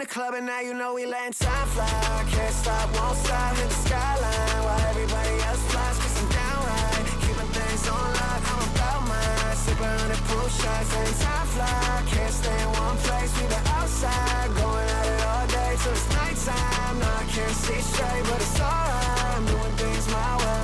club and now you know we letting time fly. Can't stop, won't stop, hit the skyline while everybody else flies, cause I'm downright keeping things on lock, I'm about mine. Sipping 100 proof shots, letting time fly. Can't stay in one place, we the outside, going at it all day till it's nighttime. No, I can't see straight, but it's alright, I'm doing things my way.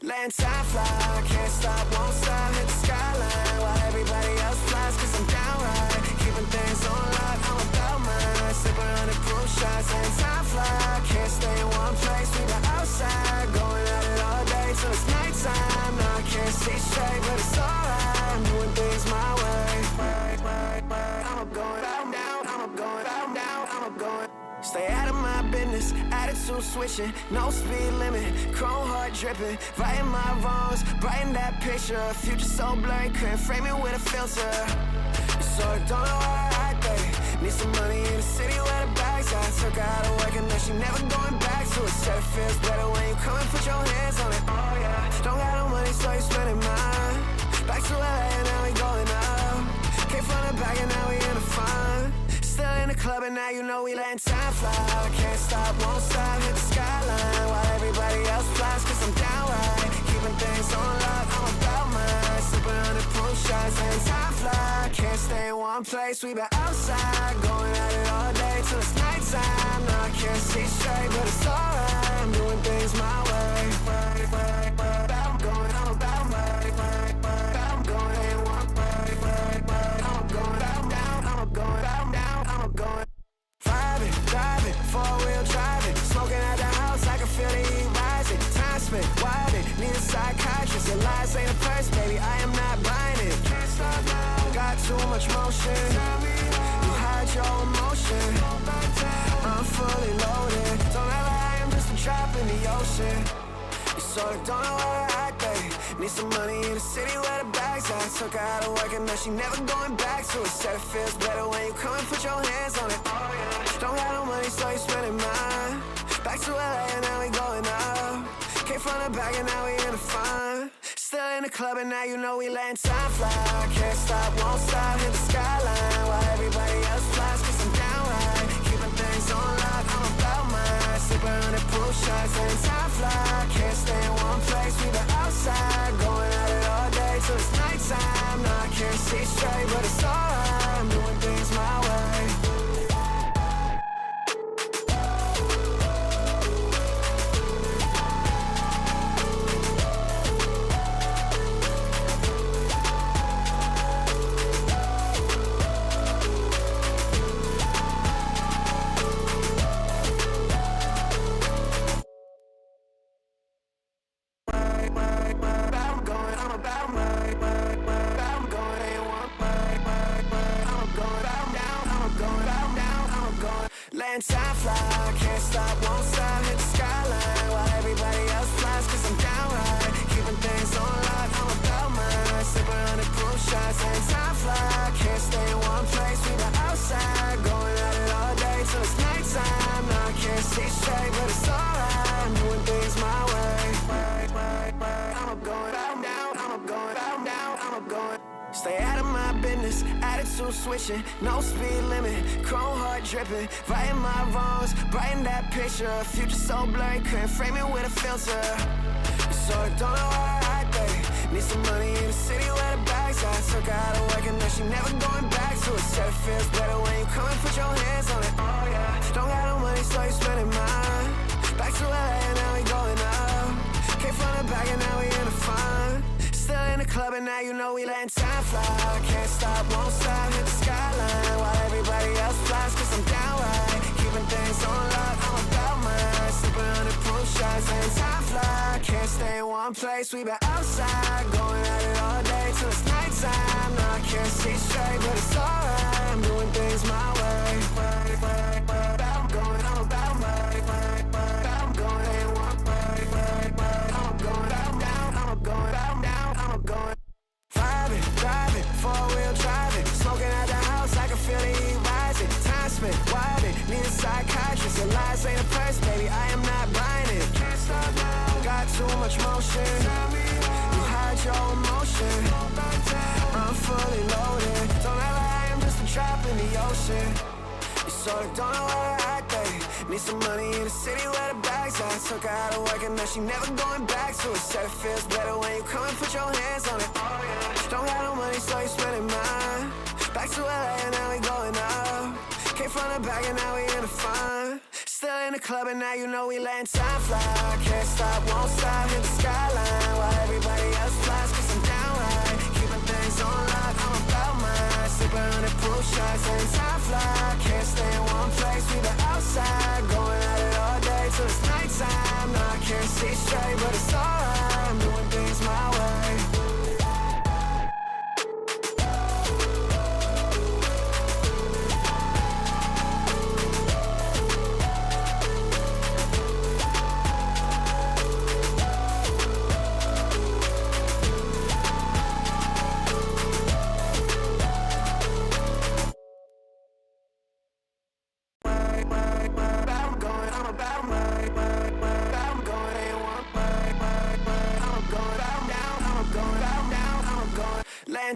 Letting time fly, can't stop, won't stop, hit the skyline while everybody else flies, cause I'm downright keeping things on lock, I'm about mine. Sipping 100 proof shots, letting time fly. Can't stay in one place, we the outside, going at it all day till it's nighttime. No, I can't see straight, but it's alright, I'm doing things my way. I'm going down, I'm going down, I'm going. Stay out of my business, attitude switching, no speed limit, chrome heart dripping, righting my wrongs, brighten that picture, future so blurry, couldn't frame it with a filter. So I don't know why I think, need some money in the city where the bags are. Took her out of work and now she never going back to it. Said it feels better when you come and put your hands on it. Oh yeah, don't got no money so you spending mine. Back to LA and now we going up. Came from the back and now we in the fun. Still in the club and now you know we letting time fly. Can't stop, won't stop, hit the skyline while everybody else flies, cause I'm downright keeping things on lock, I'm about mine. Sipping 100 proof shots, letting time fly. Can't stay in one place, we been outside, going at it all day till it's nighttime. No, I can't see straight, but it's alright, I'm doing things my way. I'm going, I'm about mine. I'm going in one way. I'm going down, I'm going down, I'm going. Vibing, driving, four-wheel driving, smoking at the house, I can feel the heat rising. Time spent, wilding, need a psychiatrist. Your lies ain't a purse, baby, I am not buying it. Can't stop now, got too much motion. You hide your emotion. I'm fully loaded. Don't ever I am just a drop in the ocean. You sort of don't know where I think. Need some money in the city where the bags are. Took her out of work and now she never going back to it. Said it feels better when you come and put your hands on it. Oh yeah, don't got no money so you spending mine. Back to LA and now we going up. Came from the back and now we in the fun. Still in the club and now you know we letting time fly. Can't stop, won't stop, hit the skyline while everybody else flies, cause I'm downright keeping things on lock, I'm about mine. Sipping 100 proof shots, letting time fly. Can't stay in one place, we the outside, going at it all day till it's nighttime. No, I can't see straight, but it's alright, I'm doing things my way. Letting time fly, can't stop, won't stop, hit the skyline while everybody else flies, cause I'm downright keeping things on lock, I'm about mine. Sipping 100 proof shots, letting time fly. Can't stay in one place, we the outside, going at it all day till it's nighttime. No, I can't see straight, but it's alright, I'm doing things my way. I'm going down, I'm going down, I'm going. Stay out of my business, attitude switching, no speed limit, chrome heart dripping, righting my wrongs, brighten that picture, future so blurry, couldn't frame it with a filter. So I don't know why I think, need some money in the city where the bags are. Took her out of work and now she never going back to it. Said it feels better when you come and put your hands on it. Oh yeah, don't got no money so you spending mine. Back to LA and now we going up. Came from the back and now we in the fun. Still in the club and now you know we letting time fly. Can't stop, won't stop, hit the skyline while everybody else flies, cause I'm downright keeping things on lock, I'm about mine. Sipping 100 proof shots, letting time fly. Can't can't stay in one place. We been outside, going at it all day till it's nighttime. Now I can't see straight, but it's alright. I'm doing things my way. I'm going all about my way. I'm going in one way. I'm going down. I'm going down. I'm going. Driving, four-wheel driving, smoking at the house, I can feel the heat rising. Time spent wilding, need a psychiatrist. Your lies ain't a purse, baby, I am not buying it. Can't stop now, got too much motion. You hide your emotion. I'm fully loaded. Don't ever I am just a drop in the ocean. You sort of don't know where to act, babe. Need some money in the city where the bags at. Took her out of work and now she never going back to it. Said it feels better when you come and put your hands on it. Oh yeah. Don't got no money, so you spending mine. Back to LA and now we going up. Came from the back and now we in the front. Still in the club and now you know we letting time fly. Can't stop, won't stop, hit the skyline. While everybody else flies, cause I'm down right. Keeping things on lock, I'm about mine. Sipping on the proof shots and time fly. Can't stay in one place, we been outside. Going at it all day till it's nighttime. Now I can't see straight, but it's alright. I'm doing things my way.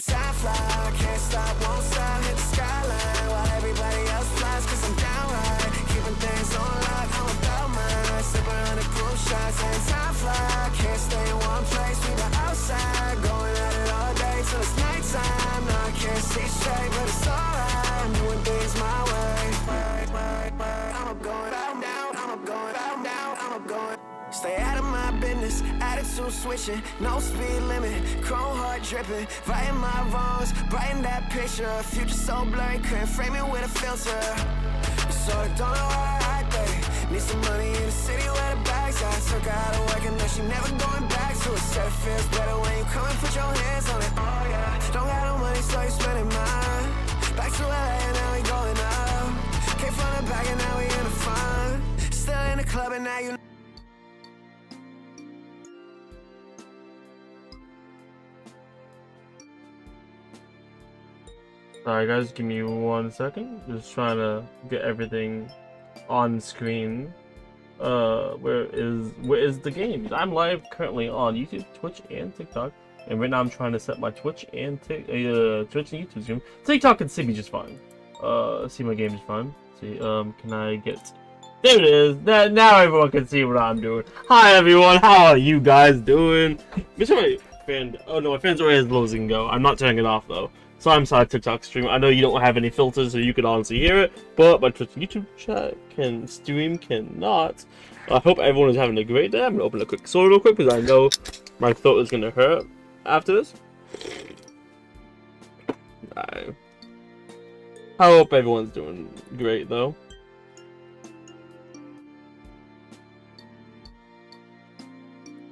Time fly, can't stop, won't stop, hit the skyline. While everybody else flies, cause I'm down right. Keeping things on lock, I'm about mine. Sipping on the proof shots and time fly. Can't stay in one place, we been outside. Going at it all day till it's nighttime. Now I can't see straight, but it's alright. I'm doing things my way. I'm going down, I'm going down, I'm going. Stay out of my business, attitude switching, no speed limit, chrome heart dripping, righting my wrongs, brighten that picture, future so blurry, couldn't frame it with a filter. You sort of don't know how to act, babe. Need some money in the city where the bags at. Took her out of work and now she never going back to it. Said it feels better when you come and put your hands on it. Oh yeah, don't got no money so you spending mine. Back to LA and now we going up. Came from the back and now we in the front. Still in the club and now you. Sorry guys, give me 1 second. Just trying to get everything on screen. Where is the game? I'm live currently on YouTube, Twitch, and TikTok. And right now I'm trying to set my Twitch and Twitch and YouTube stream. TikTok can see me just fine. See my game just fine. See, can I get? There it is. Now everyone can see what I'm doing. Hi everyone, how are you guys doing? Make sure my fan. Oh no, my fan's already as low as it can go. I'm not turning it off though. So I'm sorry, TikTok stream. I know you don't have any filters, so you can honestly hear it, but my Twitch and YouTube chat cannot. I hope everyone is having a great day. I'm gonna open a quick soda real quick because I know my throat is gonna hurt after this. I hope everyone's doing great though.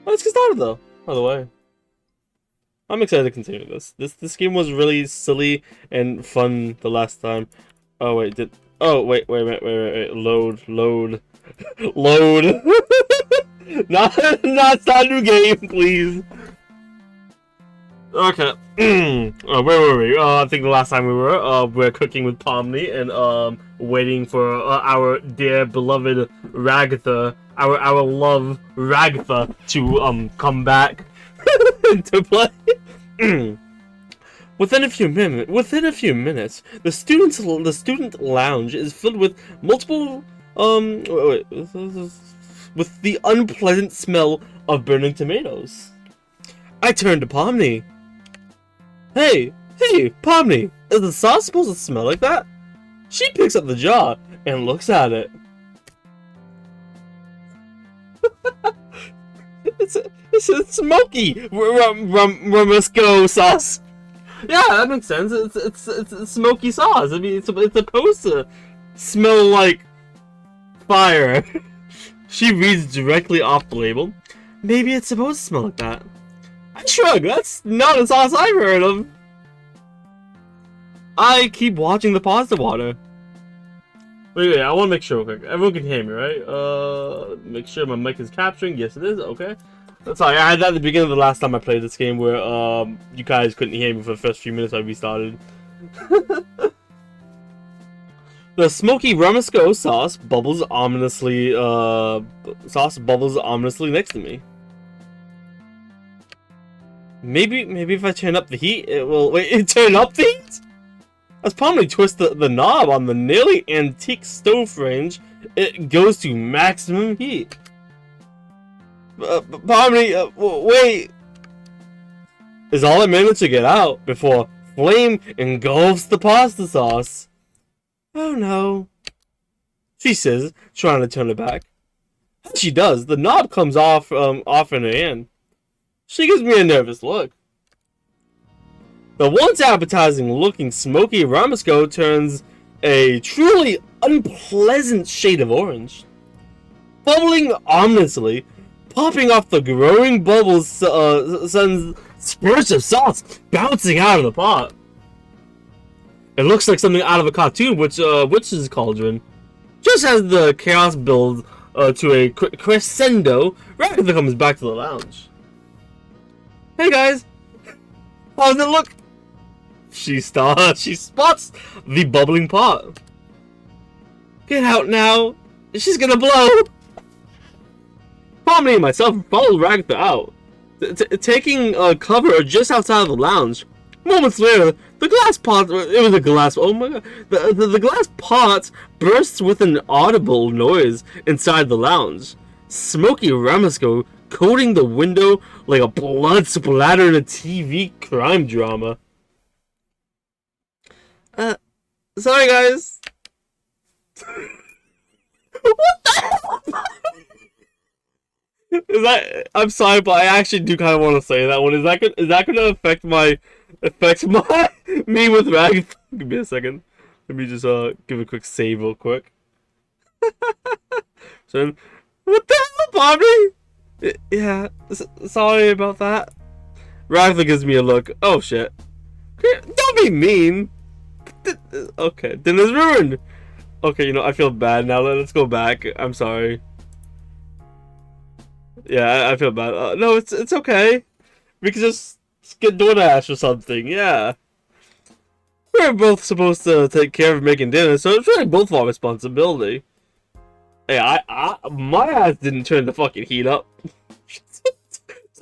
Let's get started though. By the way, I'm excited to continue this. This game was really silly and fun the last time. Oh wait, wait, load. not start a new game, please. Okay. Where were we? I think the last time we were cooking with Pomni and waiting for our dear beloved Ragatha, our love Ragatha to come back to play. Within a few minutes, the student lounge is filled with multiple with the unpleasant smell of burning tomatoes. I turned to Pomni. Hey, Pomni, is the sauce supposed to smell like that? She picks up the jar and looks at it. It's smoky Ramusco sauce. Yeah, that makes sense. It's smoky sauce. I mean, it's supposed to smell like fire. She reads directly off the label. Maybe it's supposed to smell like that. I shrug. That's not a sauce I've heard of. I keep watching the pasta water. Wait, I want to make sure real quick. Everyone can hear me, right? Make sure my mic is capturing. Yes, it is. Okay. Sorry, I had that at the beginning of the last time I played this game where you guys couldn't hear me for the first few minutes I restarted. The smoky Ramasco sauce bubbles ominously next to me. Maybe if I turn up the heat, it will... Wait, turn up the heat? As Pomni twists the knob on the nearly antique stove range, it goes to maximum heat. Pomni, wait! Is all I managed to get out before flame engulfs the pasta sauce. Oh no, she says, trying to turn it back. As she does, the knob comes off in her hand. She gives me a nervous look. The once appetizing looking smoky Ramasco turns a truly unpleasant shade of orange. Bubbling ominously, popping off the growing bubbles sends spurts of sauce bouncing out of the pot. It looks like something out of a cartoon, witch's cauldron. Just as the chaos builds to a crescendo, Ragatha comes back to the lounge. Hey guys, how does it look? She spots the bubbling pot. Get out now, she's gonna blow. Pomni and myself follow Ragatha out, taking cover just outside of the lounge. Moments later, the glass pot, oh my god, the glass pot bursts with an audible noise inside the lounge. Smoky Ramasco coating the window like a blood splatter in a TV crime drama. Sorry guys. What the hell? Is that? I'm sorry, but I actually do kind of want to say that one. Is that gonna affect me with Ragatha? Give me a second. Let me just give a quick save real quick. So, what the hell, Pomni? Yeah, sorry about that. Ragatha gives me a look. Oh shit! Don't be mean. Okay, dinner's ruined. Okay, you know, I feel bad now. Let's go back. I'm sorry. Yeah, I feel bad. No, it's okay. We can just get DoorDash or something. Yeah. We're both supposed to take care of making dinner, so it's really both our responsibility. Hey, my ass didn't turn the fucking heat up. It's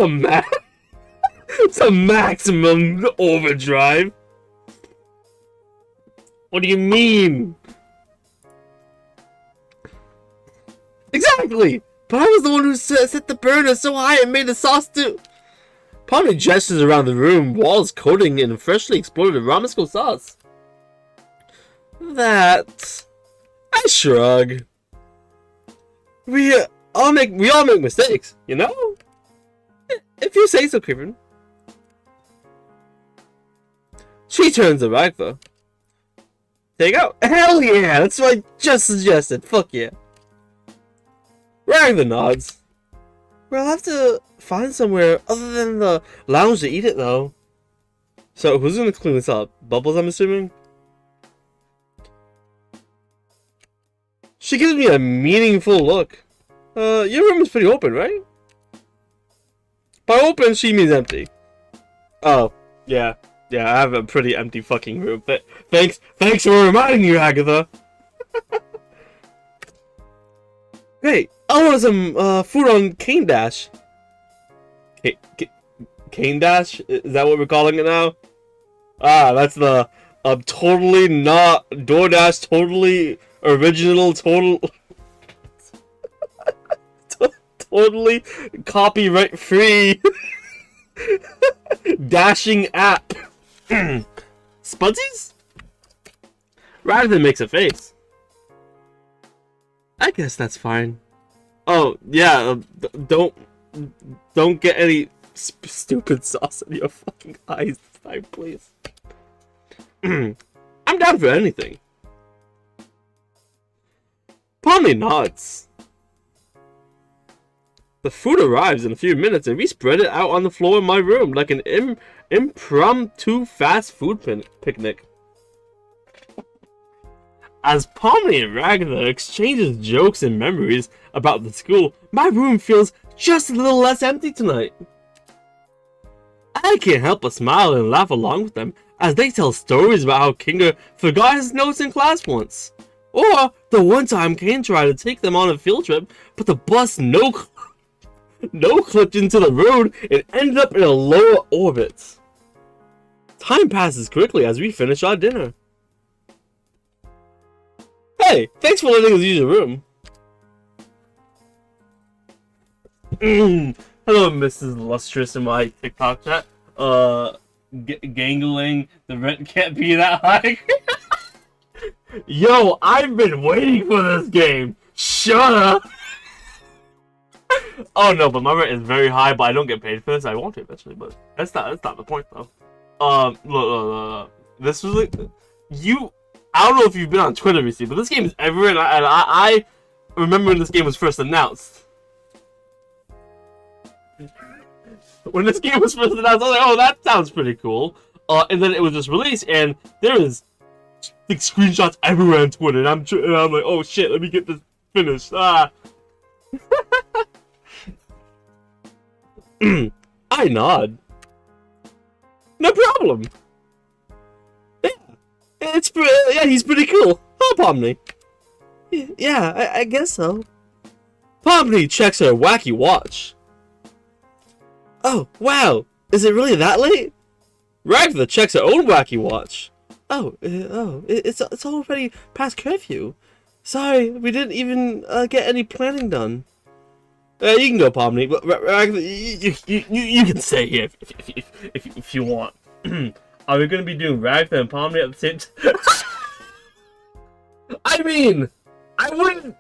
a maximum overdrive. What do you mean? Exactly! But I was the one who set the burner so high it made the sauce too. Pomni gestures around the room, walls coating in freshly exploded Ramasco sauce. That... I shrug. We all make mistakes, you know? If you say so, Kieran. She turns to Ragatha. Take out? Hell yeah! That's what I just suggested. Fuck yeah. Ragatha nods. We'll have to find somewhere other than the lounge to eat it, though. So, who's gonna clean this up? Bubbles, I'm assuming? She gives me a meaningful look. Your room is pretty open, right? By open, she means empty. Oh, yeah. Yeah, I have a pretty empty fucking room. Thanks for reminding me, Ragatha. Hey, I want some food on Caine Dash. Caine Dash? Is that what we're calling it now? Ah, that's the totally not DoorDash, totally original, totally copyright free dashing app. Spudsies? Ragatha makes a face. I guess that's fine. Oh yeah, don't get any stupid sauce in your fucking eyes this time, please. I'm down for anything. Pomni nods. The food arrives in a few minutes, and we spread it out on the floor in my room like an impromptu fast food picnic. As Pomni and Ragatha exchanges jokes and memories about the school, my room feels just a little less empty tonight. I can't help but smile and laugh along with them as they tell stories about how Kinger forgot his notes in class once. Or the one time Caine tried to take them on a field trip, but the bus no clipped into the road and ended up in a lower orbit. Time passes quickly as we finish our dinner. Hey, thanks for letting us use your room. Hello, Mrs. Lustrous in my TikTok chat. Gangling, the rent can't be that high. Yo, I've been waiting for this game. Shut up. Oh no, but my rent is very high, but I don't get paid for this. I want to eventually, but that's not the point though. Look. This was like I don't know if you've been on Twitter recently, but this game is everywhere, and I remember when this game was first announced. When this game was first announced, I was like, oh, that sounds pretty cool. And then it was just released, and there is like screenshots everywhere on Twitter, and I'm like, oh shit, let me get this finished. I nod. No problem. Yeah, he's pretty cool. Huh, Pomni? Yeah, I guess so. Pomni checks her wacky watch. Oh, wow. Is it really that late? Ragatha checks her own wacky watch. It's already past curfew. Sorry, we didn't even get any planning done. You can go, Pomni. Ragatha, you can stay here if you want. Are we going to be doing Ragatha and Pomni at the same time? I mean, I wouldn't...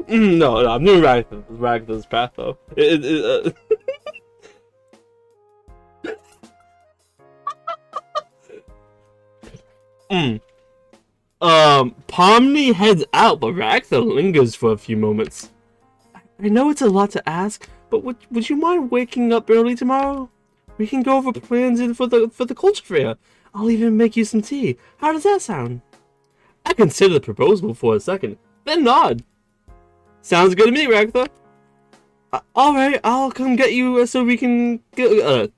No, I'm doing Ragatha's path, though. Pomni heads out, but Ragatha lingers for a few moments. I know it's a lot to ask, but would you mind waking up early tomorrow? We can go over plans for the culture fair. I'll even make you some tea. How does that sound? I consider the proposal for a second, then nod. Sounds good to me, Ragatha. Alright, I'll come get you so we can go.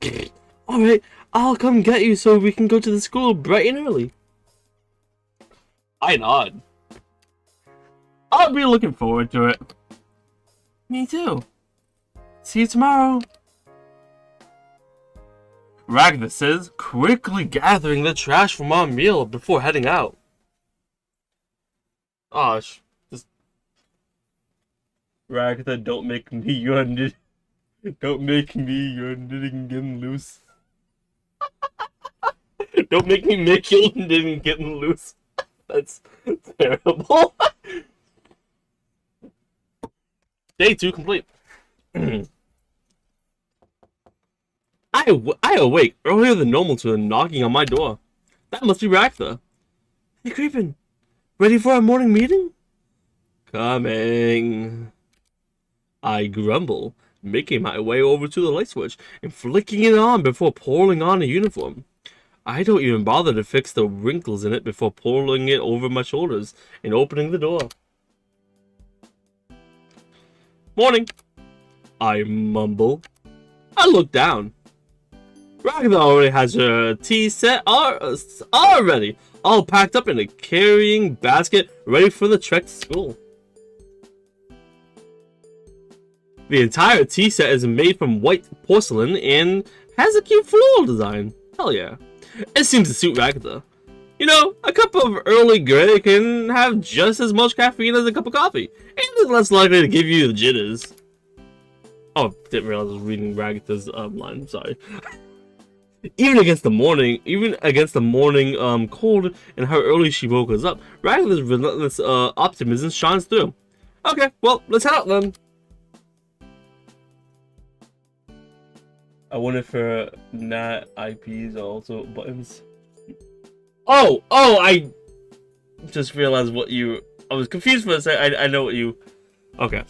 Alright, I'll come get you so we can go to the school bright and early. I nod. I'll be looking forward to it. Me too. See you tomorrow. Ragatha says, quickly gathering the trash from our meal before heading out. Ragatha, don't make me your knitting. Don't make me your knitting getting loose. Don't make me make your knitting getting loose. That's terrible. Day 2 complete. I awake earlier than normal to a knocking on my door. That must be Ragatha. Hey, Creepin'. Ready for our morning meeting? Coming. I grumble, making my way over to the light switch and flicking it on before pulling on a uniform. I don't even bother to fix the wrinkles in it before pulling it over my shoulders and opening the door. Morning. I mumble. I look down. Ragatha already has her tea set already, all packed up in a carrying basket, ready for the trek to school. The entire tea set is made from white porcelain and has a cute floral design. Hell yeah. It seems to suit Ragatha. You know, a cup of early grey can have just as much caffeine as a cup of coffee, and is less likely to give you the jitters. Oh, didn't realize I was reading Ragatha's line, sorry. Even against the morning cold and how early she woke us up, Ragatha's relentless optimism shines through. Okay, well, let's head out then. I wonder if her NAT IPs are also buttons. Oh, I just realized what you was confused for a second. I know what you. Okay.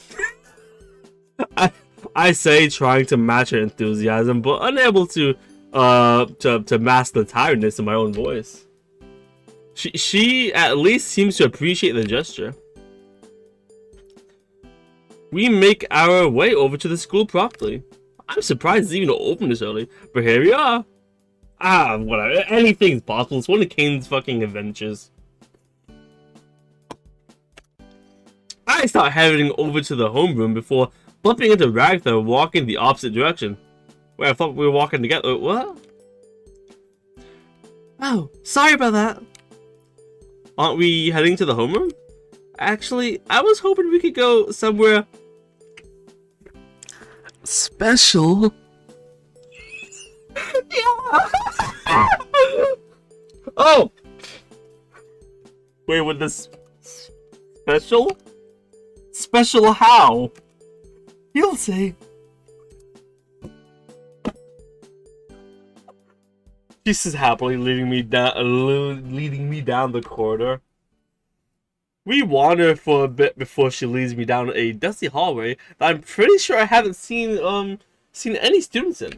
I say, trying to match her enthusiasm, but unable to mask the tiredness in my own voice. She at least seems to appreciate the gesture. We make our way over to the school promptly. I'm surprised it's even open this early, but here we are. Ah, whatever. Anything's possible. It's one of Caine's fucking adventures. I start heading over to the homeroom before bumping into Ragatha walking the opposite direction. Wait, I thought we were walking together. What? Oh, sorry about that. Aren't we heading to the homeroom? Actually, I was hoping we could go somewhere special. Yeah. Oh! Wait, with this special? Special how? You'll see. She's happily leading me down the corridor. We wander for a bit before she leads me down a dusty hallway that I'm pretty sure I haven't seen any students in.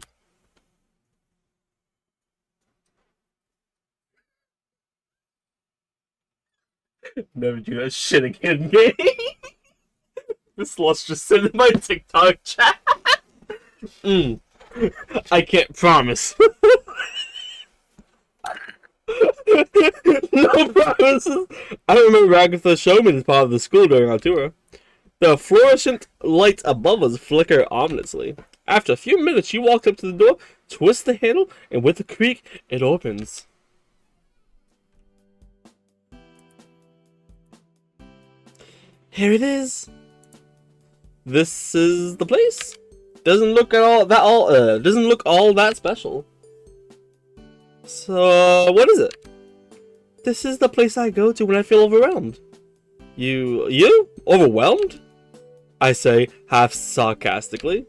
Never do that shit again, game. This lost just sent in my TikTok chat. I can't promise. No promises. I remember Ragatha showed me this part of the school during our tour. The fluorescent lights above us flicker ominously. After a few minutes, she walks up to the door, twists the handle, and with a creak, it opens. Here it is. This is the place. Doesn't look all that special. So what is it? This is the place I go to when I feel overwhelmed. You? Overwhelmed? I say, half sarcastically.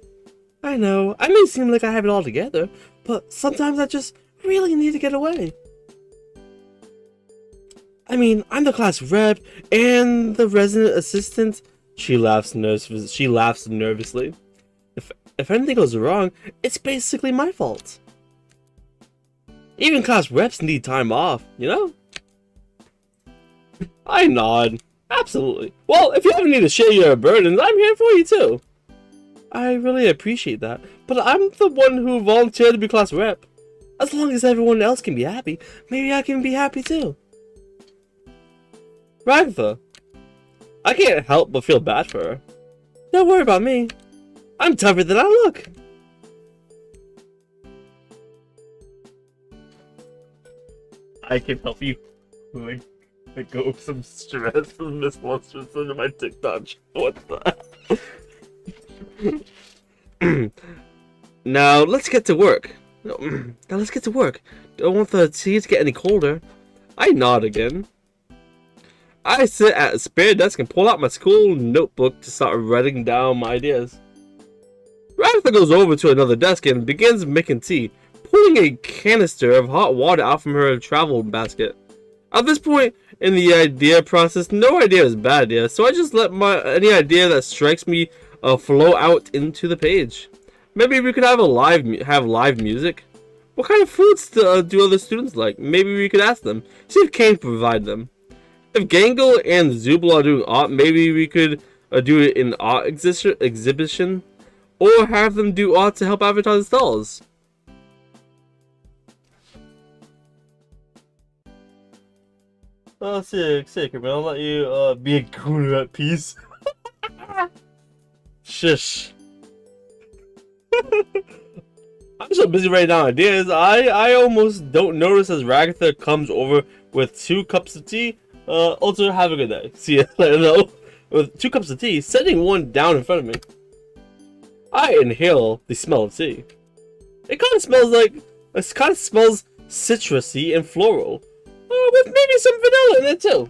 I know, I may seem like I have it all together, but sometimes I just really need to get away. I mean, I'm the class rep and the resident assistant. She laughs nervously. If anything goes wrong, it's basically my fault. Even class reps need time off, you know? I nod. Absolutely. Well, if you ever need to share your burdens, I'm here for you too. I really appreciate that, but I'm the one who volunteered to be class rep. As long as everyone else can be happy, maybe I can be happy too. Ragatha. I can't help but feel bad for her. Don't worry about me. I'm tougher than I look. I can help you let go of some stress from this monstrous into my TikTok. What the? Now let's get to work. Don't want the tea to get any colder. I nod again. I sit at a spare desk and pull out my school notebook to start writing down my ideas. Ragatha goes over to another desk and begins making tea, pulling a canister of hot water out from her travel basket. At this point in the idea process, no idea is a bad idea, so I just let any idea that strikes me flow out into the page. Maybe we could have live music. What kind of foods do other students like? Maybe we could ask them, see if Caine can provide them. If Gangle and Zubla are doing art, maybe we could do it in art exhibition, or have them do art to help advertise stalls. Oh, sick, man. I'll let you be a gooner at peace. Shush. I'm so busy writing down ideas, I almost don't notice as Ragatha comes over with 2 cups of tea. Also, have a good day. See you later. With 2 cups of tea, setting one down in front of me. I inhale the smell of tea. It kind of smells citrusy and floral. With maybe some vanilla in it too.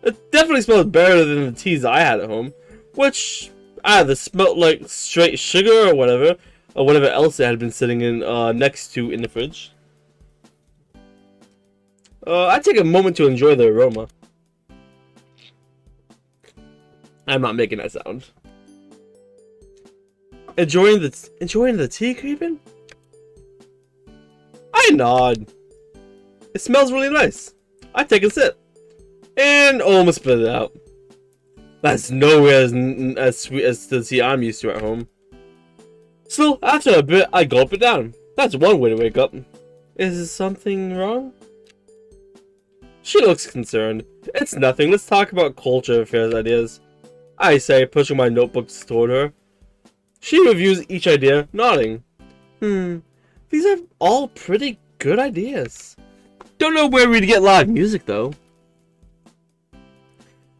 It definitely smells better than the teas I had at home, which either smelled like straight sugar or whatever else it had been sitting in next to in the fridge. I take a moment to enjoy the aroma. I'm not making that sound. Enjoying the tea, Creepin'? I nod. It smells really nice. I take a sip. And almost spit it out. That's nowhere as sweet as the tea I'm used to at home. Still, after a bit, I gulp it down. That's one way to wake up. Is something wrong? She looks concerned. It's nothing. Let's talk about culture affairs ideas. I say, pushing my notebooks toward her. She reviews each idea, nodding. These are all pretty good ideas. Don't know where we'd get live music, though.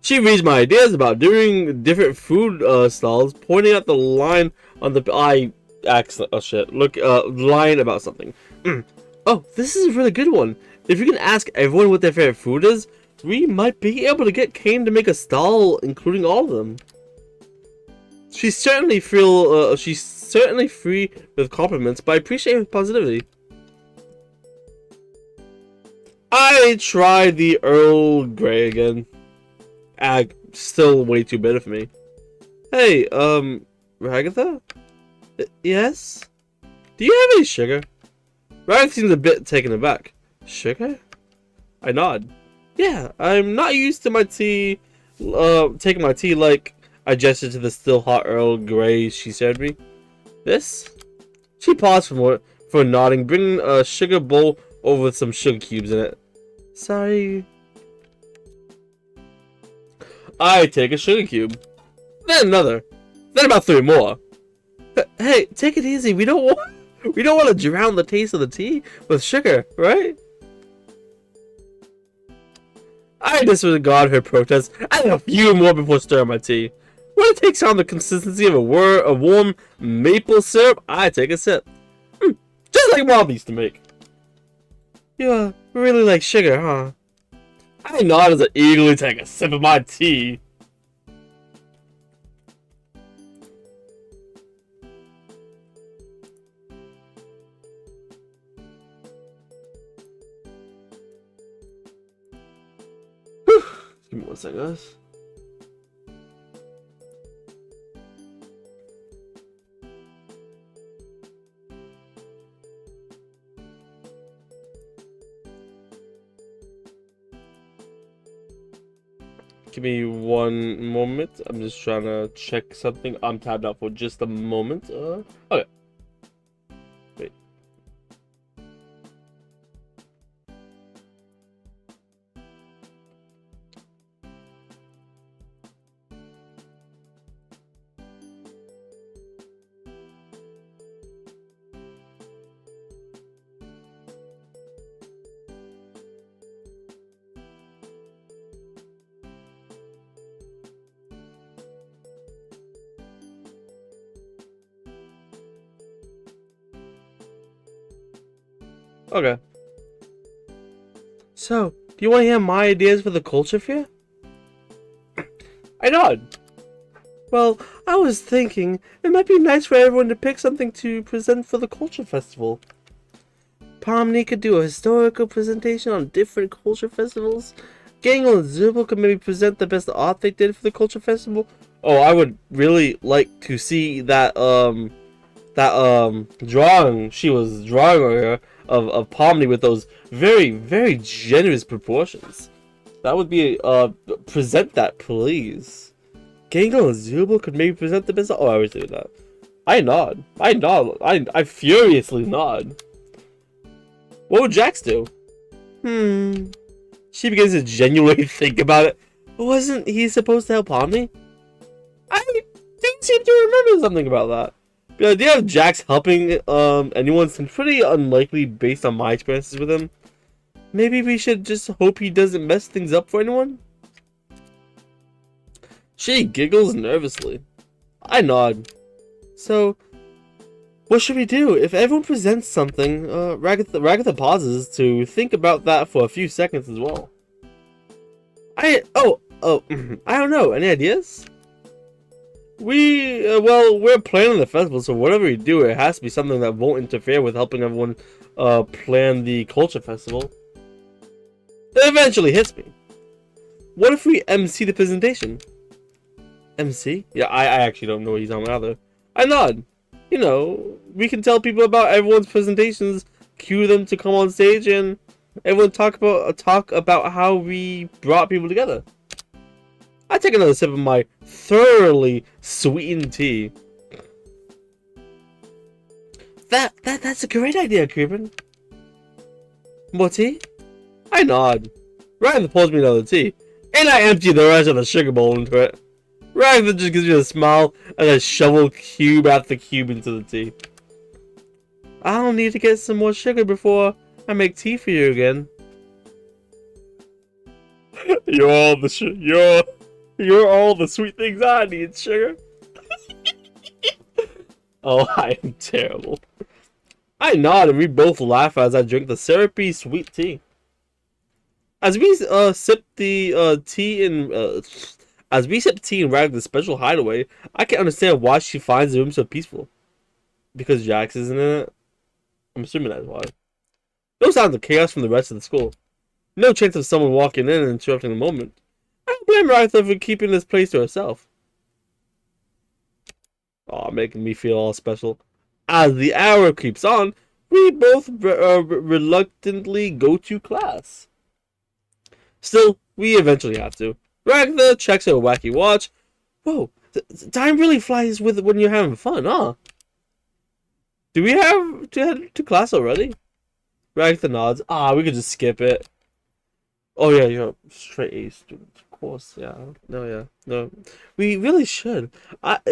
She reads my ideas about doing different food stalls, pointing out the line on the line about something. Oh, this is a really good one. If you can ask everyone what their favorite food is, we might be able to get Caine to make a stall, including all of them. She's certainly free with compliments, but I appreciate her positivity. I tried the Earl Grey again. Still way too bitter for me. Hey, Ragatha? Yes? Do you have any sugar? Ragatha seems a bit taken aback. Sugar? I nod. Yeah, I'm not used to my tea, taking my tea like... I gestured to the still hot Earl Grey she served me. This? She paused for nodding, bringing a sugar bowl over with some sugar cubes in it. Sorry. I take a sugar cube. Then another. Then about 3 more. Hey, take it easy. We don't want to drown the taste of the tea with sugar, right? I disregard her protest. I have a few more before stirring my tea. When it takes on the consistency of a warm maple syrup, I take a sip. Just like Mom used to make. You really like sugar, huh? I nod as I eagerly take a sip of my tea. Give me 1 second, guys. Give me 1 moment. I'm just trying to check something. I'm tabbed out for just a moment. Okay. Wait. Okay. So, do you want to hear my ideas for the culture fair? I nod. Well, I was thinking it might be nice for everyone to pick something to present for the culture festival. Pomni could do a historical presentation on different culture festivals. Gangle and Zubel could maybe present the best art they did for the culture festival. Oh, I would really like to see that drawing she was drawing earlier of Pomni with those very, very generous proportions. That would be present that, please. Gangle and Zubel could maybe present the best. Oh, I was doing that. I nod. I furiously nod. What would Jax do? She begins to genuinely think about it. Wasn't he supposed to help Pomni? I do seem to remember something about that. The idea of Jax helping anyone seems pretty unlikely based on my experiences with him. Maybe we should just hope he doesn't mess things up for anyone? She giggles nervously. I nod. So, what should we do? If everyone presents something, Ragatha pauses to think about that for a few seconds as well. I don't know. Any ideas? We're planning the festival, so whatever we do, it has to be something that won't interfere with helping everyone plan the culture festival. It eventually hits me. What if we MC the presentation? MC? Yeah, I actually don't know what he's on either. I nod. You know, we can tell people about everyone's presentations, cue them to come on stage, and everyone talk about how we brought people together. I take another sip of my thoroughly sweetened tea. That's a great idea, Creepin. More tea? I nod. Ragatha pours me another tea, and I empty the rest of the sugar bowl into it. Ragatha just gives me a smile and I shovel cube after cube into the tea. I'll need to get some more sugar before I make tea for you again. You're all the sweet things I need, sugar. Oh, I am terrible. I nod and we both laugh as I drink the syrupy sweet tea. As we sip tea in Ragatha's special hideaway, I can understand why she finds the room so peaceful. Because Jax isn't in it. I'm assuming that's why. No signs of chaos from the rest of the school. No chance of someone walking in and interrupting the moment. I don't blame Ragatha for keeping this place to herself. Aw, making me feel all special. As the hour creeps on, we both reluctantly go to class. Still, we eventually have to. Ragatha checks her wacky watch. Whoa, time really flies when you're having fun, huh? Do we have to head to class already? Ragatha nods. We could just skip it. Oh yeah, you're a straight A student, of course. Yeah, no. We really should. I'd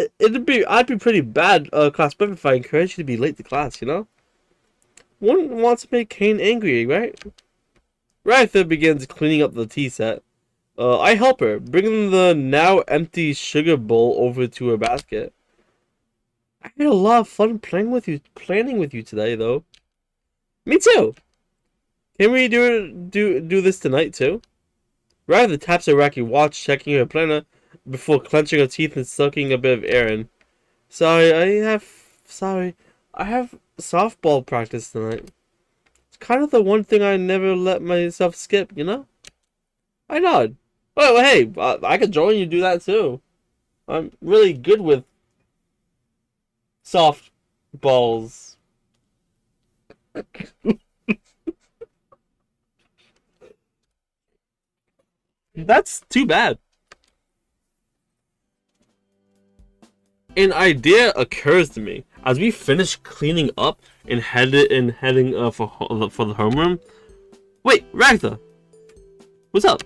be pretty bad, class prep if I encouraged you to be late to class. You know. One wants to make Caine angry, right? Ragatha begins cleaning up the tea set. I help her, bringing the now empty sugar bowl over to her basket. I had a lot of fun planning with you today, though. Me too. Can we do this tonight too? Ragatha taps her wacky watch, checking her planner before clenching her teeth and sucking a bit of air in. Sorry, I have softball practice tonight. It's kind of the one thing I never let myself skip, you know? I nod. Oh, hey, I could join you do that too. I'm really good with softballs. That's too bad. An idea occurs to me as we finish cleaning up and heading for the homeroom. Wait, Ragatha, what's up?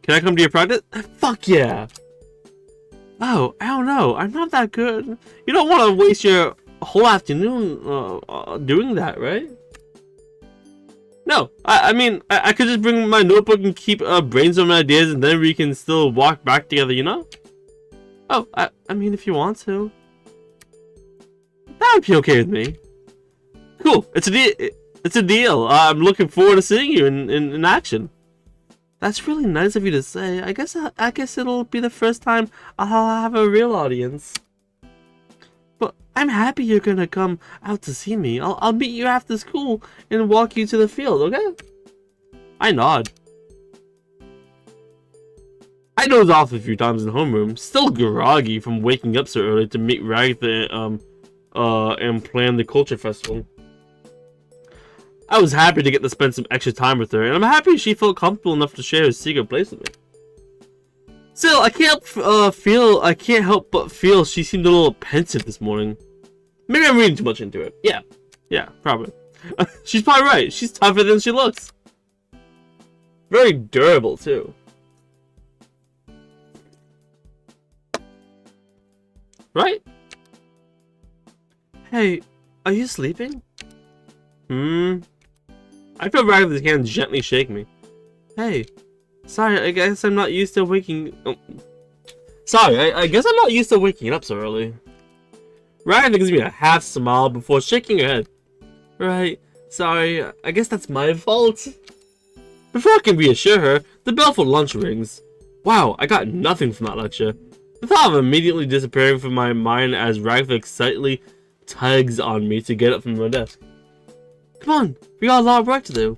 Can I come to your practice? Fuck yeah! Oh, I don't know. I'm not that good. You don't want to waste your whole afternoon doing that, right? No, I mean, I could just bring my notebook and keep brainstorming ideas, and then we can still walk back together, you know? Oh, I mean, if you want to. That would be okay with me. Cool, it's a deal. I'm looking forward to seeing you in action. That's really nice of you to say. I guess it'll be the first time I'll have a real audience. But I'm happy you're gonna come out to see me. I'll meet you after school and walk you to the field, okay? I nod. I dozed off a few times in the homeroom, still groggy from waking up so early to meet Ragatha and plan the culture festival. I was happy to get to spend some extra time with her, and I'm happy she felt comfortable enough to share her secret place with me. Still, I can't help but feel she seemed a little pensive this morning. Maybe I'm reading too much into it. Yeah, probably. She's probably right. She's tougher than she looks. Very durable too. Right? Hey, are you sleeping? I feel Ragatha's hand gently shake me. Hey, sorry, I guess I'm not used to waking... Sorry, I guess I'm not used to waking up so early. Ragatha gives me a half smile before shaking her head. Right, sorry, I guess that's my fault. Before I can reassure her, the bell for lunch rings. Wow, I got nothing from that lecture. The thought of immediately disappearing from my mind as Ragatha excitedly tugs on me to get up from my desk. Come on, we got a lot of work to do.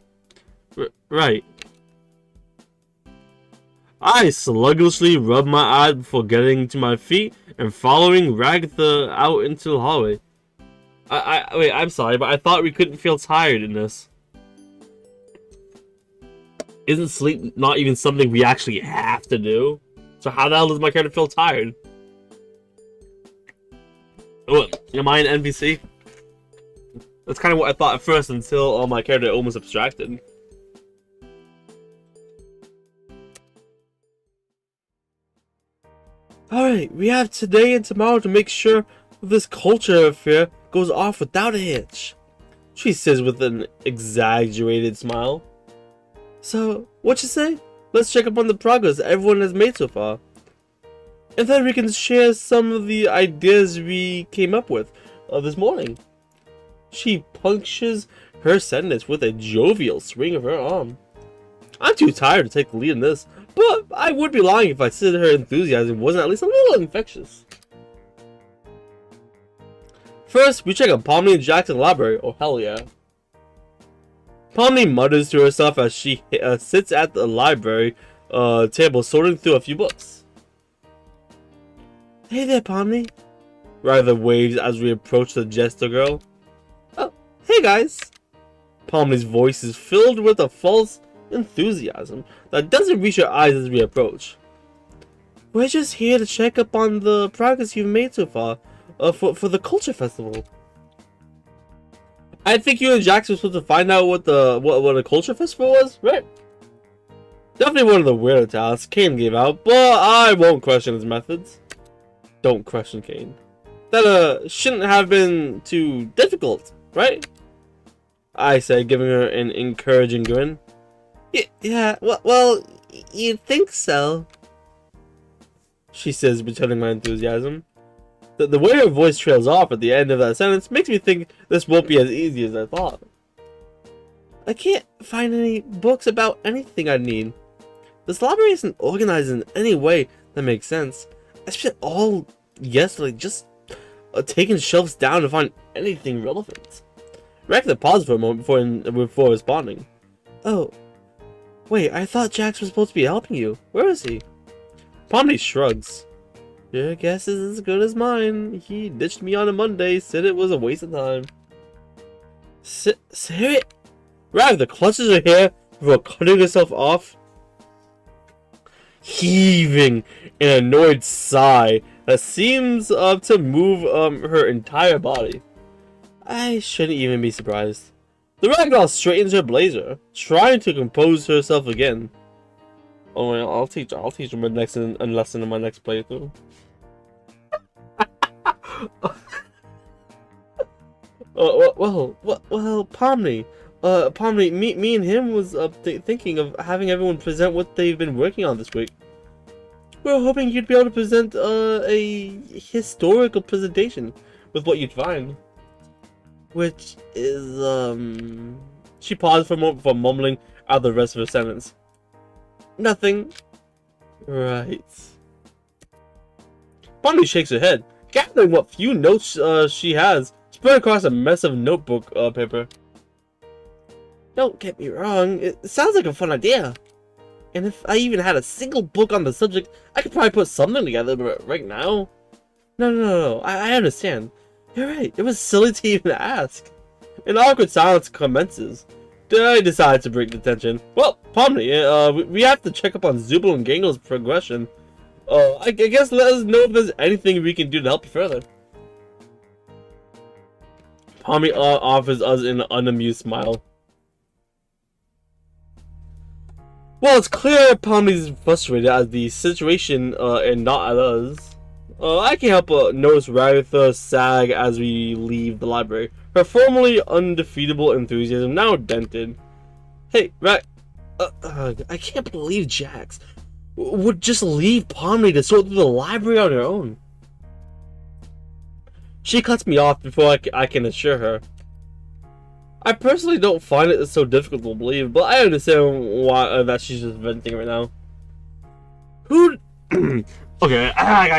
Right. I sluggishly rubbed my eyes before getting to my feet and following Ragatha out into the hallway. Wait, I'm sorry, but I thought we couldn't feel tired in this. Isn't sleep not even something we actually have to do? So how the hell does my character feel tired? Oh, am I an NPC? That's kind of what I thought at first until my character almost abstracted. Alright, we have today and tomorrow to make sure this culture affair goes off without a hitch, she says with an exaggerated smile. So, what you say? Let's check up on the progress everyone has made so far. And then we can share some of the ideas we came up with this morning. She punctures her sentence with a jovial swing of her arm. I'm too tired to take the lead in this, but I would be lying if I said her enthusiasm wasn't at least a little infectious. First, we check out Pomni and Jax in the library. Oh, hell yeah. Pomni mutters to herself as she sits at the library table sorting through a few books. Hey there, Pomni. Ragatha waves as we approach the jester girl. Oh, hey guys. Pomni's voice is filled with a false enthusiasm that doesn't reach her eyes as we approach. We're just here to check up on the progress you've made so far for the culture festival. I think you and Jax were supposed to find out what a culture festival was, right? Definitely one of the weirder tasks Caine gave out, but I won't question his methods. Don't question Caine. That shouldn't have been too difficult, right? I said, giving her an encouraging grin. Yeah, well, you'd think so, she says, returning my enthusiasm. The way her voice trails off at the end of that sentence makes me think this won't be as easy as I thought. I can't find any books about anything I need. This library isn't organized in any way that makes sense. I spent all yesterday just taking shelves down to find anything relevant. Ragatha paused for a moment before responding. Oh, wait, I thought Jax was supposed to be helping you. Where is he? Pomni shrugs. Your guess is as good as mine. He ditched me on a Monday, said it was a waste of time. Say Ragatha clutches her hair before cutting herself off, heaving an annoyed sigh that seems to move her entire body. I shouldn't even be surprised. The ragdoll straightens her blazer, trying to compose herself again. Oh, well, I'll teach her my lesson in my next playthrough. Well, Pomni. Pomni, me and him was thinking of having everyone present what they've been working on this week. We're hoping you'd be able to present a historical presentation with what you'd find. Which is, She paused for a moment before mumbling out the rest of her sentence. Nothing. Right. Pomni shakes her head, gathering what few notes she has, spread across a mess of notebook paper. Don't get me wrong, it sounds like a fun idea. And if I even had a single book on the subject, I could probably put something together, but right now? No, I understand. You're right, it was silly to even ask. An awkward silence commences. I decide to break the tension. Well, Pomni, we have to check up on Zubul and Gangle's progression. I guess let us know if there's anything we can do to help you further. Pomni offers us an unamused smile. Well, it's clear Pomni's frustrated at the situation and not at us. I can't help but notice Ragatha sag as we leave the library. Her formerly undefeatable enthusiasm now dented. Hey, I can't believe Jax would just leave Pomni to sort through the library on her own. She cuts me off before I can assure her. I personally don't find it so difficult to believe, but I understand why that she's just venting right now. Who? Okay,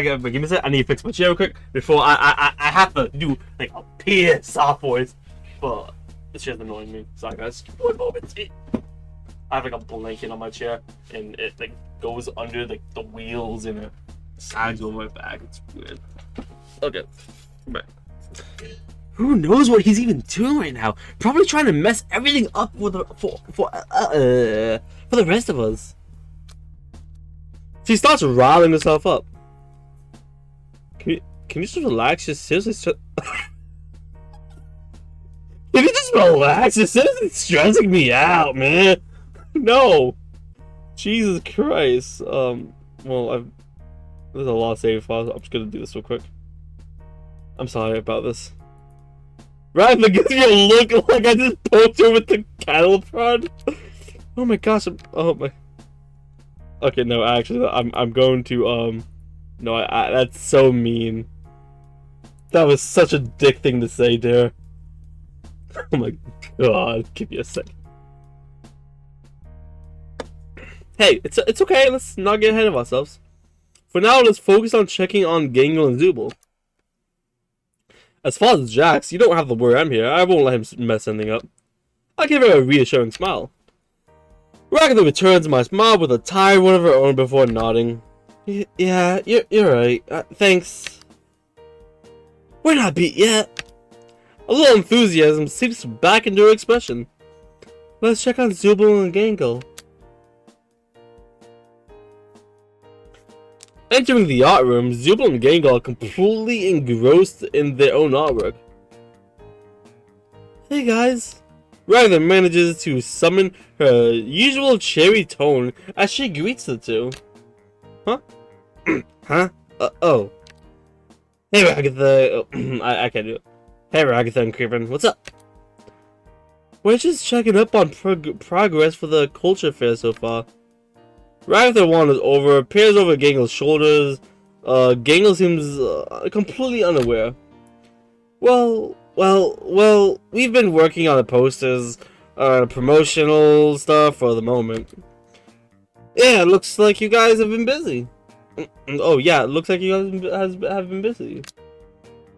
give me a sec. I need to fix my chair real quick before I have to do like a piss off voice. But this shit's annoying me. Sorry guys. One moment. I have like a blanket on my chair, and it like goes under like the wheels and it sags over my back. It's weird. Okay, back. Who knows what he's even doing right now? Probably trying to mess everything up for the rest of us. She starts riling herself up. Can you just relax? Just seriously. Can you just relax? It's seriously stressing me out, man. No. Jesus Christ. Well, there's a lot of save files. I'm just gonna do this real quick. I'm sorry about this. Ragatha gives me a look like I just poked her with the cattle prod. Oh my gosh. Oh my. Okay, no, actually, I'm going to, no, that's so mean. That was such a dick thing to say, dear. Oh my god, give me a second. Hey, it's okay, let's not get ahead of ourselves. For now, let's focus on checking on Gangle and Zubul. As far as Jax, you don't have to worry, I'm here. I won't let him mess anything up. I'll give her a reassuring smile. Ragatha returns my smile with a tired one of her own before nodding. Yeah, you're right. Thanks. We're not beat yet. A little enthusiasm seeps back into her expression. Let's check on Zubul and Gangle. Entering the art room, Zubul and Gangle are completely engrossed in their own artwork. Hey guys. Ragatha manages to summon her usual cheery tone as she greets the two. Huh? Huh? Oh. Hey Ragatha. I can't do it. Hey Ragatha and Creepin, what's up? We're just checking up on progress for the culture fair so far. Ragatha wanders over, peers over Gangle's shoulders. Gangle seems completely unaware. Well, we've been working on the posters, promotional stuff for the moment. Yeah, it looks like you guys have been busy. Oh yeah, it looks like you guys have been busy.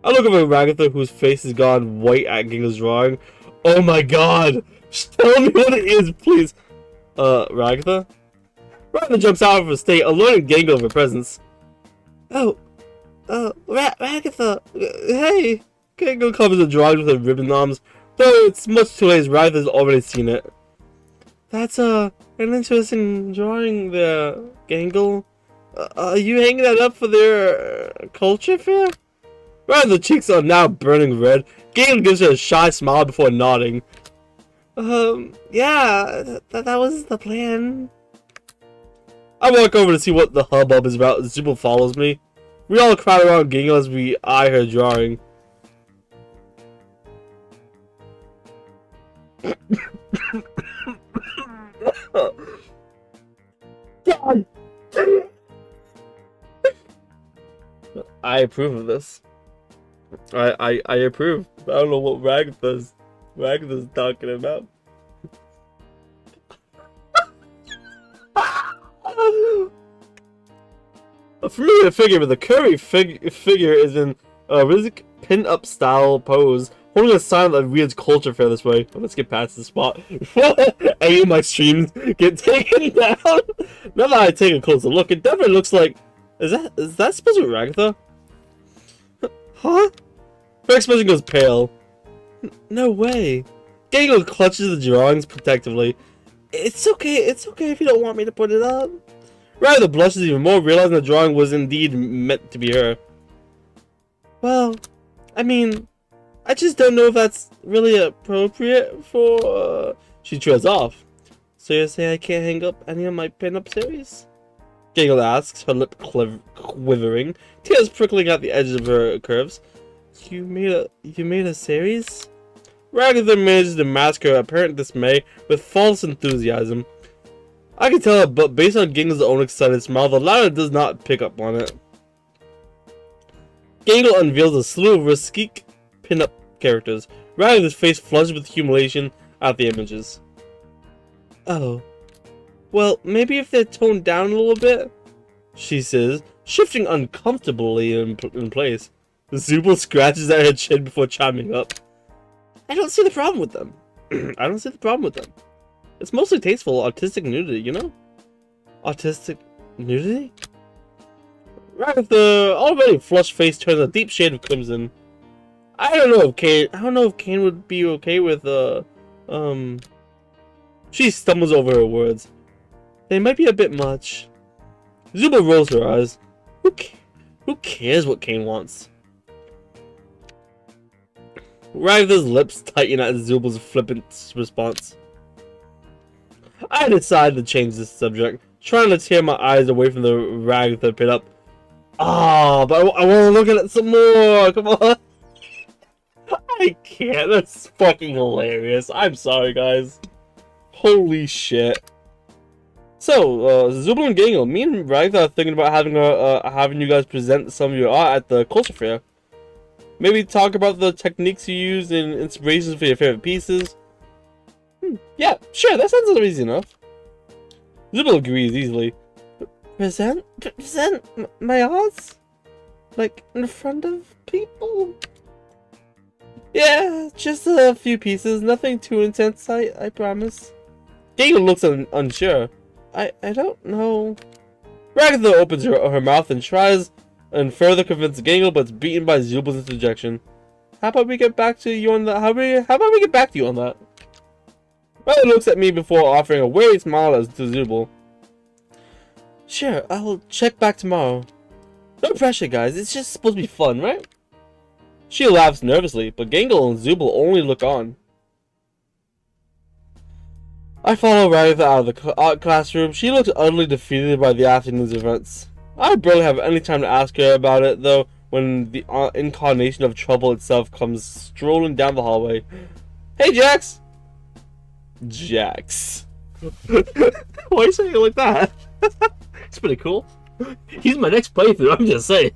I look over at Ragatha, whose face has gone white at Gangle's drawing. Oh my god! Just tell me what it is, please! Ragatha? Ragatha jumps out of her state, alerting Gangle of her presence. Oh, Ragatha, hey! Gangle covers the drawing with her ribbon arms, though it's much too late as Ragatha's already seen it. That's, an interesting drawing there, Gangle. Are you hanging that up for their culture fair? Ragatha's cheeks are now burning red. Gangle gives her a shy smile before nodding. Yeah, that was the plan. I walk over to see what the hubbub is about. Zubul follows me. We all crowd around Gangle as we eye her drawing. God. I approve of this. I approve. I don't know what Ragatha's talking about. A familiar figure with a curvy figure is in a Rizik pin-up style pose, holding a sign that reads culture fair this way. Oh, let's get past the spot. Any of my streams get taken down. Now that I take a closer look, it definitely looks like... Is that supposed to be Ragatha? Huh? Her expression goes pale. No way. Gangle clutches the drawings protectively. It's okay if you don't want me to put it up. Ragatha blushes even more, realizing the drawing was indeed meant to be her. Well, I mean, I just don't know if that's really appropriate for... She trails off. So you're saying I can't hang up any of my pin-up series? Gangle asks, her lip quivering, tears prickling at the edges of her curves. You made a series? Ragatha manages to mask her apparent dismay with false enthusiasm. I can tell, but based on Gangle's own excited smile, the latter does not pick up on it. Gangle unveils a slew of Rizik pin-up characters. Ragatha's face flushes with humiliation at the images. Oh. Well, maybe if they're toned down a little bit, she says, shifting uncomfortably in place. Zubul scratches at her chin before chiming up. I don't see the problem with them. I don't see the problem with them. It's mostly tasteful, artistic nudity, you know? Artistic nudity? Ragatha, already flushed face turns a deep shade of crimson. I don't know if Caine would be okay with, She stumbles over her words. They might be a bit much. Zuba rolls her eyes. Who cares what Caine wants? Ragatha's lips tighten at Zuba's flippant response. I decided to change this subject, trying to tear my eyes away from the Ragatha pinup. Ah, but I want to look at it some more. Come on. I can't. That's fucking hilarious. I'm sorry, guys. Holy shit. So, Zubul and Gangle, me and Ragatha are thinking about having you guys present some of your art at the culture fair. Maybe talk about the techniques you use and inspirations for your favorite pieces. Yeah, sure, that sounds easy enough. Zubul agrees easily. Present my arts? Like, in front of people? Yeah, just a few pieces, nothing too intense, I promise. Gangle looks unsure. I don't know. Ragatha opens her mouth and tries and further convince Gangle, but it's beaten by Zubul's interjection. How about we get back to you on that? How about we get back to you on that? Ragatha looks at me before offering a wary smile to Zubul. Sure, I'll check back tomorrow. No pressure, guys. It's just supposed to be fun, right? She laughs nervously, but Gangle and Zubul only look on. I follow Ragatha out of the art classroom. She looks utterly defeated by the afternoon's events. I barely have any time to ask her about it, though, when the incarnation of trouble itself comes strolling down the hallway. Hey, Jax! Jax. Why are you saying it like that? It's pretty cool. He's my next playthrough, I'm just saying.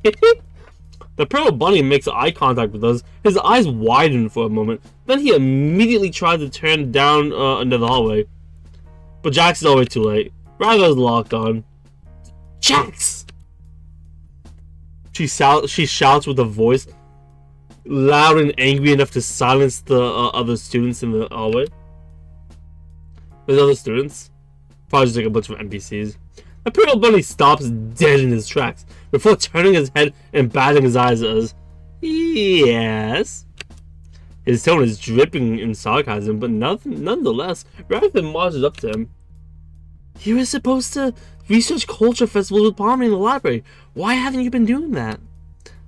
The purple bunny makes eye contact with us. His eyes widen for a moment. Then he immediately tries to turn down into the hallway. But Jax is always too late. Ragatha's locked on. Jax! She shouts with a voice loud and angry enough to silence the other students in the hallway. There's other students. Probably just like a bunch of NPCs. The purple bunny stops dead in his tracks before turning his head and batting his eyes at us. Yes. His tone is dripping in sarcasm, but nonetheless, Ragatha marches up to him. You were supposed to research culture festivals with Pomni in the library. Why haven't you been doing that?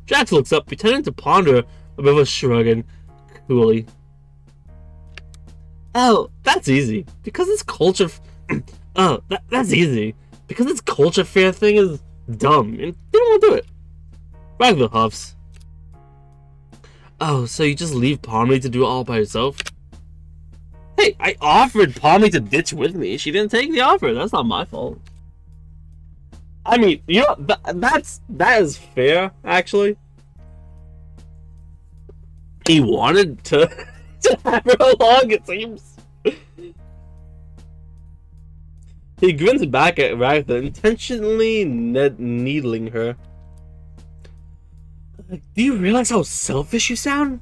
Jax looks up, pretending to ponder before shrugging coolly. Oh, that's easy. Because this culture... that's easy. Because this culture fair thing is dumb, and they don't want to do it. Ragatha huffs. Oh, so you just leave Pomni to do it all by herself? Hey, I offered Pomni to ditch with me. She didn't take the offer. That's not my fault. I mean, you know, that is fair, actually. He wanted to have her along, it seems. He grins back at Ragatha, intentionally needling her. Do you realize how selfish you sound?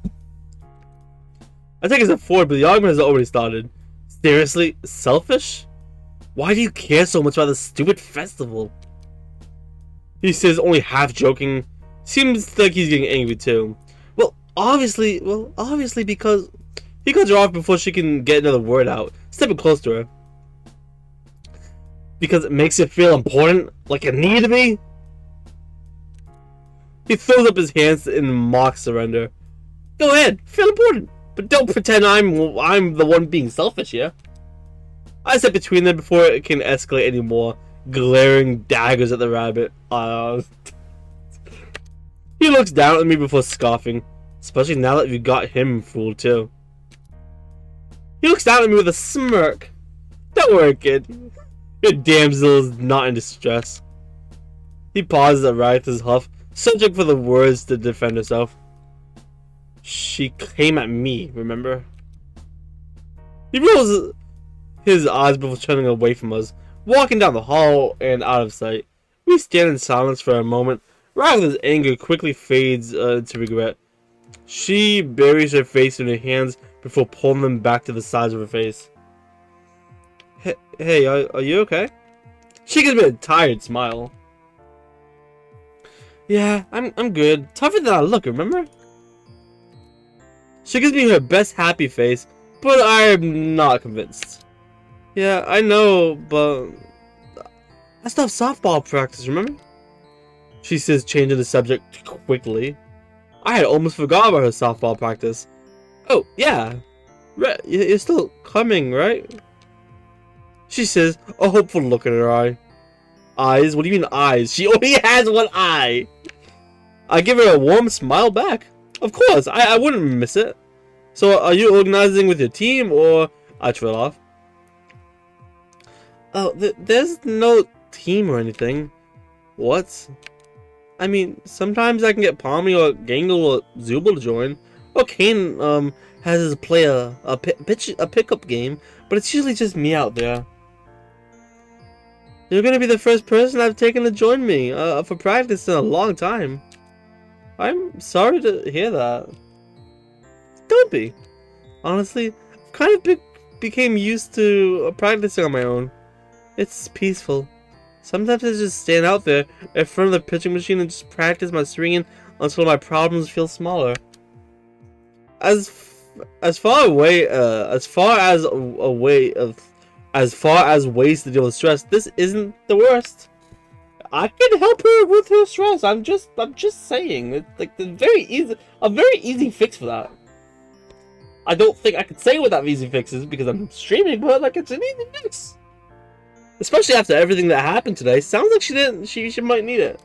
I take a step forward, but the argument has already started. Seriously? Selfish? Why do you care so much about this stupid festival? He says, only half joking. Seems like he's getting angry too. Well, obviously because... He cuts her off before she can get another word out, stepping close to her. Because it makes you feel important, like you need to be? He throws up his hands in mock surrender. Go ahead, feel important, but don't pretend I'm the one being selfish here. I step between them before it can escalate anymore, glaring daggers at the rabbit. He looks down at me before scoffing, especially now that we got him fooled too. He looks down at me with a smirk. Don't worry, kid. Your damsel is not in distress. He pauses at Ragatha's huff, searching for the words to defend herself. She came at me, remember? He rolls his eyes before turning away from us, walking down the hall and out of sight. We stand in silence for a moment. Ragatha's anger quickly fades to regret. She buries her face in her hands before pulling them back to the sides of her face. Hey, are you okay? She gives me a tired smile. Yeah, I'm good. Tougher than I look, remember? She gives me her best happy face, but I'm not convinced. Yeah, I know, but I still have softball practice, remember? She says, changing the subject quickly. I had almost forgot about her softball practice. Oh, yeah. You're still coming, right? She says, a hopeful look in her eye. Eyes? What do you mean eyes? She only has one eye! I give her a warm smile back. Of course, I wouldn't miss it. So, are you organizing with your team, or... I trail off. Oh, there's no team or anything. What? I mean, sometimes I can get Pomni or Gangle or Zubul to join. Or Caine, has us play a pickup game, but it's usually just me out there. You're gonna be the first person I've taken to join me, for practice in a long time. I'm sorry to hear that. Don't be. Honestly, I've kind of became used to practicing on my own. It's peaceful. Sometimes I just stand out there in front of the pitching machine and just practice my swinging until my problems feel smaller. As far as ways to deal with stress, this isn't the worst. I can help her with her stress. I'm just saying. It's like a very easy fix for that. I don't think I could say what that easy fix is because I'm streaming, but like it's an easy fix. Especially after everything that happened today, sounds like she might need it.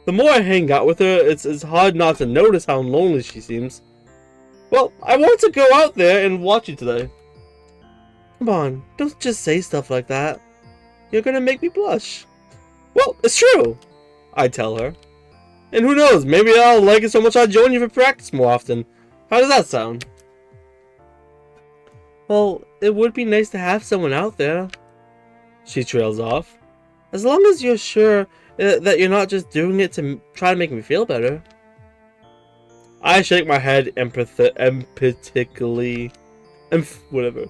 The more I hang out with her, it's hard not to notice how lonely she seems. Well, I want to go out there and watch you today. Come on, don't just say stuff like that. You're gonna make me blush. Well, it's true, I tell her. And who knows, maybe I'll like it so much I'll join you for practice more often. How does that sound? Well, it would be nice to have someone out there. She trails off. As long as you're sure that you're not just doing it to try to make me feel better. I shake my head empathetically. Whatever.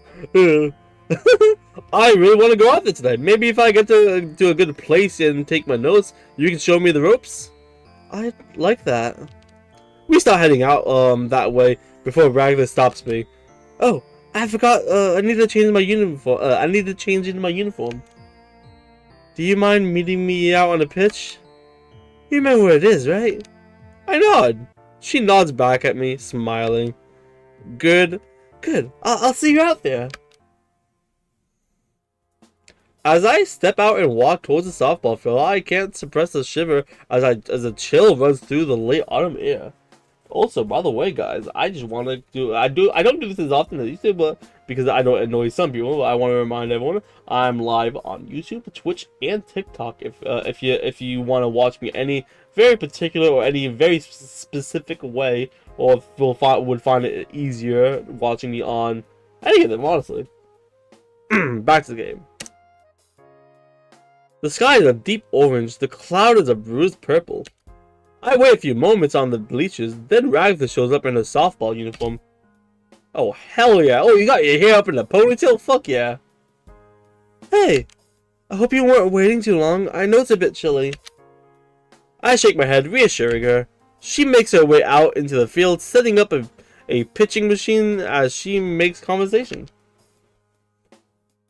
I really want to go out there today. Maybe if I get to a good place and take my notes, you can show me the ropes? I'd like that. We start heading out that way before Ragatha stops me. Oh, I forgot. I need to change my uniform. I need to change into my uniform. Do you mind meeting me out on the pitch? You remember where it is, right? I nod. She nods back at me, smiling. Good. I'll see you out there. As I step out and walk towards the softball field, I can't suppress a shiver as a chill runs through the late autumn air. Also, by the way, guys, I just want to do. I don't do this as often as I used to, but because I don't annoy some people, I want to remind everyone I'm live on YouTube, Twitch, and TikTok. If you want to watch me any very particular or any very specific way, or would find it easier watching me on any of them, honestly. Back to the game. The sky is a deep orange. The cloud is a bruised purple. I wait a few moments on the bleachers, then Ragatha shows up in a softball uniform. Oh, hell yeah. Oh, you got your hair up in a ponytail? Fuck yeah. Hey, I hope you weren't waiting too long. I know it's a bit chilly. I shake my head, reassuring her. She makes her way out into the field, setting up a pitching machine as she makes conversation.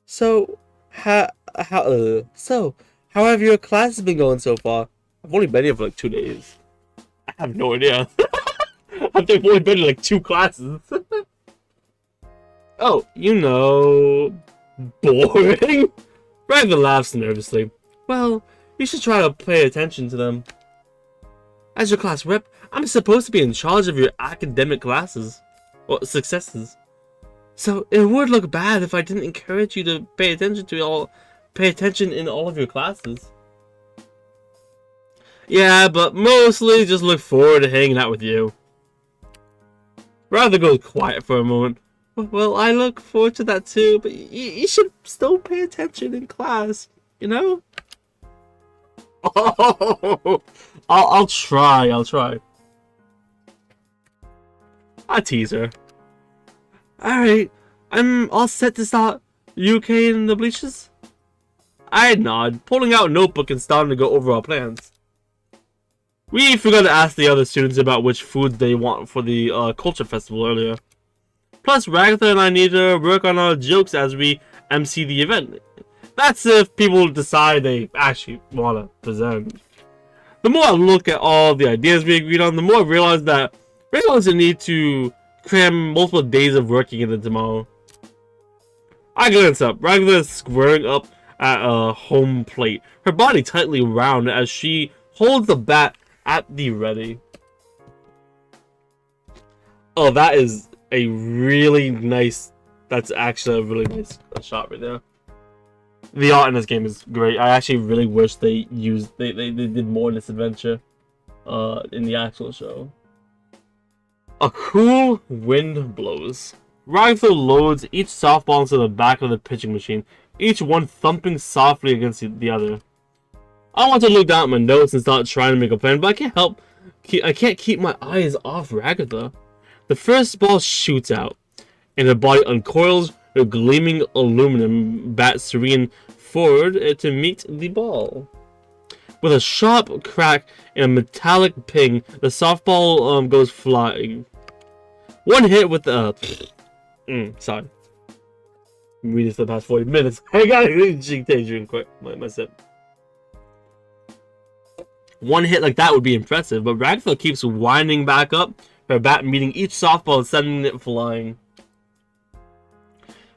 So, how have your classes been going so far? I've only been here for like 2 days. I have no idea. I've only been in like 2 classes. Oh, you know, boring. Ragatha laughs nervously. Well, you should try to pay attention to them. As your class rep, I'm supposed to be in charge of your academic classes or successes. So it would look bad if I didn't encourage you to pay attention in all of your classes. Yeah, but mostly just look forward to hanging out with you. Ragatha goes quiet for a moment. Well, I look forward to that too, but you should still pay attention in class, you know? Oh, I'll try. I tease her. Alright, I'm all set to start. You okay in the bleachers? I nod, pulling out a notebook and starting to go over our plans. We forgot to ask the other students about which foods they want for the culture festival earlier. Plus, Ragatha and I need to work on our jokes as we MC the event. That's if people decide they actually want to present. The more I look at all the ideas we agreed on, the more I realize that Ray doesn't need to cram multiple days of working into tomorrow. I glance up. Ragatha is squaring up at a home plate, her body tightly round as she holds the bat at the ready. Oh, that is a really nice... That's actually a really nice shot right there. The art in this game is great. I actually really wish they did more in this adventure in the actual show. A cool wind blows. Ragatha loads each softball into the back of the pitching machine, each one thumping softly against the other. I want to look down at my notes and start trying to make a plan, but I can't help. I can't keep my eyes off Ragatha. The first ball shoots out, and her body uncoils, her gleaming aluminum bat serene forward to meet the ball. With a sharp crack and a metallic ping, the softball goes flying. One hit with a... sorry. I'm reading this for the past 40 minutes. I gotta drink quick. My sip. One hit like that would be impressive, but Ragatha keeps winding back up, her bat meeting each softball and sending it flying.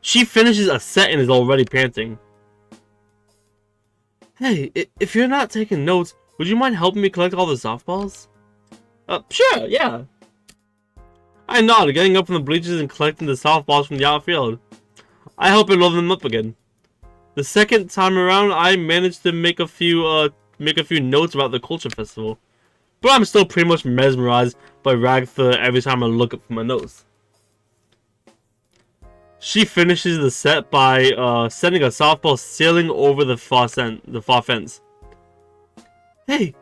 She finishes a set and is already panting. Hey, if you're not taking notes, would you mind helping me collect all the softballs? Sure, yeah. I nod, getting up from the bleachers and collecting the softballs from the outfield. I help her load them up again. The second time around, I managed to make a few notes about the culture festival, but I'm still pretty much mesmerized by Ragatha every time I look up from my notes. She finishes the set by sending a softball sailing over the far fence. Hey,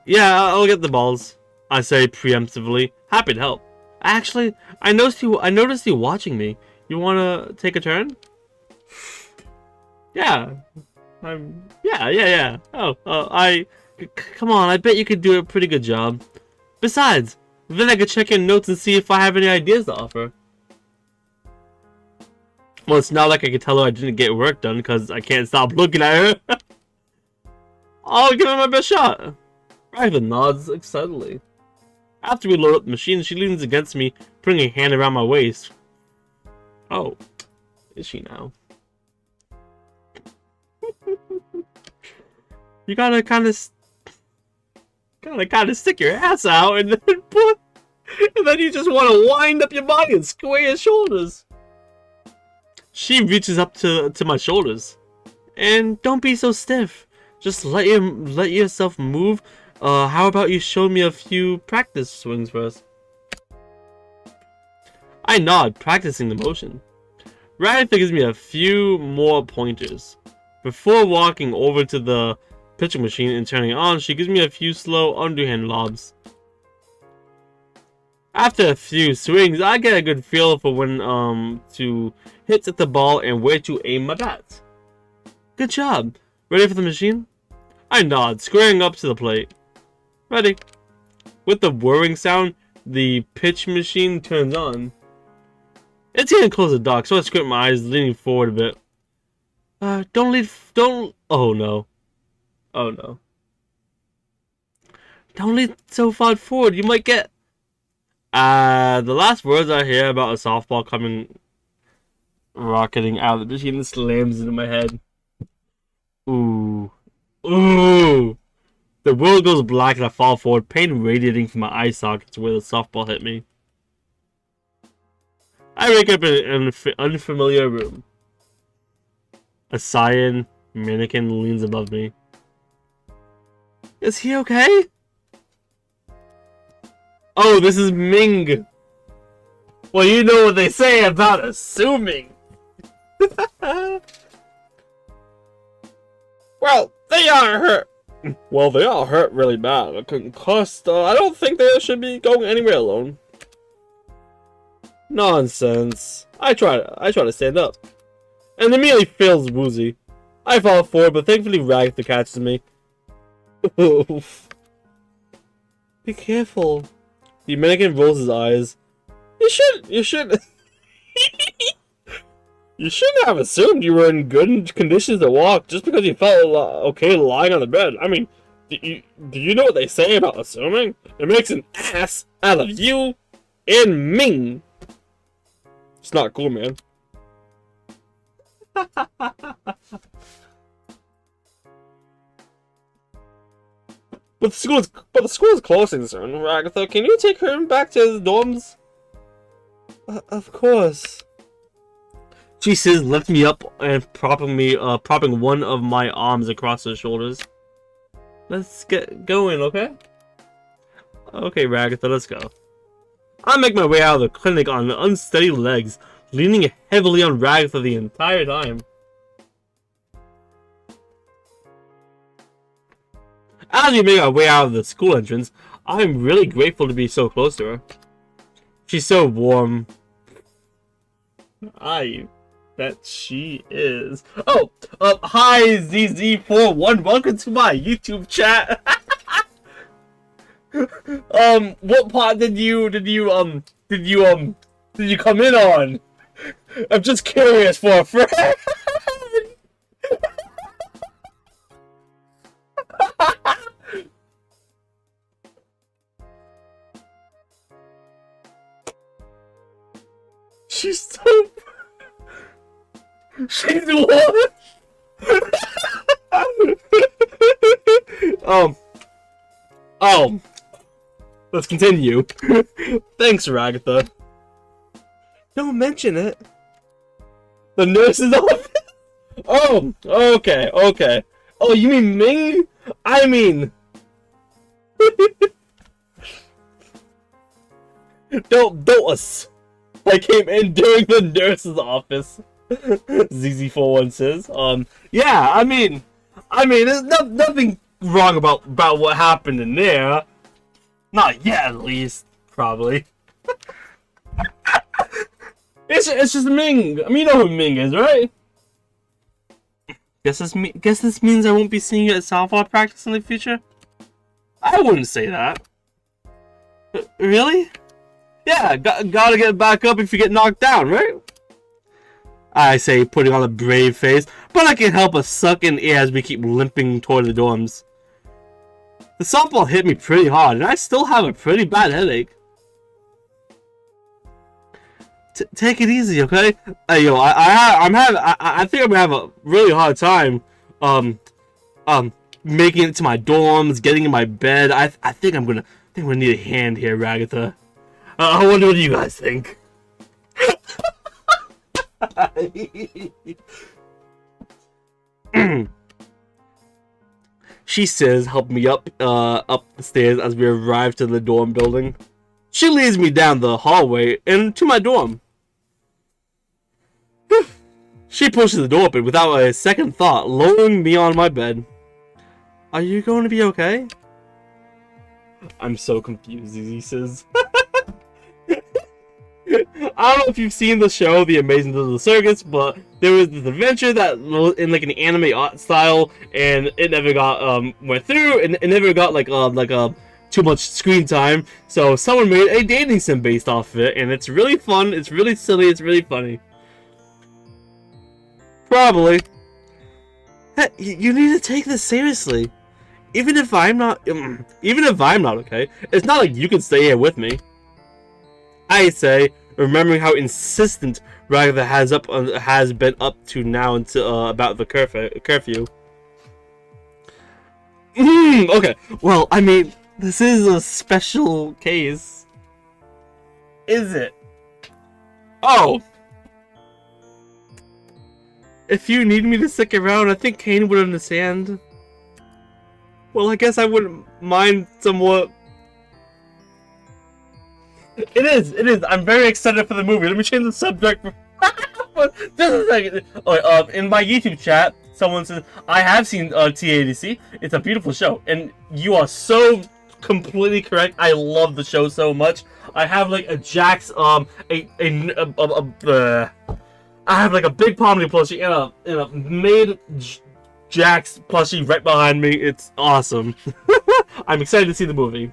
yeah, I'll get the balls, I say preemptively, happy to help. Actually, I noticed you watching me. You wanna take a turn? Yeah. Yeah. Come on, I bet you could do a pretty good job. Besides, then I could check in notes and see if I have any ideas to offer. Well, it's not like I could tell her I didn't get work done because I can't stop looking at her. I'll give her my best shot. Ragatha nods excitedly. After we load up the machine, she leans against me, putting a hand around my waist. Oh, is she now? You gotta kind of stick your ass out and then you just want to wind up your body and square your shoulders. She reaches up to my shoulders, and don't be so stiff. Just let yourself move. How about you show me a few practice swings first? I nod, practicing the motion. Ragatha gives me a few more pointers. Before walking over to the pitching machine and turning it on, she gives me a few slow underhand lobs. After a few swings, I get a good feel for when to hit at the ball and where to aim my bat. Good job. Ready for the machine? I nod, squaring up to the plate. Ready. With the whirring sound, the pitch machine turns on. It's getting close to dark, so I squint my eyes, leaning forward a bit. Oh no. Don't lean so far forward, you might get... the last words I hear about a softball coming rocketing out of the machine slams into my head. Ooh. The world goes black and I fall forward, pain radiating from my eye sockets where the softball hit me. I wake up in an unfamiliar room. A cyan mannequin leans above me. Is he okay? Oh, this is Ming. Well, you know what they say about assuming. Well, they are hurt. Well, they are hurt really bad. A concussed. I don't think they should be going anywhere alone. Nonsense. I try to stand up. and immediately feels woozy. I fall forward, but thankfully Ragatha catches me. Be careful. The mannequin rolls his eyes. You should You shouldn't have assumed you were in good conditions to walk just because you felt okay lying on the bed. I mean, do you know what they say about assuming? It makes an ass out of you and me. It's not cool, man. But the school is closing soon. Ragatha, can you take her back to his dorms? Of course. She says, lift me up and propping one of my arms across her shoulders. Let's get going, okay? Okay, Ragatha, let's go. I make my way out of the clinic on unsteady legs, leaning heavily on Ragatha the entire time. As we make our way out of the school entrance, I'm really grateful to be so close to her. She's so warm. I bet she is. Oh, hi ZZ41, welcome to my YouTube chat. What part did you come in on? I'm just curious for a friend. She's so... She's what? Let's continue. Thanks, Ragatha. Don't mention it. The nurse's office? Oh, okay. Oh, you mean Ming? I mean... Don't us. I came in during the nurse's office. ZZ41 says. Yeah, I mean, there's nothing wrong about what happened in there. Not yet, at least. Probably. It's just Ming. I mean, you know who Ming is, right? Guess this means I won't be seeing you at softball practice in the future? I wouldn't say that. Really? Yeah, gotta get back up if you get knocked down, right? I say, putting on a brave face, but I can't help but suck in air as we keep limping toward the dorms. The softball hit me pretty hard, and I still have a pretty bad headache. Take it easy, okay? Yo, I think I'm gonna have a really hard time, making it to my dorms, getting in my bed. I think I'm gonna need a hand here, Ragatha. I wonder what you guys think. She says, help me up the stairs as we arrive to the dorm building. She leads me down the hallway and to my dorm. She pushes the door open without a second thought, lowering me on my bed. Are you going to be okay? I'm so confused, he says. I don't know if you've seen the show, The Amazing Little Circus, but there was this adventure that was in like an anime art style, and it never got went through, and it never got too much screen time. So someone made a dating sim based off of it, and it's really fun. It's really silly. It's really funny. Probably. Hey, you need to take this seriously. Even if I'm not okay, it's not like you can stay here with me. I say, remembering how insistent Ragatha has been up to now until about the curfew. Okay. Well, I mean, this is a special case. Is it? Oh. If you need me to stick around, I think Caine would understand. Well, I guess I wouldn't mind somewhat. It is. I'm very excited for the movie. Let me change the subject for just a second. Oh, in my YouTube chat, someone says, I have seen T80C. It's a beautiful show. And you are so completely correct. I love the show so much. I have like a Jax, I have like a big Pomni plushie and a made Jax plushie right behind me. It's awesome. I'm excited to see the movie.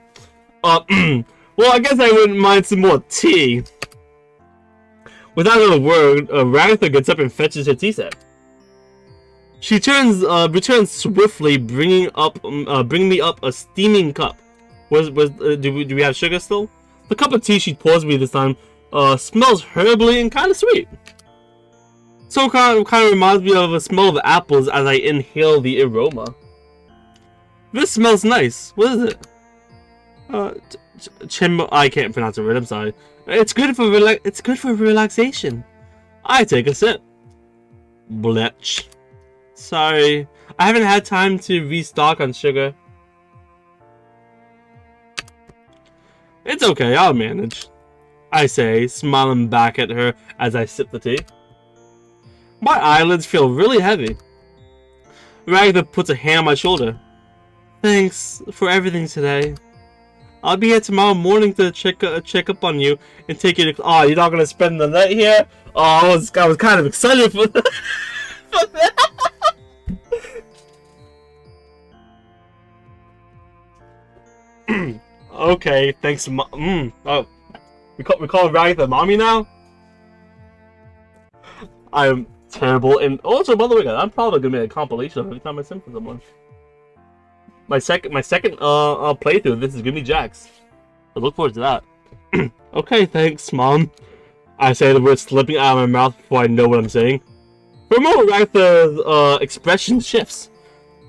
Well, I guess I wouldn't mind some more tea. Without another word, Ragatha gets up and fetches her tea set. She returns swiftly, bringing me up a steaming cup. Do we have sugar still? The cup of tea she pours me this time smells herbally and kind of sweet. So kind of reminds me of a smell of apples as I inhale the aroma. This smells nice. What is it? I can't pronounce it right. I'm sorry. It's good for relaxation. I take a sip. Bletch. Sorry, I haven't had time to restock on sugar. It's okay, I'll manage. I say, smiling back at her as I sip the tea. My eyelids feel really heavy. Ragatha puts a hand on my shoulder. Thanks for everything today. I'll be here tomorrow morning to check up on you and take you to. Oh, you're not gonna spend the night here? Oh, I was kind of excited for that. Okay, thanks. Oh, we call Ragatha mommy now. I'm terrible, and also by the way, I'm probably gonna make a compilation of every time I sing for someone. My second playthrough. This is Goodnight Jax. I look forward to that. Okay, thanks, Mom. I say the words slipping out of my mouth before I know what I'm saying. For a moment, Ragatha's expression shifts,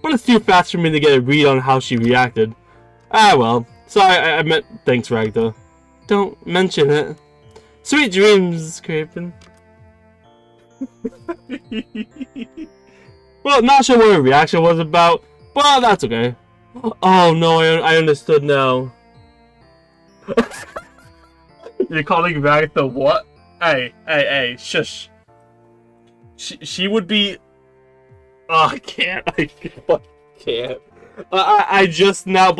but it's too fast for me to get a read on how she reacted. Ah, well. Sorry, I meant thanks, Ragatha. Don't mention it. Sweet dreams, Craven. Well, not sure what her reaction was about, but that's okay. Oh no, I understood now. You're calling Ragatha what? Hey, shush. She would be. Oh, I can't. I can't. I just now,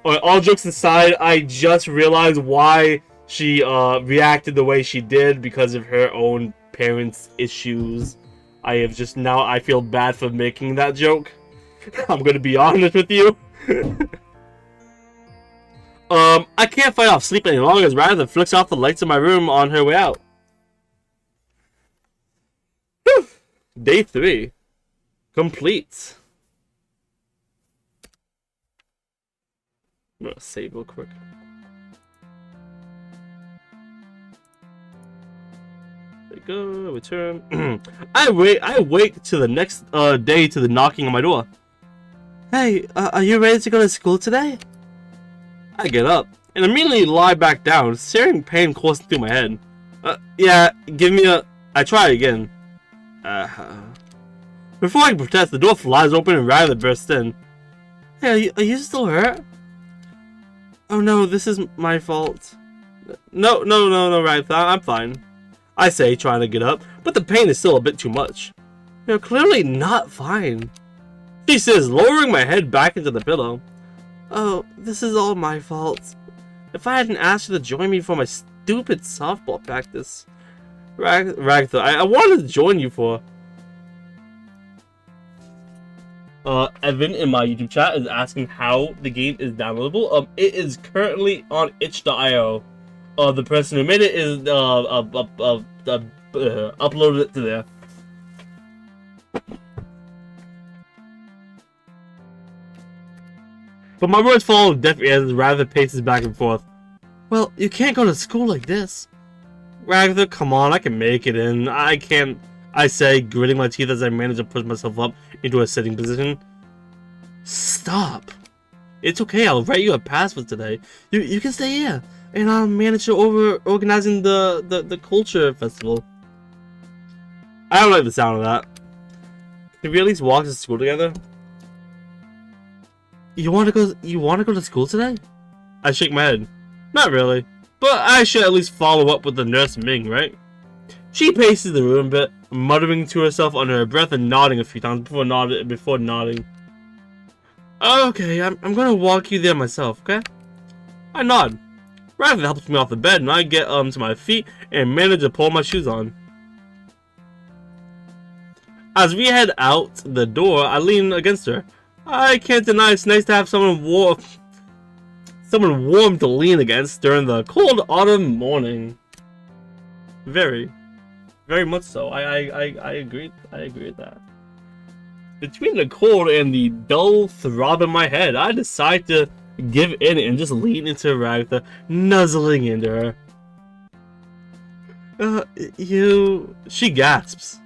all jokes aside, I just realized why she reacted the way she did because of her own parents' issues. I feel bad for making that joke. I'm gonna be honest with you. I can't fight off sleep any longer as Ragatha flicks off the lights in my room on her way out. Whew. Day 3. Complete. I'm gonna save real quick. There you go, return. I wake to the next day to the knocking on my door. Hey, are you ready to go to school today? I get up and immediately lie back down, searing pain coursing through my head. Yeah, give me a. I try again. Before I can protest, the door flies open and Ragatha bursts in. Hey, are you still hurt? Oh no, this is my fault. No, Ragatha, I'm fine. I say, trying to get up, but the pain is still a bit too much. You're clearly not fine. She says, lowering my head back into the pillow. Oh, this is all my fault. If I hadn't asked you to join me for my stupid softball practice. Ragatha, I wanted to join you for. Evan in my YouTube chat is asking how the game is downloadable. It is currently on itch.io. The person who made it is uploaded it to there. But my words fall on deaf ears as Ragatha paces back and forth. Well, you can't go to school like this. Ragatha, come on, I can make it in. I can't, I say, gritting my teeth as I manage to push myself up into a sitting position. Stop. It's okay, I'll write you a pass for today. You can stay here, and I'll manage to organizing the culture festival. I don't like the sound of that. Can we at least walk to school together? You want to go to school today? I shake my head. Not really, but I should at least follow up with the nurse Ming, right? She paces the room a bit, muttering to herself under her breath and nodding a few times before nodding. Okay, I'm gonna walk you there myself, okay? I nod. Ragatha helps me off the bed and I get to my feet and manage to pull my shoes on. As we head out the door, I lean against her. I can't deny it's nice to have someone warm to lean against during the cold autumn morning. Very much so. I agree. I agree with that. Between the cold and the dull throb in my head, I decide to give in and just lean into Ragatha, nuzzling into her. She gasps.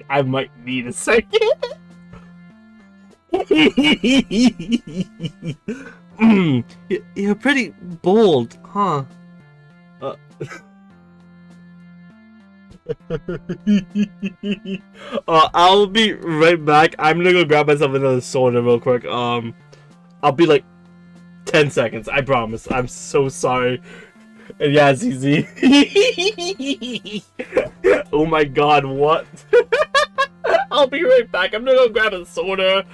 I might need a second. You're pretty bold, huh? I'll be right back. I'm gonna go grab myself another soda real quick. I'll be like 10 seconds. I promise. I'm so sorry. And yeah, ZZ. Oh my god, what? I'll be right back. I'm gonna go grab a soda.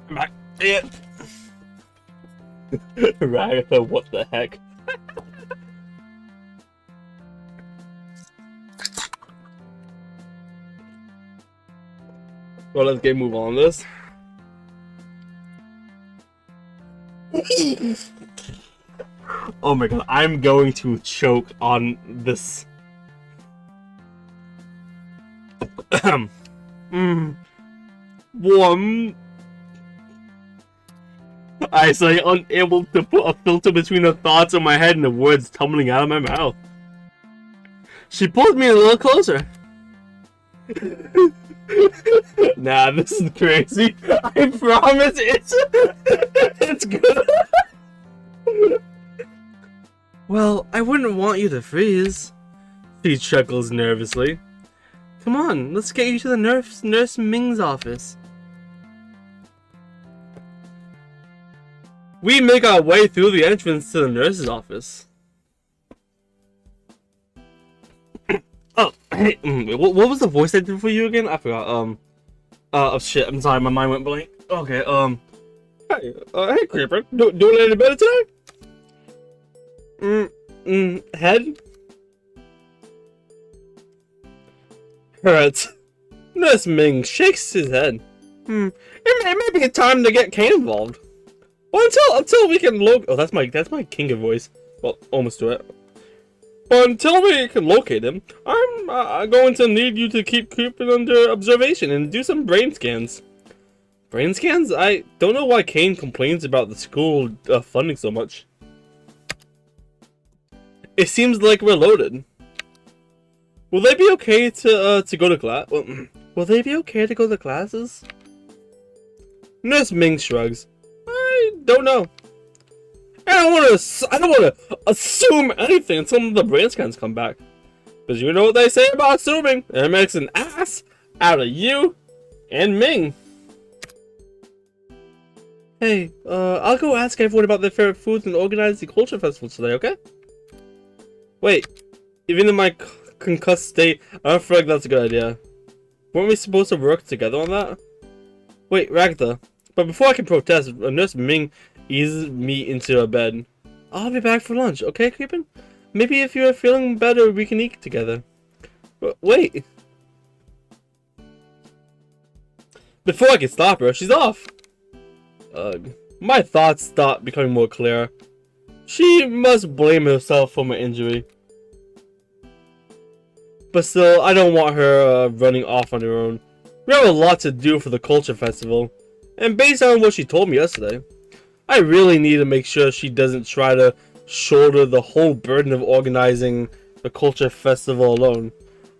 I'm back. Yeah. Ragatha, what the heck? Well, let's get move on this. Oh my god, I'm going to choke on this. Warm. I say, unable to put a filter between the thoughts in my head and the words tumbling out of my mouth. She pulled me a little closer. Nah, this is crazy. I promise it's good. Well, I wouldn't want you to freeze. She chuckles nervously. Come on, let's get you to the Nurse Ming's office. We make our way through the entrance to the nurse's office. Oh, hey, what was the voice I did for you again? I forgot. Oh shit, I'm sorry, my mind went blank. Okay, hey, Creeper, doing any better today? Head? Hurts. Nurse Ming shakes his head. It may be time to get Caine involved. Well, until we can oh, that's my Kinga voice. Well, almost to it. But until we can locate him, I'm going to need you to keep creeping under observation and do some brain scans. Brain scans? I don't know why Caine complains about the school funding so much. It seems like we're loaded. Will they be okay to go to class? Well, will they be okay to go to classes? Nurse Ming shrugs. I don't know. I don't want to assume anything until the brain scans come back. Because you know what they say about assuming. It makes an ass out of you and Ming. Hey, I'll go ask everyone about their favorite foods and organize the culture festival today, okay? Wait, even in my concussed state, I don't feel like that's a good idea. Weren't we supposed to work together on that? Wait, Ragatha. But before I can protest, Nurse Ming eases me into a bed. I'll be back for lunch, okay, Creepin? Maybe if you're feeling better, we can eat together. Wait. Before I can stop her, she's off. Ugh. My thoughts start becoming more clear. She must blame herself for my injury. But still, I don't want her running off on her own. We have a lot to do for the culture festival. And based on what she told me yesterday, I really need to make sure she doesn't try to shoulder the whole burden of organizing the culture festival alone.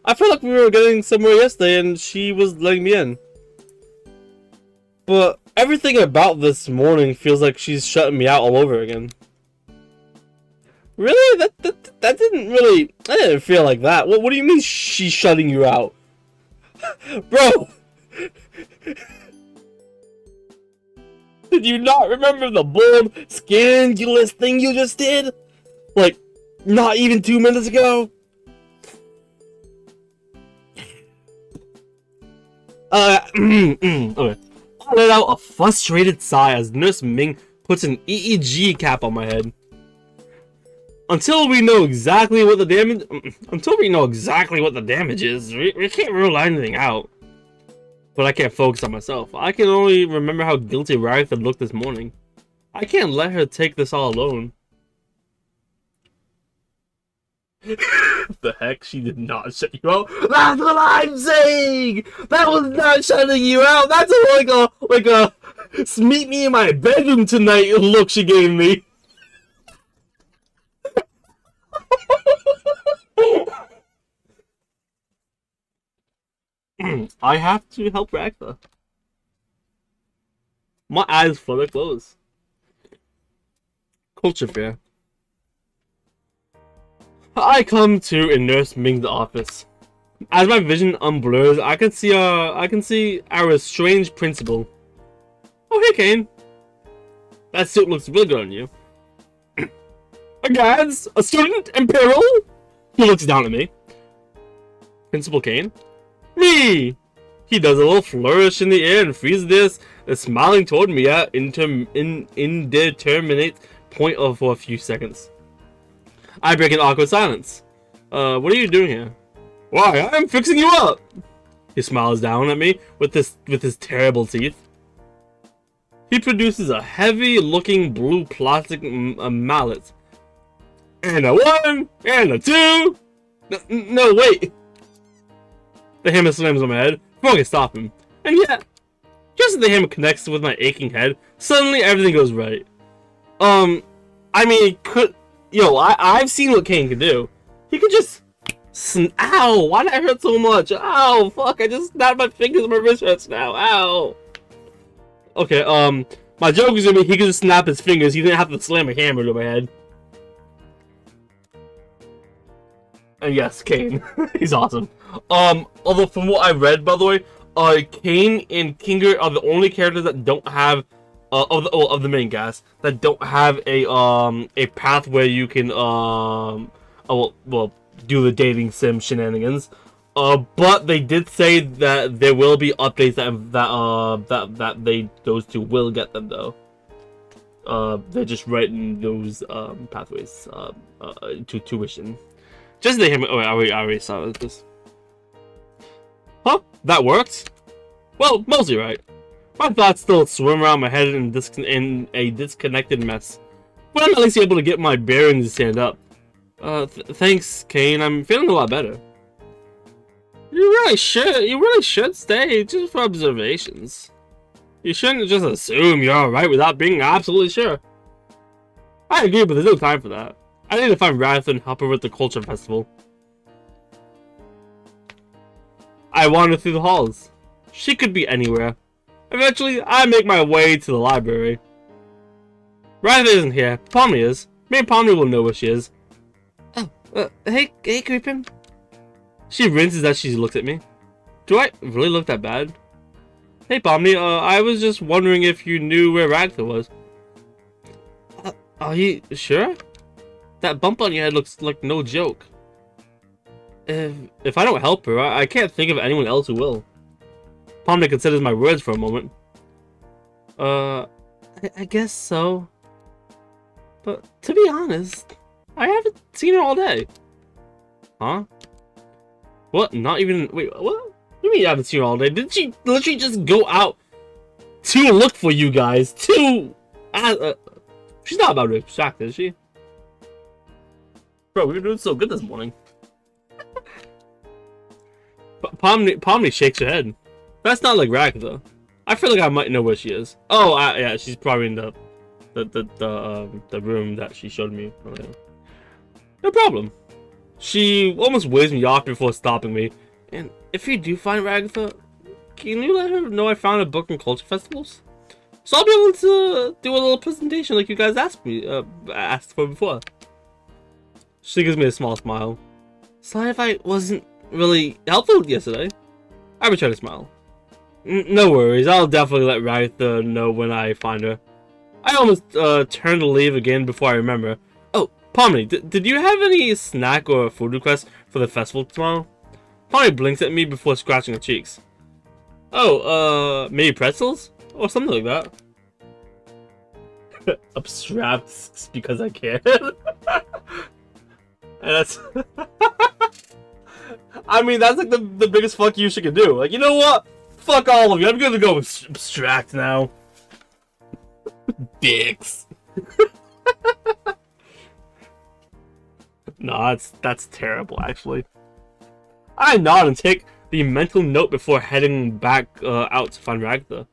I felt like we were getting somewhere yesterday and she was letting me in. But everything about this morning feels like she's shutting me out all over again. Really? That didn't really... I didn't feel like that. What do you mean she's shutting you out? Bro! Did you not remember the bold, scandalous thing you just did? Like, not even 2 minutes ago? Okay. I let out a frustrated sigh as Nurse Ming puts an EEG cap on my head. Until we know exactly what the damage is, we can't rule anything out. But I can't focus on myself. I can only remember how guilty Ragatha looked this morning. I can't let her take this all alone. The heck? She did not shut you out? That's what I'm saying! That was not shutting you out! That's like a meet me in my bedroom tonight look she gave me. I have to help Ragatha. My eyes flutter close. Culture fair. I come to in Nurse Ming's office. As my vision unblurs, I can see our strange principal. Oh, hey, Caine. That suit looks really good on you. Agads, a student in peril? He looks down at me. Principal Caine? Me! He does a little flourish in the air and freezes this, smiling toward me at indeterminate point for a few seconds. I break an awkward silence. What are you doing here? Why, I'm fixing you up! He smiles down at me with his terrible teeth. He produces a heavy-looking blue plastic mallet. And a 1, and a 2... No, wait! The hammer slams on my head before I can stop him. And yet, just as the hammer connects with my aching head, suddenly everything goes right. I mean, I've seen what Caine can do. He could just... Ow! Why did I hurt so much? Ow! Fuck! I just snapped my fingers and my wrist hurts now. Ow! Okay, my joke is gonna be he could just snap his fingers. He didn't have to slam a hammer to my head. And yes, Caine. He's awesome. Although from what I read, by the way, Caine and Kinger are the only characters that don't have of the main cast that don't have a path where you can do the dating sim shenanigans. But they did say that there will be updates that those two will get them though. They're just writing those pathways to tuition. Just the hammer. Oh, wait, I already saw this. Huh? That worked? Well, mostly right. My thoughts still swim around my head in a disconnected mess. But I'm at least able to get my bearings to stand up. Thanks, Caine. I'm feeling a lot better. You really should stay just for observations. You shouldn't just assume you're alright without being absolutely sure. I agree, but there's no time for that. I need to find Ragatha and help her with the culture festival. I wander through the halls. She could be anywhere. Eventually, I make my way to the library. Ragatha isn't here. Pomni is. Me and Pomni will know where she is. Oh, hey, Creepin. She rinses as she looks at me. Do I really look that bad? Hey, Pomni, I was just wondering if you knew where Ragatha was. Are you sure? That bump on your head looks like no joke. If I don't help her, I can't think of anyone else who will. Pomni considers my words for a moment. I guess so. But to be honest, I haven't seen her all day. Huh? What? Not even... Wait, what? What do you mean you haven't seen her all day? Did she literally just go out to look for you guys? She's not about to distract, is she? Bro, we were doing so good this morning. Pomni shakes her head. That's not like Ragatha. I feel like I might know where she is. Oh, yeah, she's probably in the room that she showed me earlier. No problem. She almost waves me off before stopping me. And if you do find Ragatha, can you let her know I found a book in culture festivals? So I'll be able to do a little presentation like you guys asked for before. She gives me a small smile. Sorry if I wasn't really helpful yesterday. I return a smile. No worries, I'll definitely let Ragatha know when I find her. I almost turned to leave again before I remember. Oh, Pomni, did you have any snack or food requests for the festival tomorrow? Pomni blinks at me before scratching her cheeks. Oh, maybe pretzels? Or something like that. Abstract because I can. And that's... I mean, that's like the biggest fuck you she can do. Like, you know what? Fuck all of you. I'm gonna go abstract now. Dicks. No, that's terrible, actually. I nod and take the mental note before heading back out to find Ragatha.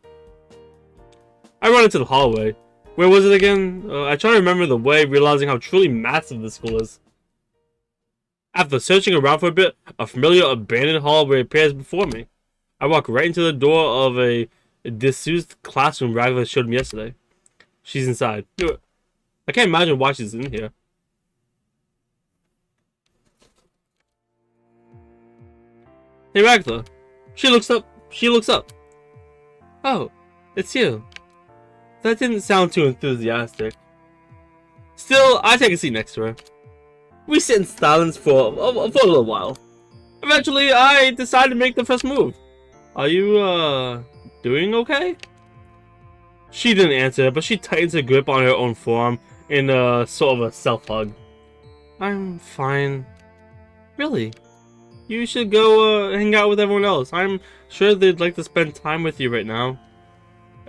I run into the hallway. Where was it again? I try to remember the way, realizing how truly massive this school is. After searching around for a bit, a familiar abandoned hallway appears before me. I walk right into the door of a disused classroom Ragatha showed me yesterday. She's inside. I can't imagine why she's in here. Hey Ragatha. She looks up. Oh, it's you. That didn't sound too enthusiastic. Still, I take a seat next to her. We sit in silence for a little while. Eventually, I decide to make the first move. Are you, doing okay? She didn't answer, but she tightens her grip on her own forearm in sort of a self-hug. I'm fine. Really? You should go, hang out with everyone else. I'm sure they'd like to spend time with you right now.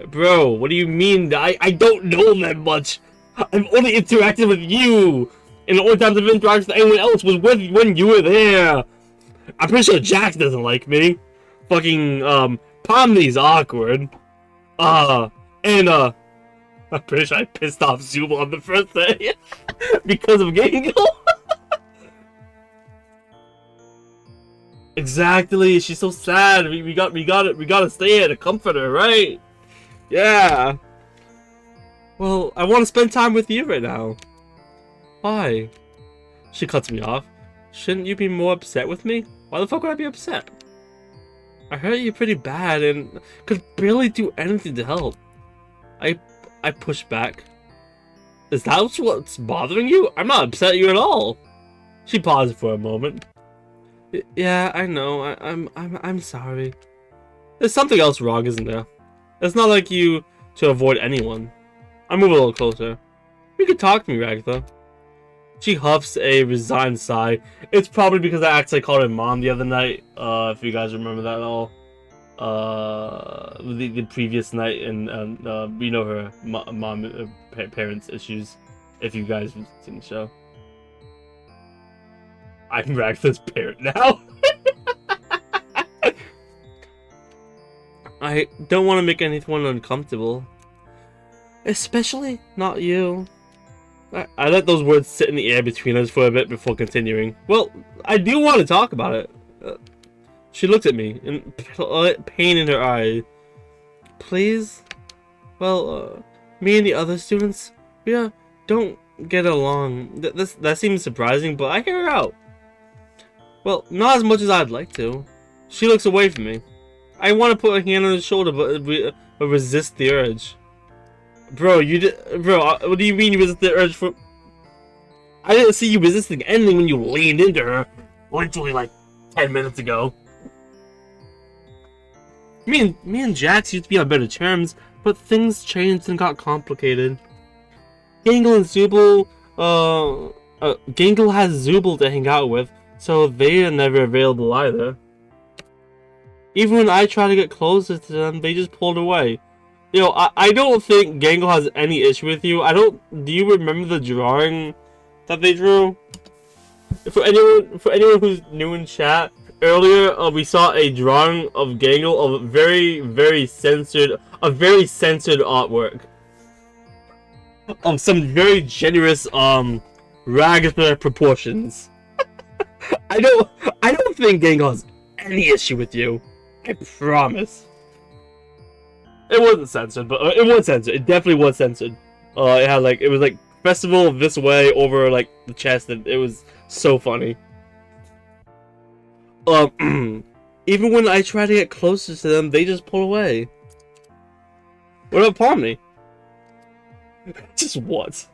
Bro, what do you mean? I don't know them much. I've only interacted with you. And the only times I've interacted with anyone else was when you were there. I'm pretty sure Jax doesn't like me. Fucking, Pomni's awkward. And, I'm pretty sure I pissed off Zubul on the first day. Because of Gangle. Exactly, she's so sad. We gotta stay here to comfort her, right? Yeah. Well, I want to spend time with you right now. Why? She cuts me off. Shouldn't you be more upset with me? Why the fuck would I be upset? I hurt you pretty bad and could barely do anything to help. I push back. Is that what's bothering you? I'm not upset at you at all. She pauses for a moment. Yeah, I know. I'm sorry. There's something else wrong, isn't there? It's not like you to avoid anyone. I move a little closer. You could talk to me, Ragatha. She huffs a resigned sigh. It's probably because I actually called her mom the other night. If you guys remember that at all. The previous night, and you know her mom parents issues. If you guys have seen the show. I'm Ragatha's parent now. I don't want to make anyone uncomfortable. Especially not you. I let those words sit in the air between us for a bit before continuing. Well, I do want to talk about it. She looks at me, and pain in her eye. Please? Well, me and the other students, we don't get along. That seems surprising, but I hear her out. Well, not as much as I'd like to. She looks away from me. I want to put a hand on her shoulder, but resist the urge. Bro, what do you mean you resist the urge for... I didn't see you resisting anything when you leaned into her. Literally like 10 minutes ago. Me and Jax used to be on better terms, but things changed and got complicated. Gangle and Zubul, Gangle has Zubul to hang out with, so they are never available either. Even when I try to get closer to them, they just pulled away. You know, I don't think Gangle has any issue with you. Do you remember the drawing that they drew? For anyone who's new in chat, earlier we saw a drawing of Gangle of very censored artwork. Of some very generous Ragatha proportions. I don't think Gangle has any issue with you. I promise. It wasn't censored, but it was censored. It definitely was censored. It had like, it was like festival this way over like the chest, and it was so funny. Even when I try to get closer to them, they just pull away. What about Pomni? Just what?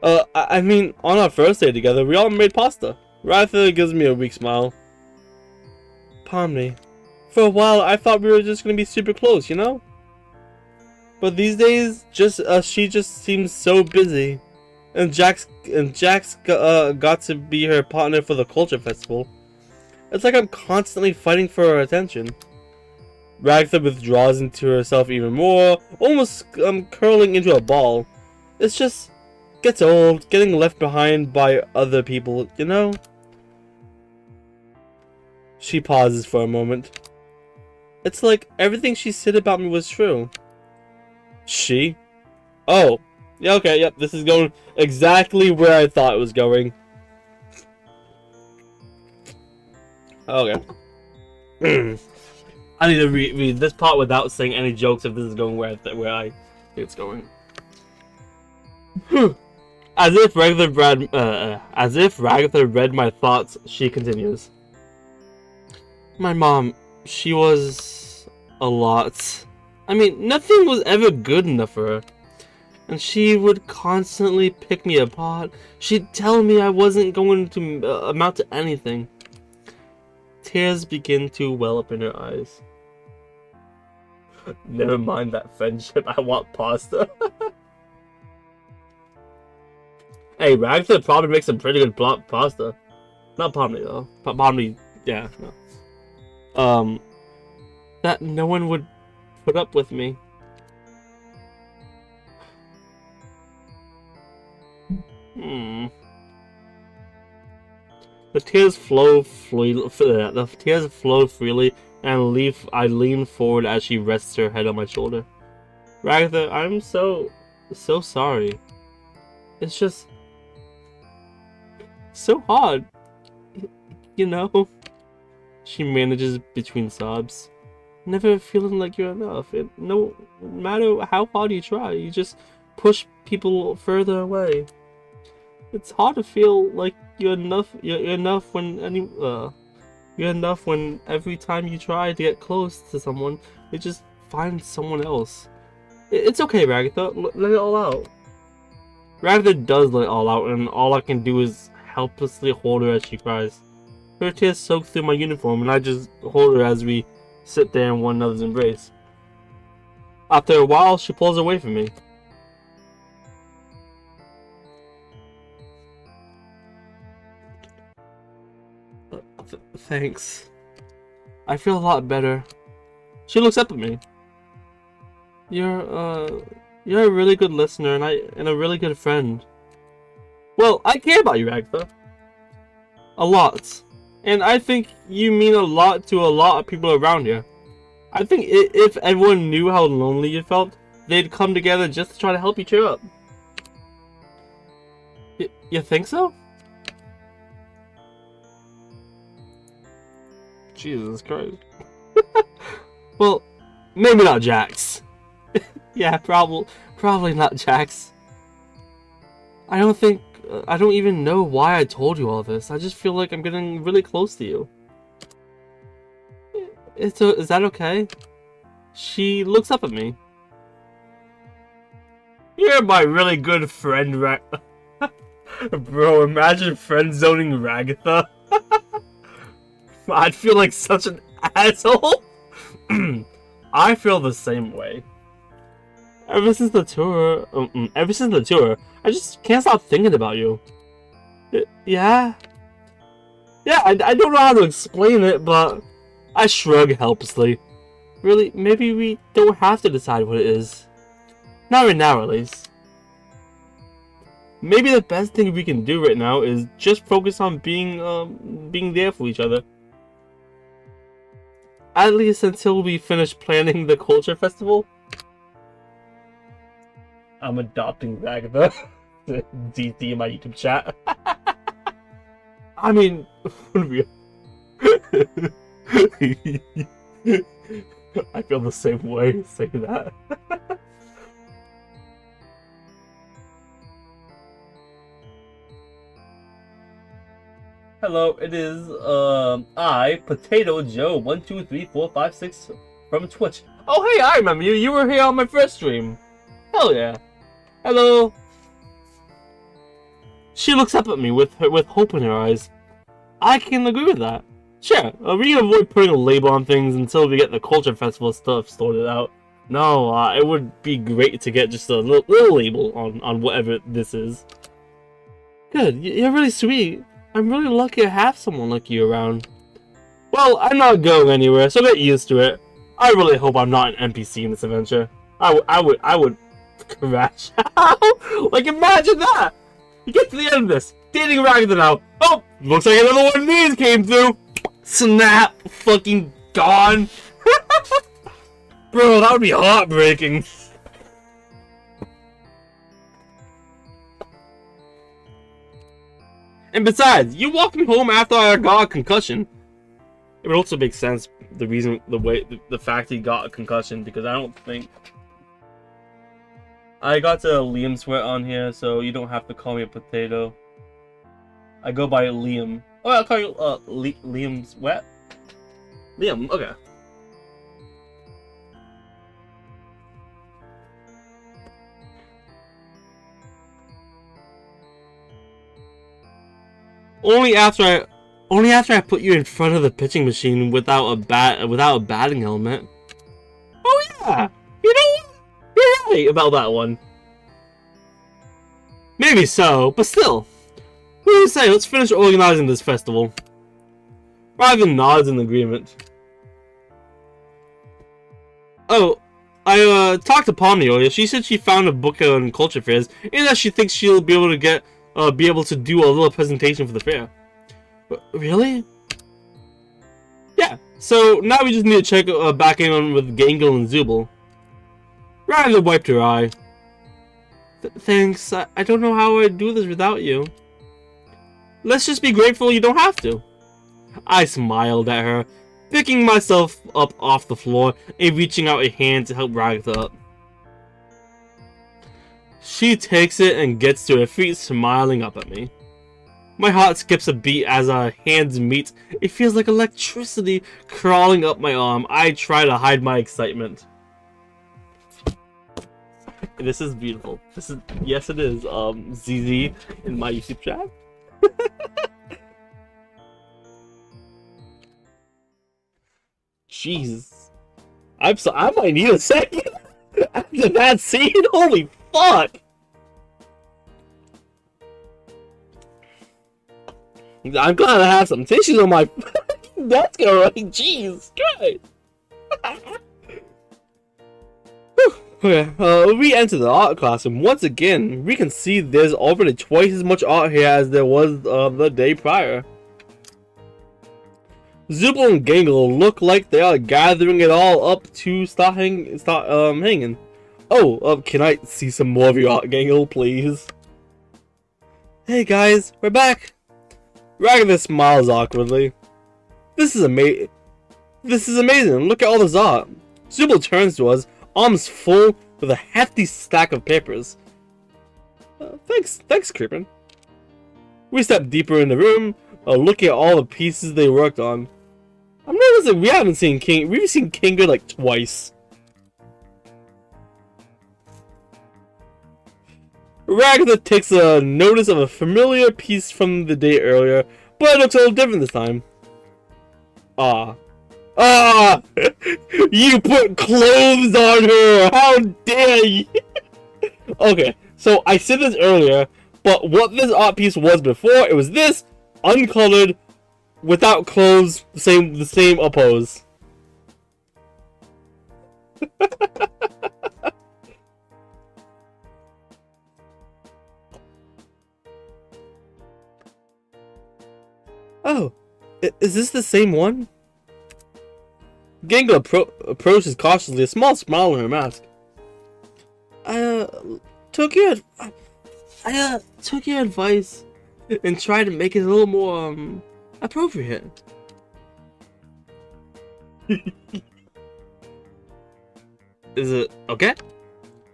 I mean, on our first day together, we all made pasta. Ragatha gives me a weak smile. Pomni, for a while I thought we were just gonna be super close, you know? But these days, she just seems so busy. And Jax got to be her partner for the culture festival. It's like I'm constantly fighting for her attention. Ragatha withdraws into herself even more, almost curling into a ball. It's just gets old, getting left behind by other people, you know? She pauses for a moment. It's like everything she said about me was true. She? Oh. Yeah, okay, yep, this is going exactly where I thought it was going. Okay. I need to read this part without saying any jokes if this is going where I think it's going. As if Ragatha read my thoughts, she continues. My mom, she was a lot. I mean, nothing was ever good enough for her. And she would constantly pick me apart. She'd tell me I wasn't going to amount to anything. Tears begin to well up in her eyes. Never mind that friendship, I want pasta. Hey, Ragatha probably makes some pretty good pasta. Not Pomni though. Pomni, yeah, no. That no one would put up with me. The tears flow freely, and I lean forward as she rests her head on my shoulder. Ragatha, I'm so sorry. It's just so hard, you know? She manages between sobs. Never feeling like you're enough. No matter how hard you try, you just push people further away. It's hard to feel like you're enough. You're enough when you're enough when every time you try to get close to someone, you just find someone else. It's okay, Ragatha. Let it all out. Ragatha does let it all out, and all I can do is helplessly hold her as she cries. Her tears soak through my uniform, and I just hold her as we sit there in one another's embrace. After a while, she pulls away from me. Thanks. I feel a lot better. She looks up at me. You're a really good listener, and a really good friend. Well, I care about you, Ragatha. A lot. And I think you mean a lot to a lot of people around here. I think if everyone knew how lonely you felt, they'd come together just to try to help you cheer up. You think so? Jesus Christ. Well, maybe not Jax. Yeah, probably not Jax. I don't even know why I told you all this. I just feel like I'm getting really close to you. Is that okay? She looks up at me. You're my really good friend, Bro, imagine friend zoning Ragatha. I'd feel like such an asshole. I feel the same way. Ever since the tour, I just can't stop thinking about you. Yeah? Yeah, I don't know how to explain it, but I shrug helplessly. Really, maybe we don't have to decide what it is. Not right now, at least. Maybe the best thing we can do right now is just focus on being there for each other. At least until we finish planning the culture festival. I'm adopting Ragatha. DT in my YouTube chat. I mean, I feel the same way saying that. Hello, it is I, Potato Joe 123456 from Twitch. Oh hey, I remember you. You were here on my first stream. Hell yeah. Hello. She looks up at me with hope in her eyes. I can agree with that. Sure, we can avoid putting a label on things until we get the culture festival stuff sorted out. No, it would be great to get just a little label on whatever this is. Good, you're really sweet. I'm really lucky to have someone like you around. Well, I'm not going anywhere, so get used to it. I really hope I'm not an NPC in this adventure. I would crash out. Like, imagine that! You get to the end of this, dating Ragatha now. Oh, looks like another one of these came through. Snap, fucking gone. Bro, that would be heartbreaking. And besides, you walked me home after I got a concussion. It would also make sense the fact he got a concussion, because I don't think I got to Liam Sweat on here, so you don't have to call me a potato. I go by Liam. Oh, I'll call you Liam Sweat. Liam, okay. Only after I put you in front of the pitching machine without a batting helmet. Oh yeah, you know what? You're right about that one. Maybe so, but still. What do you say? Let's finish organizing this festival. Raven nods in agreement. Oh, I talked to Pomni earlier. She said she found a book on culture fairs, and that she thinks she'll be able to do a little presentation for the fair. Really? Yeah. So now we just need to check back in with Gangle and Zubul. Ragatha wiped her eye. Thanks. I don't know how I'd do this without you. Let's just be grateful you don't have to. I smiled at her, picking myself up off the floor and reaching out a hand to help Ragatha up. She takes it and gets to her feet, smiling up at me. My heart skips a beat as our hands meet. It feels like electricity crawling up my arm. I try to hide my excitement. This is beautiful. Yes it is. ZZ in my YouTube chat. Jeez. I might need a second after that scene. Holy fuck! I'm glad I have some tissues on my desk already. Jeez, Christ. Okay, we enter the art class, and once again, we can see there's already twice as much art here as there was the day prior. Zubul and Gangle look like they are gathering it all up to start hanging. Oh, can I see some more of your art, Gangle, please? Hey guys, we're back! Ragatha smiles awkwardly. This is amazing. Look at all this art. Zubul turns to us, arms full with a hefty stack of papers. Thanks, Creepin. We step deeper in the room, looking at all the pieces they worked on. I'm noticing we haven't seen King. We've seen Kinga like twice. Ragatha takes a notice of a familiar piece from the day earlier, but it looks a little different this time. You put clothes on her! How dare you! Okay, so I said this earlier, but what this art piece was before, it was this, uncolored, without clothes, the same oppose. Oh, is this the same one? Gangle approaches cautiously, a small smile on her mask. I took your advice and tried to make it a little more appropriate. Is it okay?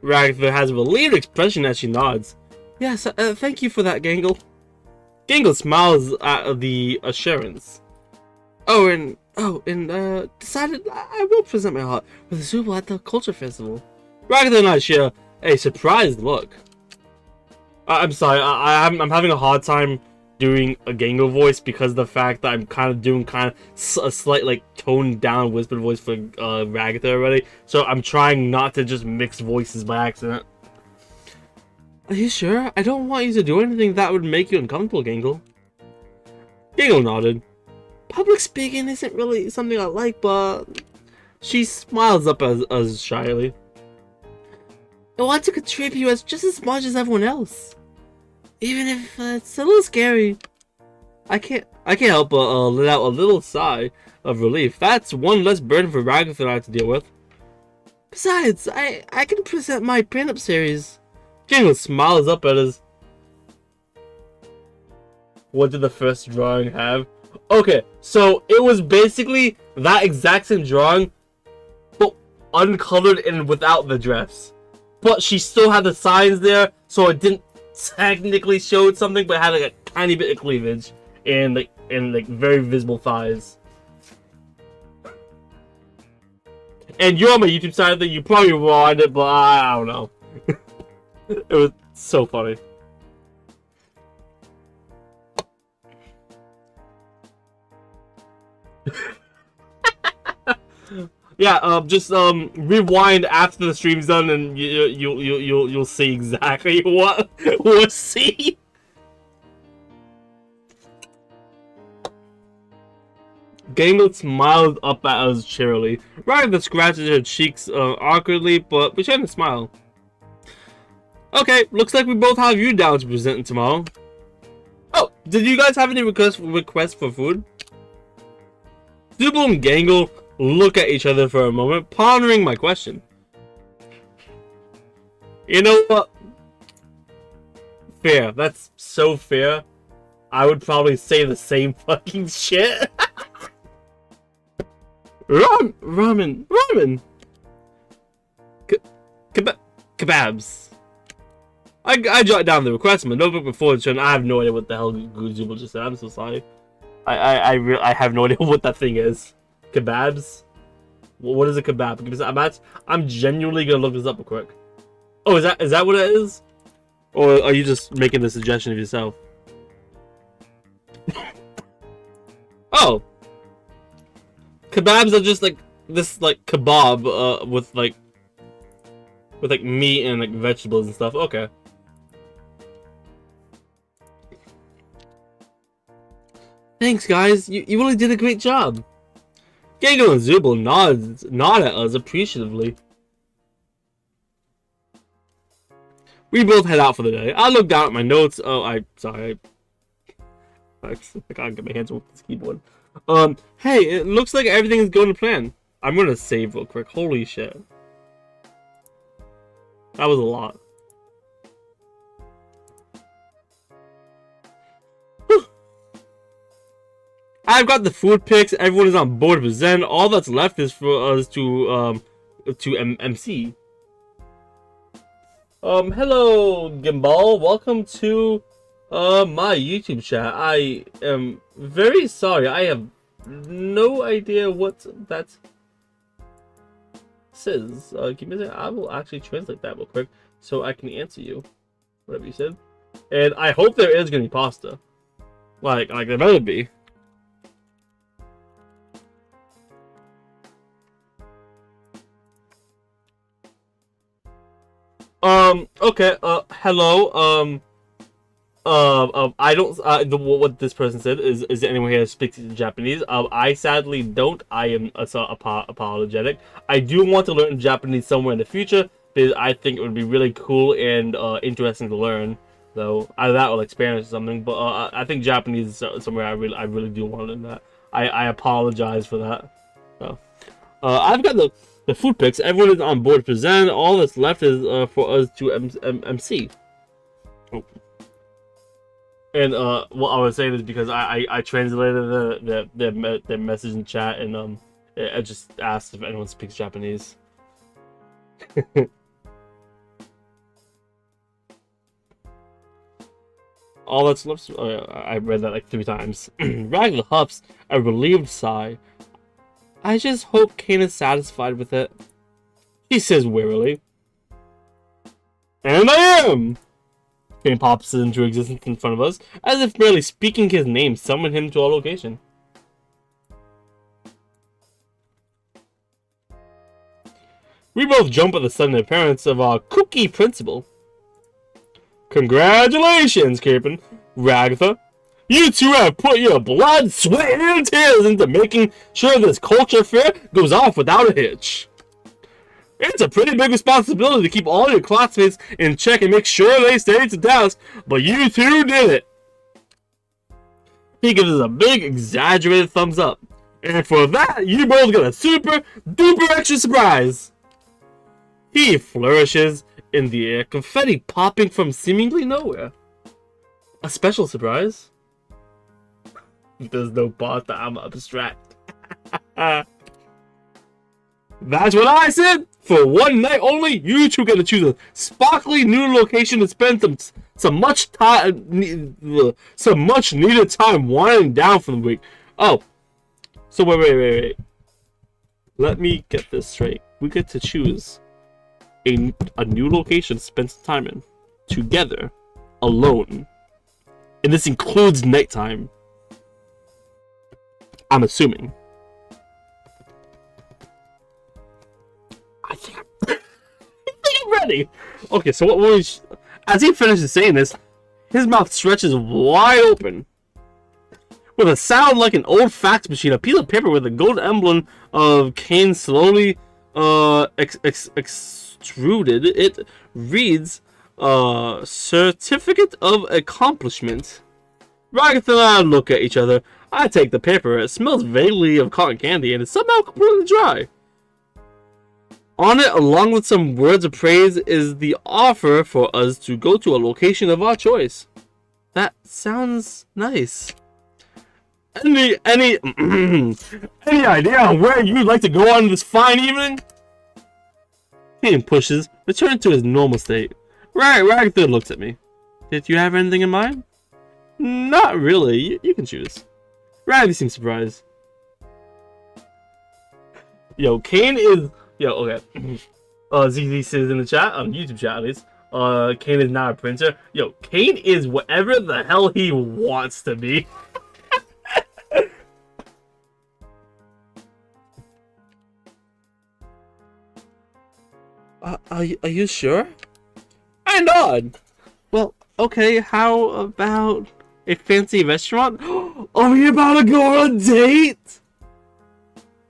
Ragatha has a relieved expression as she nods. Yes, thank you for that, Gangle. Gangle smiles at the assurance. Decided I will present my heart with Zubul at the Culture Festival. Ragatha and I share a surprised look. I'm sorry, I'm having a hard time doing a Gangle voice because of the fact that I'm kind of doing a slight, like, toned down whispered voice for Ragatha already. So I'm trying not to just mix voices by accident. Are you sure? I don't want you to do anything that would make you uncomfortable, Gangle. Gangle nodded. Public speaking isn't really something I like, but... She smiles up as shyly. I want to contribute just as much as everyone else. Even if it's a little scary. I can't help but let out a little sigh of relief. That's one less burden for Ragatha and I to deal with. Besides, I can present my print-up series. Jingle smiles up at us. What did the first drawing have? Okay, so it was basically that exact same drawing, but uncolored and without the dress. But she still had the signs there, so it didn't technically show something, but it had like a tiny bit of cleavage and like very visible thighs. And you're on my YouTube side that you probably rewind it, but I don't know. It was so funny. Yeah, just rewind after the stream's done, and you'll see exactly what we'll see. Gangle smiled up at us cheerily. Ragatha scratches her cheeks awkwardly, but returned to smile. Okay, looks like we both have you down to present tomorrow. Oh, did you guys have any requests for food? Zubul and Gangle look at each other for a moment, pondering my question. You know what? Fair. That's so fair. I would probably say the same fucking shit. Ramen. Kebabs. I jotted down the request in my notebook before the turn. I have no idea what the hell Zubul just said. I'm so sorry. I have no idea what that thing is. Kebabs? What is a kebab? Because I'm genuinely gonna look this up real quick. Oh, is that what it is? Or are you just making the suggestion of yourself? Oh, kebabs are just like this, like kebab with like meat and like vegetables and stuff. Okay. Thanks, guys. You really did a great job. Gangle and Zubul nod at us appreciatively. We both head out for the day. I look down at my notes. Oh, sorry. I can't get my hands on this keyboard. Hey, it looks like everything is going to plan. I'm gonna save real quick. Holy shit. That was a lot. I've got the food picks. Everyone is on board to present. All that's left is for us to MC. Hello, Gimbal. Welcome to my YouTube chat. I am very sorry. I have no idea what that says. Give me a second. I will actually translate that real quick so I can answer you. Whatever you said. And I hope there is gonna be pasta. Like there better be. Okay, hello, I don't, what this person said is there anyone here that speaks Japanese? I sadly don't. I am apologetic. I do want to learn Japanese somewhere in the future, because I think it would be really cool and, interesting to learn, though. Either that or like Spanish or something, but, I think Japanese is somewhere I really do want to learn that. I apologize for that. So, I've got the food picks. Everyone is on board to present. All that's left is for us to MC. Oh. And what I was saying is because I translated their message in chat I just asked if anyone speaks Japanese. All that's left. Oh, yeah, I read that like 3 times. Ragatha huffs a relieved sigh. I just hope Caine is satisfied with it. He says wearily. And I am! Caine pops into existence in front of us, as if merely speaking his name summoned him to our location. We both jump at the sudden appearance of our kooky principal. Congratulations, Captain Ragatha. You two have put your blood, sweat, and tears into making sure this culture fair goes off without a hitch. It's a pretty big responsibility to keep all your classmates in check and make sure they stay to task, but you two did it. He gives us a big, exaggerated thumbs up. And for that, you both got a super duper extra surprise. He flourishes in the air, confetti popping from seemingly nowhere. A special surprise? There's no part that I'm abstract. That's what I said! For one night only, you two get to choose a sparkly new location to spend some much needed time winding down for the week. Oh, so wait. Let me get this straight. We get to choose a new location to spend some time in, together, alone. And this includes nighttime. I'm assuming. I think I'm ready. Okay, so what was... As he finishes saying this, his mouth stretches wide open. With a sound like an old fax machine, a piece of paper with a gold emblem of Caine slowly extruded. It reads, Certificate of Accomplishment. Ragatha and I look at each other. I take the paper. It smells vaguely of cotton candy and is somehow completely dry. On it, along with some words of praise, is the offer for us to go to a location of our choice. That sounds nice. Any idea where you'd like to go on this fine evening? Caine pushes, returning to his normal state. Ragatha looks at me. Did you have anything in mind? Not really. You can choose. Ragatha seems surprised. Yo, Caine is... Yo, okay. ZZ says in the chat, on YouTube chat at least, Caine is not a printer. Yo, Caine is whatever the hell he wants to be. Are you sure? I nod. Well, okay, how about a fancy restaurant? Are we about to go on a date?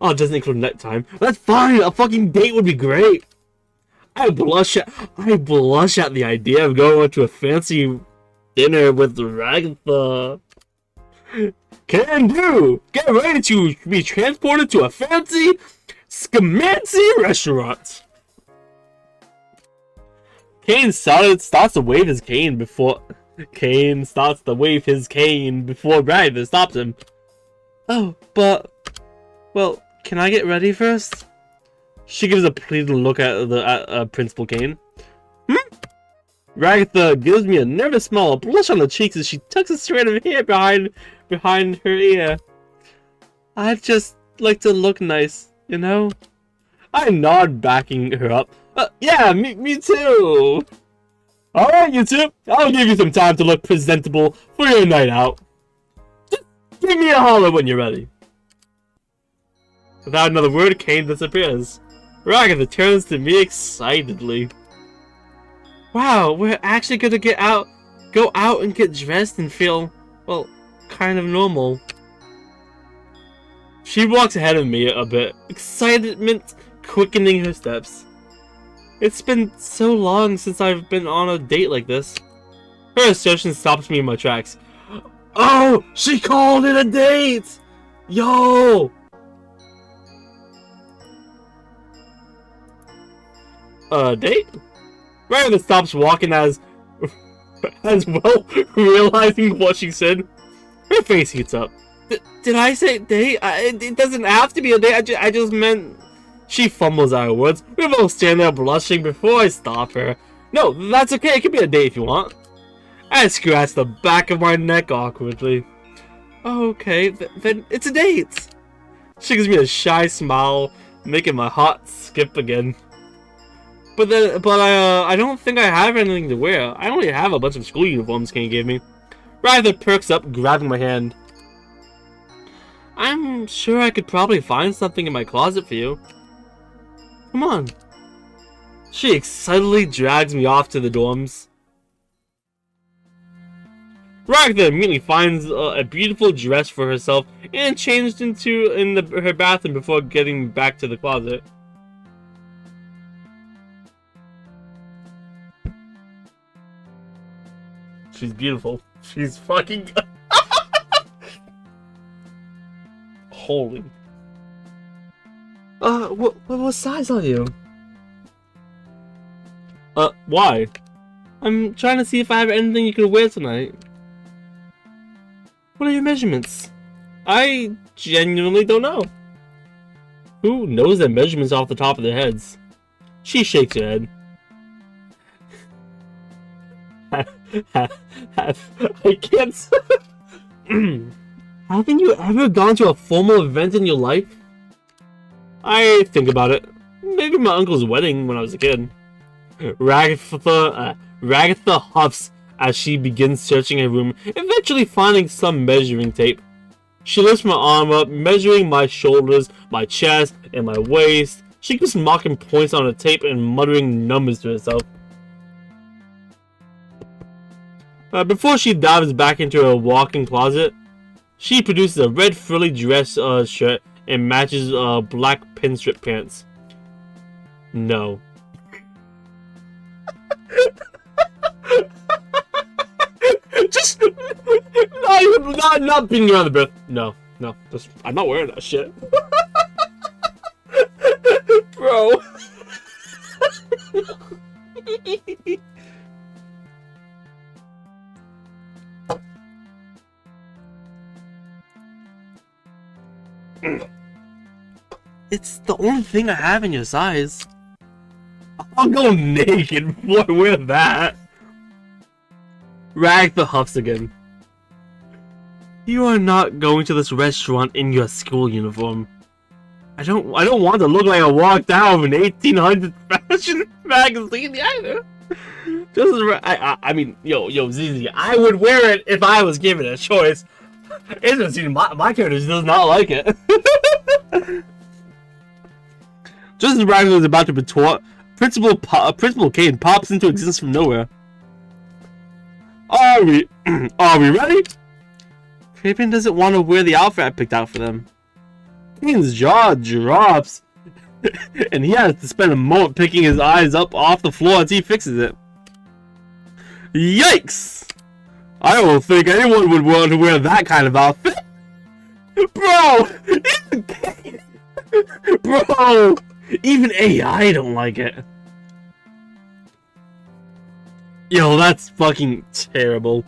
Oh, it doesn't include nighttime. That's fine. A fucking date would be great. I blush at the idea of going to a fancy dinner with Ragatha. Can do. Get ready to be transported to a fancy, scamancy restaurant. Caine starts to wave his cane before Ragatha stops him. Oh, but... Well, can I get ready first? She gives a pleading look at Principal Caine. Ragatha gives me a nervous smile, a blush on the cheeks as she tucks a strand of hair behind her ear. I'd just like to look nice, you know? I nod, backing her up. Yeah, me too! Alright, you two. I'll give you some time to look presentable for your night out. Just give me a holler when you're ready. Without another word, Caine disappears. Ragatha turns to me excitedly. Wow, we're actually gonna go out and get dressed and feel, well, kind of normal. She walks ahead of me a bit, excitement quickening her steps. It's been so long since I've been on a date like this. Her assertion stops me in my tracks. Oh, she called it a date! Yo! Date? Ragatha stops walking as well, realizing what she said. Her face heats up. Did I say date? It doesn't have to be a date. I just meant. She fumbles out of words. We're both standing there blushing before I stop her. No, that's okay. It could be a date if you want. I scratch the back of my neck awkwardly. Okay, then it's a date. She gives me a shy smile, making my heart skip again. But I don't think I have anything to wear. I only have a bunch of school uniforms Caine gave me. Ragatha perks up, grabbing my hand. I'm sure I could probably find something in my closet for you. Come on. She excitedly drags me off to the dorms. Ragatha immediately finds a beautiful dress for herself and changed in her bathroom before getting back to the closet. She's beautiful. She's fucking good. Holy. What size are you? Why? I'm trying to see if I have anything you could wear tonight. What are your measurements? I genuinely don't know. Who knows their measurements off the top of their heads? She shakes her head. I can't. Haven't you ever gone to a formal event in your life? I think about it. Maybe my uncle's wedding when I was a kid. Ragatha huffs as she begins searching her room, eventually finding some measuring tape. She lifts my arm up, measuring my shoulders, my chest, and my waist. She keeps marking points on the tape and muttering numbers to herself. Before she dives back into her walk-in closet, she produces a red frilly dress shirt and matches black pinstrip pants. No. Just not beating around the bush. No. Just, I'm not wearing that shit. Bro. It's the only thing I have in your size. I'll go naked before I wear that. Ragatha huffs again. You are not going to this restaurant in your school uniform. I don't want to look like I walked out of an 1800s fashion magazine either. I mean, yo, ZZ, I would wear it if I was given a choice. My character does not like it. Just as Ragatha is about to retort, Principal Caine pops into existence from nowhere. Are we ready? Craven doesn't want to wear the outfit I picked out for them. Caine's jaw drops, and he has to spend a moment picking his eyes up off the floor as he fixes it. Yikes! I don't think anyone would want to wear that kind of outfit. Bro! Bro! Even AI don't like it. Yo, that's fucking terrible.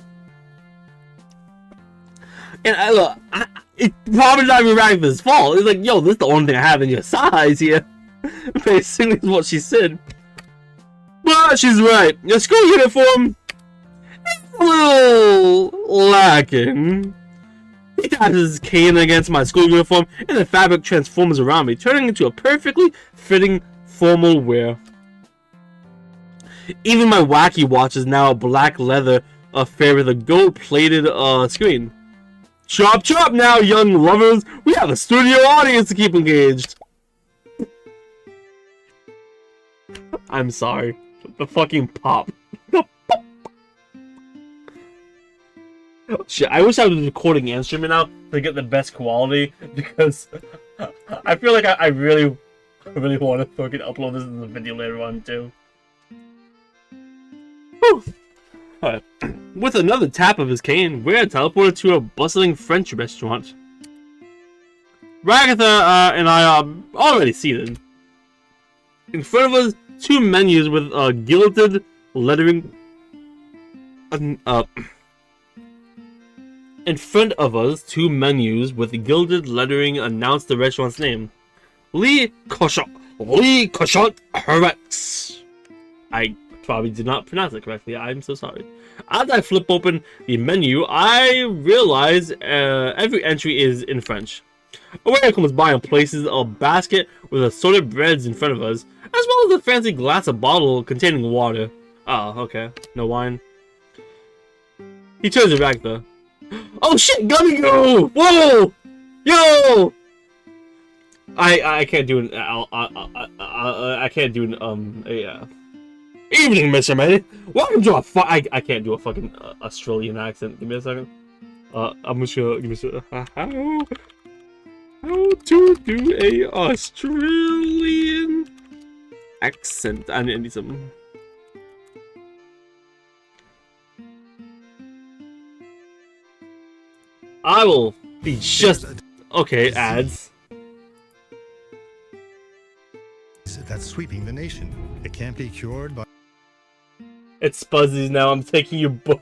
And it's probably not even Ragatha's fault. It's like, yo, this is the only thing I have in your size here. Basically, is what she said. But she's right. Your school uniform is a little lacking. He taps Caine against my school uniform, and the fabric transforms around me, turning into a perfectly fitting formal wear. Even my wacky watch is now a black leather affair with a gold-plated screen. Chop chop now, young lovers! We have a studio audience to keep engaged! I'm sorry. The fucking pop. Oh, shit, I wish I was recording an instrument now to get the best quality, because I feel like I really want to fucking upload this as a video later on too. Whew. With another tap of his cane, we're teleported to a bustling French restaurant. Ragatha and I are already seated. In front of us, two menus with gilded lettering. In front of us, 2 menus with gilded lettering announced the restaurant's name. Lee Cochon Rex. I probably did not pronounce it correctly. I'm so sorry. As I flip open the menu, I realize every entry is in French. A waiter comes by and places a basket with assorted breads in front of us, as well as a fancy glass of bottle containing water. Oh, okay. No wine. He turns to Ragatha. Oh shit, Gummy Goo! Whoa! Yo! I can't do an I can't do an evening, Mr. Man. Welcome to I can't do a fucking Australian accent. Give me a second. I'm just gonna give me how to do a Australian accent. I need some. I will be just okay. Ads. That's sweeping the nation. It can't be cured by. It's Spuzzies now. I'm taking you both.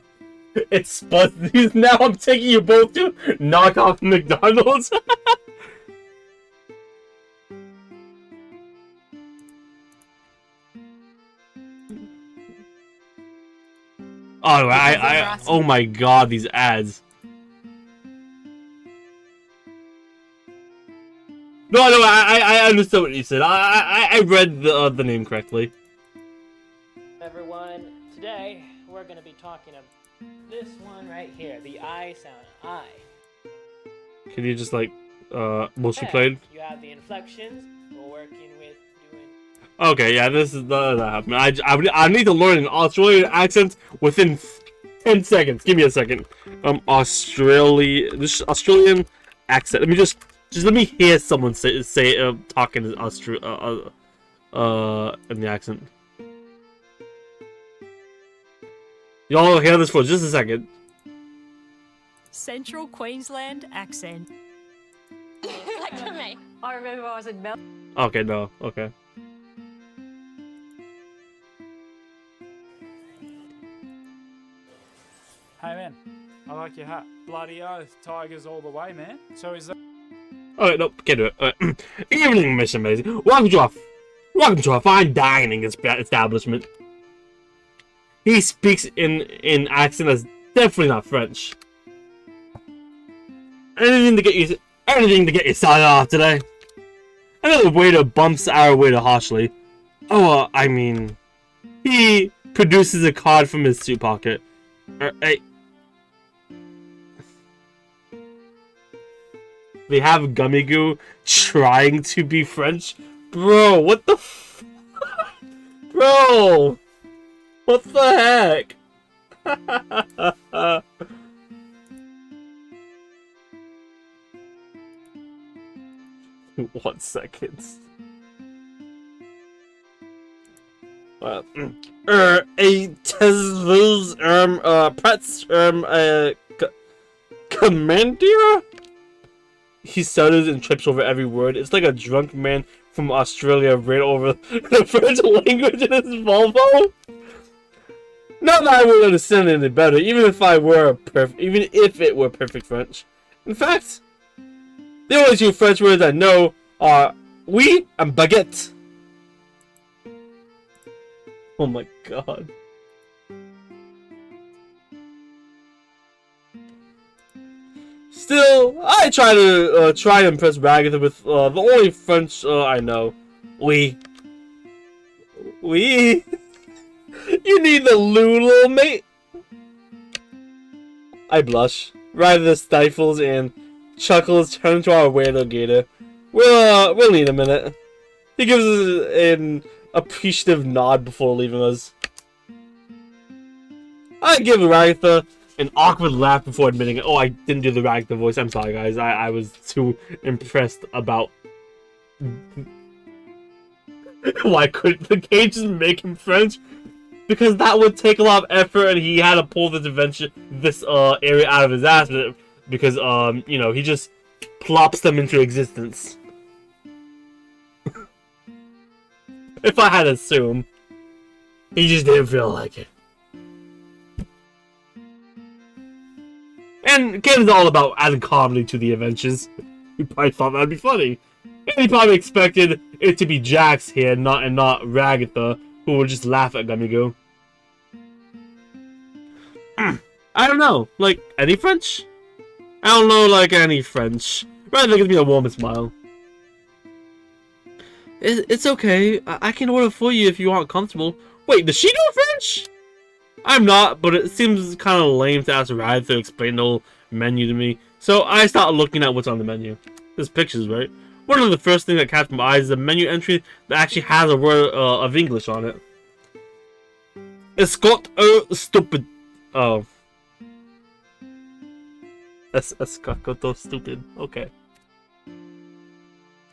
It's Spuzzies now. I'm taking you both to knockoff McDonald's. Oh, oh my god, these ads. No, I understood what you said. I read the name correctly. Everyone, today we're going to be talking about this one right here, the I sound, I. Can you just like motion played? You have the inflections. We're working with doing. Okay, yeah, this is that happened. I need to learn an Australian accent within 10 seconds. Give me a second. This Australian accent. Let me just let me hear someone say talking in the accent. Y'all hear this for just a second. Central Queensland accent. Like for me. I remember I was in Melbourne. Okay, no, okay. Hey man, I like your hat. Bloody oath, tigers all the way, man. So is that? Alright, no, can't do it. Evening, Miss Amazing. Welcome to our fine dining establishment. He speaks in accent that's definitely not French. Anything to get you started off today. Another waiter bumps our waiter harshly. Oh, I mean, he produces a card from his suit pocket. They have Gummy Goo trying to be French? Bro, what the f- Bro! What the heck? 1 second. A Teslas, Pretz, Commandeer? He stutters and trips over every word. It's like a drunk man from Australia ran over the French language in his Volvo. Not that I would understand it any better, even if it were perfect French. In fact, the only 2 French words I know are oui and baguette. Oh my god. Still, I try to impress Ragatha with the only French I know. Oui. Oui. You need the Lulu, mate. I blush. Ragatha stifles and chuckles, turn to our waiter Gator. We'll need a minute. He gives us an appreciative nod before leaving us. I give Ragatha an awkward laugh before admitting it. Oh, I didn't do the Ragatha voice. I'm sorry, guys. I was too impressed about... Why couldn't the game just make him French? Because that would take a lot of effort, and he had to pull this area out of his ass. Because, you know, he just plops them into existence. If I had to assume. He just didn't feel like it. And Caine is all about adding comedy to the adventures. He probably thought that'd be funny. And he probably expected it to be Jax here and not Ragatha, who would just laugh at Gummigo. I don't know, like any French? I don't know like any French. Rather give me a warm smile. It's okay. I can order for you if you aren't comfortable. Wait, does she know French? I'm not, but it seems kind of lame to ask Ride to explain the whole menu to me. So I start looking at what's on the menu. There's pictures, right? One of the first things that catch my eyes is a menu entry that actually has a word of English on it. Escort stupid. Oh. Escort stupid. Okay.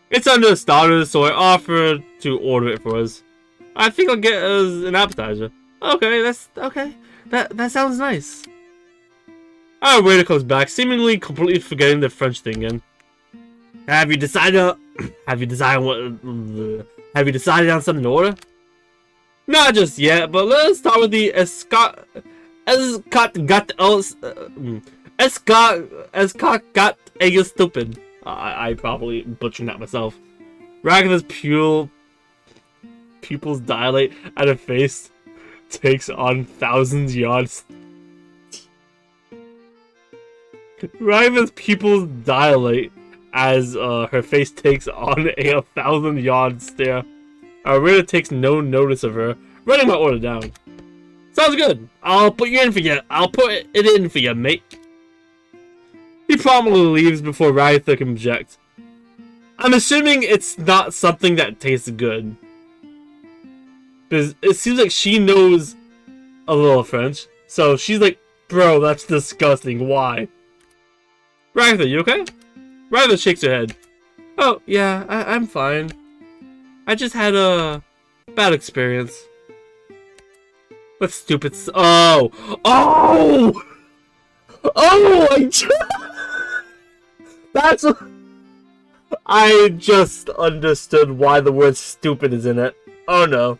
It's under starters, so I offered to order it for us. I think I'll get us an appetizer. Okay, that's okay. That sounds nice. Our waiter comes back, seemingly completely forgetting the French thing again. Have you decided on something to order? Not just yet, but let's start with the escort got a stupid. I probably butchered that myself. Ragatha's pupils dilate and her face takes on thousands yards. Ragatha's pupils dilate as her face takes on a 1,000-yard stare. Our waiter takes no notice of her, writing my order down. Sounds good. I'll put it in for you, mate. He promptly leaves before Ragatha can object. I'm assuming it's not something that tastes good. Because it seems like she knows a little French. So she's like, bro, that's disgusting. Why? Ragatha, you okay? Ragatha shakes her head. Oh, yeah, I'm fine. I just had a bad experience. What stupid Oh! That's... I just understood why the word stupid is in it. Oh no.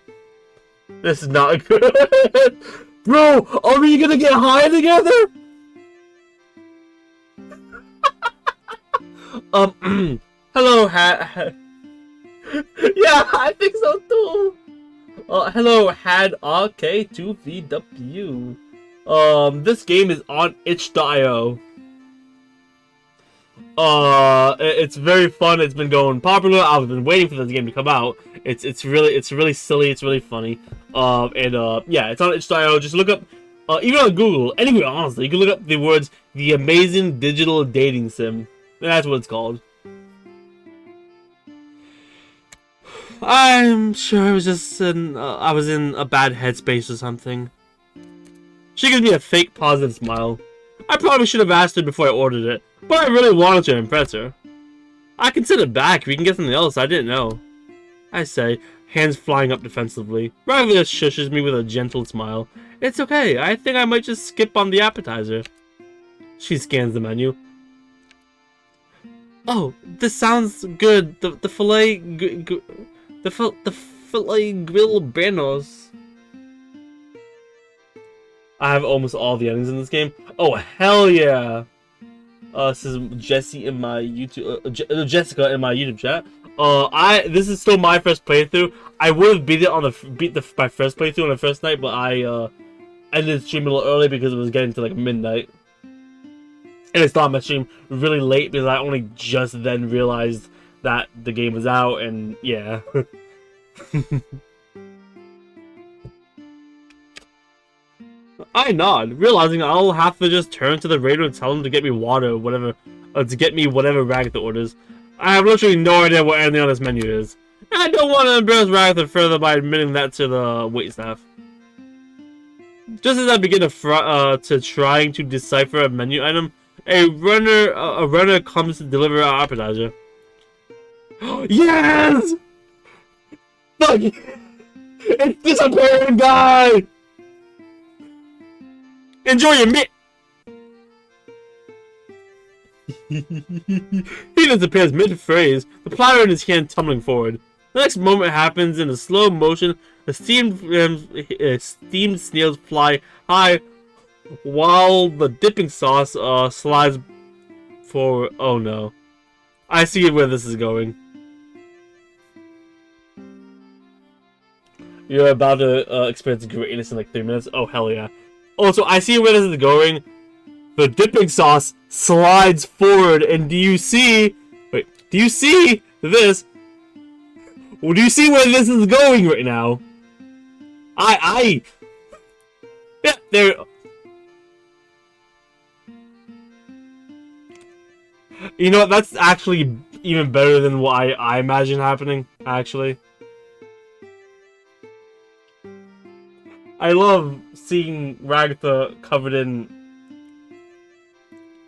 This is not good. Bro, are we gonna get high together? Hello, yeah, I think so too. Hello, Had RK2VW. This game is on itch.io. It's very fun. It's been going popular. I've been waiting for this game to come out. It's really silly. It's really funny. Yeah, it's on itch.io. Just look up, even on Google, anywhere honestly, you can look up the words "the amazing digital dating sim." That's what it's called. I'm sure it was just I was in a bad headspace or something. She gives me a fake positive smile. I probably should have asked her before I ordered it, but I really wanted to impress her. I can send it back if we can get something else I didn't know. I say, hands flying up defensively. Ragatha shushes me with a gentle smile. It's okay, I think I might just skip on the appetizer. She scans the menu. Oh, this sounds good. The filet... The filet grill banos. I have almost all the endings in this game. Oh, hell yeah! This is Jesse in my YouTube... Jessica in my YouTube chat. This is still my first playthrough. I would have beat my first playthrough on the first night, but I ended the stream a little early because it was getting to like midnight. And I started my stream really late because I only just then realized that the game was out, and yeah. I nod, realizing I'll have to just turn to the radio and tell him to get me water or whatever, to get me whatever Ragatha orders. I have literally no idea what anything on this menu is. And I don't want to embarrass Ragatha further by admitting that to the waitstaff. Just as I begin to trying to decipher a menu item, a runner comes to deliver our appetizer. Yes! Fuck! It's disappearing guy! Enjoy your meat! He disappears mid-phrase, the platter in his hand tumbling forward. The next moment happens in a slow motion. The steamed snails fly high while the dipping sauce slides forward. Oh no. I see where this is going. You're about to experience greatness in like 3 minutes? Oh, hell yeah. Also, I see where this is going. The dipping sauce slides forward, and do you see... Wait, do you see this? Well, do you see where this is going right now? Yeah, there... You know what, that's actually even better than what I imagine happening, actually. I love seeing Ragatha covered in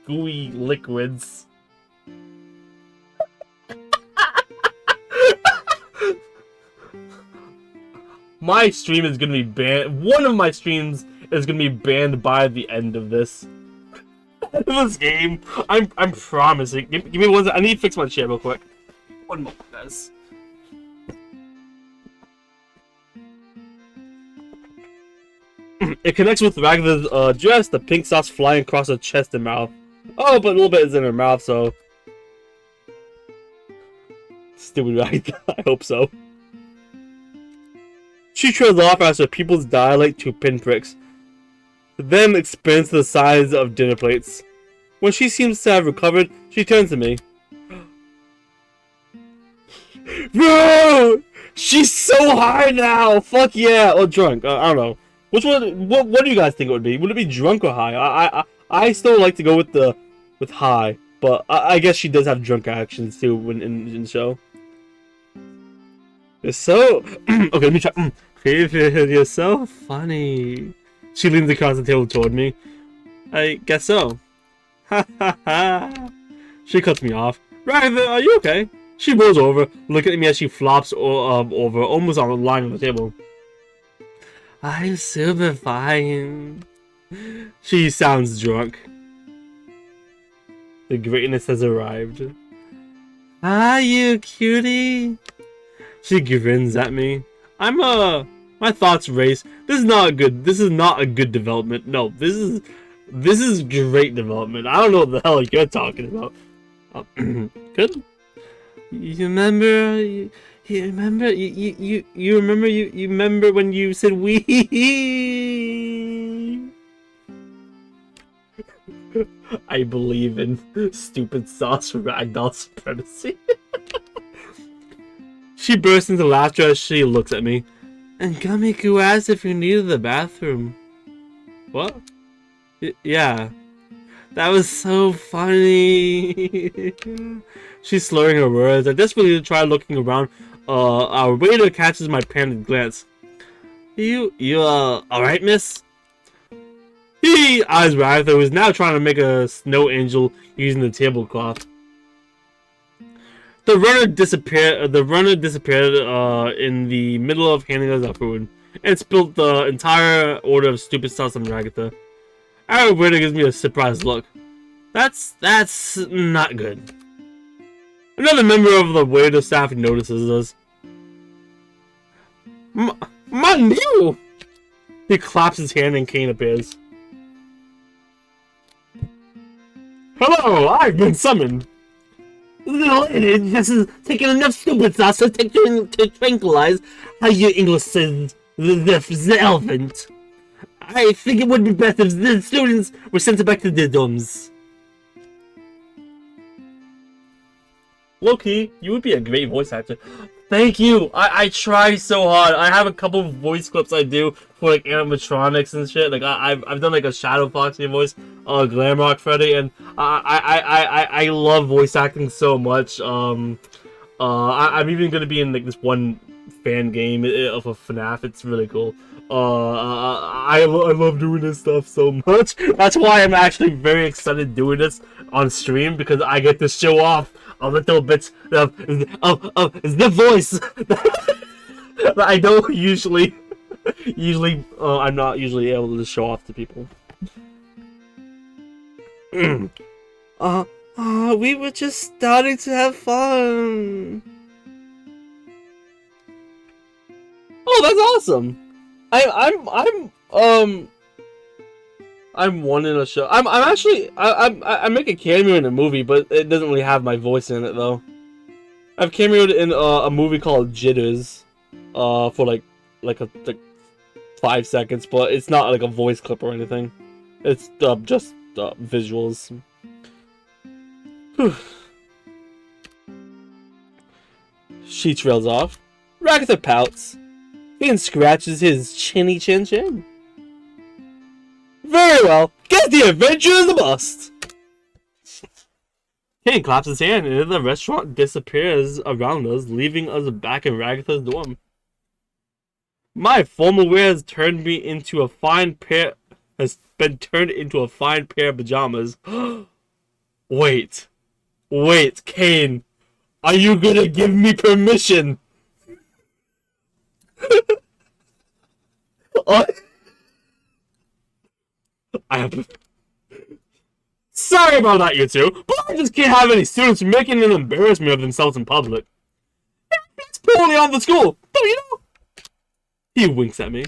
gooey liquids. My stream is gonna be banned. One of my streams is gonna be banned by the end of this. This game. I'm promising. Give me one second. I need to fix my chair real quick. One moment, guys. It connects with Ragatha's dress, the pink sauce flying across her chest and mouth. Oh, but a little bit is in her mouth, so... Stupid Ragatha, I hope so. She trails off as her pupils dilate to pinpricks, then expands to the size of dinner plates. When she seems to have recovered, she turns to me. Bro! She's so high now! Fuck yeah! Or drunk, I don't know. Which one? What do you guys think it would be? Would it be drunk or high? I still like to go with high, but I guess she does have drunk actions too when in the show. You're so okay. Let me try. You're so funny. She leans across the table toward me. I guess so. Ha ha ha. She cuts me off. Ragatha, are you okay? She rolls over, looking at me as she flops over, almost on the line of the table. I'm super fine. She sounds drunk. The greatness has arrived. Ah, you cutie. She grins at me. My thoughts race. This is not a good development. No, this is great development. I don't know what the hell you're talking about. Good. You remember when you said we? I believe in stupid sauce ragdoll supremacy. She bursts into laughter as she looks at me. And Gummiku asked if you needed the bathroom. What? Yeah. That was so funny. She's slurring her words. I desperately try looking around. Our waiter catches my panicked glance. You alright, miss? He eyes Ragatha, who is now trying to make a snow angel using the tablecloth. The runner disappeared in the middle of handing us our food, and spilled the entire order of stupid sauce on Ragatha. Our waiter gives me a surprised look. That's not good. Another member of the waiter staff notices us. Mon Dieu! He claps his hand and Caine appears. Hello, I've been summoned. This is taking enough stupid sauce to tranquilize how your English says the elephant. I think it would be best if the students were sent back to their dorms. Loki, you would be a great voice actor. Thank you! I try so hard. I have a couple of voice clips I do for like animatronics and shit. Like I've done like a Shadow Foxy voice, Glamrock Freddy, and I love voice acting so much. I'm even gonna be in like this one fan game of a FNAF. It's really cool. I love doing this stuff so much. That's why I'm actually very excited doing this on stream, because I get to show off a little bit of the voice that I don't usually I'm not usually able to show off to people. We were just starting to have fun. Oh, that's awesome. I'm one in a show. I'm actually I make a cameo in a movie, but it doesn't really have my voice in it though. I've cameoed in a movie called Jitters, for like 5 seconds, but it's not like a voice clip or anything. It's just visuals. Whew. She trails off. Ragatha pouts. Caine scratches his chinny chin chin. Very well. Guess the adventure is a bust. Caine claps his hand and the restaurant disappears around us, leaving us back in Ragatha's dorm. My formal wear has been turned into a fine pair of pajamas. Wait, Caine, are you gonna give me permission? Sorry about that, you two, but I just can't have any students making an embarrassment of themselves in public. It's purely on the school, don't you know? He winks at me.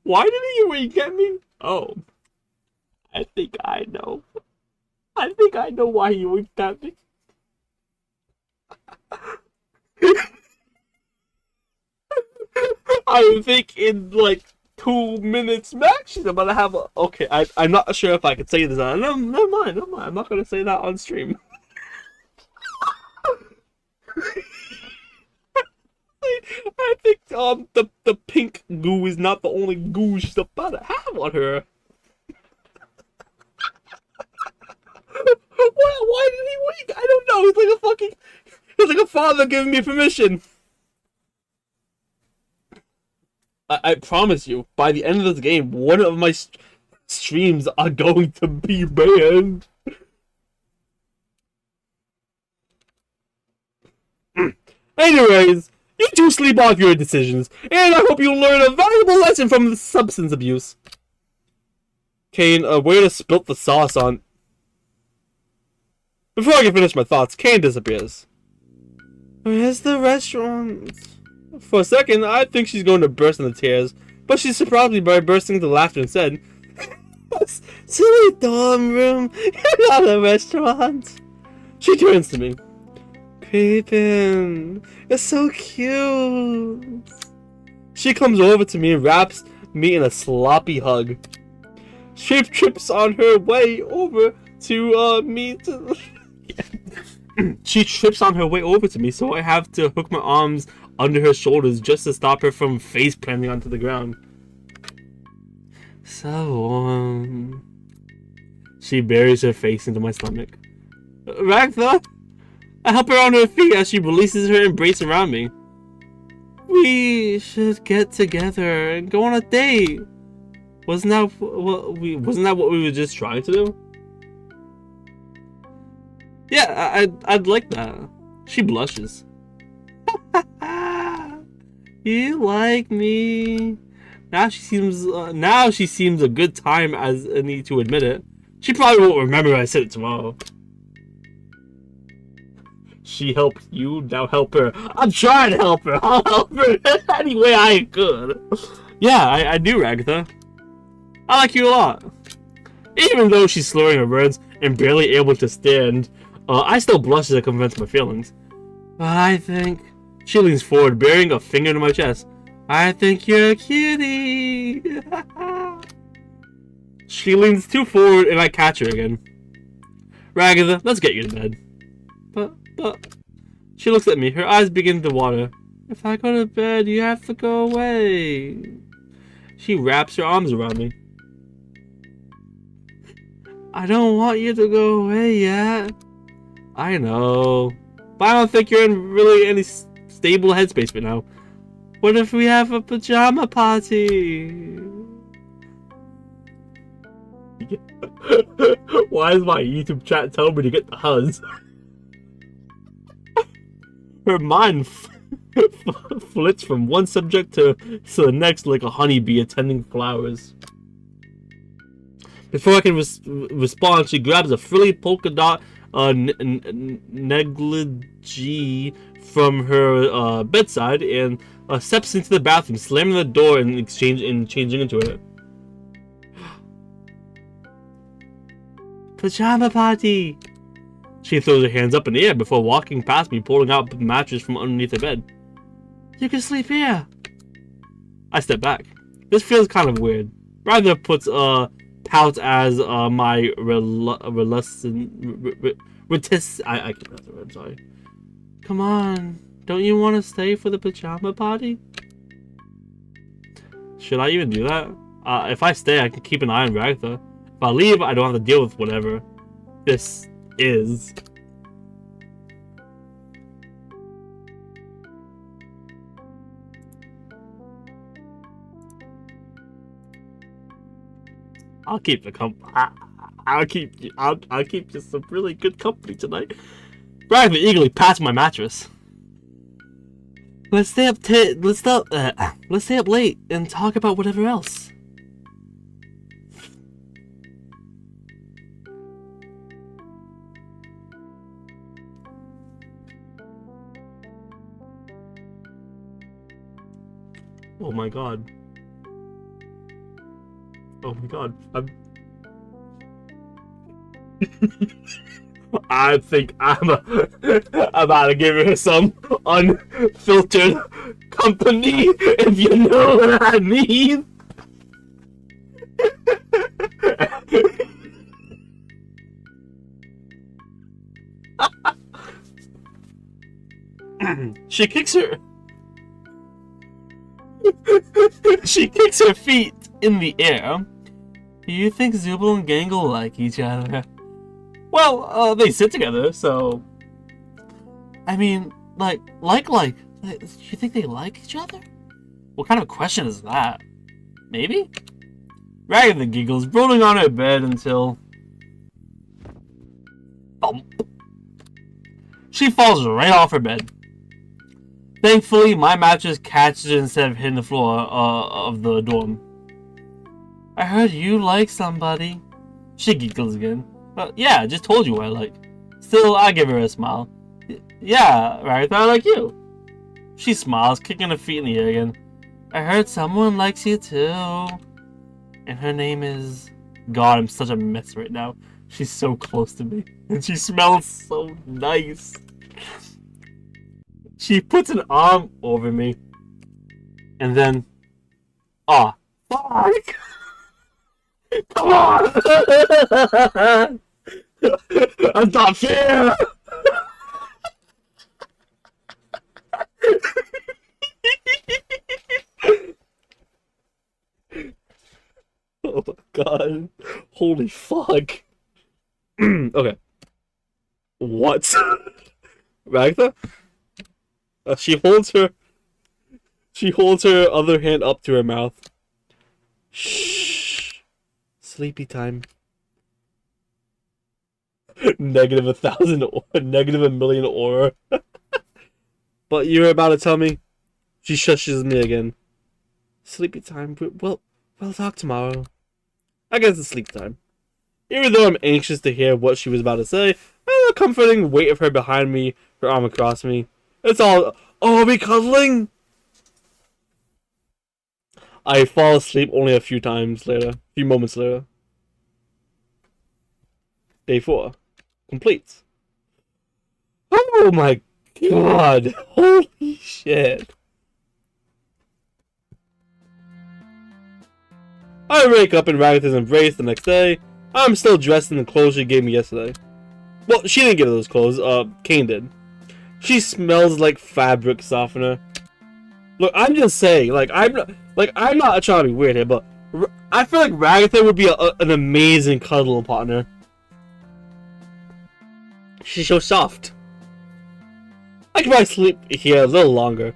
Why did he wink at me? Oh, I think I know. I think I know why he winked at me. I think in like 2 minutes max, she's about to have a... Okay, I'm not sure if I could say this. Never mind. I'm not going to say that on stream. I think the pink goo is not the only goo she's about to have on her. Why did he wink? I don't know. He's like a father giving me permission. I promise you, by the end of this game, one of my streams are going to be banned. Anyways, you two sleep off your decisions, and I hope you learn a valuable lesson from the substance abuse. Caine, a waiter spilt the sauce on... Before I can finish my thoughts, Caine disappears. Where's the restaurant? For a second, I think she's going to burst into tears, but she surprised me by bursting into laughter and said, Silly dorm room, you're not a restaurant. She turns to me. Creepin', you're so cute. She comes over to me and wraps me in a sloppy hug. She trips on her way over to me. She trips on her way over to me, so I have to hook my arms under her shoulders just to stop her from face planting onto the ground. So warm. She buries her face into my stomach. Ragatha! I help her on her feet as she releases her embrace around me. We should get together and go on a date. Wasn't that what we were just trying to do? Yeah, I'd like that. She blushes. You like me? Now she seems a good time as any to admit it. She probably won't remember I said it tomorrow. She helped you, now help her. I'm trying to help her. I'll help her any way I could. Yeah, I do, Ragatha. I like you a lot. Even though she's slurring her words and barely able to stand, I still blush as I confess my feelings. I think... She leans forward, burying a finger into my chest. I think you're a cutie. She leans too forward and I catch her again. Ragatha, let's get you to bed. But... She looks at me. Her eyes begin to water. If I go to bed, you have to go away. She wraps her arms around me. I don't want you to go away yet. I know. But I don't think you're in really any stable headspace right now. What if we have a pajama party? Why is my YouTube chat telling me to get the huzz? Her mind flits from one subject to the next like a honeybee attending flowers. Before I can respond, she grabs a frilly polka dot negligee from her bedside and steps into the bathroom, slamming the door and changing into it. Pajama party! She throws her hands up in the air before walking past me, pulling out the mattress from underneath her bed. You can sleep here! I step back. This feels kind of weird. Rather puts pout as my I can't pronounce the word, I'm sorry. Come on, don't you want to stay for the pajama party? Should I even do that? If I stay, I can keep an eye on Ragatha. If I leave, I don't have to deal with whatever this is. I'll keep the I'll keep just some really good company tonight. Ragatha eagerly pats my mattress. Let's stay up late and talk about whatever else. Oh my god. Oh my god. I think I'm about to give her some unfiltered company, if you know what I mean. She kicks her feet in the air. Do you think Zubul and Gangle like each other? Well, they sit together, so... I mean, do you think they like each other? What kind of question is that? Maybe? Ragatha giggles, rolling on her bed until... Thump. She falls right off her bed. Thankfully, my mattress catches it instead of hitting the floor of the dorm. I heard you like somebody. She giggles again. Well, yeah, I just told you what I like. Still, I give her a smile. Yeah, Ragatha, I like you. She smiles, kicking her feet in the air again. I heard someone likes you too. And her name is... God, I'm such a mess right now. She's so close to me. And she smells so nice. She puts an arm over me. And then... Aw. Fuck! Come on! That's not fair! Oh my god. Holy fuck. Okay. What? Ragatha? She holds her other hand up to her mouth. Shh. Sleepy time. Negative 1,000 or negative 1,000,000 aura. But you're about to tell me? She shushes me again. Sleepy time. We'll talk tomorrow. I guess it's sleep time. Even though I'm anxious to hear what she was about to say, I the comforting weight of her behind me, her arm across me. It's all. Oh, are we cuddling? I fall asleep only a few moments later. Day 4. Complete. Oh my god. Holy shit. I wake up in Ragatha's embrace the next day. I'm still dressed in the clothes she gave me yesterday. Well, she didn't give those clothes, Caine did. She smells like fabric softener. Look, I'm just saying, I'm not trying to be weird here, but I feel like Ragatha would be an amazing cuddle partner. She's so soft. I could probably sleep here a little longer.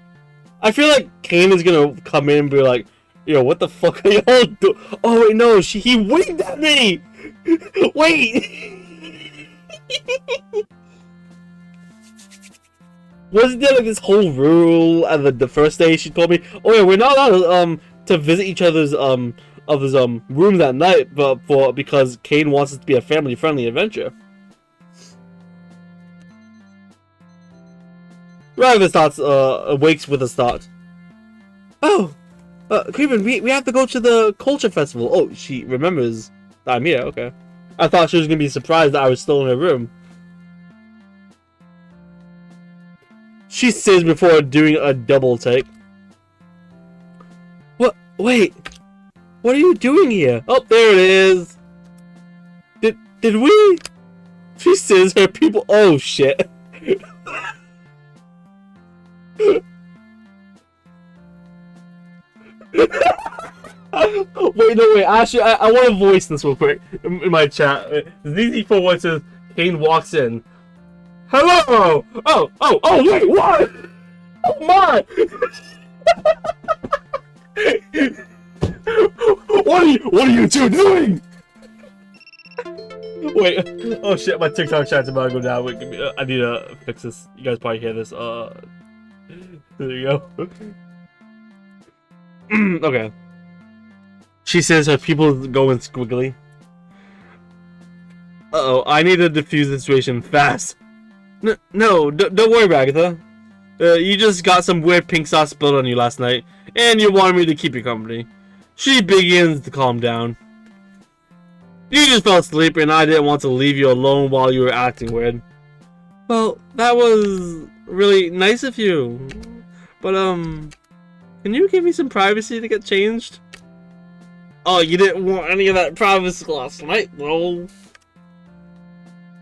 I feel like Caine is gonna come in and be like, yo, what the fuck are y'all doing? Oh wait, no, he winked at me! Wait! Wasn't there like this whole rule at the first day she told me, oh yeah, we're not allowed to visit each other's rooms at night, because Caine wants it to be a family-friendly adventure. Ragatha starts awakes with a start. Oh, Creeven, we have to go to the culture festival. Oh, she remembers that I'm here. Okay, I thought she was gonna be surprised that I was still in her room. She says before doing a double take. What? Wait. What are you doing here? Oh, there it is. Did we? She says her people. Oh shit. Wait. Actually, I want to voice this real quick in my chat. ZZ41 says Caine walks in. Hello. Oh. Wait, what? Oh my. What are you two doing? Wait. Oh shit, my TikTok chat's about to go down. Wait, I need to fix this. You guys probably hear this. There you go. Okay. She says her people going squiggly. Uh-oh, I need to defuse the situation fast. No, don't worry, Ragatha. You just got some weird pink sauce spilled on you last night, and you wanted me to keep you company. She begins to calm down. You just fell asleep, and I didn't want to leave you alone while you were acting weird. Well, that was really nice of you. But, can you give me some privacy to get changed? Oh, you didn't want any of that privacy last night, though.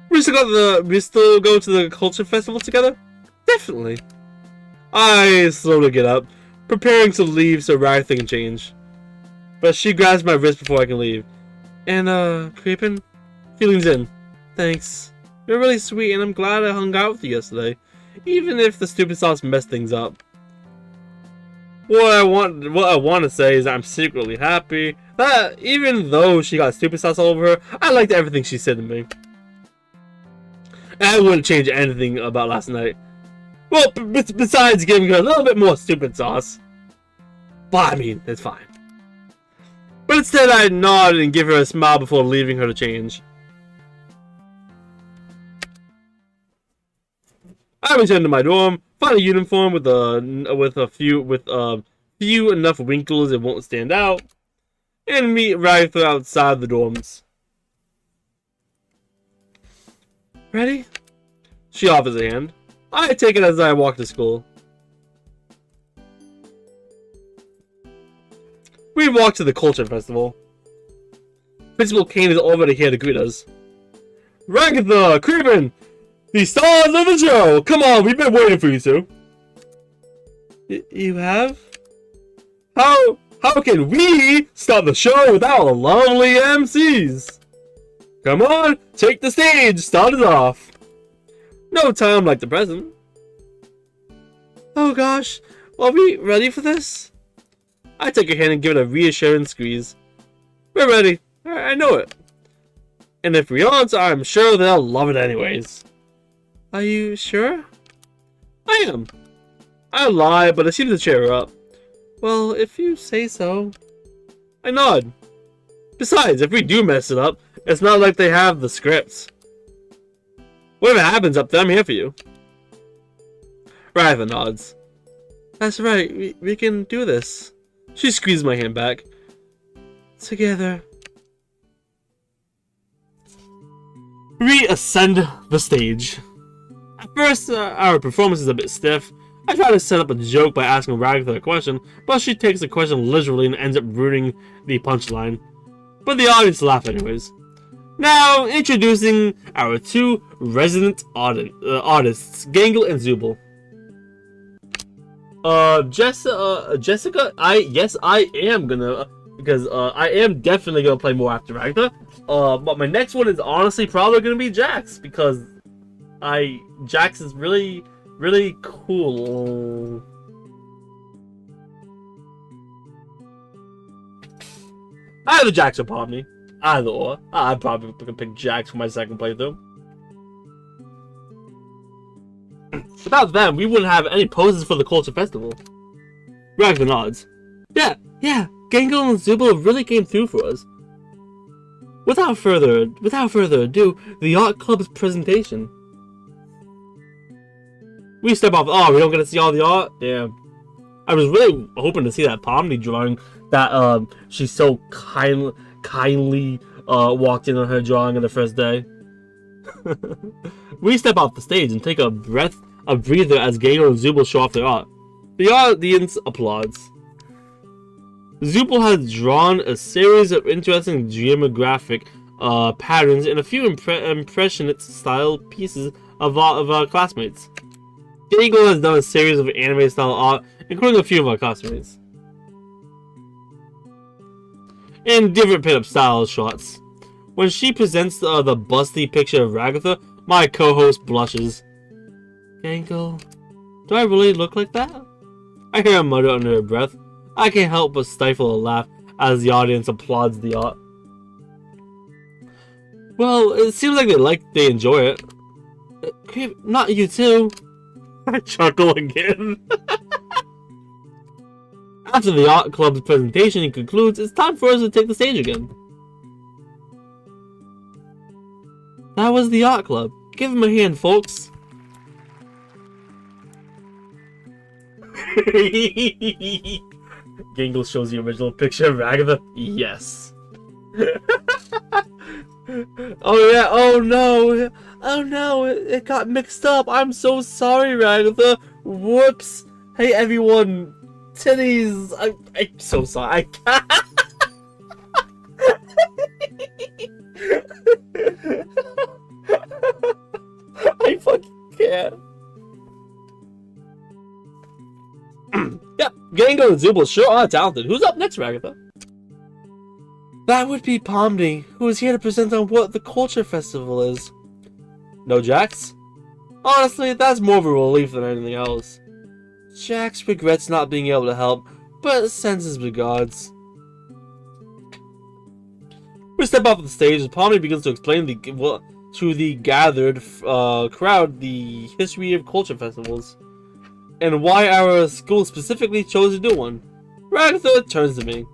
We still go to the culture festival together? Definitely. I slowly get up, preparing to leave so Ragatha can change. But she grabs my wrist before I can leave. And, creeping? Feelings in. Thanks. You're really sweet, and I'm glad I hung out with you yesterday. Even if the stupid sauce messed things up. What I want to say is I'm secretly happy that even though she got stupid sauce all over her, I liked everything she said to me. And I wouldn't change anything about last night. Well, besides giving her a little bit more stupid sauce. But I mean, it's fine. But instead I nod and give her a smile before leaving her to change. I return to my dorm, find a uniform with a few enough wrinkles it won't stand out, and meet Ragatha outside the dorms. Ready? She offers a hand. I take it as I walk to school. We walk to the culture festival. Principal Caine is already here to greet us. Ragatha, Creepin'! The stars of the show! Come on, we've been waiting for you two. You have? How can we start the show without our lovely MCs? Come on, take the stage, start it off. No time like the present. Oh gosh, are we ready for this? I take her hand and give it a reassuring squeeze. We're ready, I know it. And if we aren't, I'm sure they'll love it anyways. Are you sure? I am. I lie, but it seems to cheer her up. Well, if you say so. I nod. Besides, if we do mess it up, it's not like they have the scripts. Whatever happens up there, I'm here for you. Ragatha nods. That's right, we can do this. She squeezes my hand back. Together. We ascend the stage. At first, our performance is a bit stiff. I try to set up a joke by asking Ragatha a question, but she takes the question literally and ends up ruining the punchline. But the audience laugh anyways. Now, introducing our two resident artists, Gangle and Zubul. Jessica, I am gonna, because I am definitely gonna play more after Ragatha. But my next one is honestly probably gonna be Jax, because Jax is really cool. Either Jax or Pomni. Either or. I'd probably pick Jax for my second playthrough. Without them, we wouldn't have any poses for the culture festival. Ragatha nods. Yeah, Gangle and Zubul really came through for us. Without further ado, the art club's presentation. We step off. Oh, we don't get to see all the art? Damn. I was really hoping to see that Pomni drawing that she's so kindly walked in on her drawing on the first day. We step off the stage and take a breather as Gaynor and Zubul show off their art. The audience applauds. Zubul has drawn a series of interesting geomographic patterns and a few impressionist-style pieces of our classmates. Gaynor has done a series of anime-style art, including a few of our classmates. And different pin-up style shots. When she presents the busty picture of Ragatha, my co-host blushes. Gangle, do I really look like that? I hear her mutter under her breath. I can't help but stifle a laugh as the audience applauds the art. Well, it seems like they enjoy it. Not you too. I chuckle again. After the art club's presentation concludes, it's time for us to take the stage again. That was the art club. Give him a hand, folks. Gangle shows the original picture of Ragatha. Yes. Oh yeah, oh no, it got mixed up. I'm so sorry, Ragatha. Whoops. Hey everyone, titties. I'm so sorry. I can't. I fucking can't. Yep, Gango and Zubul sure are talented. Who's up next, Ragatha? That would be Pomni, who is here to present on what the Culture Festival is. No Jax? Honestly, that's more of a relief than anything else. Jax regrets not being able to help, but sends his regards. We step off the stage as Pomni begins to explain to the gathered crowd the history of culture festivals, and why our school specifically chose to do one. Ragatha turns to me.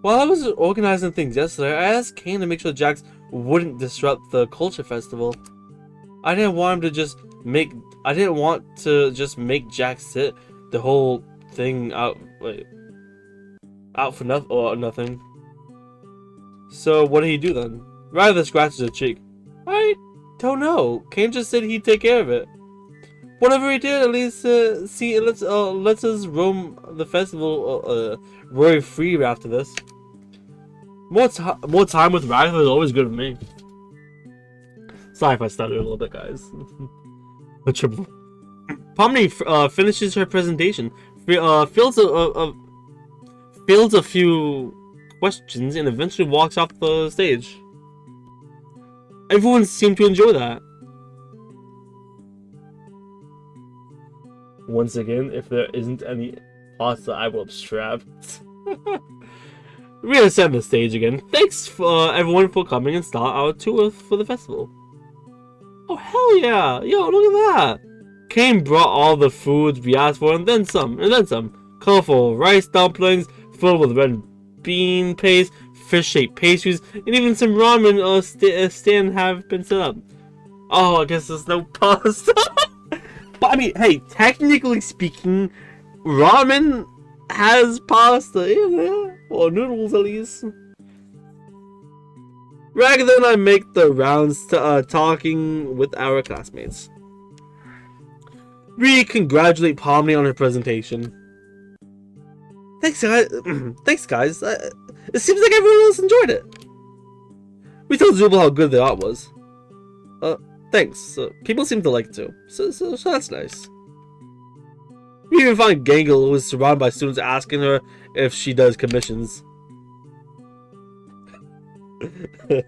While I was organizing things yesterday, I asked Caine to make sure Jax wouldn't disrupt the culture festival. I didn't want to just make Jax sit the whole thing out for nothing. So what did he do then? Ragatha scratches her cheek. I don't know. Caine just said he'd take care of it. Whatever he did, at least lets us roam the festival worry free after this. More time with Ragatha is always good with me. Sorry if I stuttered a little bit, guys. Pomni finishes her presentation, fields a few questions, and eventually walks off the stage. Everyone seemed to enjoy that. Once again, if there isn't any pasta, I will abstract. We're gonna set the stage again. Thanks for everyone for coming and start our tour for the festival. Oh hell yeah! Yo, look at that! Caine brought all the foods we asked for and then some. Colorful rice dumplings filled with red bean paste, fish-shaped pastries, and even some ramen stand have been set up. Oh, I guess there's no pasta. But I mean, hey, technically speaking, ramen has pasta in it. Or noodles, at least. Ragatha and I make the rounds to talking with our classmates. We congratulate Pomni on her presentation. Thanks, guys. It seems like everyone else enjoyed it. We told Zubul how good the art was. Thanks. People seem to like it too. So that's nice. We even find Gangle, who is surrounded by students asking her if she does commissions.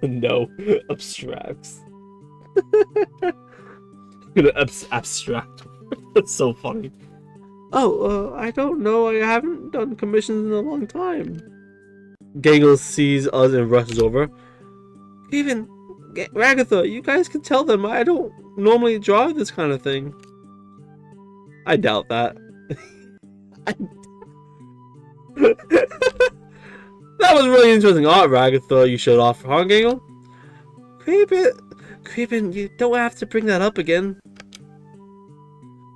No. Abstracts. Abstract. That's so funny. Oh, I don't know. I haven't done commissions in a long time. Gangle sees us and rushes over. Even Ragatha, you guys can tell them I don't normally draw this kind of thing. I doubt that. That was really interesting art, Ragatha, you showed off, huh, Gangle? Creepin, you don't have to bring that up again.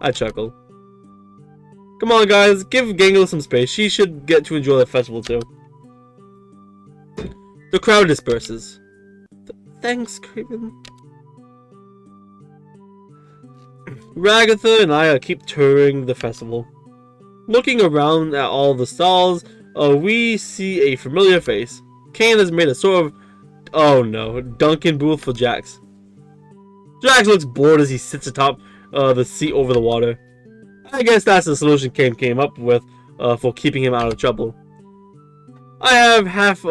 I chuckle. Come on, guys, give Gangle some space. She should get to enjoy the festival, too. The crowd disperses. Thanks, Craven. Ragatha and I keep touring the festival. Looking around at all the stalls, we see a familiar face. Caine has made a sort of, oh no, Duncan booth for Jax. Jax looks bored as he sits atop the seat over the water. I guess that's the solution Caine came up with for keeping him out of trouble. I have half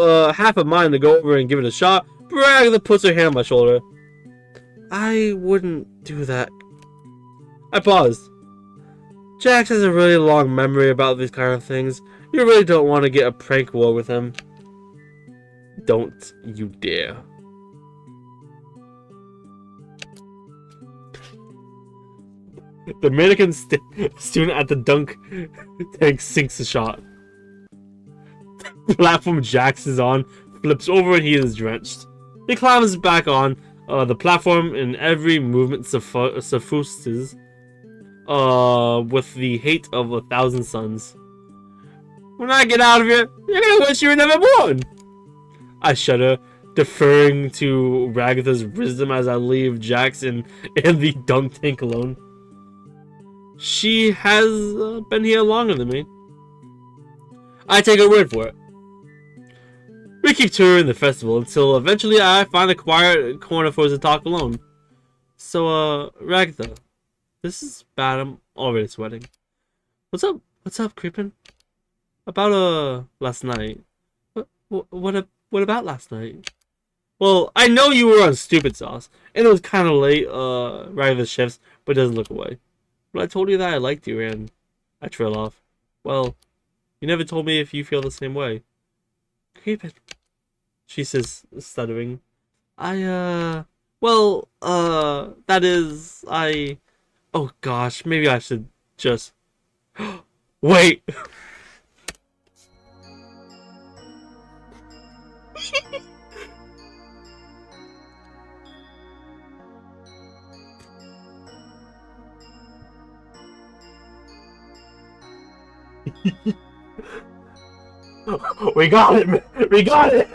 a mind to go over and give it a shot, but Ragatha puts her hand on my shoulder. I wouldn't do that. I paused. Jax has a really long memory about these kind of things. You really don't want to get a prank war with him. Don't you dare. The mannequin student at the dunk tank sinks a shot. The platform Jax is on flips over and he is drenched. He climbs back on the platform and every movement suffuses with the hate of 1,000 suns. When I get out of here, you're gonna wish you were never born! I shudder, deferring to Ragatha's wisdom as I leave Jax and the dunk tank alone. She has been here longer than me. I take her word for it. We keep touring the festival until eventually I find a quiet corner for us to talk alone. So, Ragatha, this is bad. I'm already sweating. What's up? What's up, Creepin'? About last night. What about last night? Well, I know you were on stupid sauce, and it was kind of late. Ragatha shifts, but doesn't look away. But I told you that I liked you, and I trail off. Well, you never told me if you feel the same way. Creepin', she says, stuttering. That is, oh gosh, maybe I should just... Wait! We got it, man. We got it.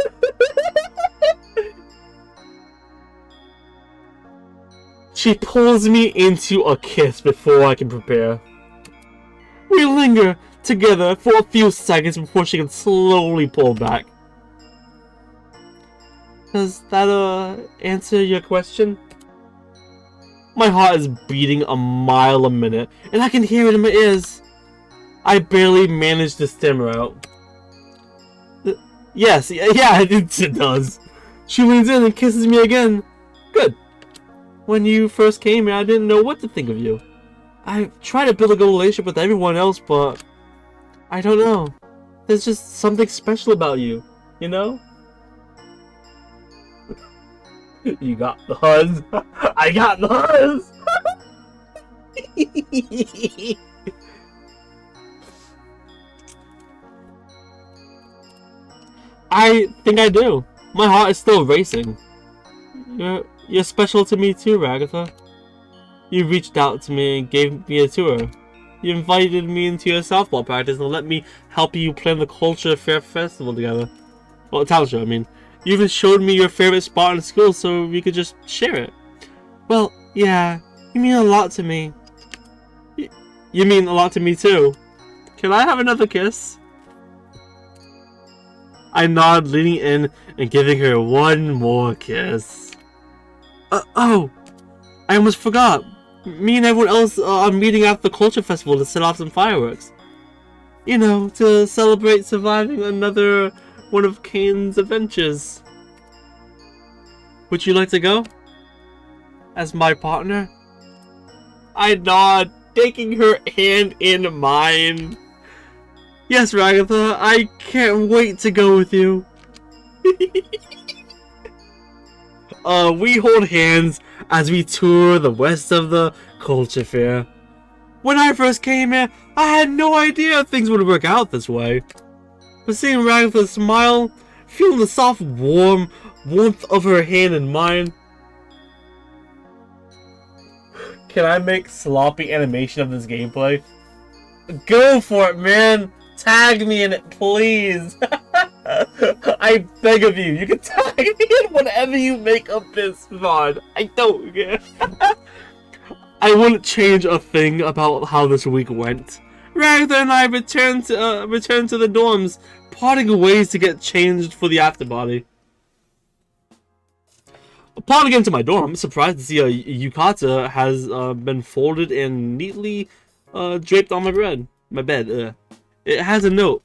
She pulls me into a kiss before I can prepare. We linger together for a few seconds before she can slowly pull back. Does that answer your question? My heart is beating a mile a minute, and I can hear it in my ears. I barely manage to stammer out. Yes, yeah, it does. She leans in and kisses me again. Good. When you first came here, I didn't know what to think of you. I tried to build a good relationship with everyone else, but I don't know. There's just something special about you, you know? You got the huzz. I got the huzz. I think I do. My heart is still racing. You're special to me too, Ragatha. You reached out to me and gave me a tour. You invited me into your softball practice and let me help you plan the Culture Fair Festival together. Well, talent show, I mean. You even showed me your favorite spot in school so we could just share it. Well, yeah, you mean a lot to me. You mean a lot to me too. Can I have another kiss? I nod, leaning in and giving her one more kiss. Oh! I almost forgot. Me and everyone else are meeting after the Culture Festival to set off some fireworks. You know, to celebrate surviving another one of Caine's adventures. Would you like to go? As my partner? I nod, taking her hand in mine. Yes, Ragatha, I can't wait to go with you. We hold hands as we tour the rest of the Culture Fair. When I first came here, I had no idea things would work out this way. But seeing Ragatha smile, feeling the soft warmth of her hand in mine. Can I make sloppy animation of this gameplay? Go for it, man! Tag me in it, please! I beg of you, you can tag me in whatever you make of this VOD. I don't care. I wouldn't change a thing about how this week went. Ragatha and I returned to the dorms, parting ways to get changed for the afterparty. Upon getting to my dorm, I'm surprised to see a yukata has been folded and neatly draped on my bed. It has a note.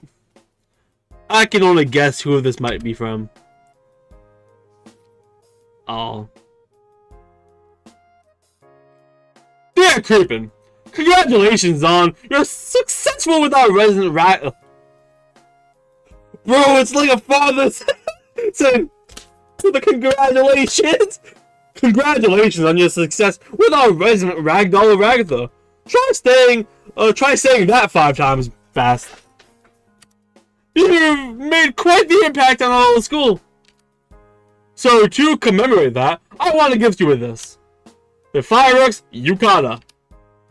I can only guess who this might be from. Oh. Dear Creepin', congratulations on you're successful with our resident rat. Bro, it's like a father saying the congratulations. Congratulations on your success with our resident ragdoll Ragatha. Try saying that 5 times fast. You've made quite the impact on all the school. So to commemorate that, I want to gift you with this. The fireworks yukata.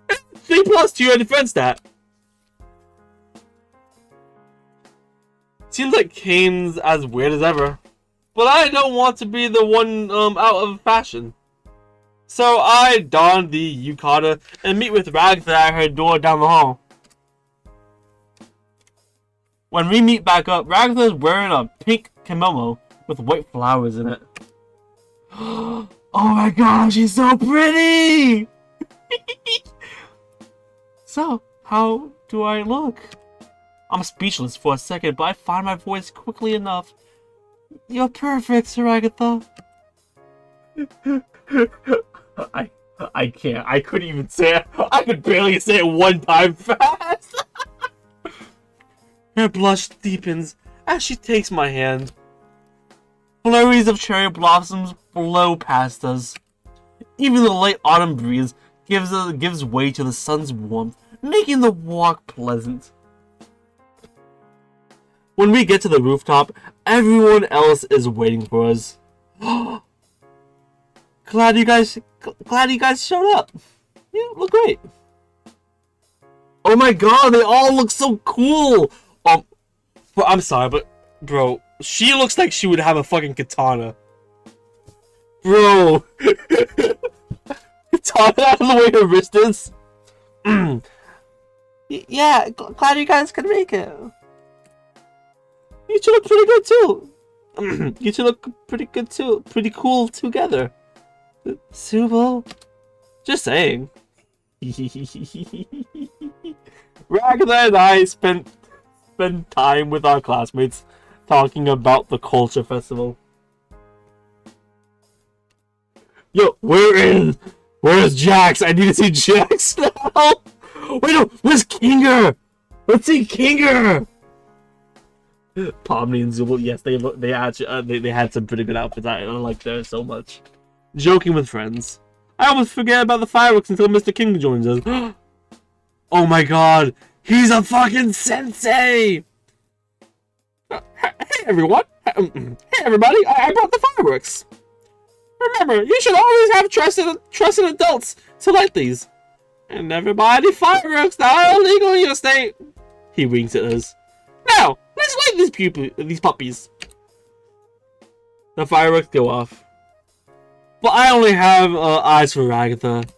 3+ to your defense stat. Seems like Caine's as weird as ever. But I don't want to be the one out of fashion. So I don the yukata and meet with Ragatha at her door down the hall. When we meet back up, Ragatha is wearing a pink kimono with white flowers in it. Oh my gosh, she's so pretty! So, how do I look? I'm speechless for a second, but I find my voice quickly enough. You're perfect, Ragatha. I can't. I couldn't even say it. I could barely say it one time fast. Her blush deepens as she takes my hand. Flurries of cherry blossoms blow past us. Even the light autumn breeze gives way to the sun's warmth, making the walk pleasant. When we get to the rooftop, everyone else is waiting for us. Glad you guys showed up. You look great. Oh my god, they all look so cool. But I'm sorry, but bro, she looks like she would have a fucking katana. Bro, katana out of the way her wrist is. Yeah, glad you guys could make it. You two look pretty good too. You two look pretty good too. Pretty cool together. Subo? Just saying. Ragatha and I spend time with our classmates talking about the culture festival. Yo, where's Jax? I need to see Jax now. Wait, no, where's Kinger? Let's see Kinger. Pomni and Zubul, yes, they actually they had some pretty good outfits. I like theirs so much. Joking with friends. I almost forget about the fireworks until Mr. King joins us. Oh my god, he's a fucking sensei! Hey everyone! Hey everybody, I brought the fireworks! Remember, you should always have trust in adults to light these. And never buy any fireworks that are illegal in your state. He winks at us. Now, let's light these puppies. The fireworks go off. But I only have eyes for Ragatha.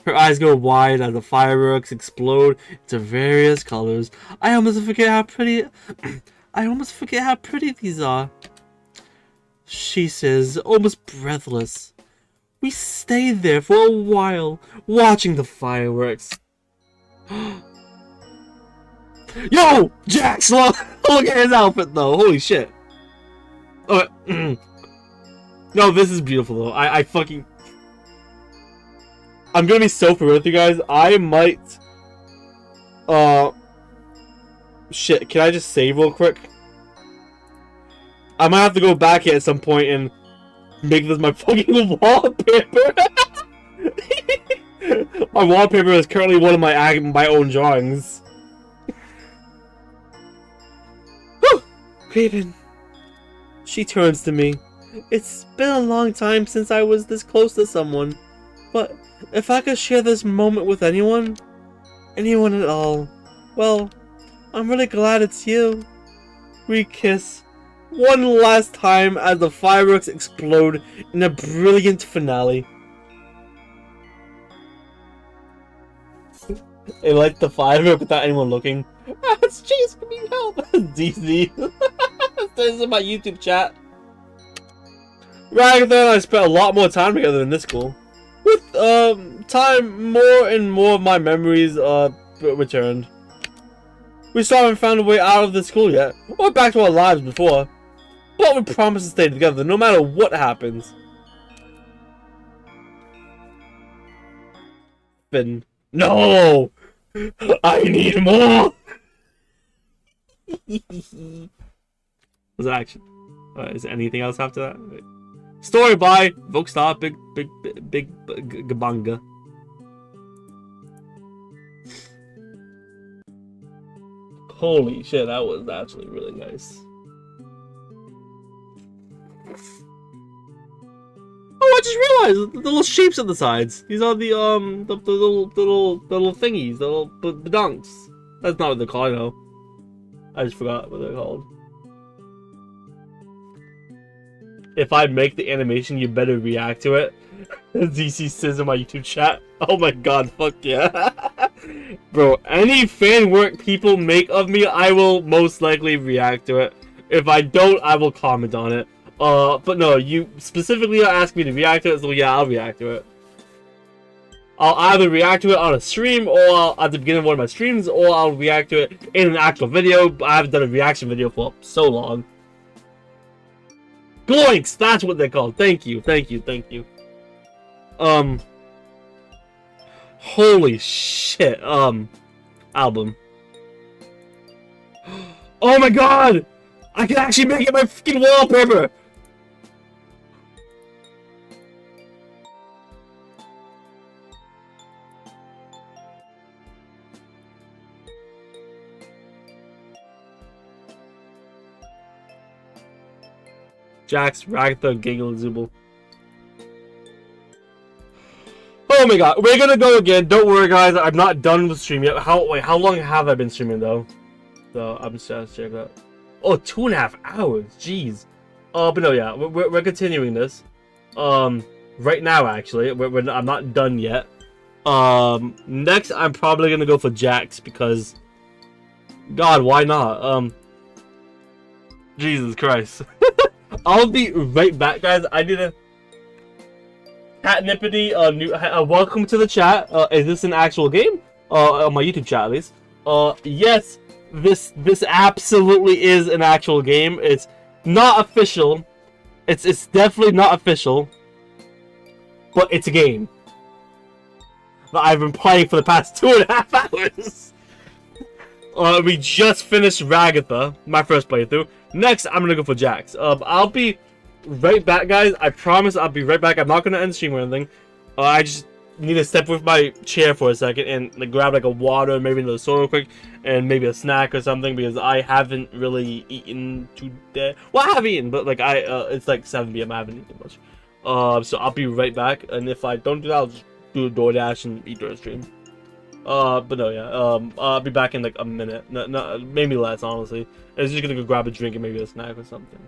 Her eyes go wide as the fireworks explode into various colors. I almost forget how pretty these are. She says, almost breathless. We stayed there for a while, watching the fireworks. Yo! Jax! Look at his outfit though, holy shit. No, this is beautiful though. I fucking... I'm gonna be so for real with you guys. I might... Shit, can I just save real quick? I might have to go back here at some point and make this my fucking wallpaper. My wallpaper is currently one of my own drawings. Whew! Craven. She turns to me. It's been a long time since I was this close to someone, but if I could share this moment with anyone at all, well, I'm really glad it's you. We kiss one last time as the fireworks explode in a brilliant finale. They light the firework without anyone looking. It's chasing me, help! DZ. This is my YouTube chat. Ragatha and I spent a lot more time together in this school. With time, more and more of my memories returned. We still haven't found a way out of the school yet, or back to our lives before. But we promise to stay together no matter what happens. Finn. No! I need more! Was that action? Is there anything else after that? Wait. Story by Volkstar Big Gabanga. Holy shit, that was actually really nice. Oh, I just realized the little shapes on the sides. These are the little thingies, the little badunks. That's not what they're called, I know. I just forgot what they're called. If I make the animation, you better react to it. DC says in my YouTube chat. Oh my god, fuck yeah. Bro, any fan work people make of me, I will most likely react to it. If I don't, I will comment on it. But no, you specifically asked me to react to it, so yeah, I'll react to it. I'll either react to it on a stream, or at the beginning of one of my streams, or I'll react to it in an actual video. I haven't done a reaction video for so long. Gloinks! That's what they're called. Thank you, thank you, thank you. Holy shit, album. Oh my god! I can actually make it my freaking wallpaper! Jax, Ragatha, Giggle, Zubul. Oh my god, we're gonna go again. Don't worry, guys. I'm not done with streaming yet. How long have I been streaming though? So I'm just trying to check that. Oh, 2.5 hours. Jeez. But no, yeah, we're continuing this. Right now actually, I'm not done yet. Next I'm probably gonna go for Jax because, God, why not? Jesus Christ. I'll be right back, guys. I need a catnipity. Welcome to the chat. Is this an actual game? On my YouTube chat, at least. Yes, this absolutely is an actual game. It's not official. It's definitely not official. But it's a game that I've been playing for the past 2.5 hours. We just finished Ragatha, my first playthrough. Next, I'm gonna go for Jax. I'll be right back, guys. I promise I'll be right back. I'm not gonna end stream or anything. I just need to step with my chair for a second and like, grab like a water, maybe another soda real quick, and maybe a snack or something because I haven't really eaten today. Well, I have eaten, but like it's like 7 p.m. I haven't eaten much. So I'll be right back, and if I don't do that, I'll just do a DoorDash and eat during stream. But no, yeah. I'll be back in like a minute. No, maybe less, honestly. I was just gonna go grab a drink and maybe a snack or something.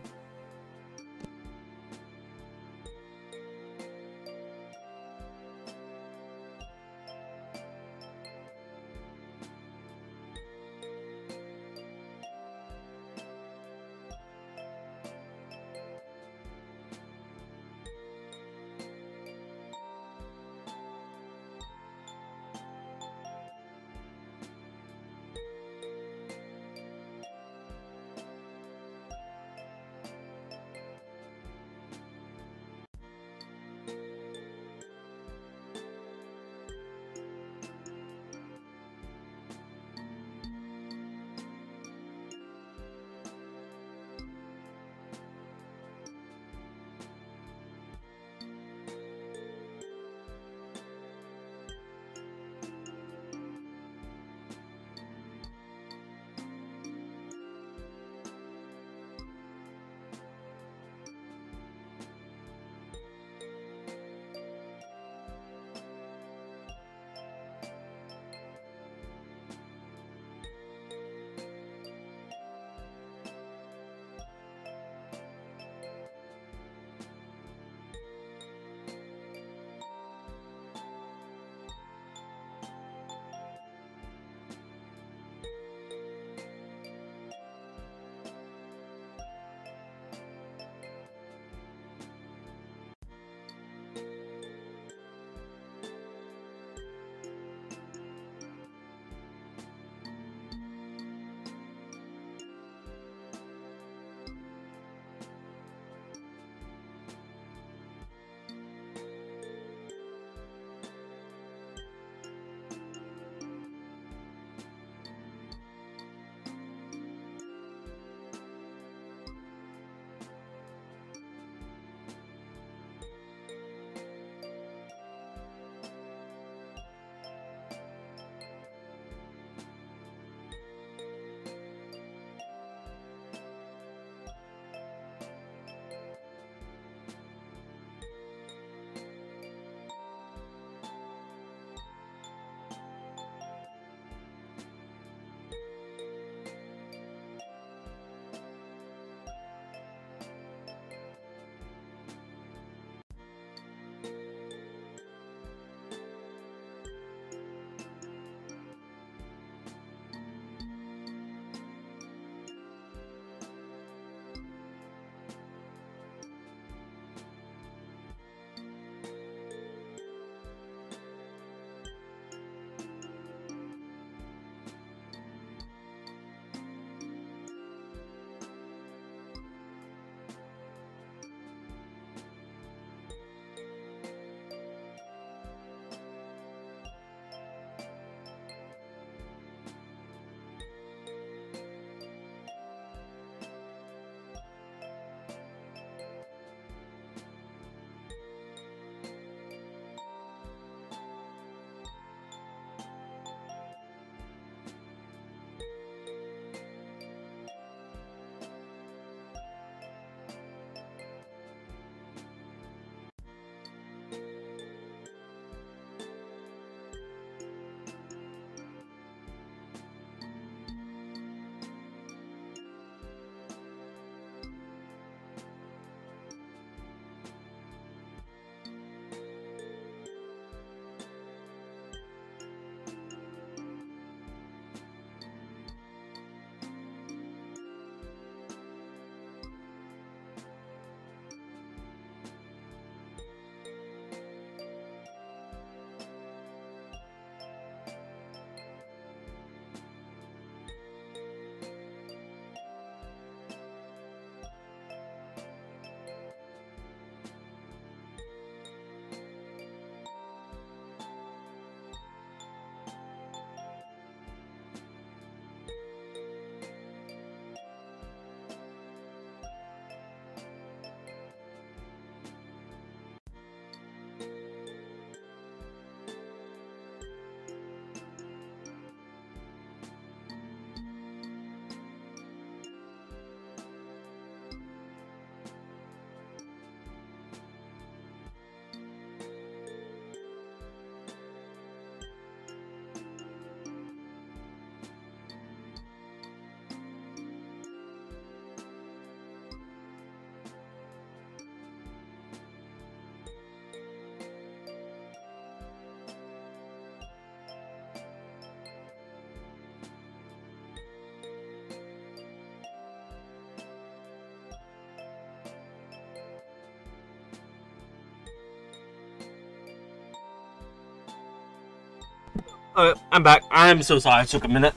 Alright, I'm back. I'm so sorry. It took a minute.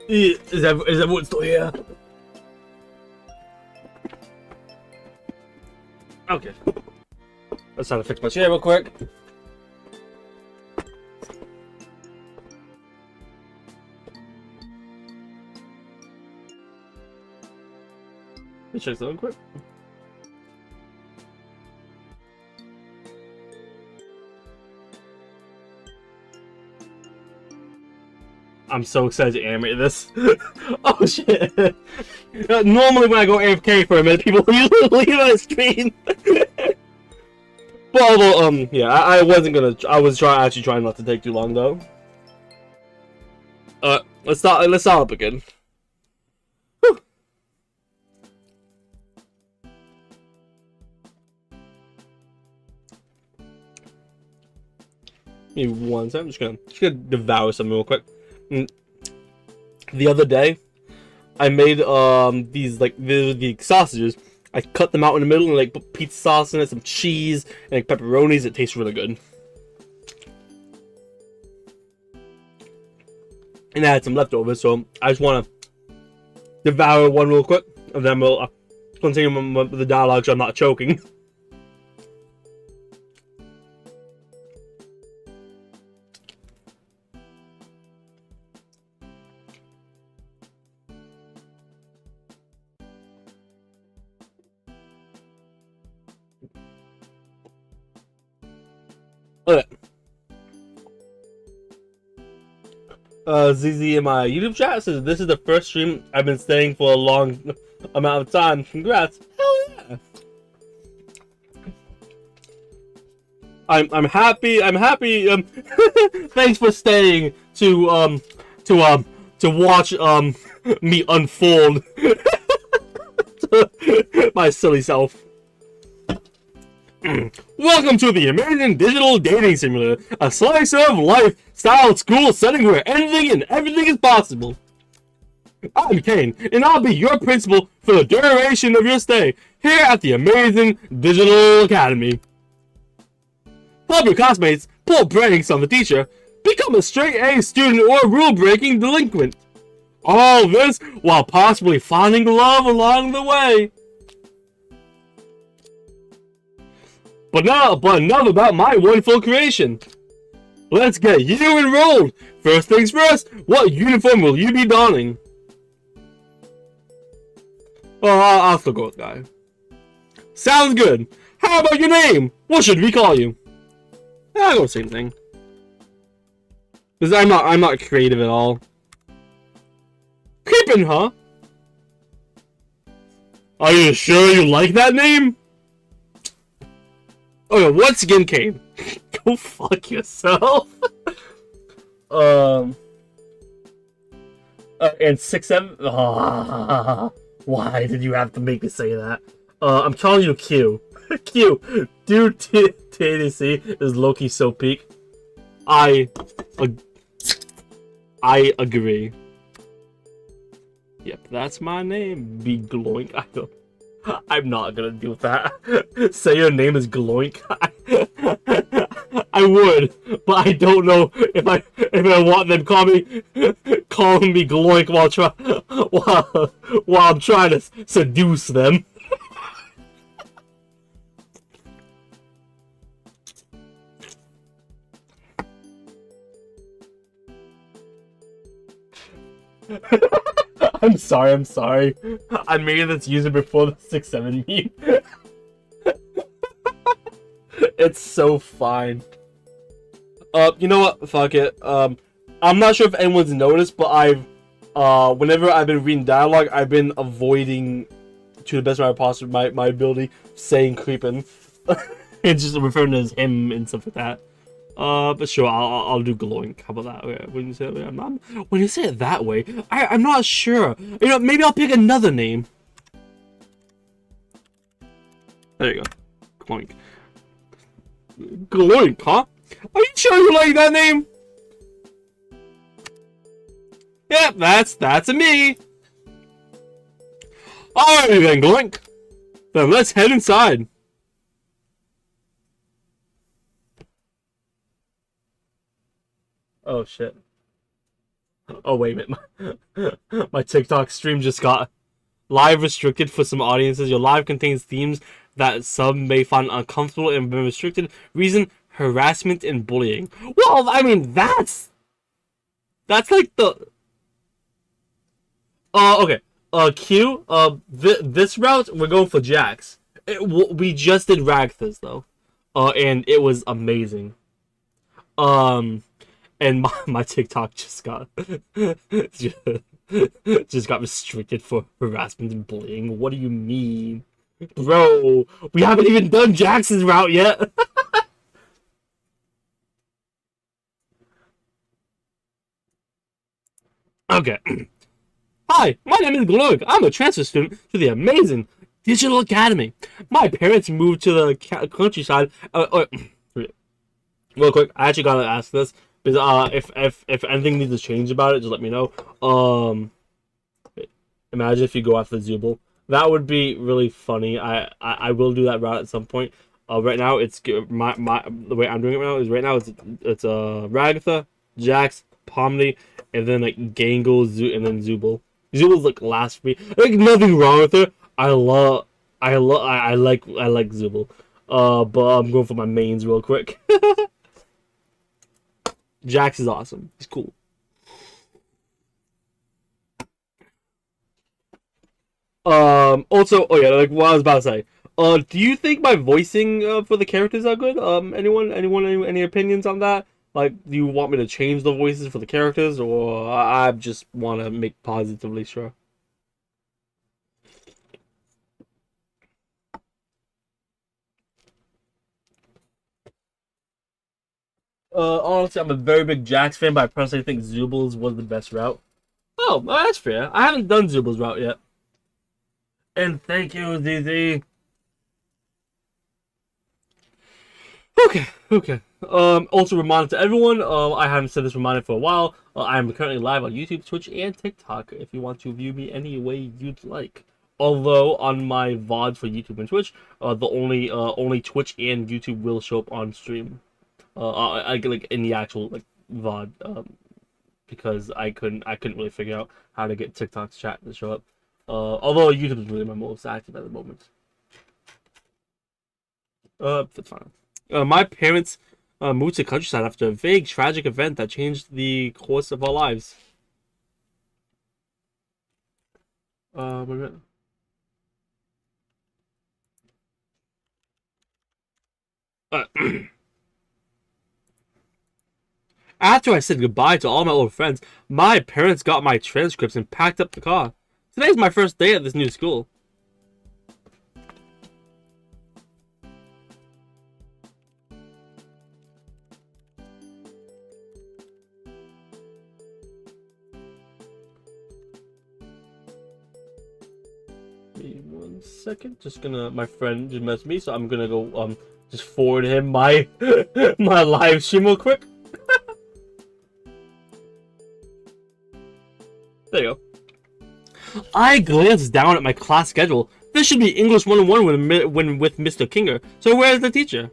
Is everyone still here? Okay. Let's try to fix my chair real quick. Let me check something quick. I'm so excited to animate this. Oh shit! Normally when I go AFK for a minute, people usually leave on the screen. But although, yeah, I wasn't gonna. I was actually trying not to take too long though. Let's start up again. Whew. Give me one second. I'm just gonna devour something real quick. The other day, I made these like the sausages. I cut them out in the middle and like put pizza sauce in it, some cheese, and like pepperonis. It tastes really good. And I had some leftovers, so I just want to devour one real quick, and then we'll continue with the dialogue so I'm not choking. Okay. ZZ in my YouTube chat says this is the first stream I've been staying for a long amount of time. Congrats! Hell yeah! I'm happy. I'm happy. Thanks for staying to watch me unfold my silly self. Welcome to the amazing digital dating simulator, a slice of life style school setting where anything and everything is possible. I'm Caine, and I'll be your principal for the duration of your stay here at the amazing Digital Academy. Help your classmates pull pranks on the teacher, become a straight A student or rule-breaking delinquent. All this while possibly finding love along the way. But enough about my wonderful creation. Let's get you enrolled. First things first, what uniform will you be donning? Oh, I'll still go with guy. Sounds good. How about your name? What should we call you? I'll go same thing. Because I'm not creative at all. Creepin', huh? Are you sure you like that name? Okay, once again, Caine. Go fuck yourself. And 6'7". Why did you have to make me say that? I'm calling you Q. Q. Dude, TDC is Loki so peak. I agree. Yep, that's my name. Be glowing. I'm not gonna do that. Say your name is Gloink. I would, but I don't know if I want them calling me Gloink while I'm trying to seduce them. I'm sorry. I made this user before the 6'7" meme. It's so fine. You know what? Fuck it. I'm not sure if anyone's noticed, but whenever I've been reading dialogue, I've been avoiding, to the best of my ability, saying creepin'. And just referring to as him and stuff like that. But sure, I'll do glowing. How about that? When you say it that way, I'm not sure. You know, maybe I'll pick another name. There you go. Gloink. Gloink, huh? Are you sure you like that name? Yep, that's a me. Alright then, Gloink. Then let's head inside. Oh shit. Oh wait a minute. My TikTok stream just got live restricted for some audiences. Your live contains themes that some may find uncomfortable and been restricted. Reason: harassment and bullying. Well, I mean that's like the okay. Q. This route we're going for Jax. We just did Ragatha's though. And it was amazing. And my TikTok just got just got restricted for harassment and bullying. What do you mean? Bro, we haven't even done Jackson's route yet. Okay. Hi, my name is Glug. I'm a transfer student to the amazing Digital Academy. My parents moved to the countryside. Real quick, I actually gotta ask this because if anything needs to change about it, just let me know. Imagine if you go after Zubul. That would be really funny. I will do that route at some point. Right now it's the way I'm doing it right now is it's Ragatha, Jax, Pomni, and then like Gangle, and then Zubul. Zubul's like last for me. Like nothing wrong with her. I like Zubul. But I'm going for my mains real quick. Jax is awesome. He's cool. Also, oh yeah, like what I was about to say. Do you think my voicing for the characters are good? Anyone, any opinions on that? Like, do you want me to change the voices for the characters, or I just want to make positively sure? Honestly, I'm a very big Jax fan, but I personally think Zubul's was the best route. Oh, well, that's fair. I haven't done Zubul's route yet. And thank you, ZZ. Okay. Also reminder to everyone, I haven't said this reminder for a while. I am currently live on YouTube, Twitch, and TikTok if you want to view me any way you'd like. Although on my VODs for YouTube and Twitch, the only Twitch and YouTube will show up on stream. I like in the actual like VOD, because I couldn't really figure out how to get TikTok's chat to show up. Although YouTube is really my most active at the moment. That's fine. My parents moved to countryside after a vague, tragic event that changed the course of our lives. Wait a minute. After I said goodbye to all my old friends, my parents got my transcripts and packed up the car. Today's my first day at this new school. Give me 1 second. My friend just messaged me, so I'm gonna go just forward him my my live stream real quick. There you go. I glanced down at my class schedule. This should be English 101 when with Mr. Kinger. So where's the teacher?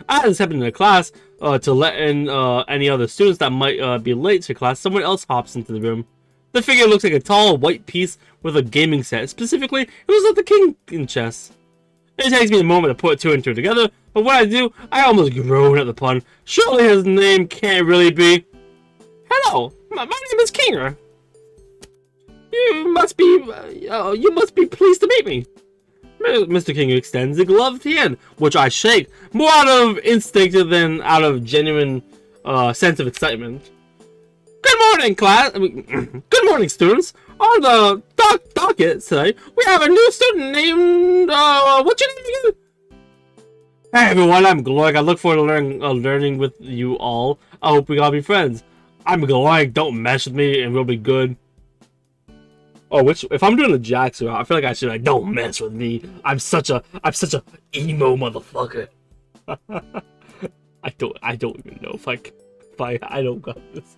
I hadn't stepped into the class to let in any other students that might be late to class. Someone else hops into the room. The figure looks like a tall white piece with a gaming set. Specifically, it was like the king in chess. It takes me a moment to put two and two together, but when I do, I almost groan at the pun. Surely his name can't really be... Hello, my name is Kinger. You must be pleased to meet me. Mr. King extends a gloved hand, which I shake, more out of instinct than out of genuine sense of excitement. Good morning, class. Good morning, students. On the docket today, we have a new student named what's your name again? Hey everyone, I'm Glorg. I look forward to learning with you all. I hope we all be friends. I'm Glorg. Don't mess with me, and we'll be good. Oh, if I'm doing a Jax route, I feel like I should like, don't mess with me. I'm such a emo motherfucker. I don't even know if I don't got this.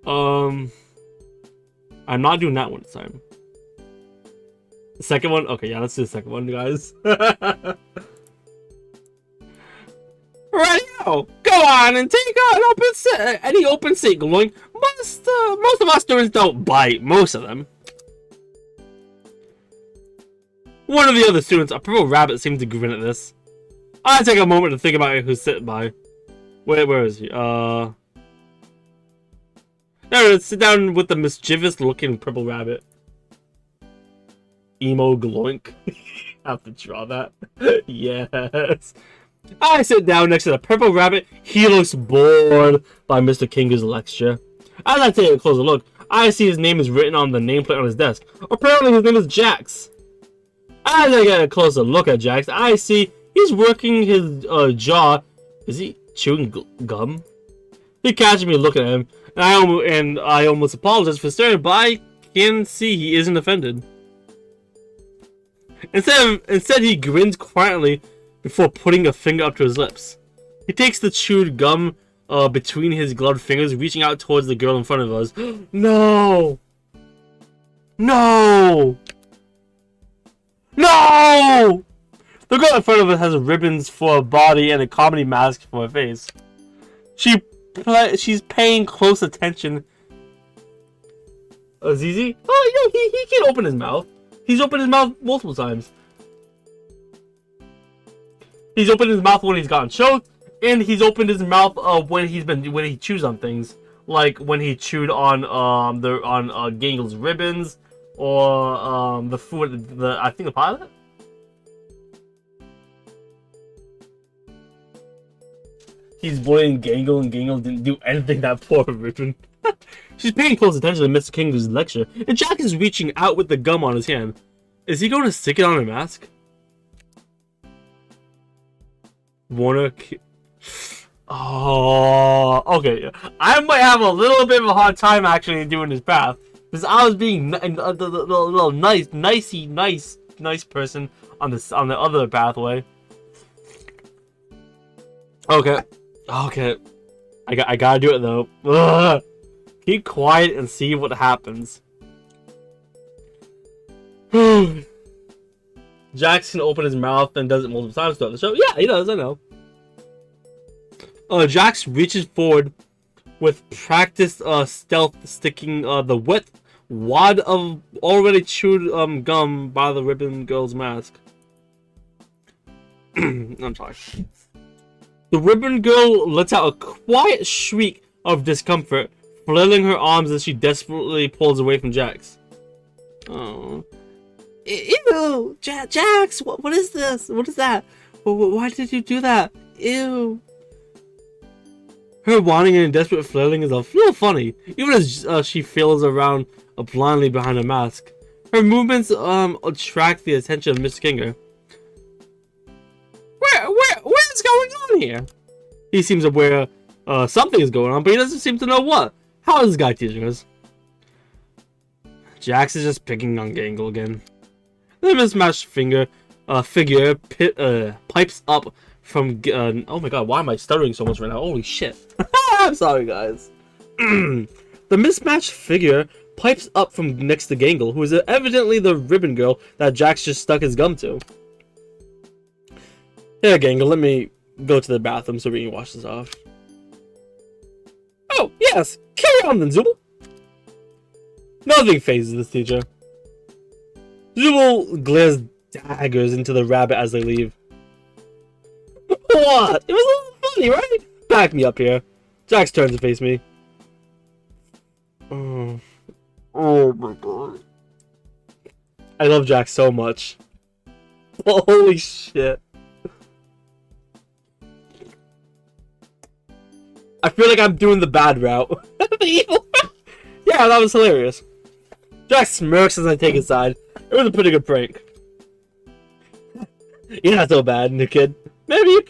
I'm not doing that one this time. The second one? Okay, yeah, let's do the second one, guys. Radio! Go on and take an any open seat, Gloink. Most of our students don't bite. Most of them. One of the other students, a purple rabbit, seemed to grin at this. I take a moment to think about who's sitting by. Where is he? There it is. Sit down with the mischievous-looking purple rabbit. Emo Gloink. I have to draw that. Yes. I sit down next to the purple rabbit. He looks bored by Mr. Kinger's lecture. As I take a closer look, I see his name is written on the nameplate on his desk. Apparently his name is Jax. As I get a closer look at Jax, I see he's working his jaw. Is he chewing gum? He catches me looking at him, and I almost apologize for staring, but I can see he isn't offended. Instead, he grins quietly before putting a finger up to his lips. He takes the chewed gum between his gloved fingers, reaching out towards the girl in front of us. No! No! No! The girl in front of us has ribbons for a body and a comedy mask for her face. She's paying close attention. Zizi? Oh, he can open his mouth. He's opened his mouth multiple times. He's opened his mouth when he's gotten choked, and he's opened his mouth when he chews on things, like when he chewed on Gangle's ribbons, or the food, I think the pilot. He's blaming Gangle, and Gangle didn't do anything that poor ribbon. She's paying close attention to Mr. Kinger's lecture, and Jack is reaching out with the gum on his hand. Is he going to stick it on her mask? Warner. Oh, okay. I might have a little bit of a hard time actually doing this path, because I was being the little nice person on the other pathway. Okay. I gotta do it though. Ugh. Keep quiet and see what happens. Jackson opens his mouth and does it multiple times throughout the show. Yeah, he does, I know. Jax reaches forward with practiced stealth, sticking the wet wad of already chewed gum by the ribbon girl's mask. I'm sorry. The ribbon girl lets out a quiet shriek of discomfort, flailing her arms as she desperately pulls away from Jax. Oh. Ew! Jax! What is this? What is that? Why did you do that? Ew! Her whining and desperate flailing is a little funny, even as she feels around blindly behind her mask. Her movements attract the attention of Mr. Kinger. What's going on here? He seems aware something is going on, but he doesn't seem to know what. How is this guy teaching us? Jax is just picking on Gangle again. The mismatched figure pipes up from... oh my god, why am I stuttering so much right now? Holy shit. I'm sorry, guys. The mismatched figure pipes up from next to Gangle, who is evidently the ribbon girl that Jax just stuck his gum to. Here, Gangle, let me go to the bathroom so we can wash this off. Oh, yes! Carry on then, Zubul! Nothing phases this teacher. Zubul glares daggers into the rabbit as they leave. What? It was a little funny, right? Back me up here. Jax turns to face me. Oh my god. I love Jax so much. Holy shit. I feel like I'm doing the bad route. The evil route. Yeah, that was hilarious. Jax smirks as I take his side. It was a pretty good prank. You're not so bad, new kid. Maybe you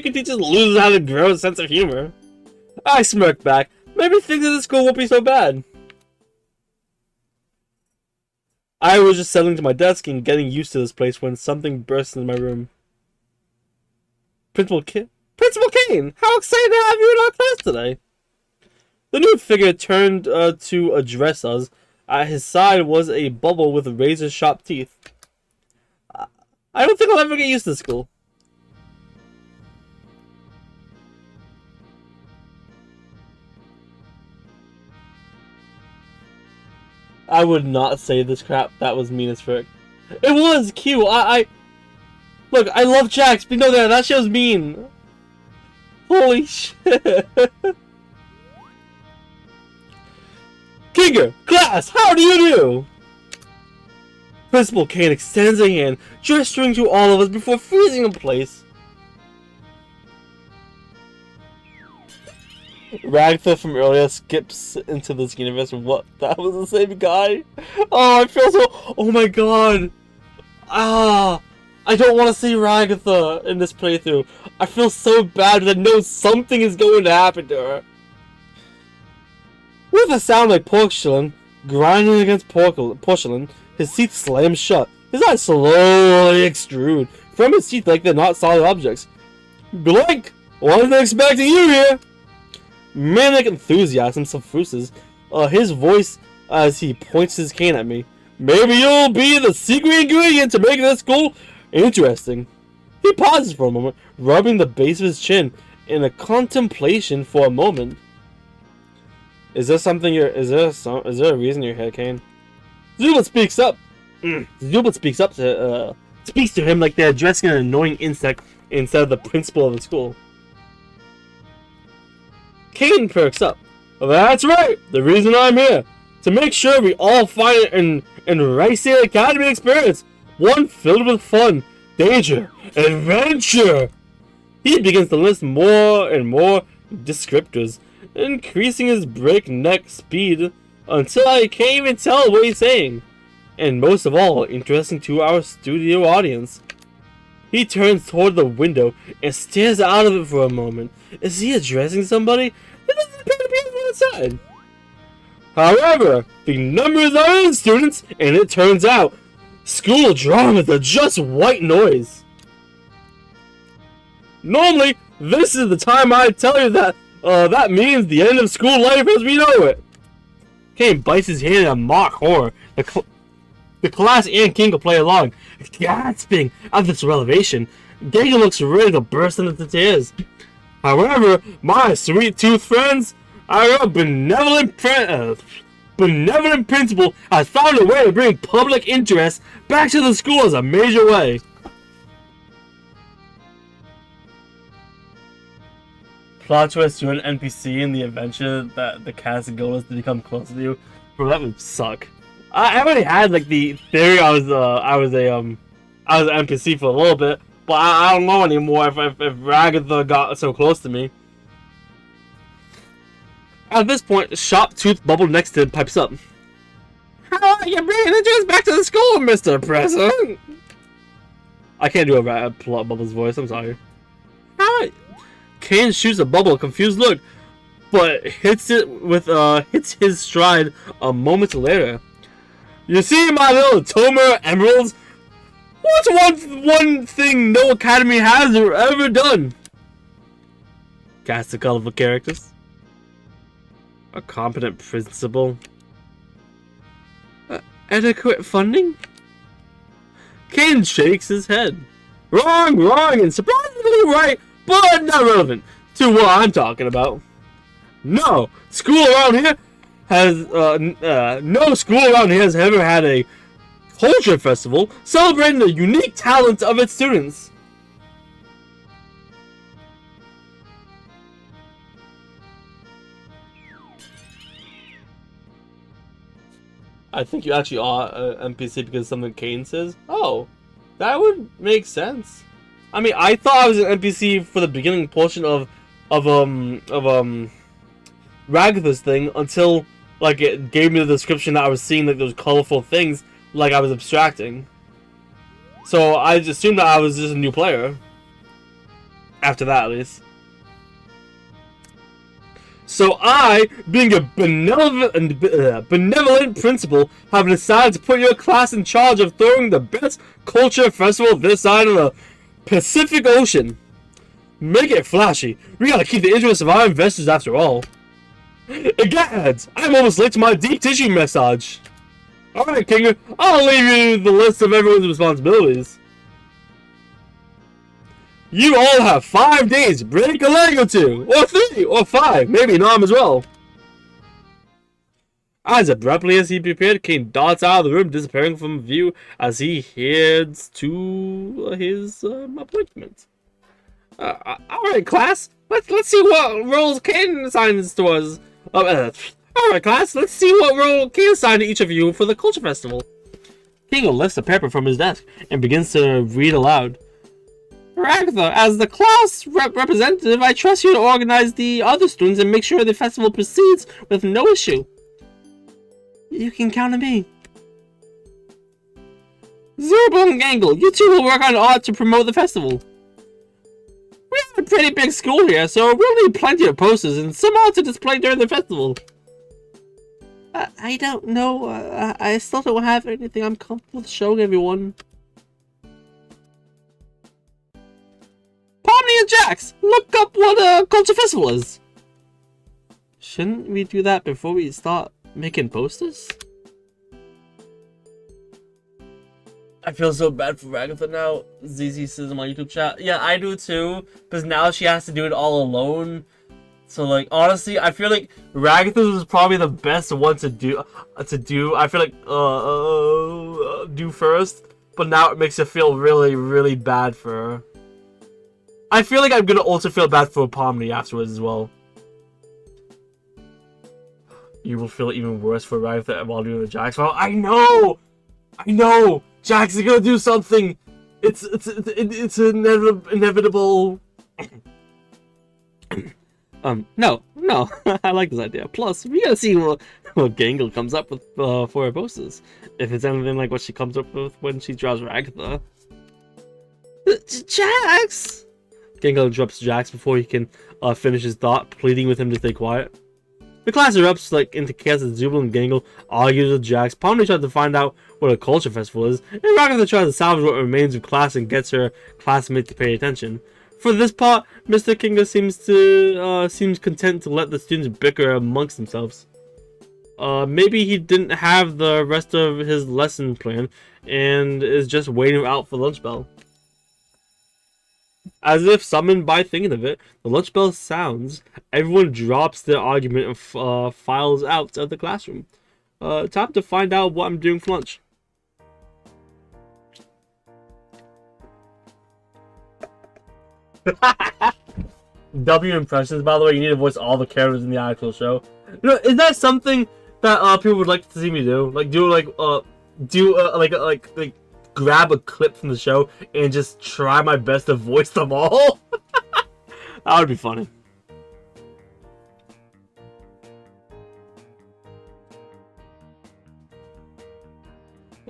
can teach us losers how to grow a sense of humor. I smirked back. Maybe things in the school won't be so bad. I was just settling to my desk and getting used to this place when something burst into my room. Principal Caine, how excited to have you in our class today! The new figure turned to address us. At his side was a bubble with razor-sharp teeth. I don't think I'll ever get used to school. I would not say this crap. That was mean as frick. It was cute. Look, I love Jax, but no, that show's mean. Holy shit. Kinger, class, how do you do? Principal Caine extends a hand, gesturing to all of us before freezing in place. Ragatha from earlier skips into this universe. What? That was the same guy? Oh, I feel so... Oh my god. I don't want to see Ragatha in this playthrough. I feel so bad that I know something is going to happen to her. With a sound like porcelain grinding against porcelain, his teeth slam shut. His eyes slowly extrude from his teeth like they're not solid objects. Blink! Wasn't expecting you here! Manic enthusiasm suffuses his voice as he points his cane at me. Maybe you'll be the secret ingredient to make this school interesting. He pauses for a moment, rubbing the base of his chin in a contemplation for a moment. Is there something is there a reason you're here, Caine? Zubin speaks up. Zubin speaks to him like they're addressing an annoying insect instead of the principal of the school. Caine perks up. That's right! The reason I'm here! To make sure we all find an enticing academy experience! One filled with fun, danger, adventure! He begins to list more and more descriptors, increasing his breakneck speed until I can't even tell what he's saying. And most of all, interesting to our studio audience. He turns toward the window and stares out of it for a moment. Is he addressing somebody? It doesn't appear to be anyone inside. However, the numbers are in, students, and it turns out school dramas are just white noise. Normally, this is the time I tell you that that means the end of school life as we know it. Caine bites his hand in mock horror. The class and King will play along, gasping at this revelation. Gaga looks ready to burst into tears. However, my sweet tooth friends, our benevolent principal has found a way to bring public interest back to the school as a major way. Plot twist to an NPC in the adventure that the cast goes to become close to you. Bro, that would suck. I already had like the theory I was an NPC for a little bit, but I don't know anymore if Ragatha got so close to me. At this point, Sharp Tooth Bubble next to him pipes up. How are you bringing interest back to the school, Mr. President? I can't do a Bubble's voice, I'm sorry. How? Caine shoots a Bubble a confused look, but hits his stride a moment later. You see, my little Tomer Emeralds? What's one thing no academy has ever done? Cast of colorful characters. A competent principal. Adequate funding? Caine shakes his head. Wrong, and surprisingly right, but not relevant to what I'm talking about. No school around here has ever had a culture festival celebrating the unique talents of its students. I think you actually are an NPC because something Caine says. Oh, that would make sense. I mean, I thought I was an NPC for the beginning portion of Ragatha's thing until like it gave me the description that I was seeing like those colorful things like I was abstracting. So I just assumed that I was just a new player. After that, at least. So I, being a benevolent principal, have decided to put your class in charge of throwing the best culture festival this side of the Pacific Ocean. Make it flashy. We gotta keep the interest of our investors after all. Egads! I'm almost late to my deep tissue massage. Alright, Kinger, I'll leave you the list of everyone's responsibilities. You all have 5 days to break a leg or 2, or 3, or 5, maybe an arm as well. As abruptly as he prepared, Caine darts out of the room, disappearing from view as he heads to his appointment. Alright, class, let's see what roles Caine assigns to us. Alright, class, let's see what role Caine assigned to each of you for the Culture Festival. Caine lifts a paper from his desk and begins to read aloud. Ragatha, as the class representative, I trust you to organize the other students and make sure the festival proceeds with no issue. You can count on me. Zerbo and Gangle, you two will work on art to promote the festival. We have a pretty big school here, so we'll need plenty of posters and some art to display during the festival. I don't know. I still don't have anything I'm comfortable showing everyone. Pomni and Jax, look up what a culture festival is. Shouldn't we do that before we start making posters? I feel so bad for Ragatha now. ZZ says in my YouTube chat. Yeah, I do too, because now she has to do it all alone. So, like, honestly, I feel like Ragatha is probably the best one to do. I feel like do first, but now it makes her feel really, really bad for her. I feel like I'm gonna also feel bad for Pomni afterwards as well. You will feel even worse for Ragatha while doing the Jax. Well, I know. Jax is gonna do something. It's inevitable. No, I like this idea. Plus, we gotta see what Gangle comes up with for her posters. If it's anything like what she comes up with when she draws Ragatha. Jax! Gangle interrupts Jax before he can finish his thought, pleading with him to stay quiet. The class erupts into chaos as Zubul and Gangle argues with Jax. Pomni tries to find out what a culture festival is, and Ragatha tries to salvage what remains of class and gets her classmates to pay attention. For this part, Mr. Kinga seems content to let the students bicker amongst themselves. Maybe he didn't have the rest of his lesson plan and is just waiting out for the lunch bell. As if summoned by thinking of it, the lunch bell sounds. Everyone drops their argument and files out of the classroom. Time to find out what I'm doing for lunch. W impressions, by the way. You need to voice all the characters in the actual show. You know, is that something that people would like to see me do? Like grab a clip from the show and just try my best to voice them all? That would be funny.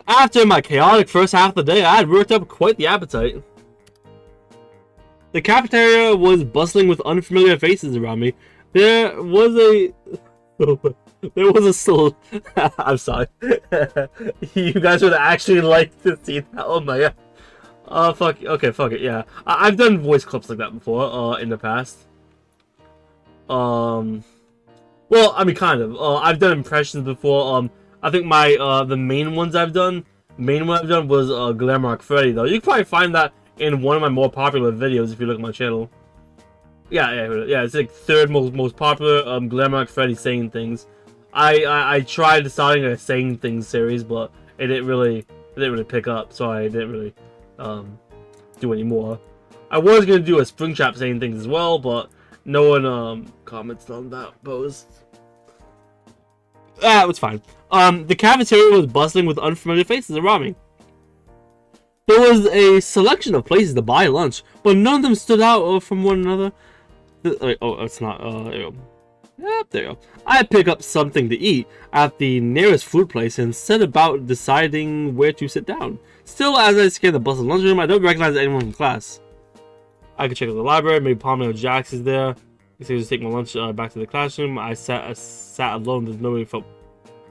After my chaotic first half of the day, I had worked up quite the appetite. The cafeteria was bustling with unfamiliar faces around me. There was a I'm sorry. You guys would actually like to see that. Oh my god. Fuck. Okay, fuck it. Yeah, I've done voice clips like that before. In the past. Well, I mean, kind of. I've done impressions before. I think my the main one I've done was Glamrock Freddy though. You can probably find that in one of my more popular videos if you look at my channel. Yeah. It's like third most popular. Glamrock Freddy saying things. I tried starting a saying things series, but it didn't really pick up, so I didn't really do any more. I was gonna do a Springtrap saying things as well, but no one commented on that post. It was fine. The cafeteria was bustling with unfamiliar faces around me. There was a selection of places to buy lunch, but none of them stood out from one another. Oh, it's not. There you go. Yep, there you go. I pick up something to eat at the nearest food place and set about deciding where to sit down. Still, as I scan the bustling lunchroom, I don't recognize anyone from class. I could check out the library. Maybe Pomni or Jax is there. I just take my lunch back to the classroom. I sat alone. There's nobody from.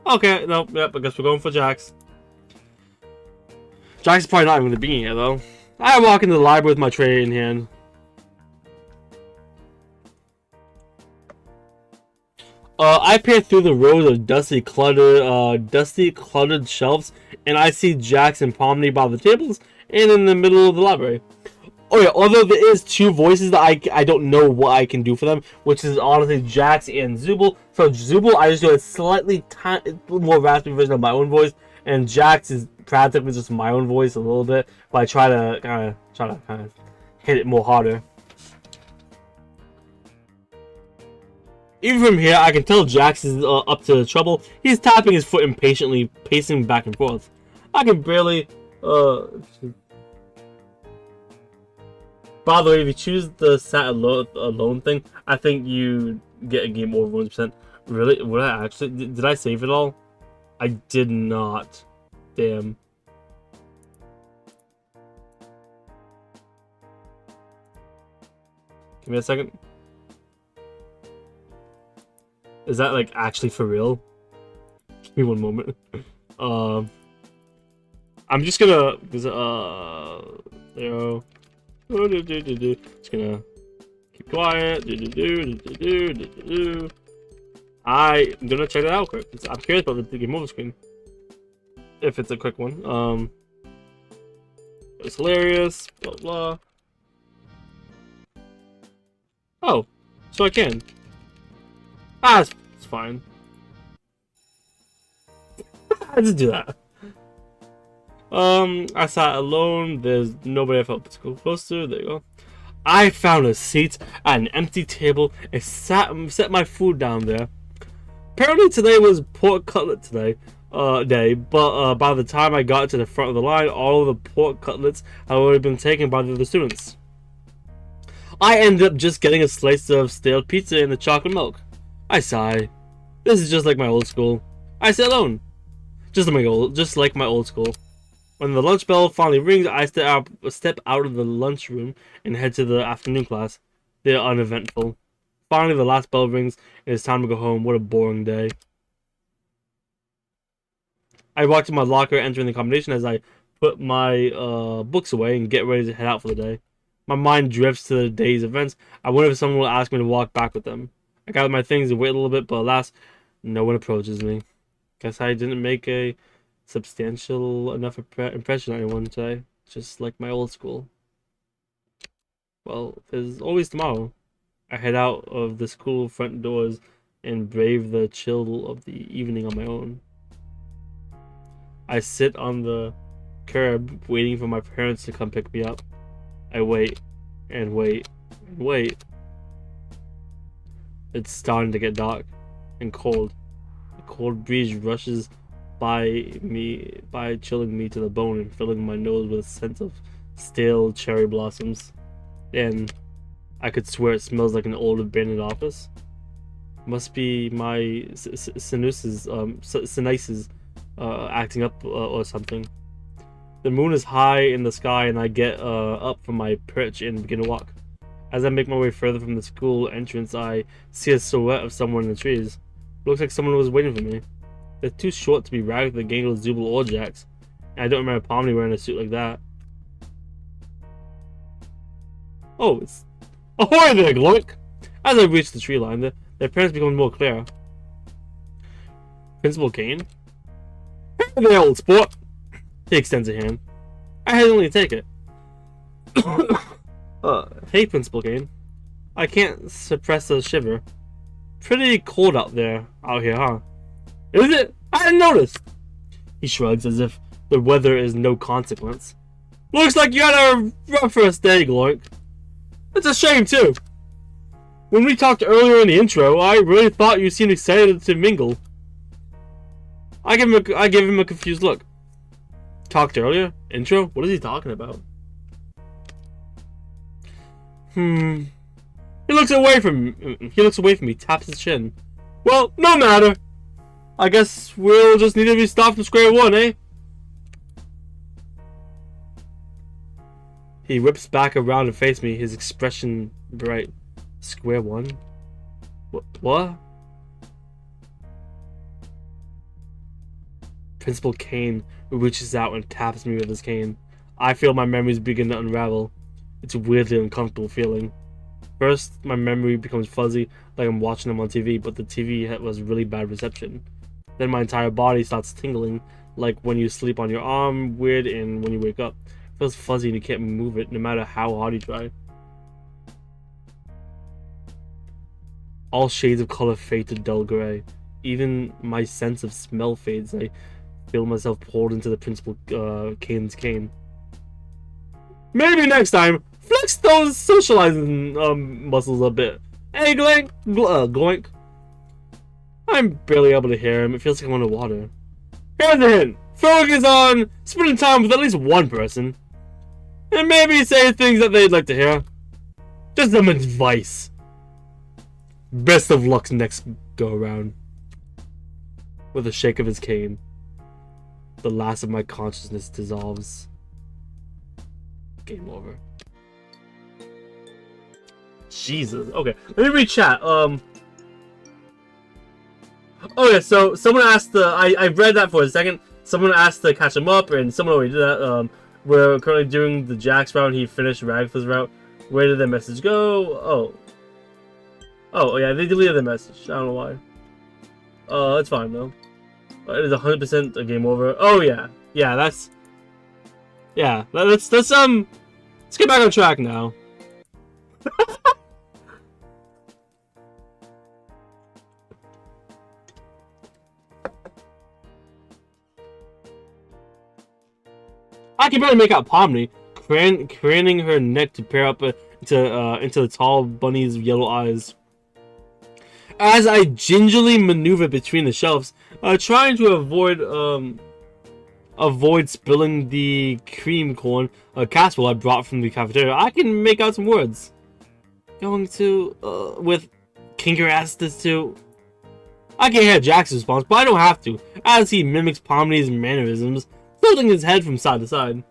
Okay, no, yep. I guess we're going for Jax. Jax is probably not even going to be here though. I walk into the library with my tray in hand. I peer through the rows of dusty, cluttered shelves, and I see Jax and Pomni by the tables and in the middle of the library. Oh yeah, although there is 2 voices that I don't know what I can do for them, which is honestly Jax and Zubul. So Zubul, I just do a slightly more raspy version of my own voice, and Jax is practically just my own voice a little bit, but I try to kind of hit it more harder. Even from here, I can tell Jax is up to trouble. He's tapping his foot impatiently, pacing back and forth. I can barely. By the way, if you choose the sat alone thing, I think you get a game over 100%. Really? Would I actually? Did I save it all? I did not. Damn. Give me a second. Is that like actually for real? Give me one moment. I'm just gonna there. Just gonna keep quiet. I'm gonna check it out quick. I'm curious about the game over screen. If it's a quick one. It's hilarious. Blah blah. Oh, so I can. It's fine. I just do that. I sat alone. There's nobody I felt close to. There you go. I found a seat at an empty table and set my food down there. Apparently today was pork cutlet day, but by the time I got to the front of the line, all of the pork cutlets had already been taken by the other students. I ended up just getting a slice of stale pizza and the chocolate milk. I sigh. This is just like my old school. I sit alone. Just like my old school. When the lunch bell finally rings, I step out of the lunchroom and head to the afternoon class. They're uneventful. Finally, the last bell rings and it's time to go home. What a boring day. I walk to my locker, entering the combination as I put my books away and get ready to head out for the day. My mind drifts to the day's events. I wonder if someone will ask me to walk back with them. I gather my things and wait a little bit, but alas, no one approaches me. Guess I didn't make a substantial enough impression on anyone today. Just like my old school. Well, there's always tomorrow. I head out of the school front doors and brave the chill of the evening on my own. I sit on the curb waiting for my parents to come pick me up. I wait and wait and wait. It's starting to get dark and cold. The cold breeze rushes by chilling me to the bone and filling my nose with a sense of stale cherry blossoms. And I could swear it smells like an old abandoned office. Must be my sinuses acting up or something. The moon is high in the sky and I get up from my perch and begin to walk. As I make my way further from the school entrance, I see a silhouette of someone in the trees. It looks like someone was waiting for me. They're too short to be Ragatha, Gangle, Zubul, or Jax, and I don't remember Pomni wearing a suit like that. Oh, it's ahoy there, Gloink! As I reach the tree line, their appearance becomes more clear. Principal Caine? Hey there, old sport! He extends a hand. I hesitantly take it. Hey, Principal Caine. I can't suppress a shiver. Pretty cold out here, huh? Is it? I hadn't noticed. He shrugs as if the weather is no consequence. Looks like you had a rough first day, Gloink. It's a shame, too. When we talked earlier in the intro, I really thought you seemed excited to mingle. I give him a confused look. Talked earlier? Intro? What is he talking about? He looks away from me, taps his chin. Well, no matter. I guess we'll just need to be stopped from square one, eh? He whips back around to face me, his expression bright. Square one? What? Principal Caine reaches out and taps me with his cane. I feel my memories begin to unravel. It's a weirdly uncomfortable feeling. First, my memory becomes fuzzy, like I'm watching them on TV, but the TV was really bad reception. Then my entire body starts tingling, like when you sleep on your arm, weird, and when you wake up. feels fuzzy and you can't move it no matter how hard you try. All shades of color fade to dull gray. Even my sense of smell fades. I feel myself pulled into the principal Caine's cane. Maybe next time, flex those socializing muscles a bit. Hey, Gloink! Gloink. I'm barely able to hear him. It feels like I'm underwater. Here's a hint. Focus on spending time with at least one person. And maybe say things that they'd like to hear. Just some advice. Best of luck next go around. With a shake of his cane, the last of my consciousness dissolves. Game over. Jesus. Okay, let me read chat. Okay, so someone asked I read that for a second. Someone asked to catch him up, and someone already did that. We're currently doing the Jax route. He finished Ragatha's route. Where did the message go? Oh yeah, they deleted the message. I don't know why. It's fine though. It is 100% a game over. Oh yeah, that's yeah. Let's get back on track now. I can barely make out Pomni, craning her neck to peer up into the tall bunny's yellow eyes. As I gingerly maneuver between the shelves, trying to avoid spilling the cream corn casserole I brought from the cafeteria, I can make out some words. Going to with Kinker asked this to. I can hear Jax's response, but I don't have to, as he mimics Pomni's mannerisms, tilting his head from side to side.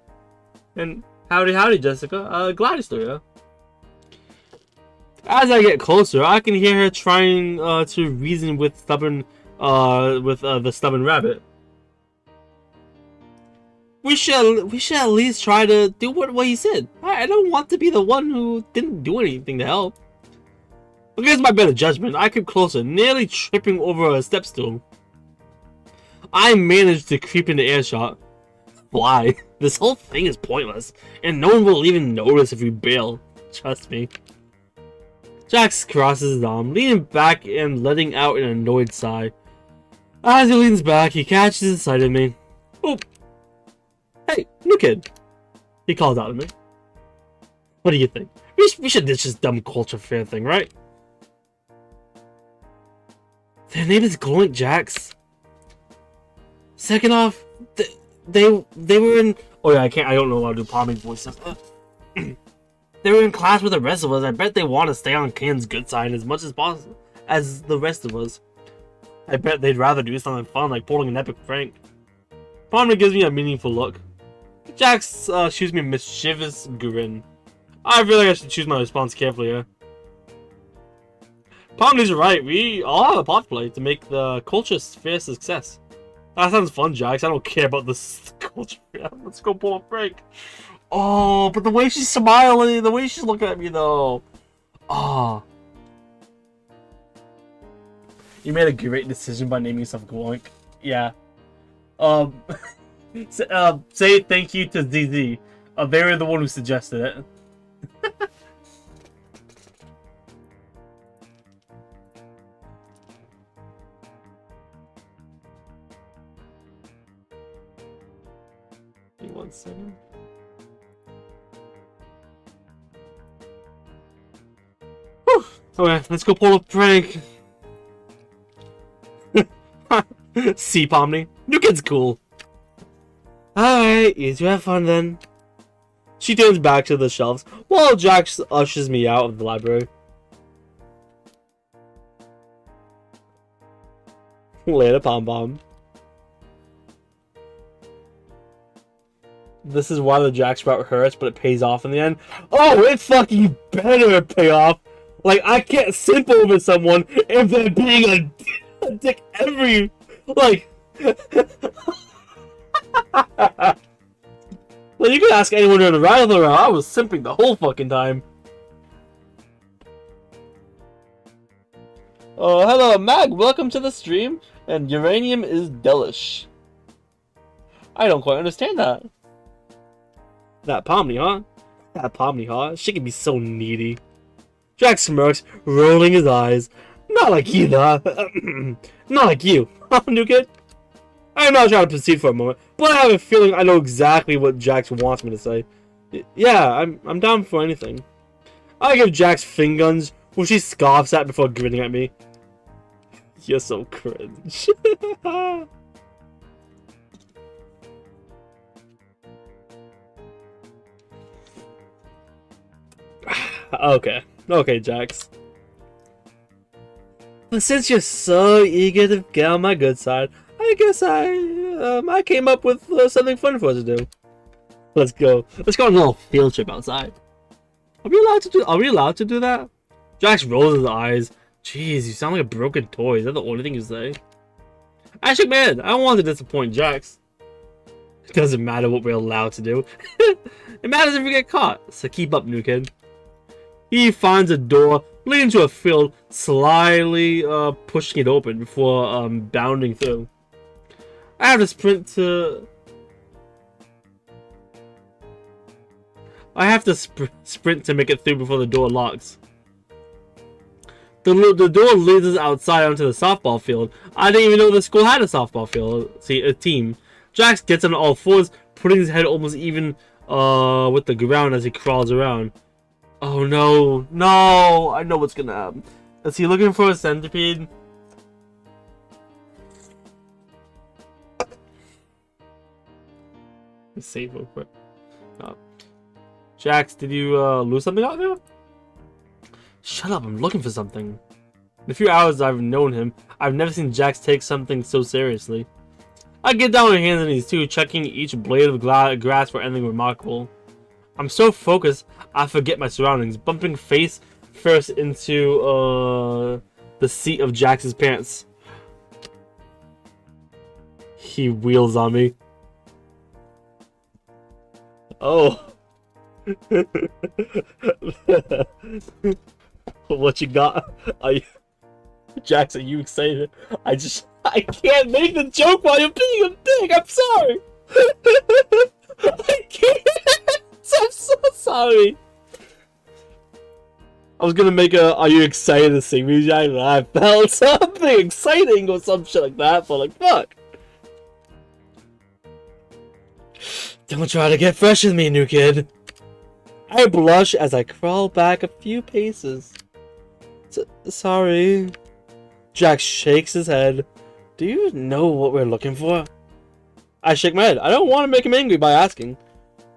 And howdy, Jessica. Glad you're still here. As I get closer, I can hear her trying to reason with the stubborn rabbit. We should at least try to do what he said. I don't want to be the one who didn't do anything to help. Against my better judgment, I creep closer, nearly tripping over a step stool. I managed to creep into earshot. Why? This whole thing is pointless, and no one will even notice if we bail. Trust me. Jax crosses his arm, leaning back and letting out an annoyed sigh. As he leans back, he catches sight of me. Oh, hey, new kid. He calls out to me. What do you think? We should ditch this dumb culture fair thing, right? Their name is Goodnight, Jax. Second off, they were in. Oh yeah, I don't know how to do Pomni's voices. They were in class with the rest of us. I bet they want to stay on Caine's good side as much as possible as the rest of us. I bet they'd rather do something fun like pulling an epic prank. Pomni gives me a meaningful look. Jax shoots me a mischievous grin. I feel like I should choose my response carefully here. Pomni's right. We all have a part to play to make the culture fair success. That sounds fun, Jax. I don't care about this culture fair. Let's go pull a prank. Oh, but the way she's smiling, the way she's looking at me, though. Oh. You made a great decision by naming yourself Gloink. Yeah. Say thank you to ZZ. They were the one who suggested it. Give me 1 second. Whew. Okay, let's go pull a prank. See, Pomni? New kid's cool. Alright, you two have fun then. She turns back to the shelves while Jax ushers me out of the library. Later, Pom Pom. This is why the Jax route hurts, but it pays off in the end. Oh, it fucking better pay off. Like, I can't simp over someone if they're being a dick every... Like... Well, you could ask anyone in the ride around. I was simping the whole fucking time. Oh, hello, Mag. Welcome to the stream. And uranium is delish. I don't quite understand that. That Pomni, huh? That Pomni, huh? She can be so needy. Jax smirks, rolling his eyes. Not like you, though. Not like you, huh, new kid? I'm not trying to proceed for a moment, but I have a feeling I know exactly what Jax wants me to say. Yeah, I'm down for anything. I give Jax fin guns, which she scoffs at before grinning at me. You're so cringe. Okay, Jax. But since you're so eager to get on my good side, I guess I came up with something fun for us to do. Let's go on a little field trip outside. Are we allowed to do that? Jax rolls his eyes. Jeez, you sound like a broken toy. Is that the only thing you say? I shook my head. I don't want to disappoint Jax. It doesn't matter what we're allowed to do. It matters if we get caught. So keep up, new kid. He finds a door leading to a field, slyly pushing it open before bounding through. I have to sprint to make it through before the door locks. The door leads us outside onto the softball field. I didn't even know the school had a softball field. See, a team. Jax gets on all fours, putting his head almost even with the ground as he crawls around. Oh no, no! I know what's gonna happen. Is he looking for a centipede? Save real quick. Oh. Jax, did you lose something out there? Shut up, I'm looking for something. In the few hours I've known him, I've never seen Jax take something so seriously. I get down on my hands and knees too, checking each blade of grass for anything remarkable. I'm so focused, I forget my surroundings, bumping face first into the seat of Jax's pants. He wheels on me. Oh. What you got? Jax, are you excited? I can't make the joke while you're being a dick. I'm sorry. I can't. I'm so sorry. I was gonna make a "Are you excited to see me, Jax?" And I felt something exciting or some shit like that. But like, fuck. Don't try to get fresh with me, new kid. I blush as I crawl back a few paces. Sorry. Jax shakes his head. Do you know what we're looking for? I shake my head. I don't want to make him angry by asking.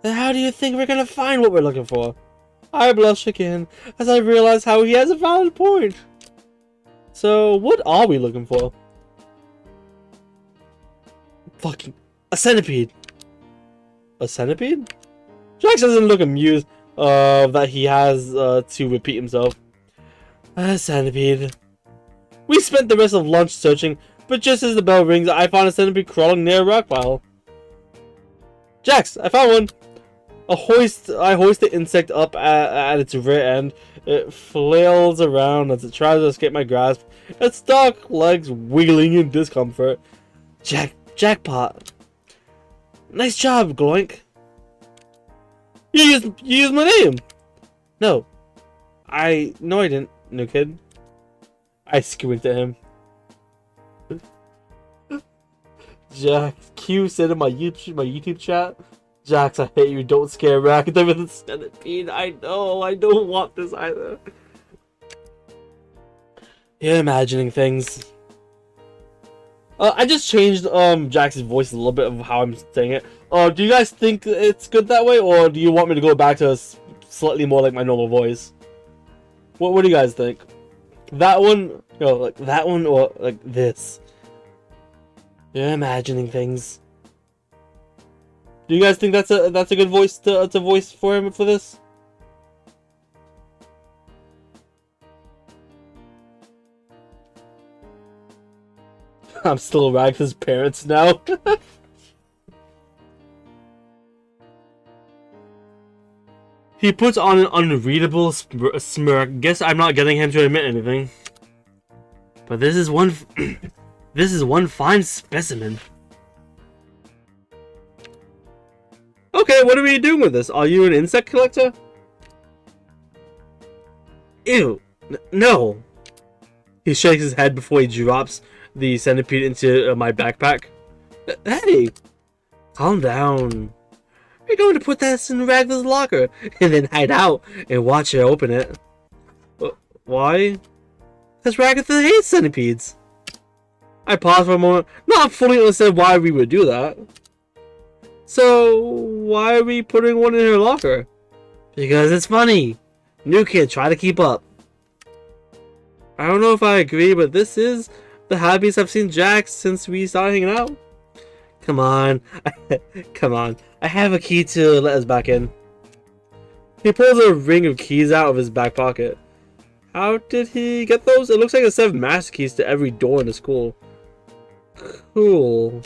Then how do you think we're gonna find what we're looking for? I blush again as I realize how he has a valid point. So, what are we looking for? Fucking a centipede. A centipede? Jax doesn't look amused that he has to repeat himself. A centipede. We spent the rest of lunch searching, but just as the bell rings, I found a centipede crawling near a rock pile. Jax, I found one. I hoist the insect up at its rear end. It flails around as it tries to escape my grasp. Its dark legs wiggling in discomfort. Jackpot. Nice job, Gloink. You used my name. No, I didn't, new kid. I squeaked at him. Jax, Q said in my YouTube chat, Jax, I hate you. Don't scare Ragatha with a centipede. I know. I don't want this either. You're imagining things. I just changed Jax's voice a little bit of how I'm saying it. Do you guys think it's good that way, or do you want me to go back to slightly more like my normal voice? What do you guys think? That one, like that one, or like this? You're imagining things. Do you guys think that's a good voice to voice for him for this? I'm still Ragatha's parents now. He puts on an unreadable smirk. Guess I'm not getting him to admit anything. But this is one. This is one fine specimen. Okay. Okay, what are we doing with this? Are you an insect collector? Ew. No. He shakes his head before he drops the centipede into my backpack. Hey! Calm down. We're going to put this in Ragatha's locker and then hide out and watch her open it. Why? Because Ragatha hates centipedes. I paused for a moment, not fully understand why we would do that. So, why are we putting one in her locker? Because it's funny. New kid, try to keep up. I don't know if I agree, but this is the happiest I've seen Jax since we started hanging out. Come on. Come on. I have a key to let us back in. He pulls a ring of keys out of his back pocket. How did he get those? It looks like a set of master keys to every door in the school. Cool.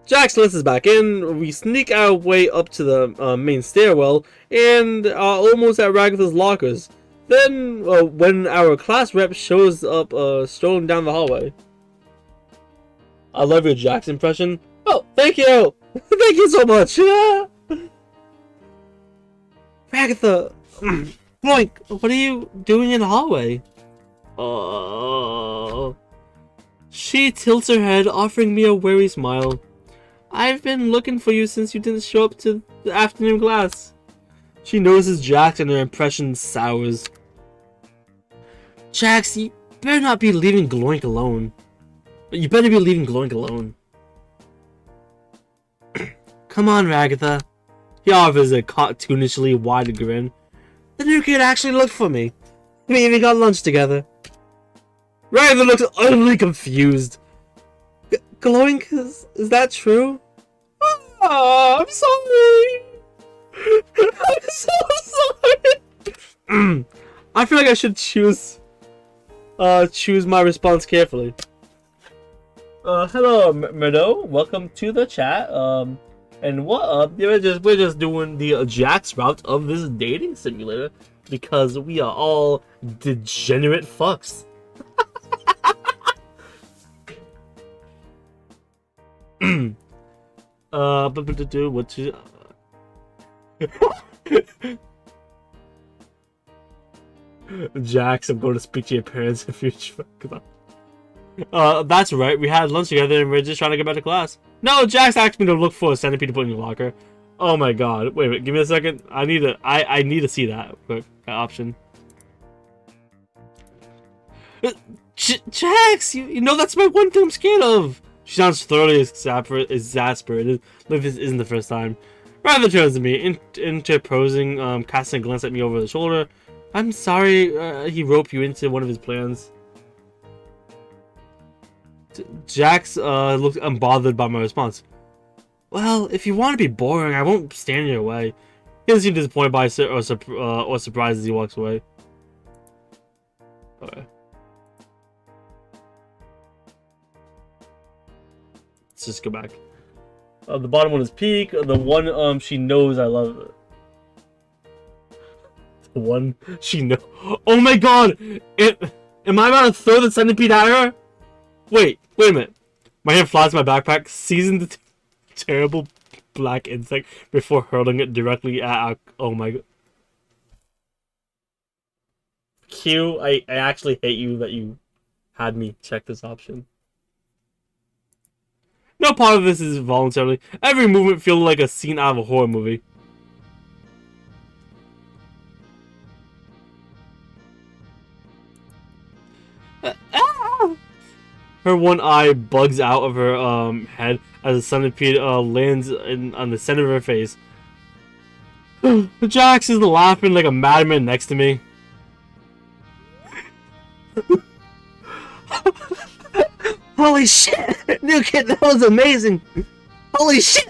Jax lets us back in. We sneak our way up to the main stairwell and are almost at Ragatha's lockers. Then, when our class rep shows up strolling down the hallway. I love your Jax impression. Oh, thank you! Thank you so much! Ragatha! Boink! What are you doing in the hallway? Oh. She tilts her head, offering me a weary smile. I've been looking for you since you didn't show up to the afternoon class. She notices Jax and her impression sours. Jax, you better not be leaving Gloink alone. You better be leaving Gloink alone. Come on, Ragatha. He offers a cartoonishly wide grin. The new kid actually looked for me. We even got lunch together. Ragatha looks utterly confused. Gloink, is that true? Oh, I'm sorry. I'm so sorry. I feel like I should choose my response carefully. Hello, Murdo. Welcome to the chat. And what up? We're just doing the Jax route of this dating simulator because we are all degenerate fucks. But what to? Jax, I'm going to speak to your parents if you. Come on. That's right. We had lunch together and we're just trying to get back to class. No, Jax asked me to look for a centipede to put in your locker. Oh my god. Wait, give me a second. I need to see that quick option. Jax, you know that's my one thing I'm scared of. She sounds thoroughly exasperated. This isn't the first time. Rather turns to me, interposing, casting a glance at me over the shoulder. I'm sorry he roped you into one of his plans. Jax looked unbothered by my response. Well, if you want to be boring, I won't stand in your way. He doesn't seem disappointed by or surprised as he walks away. Okay. Let's just go back. The bottom one is peak. The one she knows I love it. The one she knows. Oh my god! Am I about to throw the centipede at her? Wait a minute. My hand flies to my backpack, seizing the terrible black insect before hurling it directly at our. Oh my god. Q, I actually hate you that you had me check this option. No part of this is voluntarily. Every movement feels like a scene out of a horror movie. Her one eye bugs out of her head as the centipede lands on the center of her face. Jax is laughing like a madman next to me. Holy shit! New kid, that was amazing! Holy shit!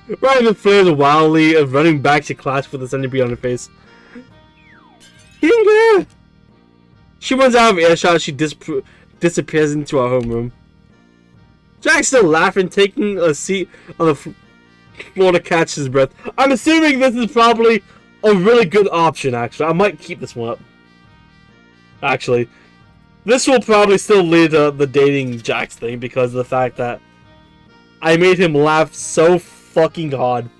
Ragatha flares wildly of running back to class with the centipede on her face. He didn't care! She runs out of earshot. She disappears into our homeroom. Jack's still laughing, taking a seat on the floor to catch his breath. I'm assuming this is probably a really good option, actually. I might keep this one up. Actually. This will probably still lead to the dating Jax thing because of the fact that I made him laugh so fucking hard.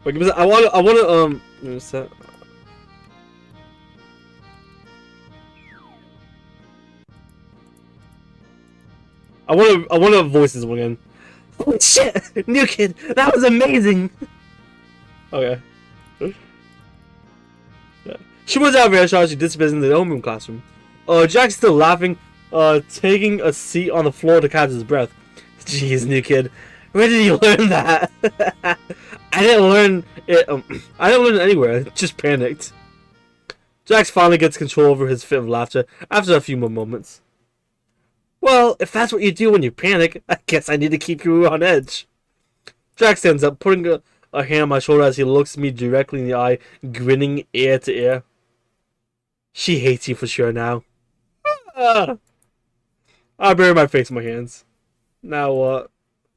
Wait, I wanna, what's that? I wanna voice this one again. Holy shit! New kid! That was amazing! Okay. Yeah. She was out of earshot. She disappears into the homeroom classroom. Jack's still laughing, taking a seat on the floor to catch his breath. Jeez, new kid. Where did you learn that? I didn't learn it, I didn't learn it anywhere. Just panicked. Jax finally gets control over his fit of laughter after a few more moments. Well, if that's what you do when you panic, I guess I need to keep you on edge. Jax stands up, putting a hand on my shoulder as he looks me directly in the eye, grinning ear to ear. She hates you for sure now. I bury my face in my hands. Now what?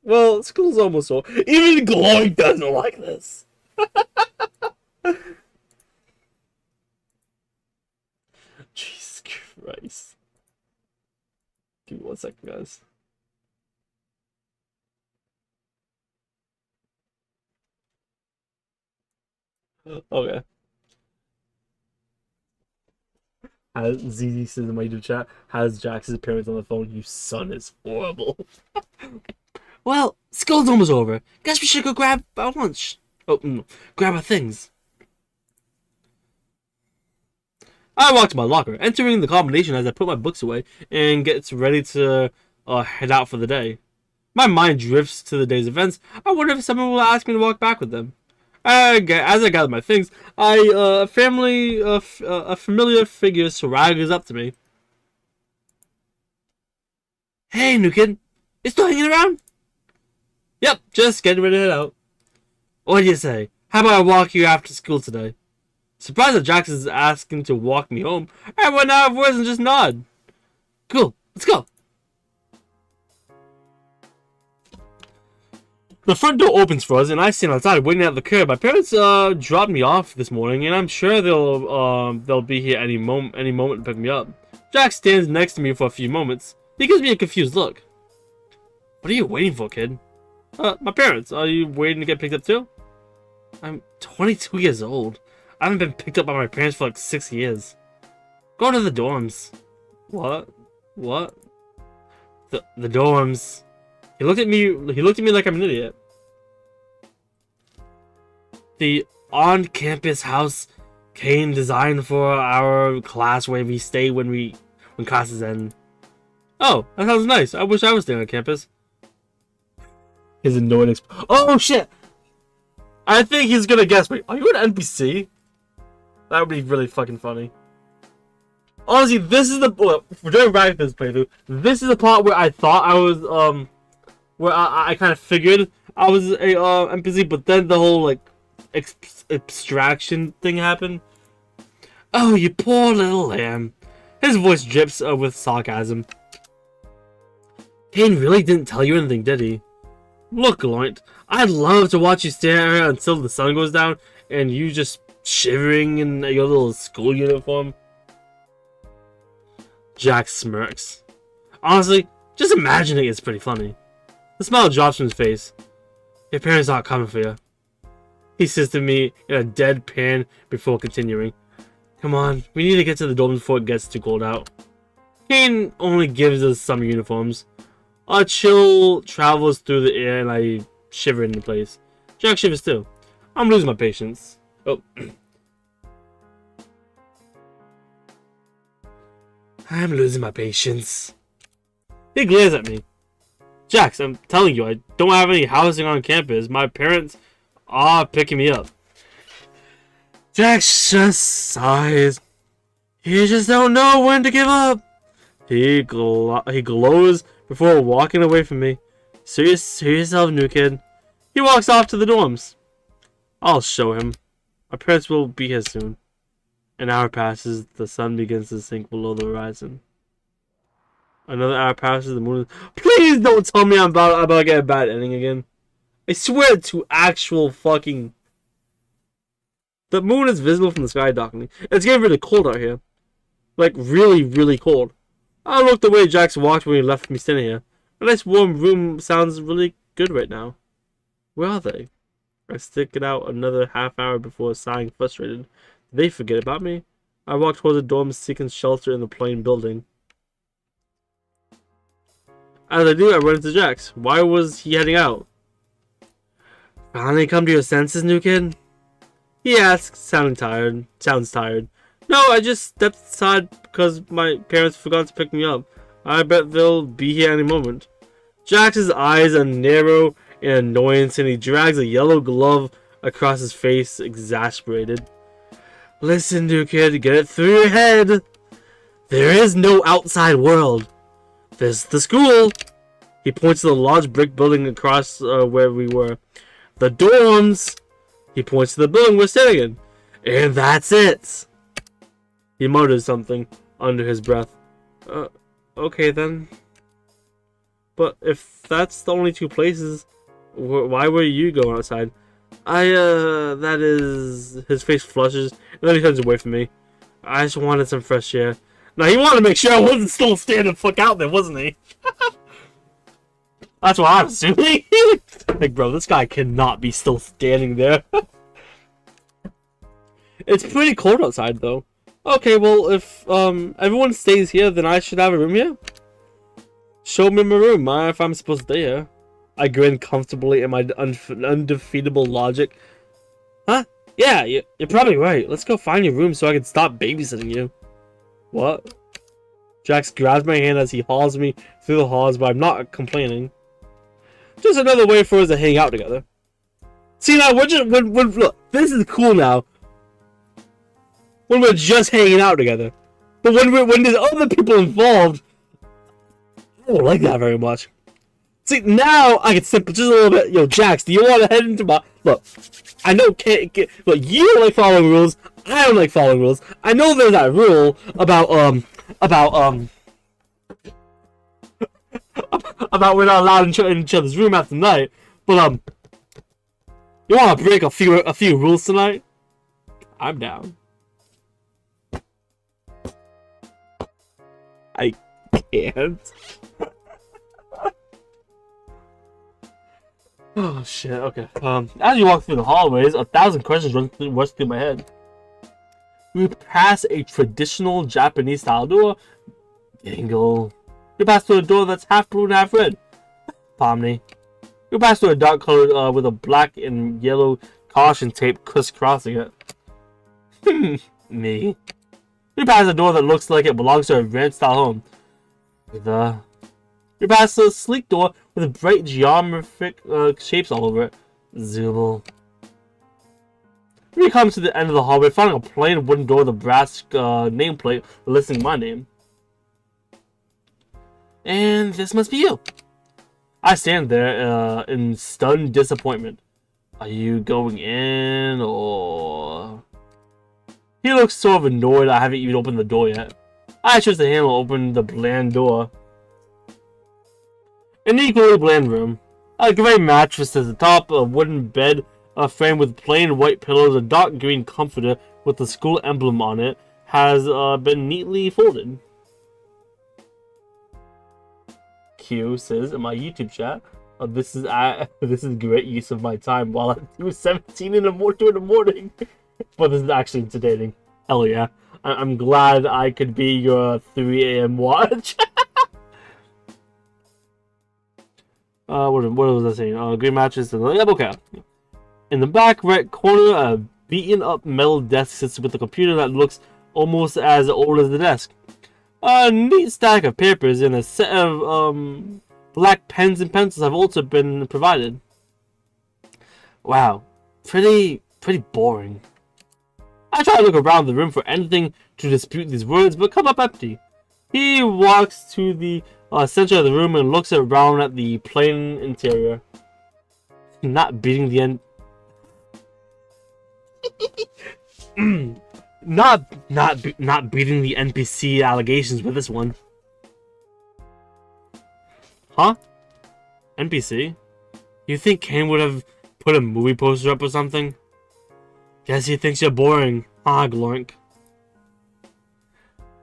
Well, school's almost over. Even Glory doesn't like this. Jesus Christ. Give me 1 second, guys. Okay. As ZZ says in my YouTube chat, has Jax's parents on the phone. You son is horrible. Well, school's almost over. Guess we should go grab our lunch. Oh, no. Grab our things. I walk to my locker, entering the combination as I put my books away and gets ready to head out for the day. My mind drifts to the day's events. I wonder if someone will ask me to walk back with them. As I gather my things, a familiar figure swaggers up to me. Hey, new kid. You still hanging around? Yep, just getting ready to head out. What do you say? How about I walk you after school today? Surprised that Jax is asking to walk me home. I went out of words and just nod. Cool, let's go. The front door opens for us, and I stand outside waiting at the curb. My parents dropped me off this morning, and I'm sure they'll be here any moment to pick me up. Jax stands next to me for a few moments. He gives me a confused look. What are you waiting for, kid? My parents. Are you waiting to get picked up too? I'm 22 years old. I haven't been picked up by my parents for like 6 years. Go to the dorms. What? What? The dorms. He looked at me like I'm an idiot. The on-campus house Caine designed for our class where we stay when classes end. Oh, that sounds nice. I wish I was staying on campus. His annoying oh shit! I think he's gonna guess. Wait, are you an NPC? That would be really fucking funny. Honestly, this is the for doing Ragatha's playthrough. This is the part where I thought I was where I kind of figured I was a NPC, but then the whole like abstraction thing happened. Oh, you poor little lamb. His voice drips with sarcasm. Caine really didn't tell you anything, did he? Look, Gloint, I'd love to watch you stand here until the sun goes down and you just shivering in your little school uniform. Jax smirks. Honestly, just imagining it's pretty funny. The smile drops from his face. Your parents aren't coming for you. He says to me in a deadpan before continuing. Come on, we need to get to the dorms before it gets too cold out. Caine only gives us summer uniforms. A chill travels through the air and I shiver in place. Jack shivers too. I'm losing my patience. Oh. I'm losing my patience. He glares at me. Jax, I'm telling you, I don't have any housing on campus. My parents are picking me up. Jax just sighs. You just don't know when to give up. He glows before walking away from me. Suit yourself, new kid. He walks off to the dorms. I'll show him. My parents will be here soon. An hour passes, the sun begins to sink below the horizon. Another hour passes, the moon is... Please don't tell me I'm about to get a bad ending again. I swear to actual fucking... The moon is visible from the sky, darkly. It's getting really cold out here. Like, really, really cold. I looked the way Jax walked when he left me standing here. A nice warm room sounds really good right now. Where are they? I stick it out another half hour before sighing frustrated. Did they forget about me? I walked towards the dorm seeking shelter in the plain building. As I do, I run into Jax. Why was he heading out? Finally come to your senses, new kid? He asks, sounds tired. No, I just stepped aside because my parents forgot to pick me up. I bet they'll be here any moment. Jax's eyes are narrow in annoyance and he drags a yellow glove across his face, exasperated. Listen, new kid, get it through your head. There is no outside world. There's the school. He points to the large brick building across where we were. The dorms. He points to the building we're standing in. And that's it. He mutters something under his breath. Okay then. But if that's the only two places, why were you going outside? That is... His face flushes, and then he turns away from me. I just wanted some fresh air. Now, he wanted to make sure I wasn't still standing the fuck out there, wasn't he? That's what I'm assuming. Like, bro, this guy cannot be still standing there. It's pretty cold outside, though. Okay, well, if everyone stays here, then I should have a room here. Show me my room, if I'm supposed to stay here. I grin comfortably in my undefeatable logic. Huh? Yeah, you're probably right. Let's go find your room so I can stop babysitting you. What? Jax grabs my hand as he hauls me through the halls, but I'm not complaining. Just another way for us to hang out together. See, now we're just look. This is cool now. When we're just hanging out together, but when there's other people involved, I don't like that very much. See, now I can simple just a little bit. Yo, Jax, do you want to head into my look? I know look, you don't like following rules. I don't like following rules. I know there's that rule about we're not allowed in each other's room after night. But you want to break a few rules tonight? I'm down. I can't. Oh shit, okay. As you walk through the hallways, 1,000 questions rush through my head. We pass a traditional Japanese style door. Dingle. You pass through a door that's half blue and half red. Pomni. You pass through a dark color with a black and yellow caution tape crisscrossing it. Me. You pass a door that looks like it belongs to a ranch style home. You pass a sleek door with bright geometric shapes all over it. Zooble. We come to the end of the hallway, finding a plain wooden door with a brass nameplate listing my name. And this must be you. I stand there in stunned disappointment. Are you going in, or... He looks sort of annoyed I haven't even opened the door yet. I twist the handle and open the bland door. An equally bland room. A gray mattress at the top, a wooden bed framed with plain white pillows, a dark green comforter with the school emblem on it has been neatly folded. Q says in my YouTube chat, this is great use of my time while I'm 2:17 in the morning. But this is actually entertaining. Hell yeah. I'm glad I could be your 3 a.m. watch. What was I saying? Green mattress and okay. In the back right corner, a beaten up metal desk sits with a computer that looks almost as old as the desk. A neat stack of papers and a set of black pens and pencils have also been provided. Wow, pretty boring. I try to look around the room for anything to dispute these words, but come up empty. He walks to the center of the room and looks around at the plain interior. Not beating the end. not beating the NPC allegations with this one. Huh? NPC? You think Caine would have put a movie poster up or something? Guess he thinks you're boring. Ah, Glorink.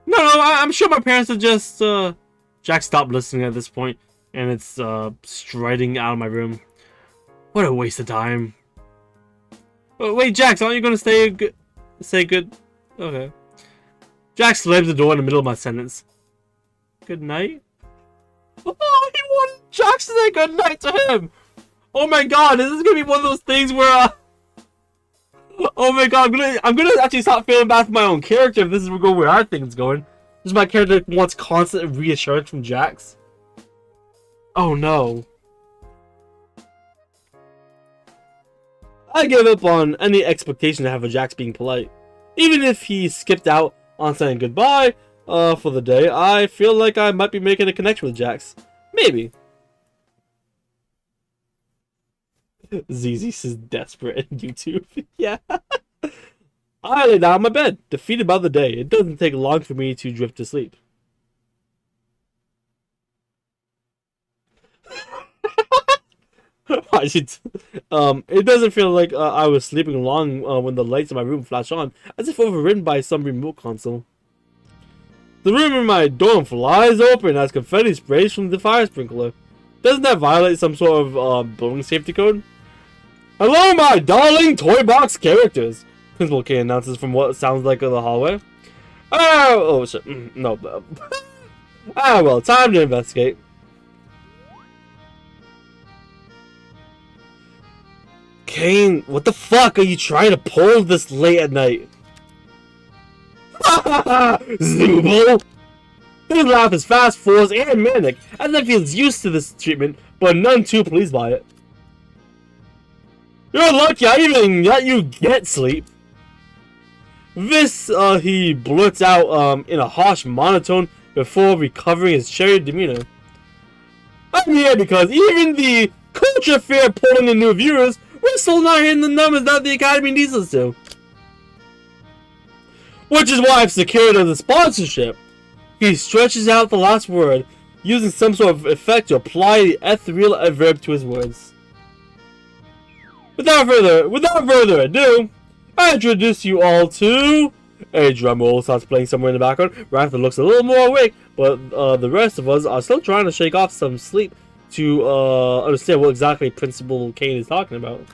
No, don't know. I'm sure my parents are just. Jack stopped listening at this point, and it's striding out of my room. What a waste of time. Oh, wait, Jax, aren't you gonna say good? Okay. Jack slams the door in the middle of my sentence. Good night. Oh, he wanted Jax to say good night to him. Oh my god, is this gonna be one of those things where? Oh my god, I'm gonna actually start feeling bad for my own character if this is where I think it's going. Just my character wants constant reassurance from Jax. Oh no. I give up on any expectation to have a Jax being polite. Even if he skipped out on saying goodbye for the day, I feel like I might be making a connection with Jax. Maybe. ZZ is desperate in YouTube. Yeah. I lay down on my bed, defeated by the day. It doesn't take long for me to drift to sleep. It doesn't feel like I was sleeping long when the lights in my room flash on, as if overridden by some remote console. The room in my dorm flies open as confetti sprays from the fire sprinkler. Doesn't that violate some sort of building safety code? Hello, my darling toy box characters! Principal Caine announces from what sounds like the hallway. Oh shit. No. Well, time to investigate. Caine, what the fuck are you trying to pull this late at night? Zooble! His laugh is fast, forced, and manic, as if he's used to this treatment, but none too pleased by it. You're lucky I even let you get sleep. This, he blurts out, in a harsh monotone before recovering his cherry demeanor. I'm here because even the culture fair pulling in new viewers, we're still not hitting the numbers that the Academy needs us to. Which is why I've secured the sponsorship. He stretches out the last word, using some sort of effect to apply the ethereal adverb to his words. Without further ado, I introduce you all to... A drum roll starts playing somewhere in the background. Ragatha looks a little more awake, but the rest of us are still trying to shake off some sleep to understand what exactly Principal Caine is talking about.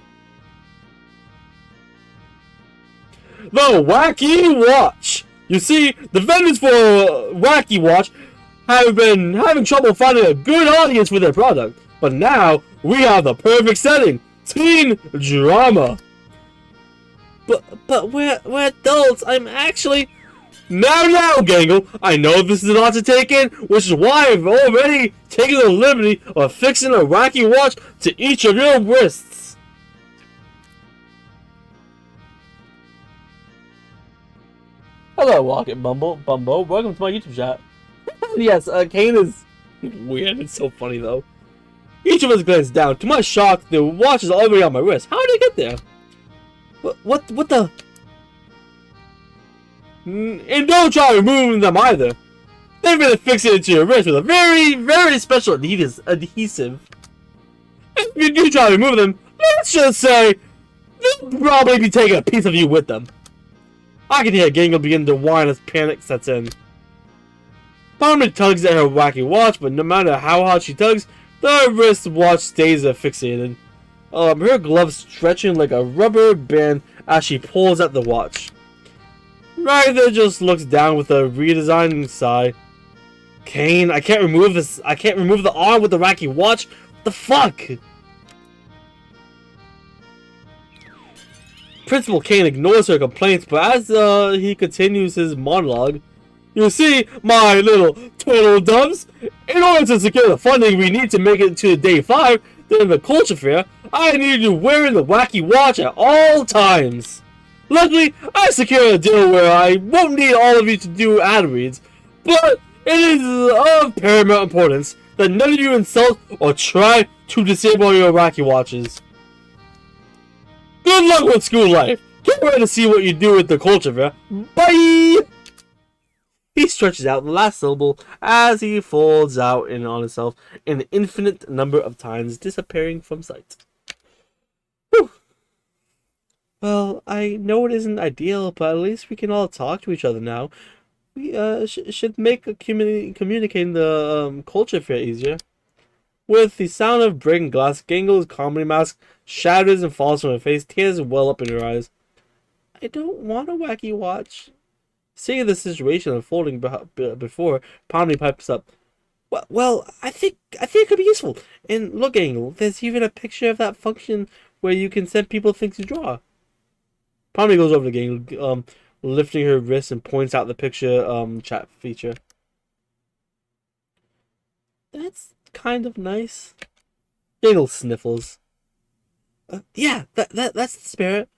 The Wacky Watch! You see, the vendors for Wacky Watch have been having trouble finding a good audience for their product, but now we have the perfect setting. Teen drama. But we're adults. I'm actually... Now, Gangle. I know this is a lot to take in, which is why I've already taken the liberty of fixing a Wacky Watch to each of your wrists. Hello, Rocket Bumbo. Welcome to my YouTube chat. Yes, Caine is weird. It's so funny, though. Each of us glanced down. To my shock, the watch is already on my wrist. How did it get there? What the? And don't try removing them either. They've been fixated to your wrist with a very, very special adhesive. If you do try to remove them, let's just say they'll probably be taking a piece of you with them. I can hear Gangle begin to whine as panic sets in. Pomni tugs at her wacky watch, but no matter how hard she tugs, the wrist watch stays fixated. Her glove stretching like a rubber band as she pulls at the watch. Ragatha just looks down with a redesigning sigh. Caine, I can't remove this. I can't remove the arm with the wacky watch. What the fuck? Principal Caine ignores her complaints, but as he continues his monologue, you see, my little turtle doves, in order to secure the funding we need to make it to day 5 during the culture fair, I need you wearing the wacky watch at all times. Luckily, I secured a deal where I won't need all of you to do ad reads, but it is of paramount importance that none of you insult or try to disable your wacky watches. Good luck with school life. Can't wait to see what you do with the culture fair. Bye! He stretches out the last syllable as he folds out in on himself an infinite number of times, disappearing from sight. Whew. Well, I know it isn't ideal, but at least we can all talk to each other now. We should make communicating the culture fair easier. With the sound of breaking glass, Gangle's comedy mask shatters and falls from her face, tears well up in her eyes. I don't want a wacky watch. Seeing the situation unfolding before, Pomni pipes up. Well, I think it could be useful. And look, Angle, there's even a picture of that function where you can send people things to draw. Pomni goes over to Gangle, lifting her wrist and points out the picture chat feature. That's kind of nice. Gangle sniffles. Yeah, that's the spirit.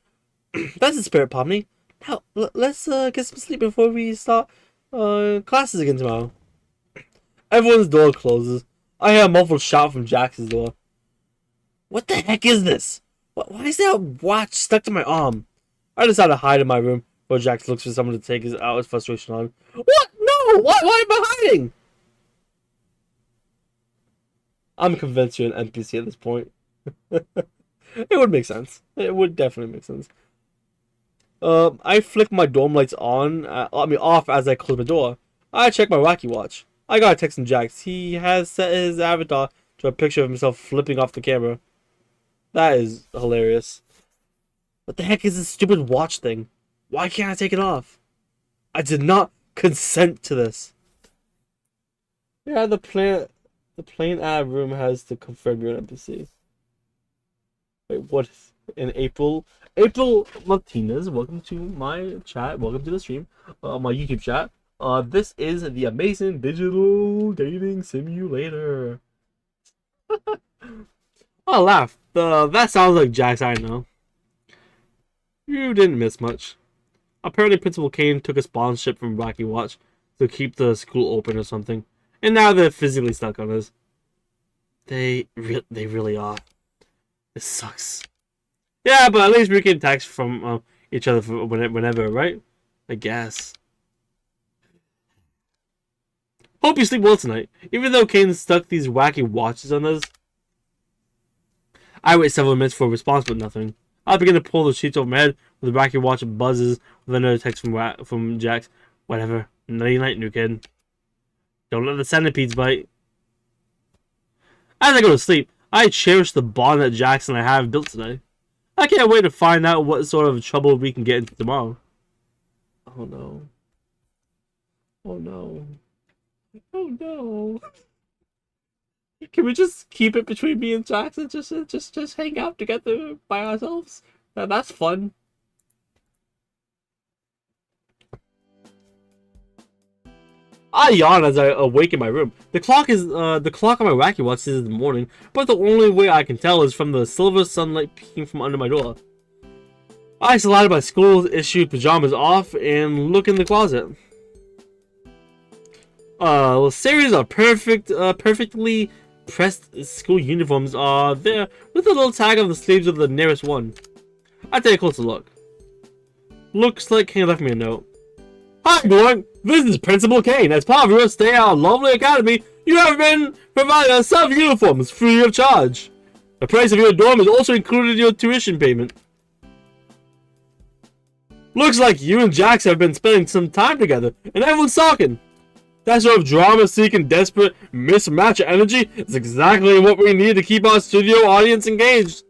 That's the spirit, Pomni. Now, let's get some sleep before we start classes again tomorrow. Everyone's door closes. I hear a muffled shout from Jax's door. What the heck is this? Why is there a watch stuck to my arm? I decide to hide in my room while Jax looks for someone to take out his frustration on. What? No! Why am I hiding? I'm convinced you're an NPC at this point. It would make sense. It would definitely make sense. I flick my dorm lights off as I close the door. I check my wacky watch. I got a text from Jax. He has set his avatar to a picture of himself flipping off the camera. That is hilarious. What the heck is this stupid watch thing? Why can't I take it off? I did not consent to this. Yeah, the plain ad room has to confirm you're an NPC. Wait, what is in April? April Martinez, welcome to my chat. Welcome to the stream, my YouTube chat. This is the amazing digital dating simulator. Oh, laugh. That sounds like Jax I know. You didn't miss much. Apparently, Principal Caine took a sponsorship from Wacky Watch to keep the school open or something, and now they're physically stuck on us. They really are. This sucks. Yeah, but at least we can text from each other for whenever, right? I guess. Hope you sleep well tonight. Even though Caine stuck these wacky watches on us, I wait several minutes for a response, but nothing. I begin to pull the sheets over my head with the wacky watch buzzes with another text from Jax. Whatever. Nighty night, new kid. Don't let the centipedes bite. As I go to sleep, I cherish the bond that Jax and I have built today. I can't wait to find out what sort of trouble we can get into tomorrow. Oh no. Oh no. Oh no. Can we just keep it between me and Jax and just hang out together by ourselves? That's fun. I yawn as I awake in my room. The clock on my wacky watch says in the morning, but the only way I can tell is from the silver sunlight peeking from under my door. I slide my school-issued pajamas off and look in the closet. A series of perfectly pressed school uniforms are there with a little tag on the sleeves of the nearest one. I take a closer look. Looks like Caine left me a note. Hi everyone, this is Principal Caine. As part of your stay at our lovely academy, you have been provided us some uniforms free of charge. The price of your dorm is also included in your tuition payment. Looks like you and Jax have been spending some time together, and everyone's talking. That sort of drama-seeking, desperate mismatch of energy is exactly what we need to keep our studio audience engaged.